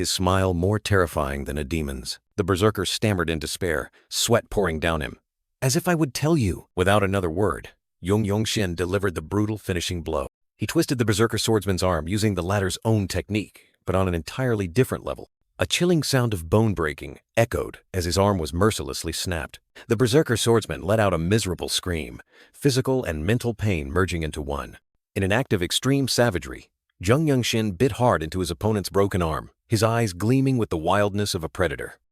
his smile more terrifying than a demon's. The berserker stammered in despair, sweat pouring down him. As if I would tell you. Without another word, Yeonshin delivered the brutal finishing blow. He twisted the berserker swordsman's arm using the latter's own technique, but on an entirely different level. A chilling sound of bone breaking echoed as his arm was mercilessly snapped. The berserker swordsman let out a miserable scream, physical and mental pain merging into one. In an act of extreme savagery, Yeonshin bit hard into his opponent's broken arm, his eyes gleaming with the wildness of a predator.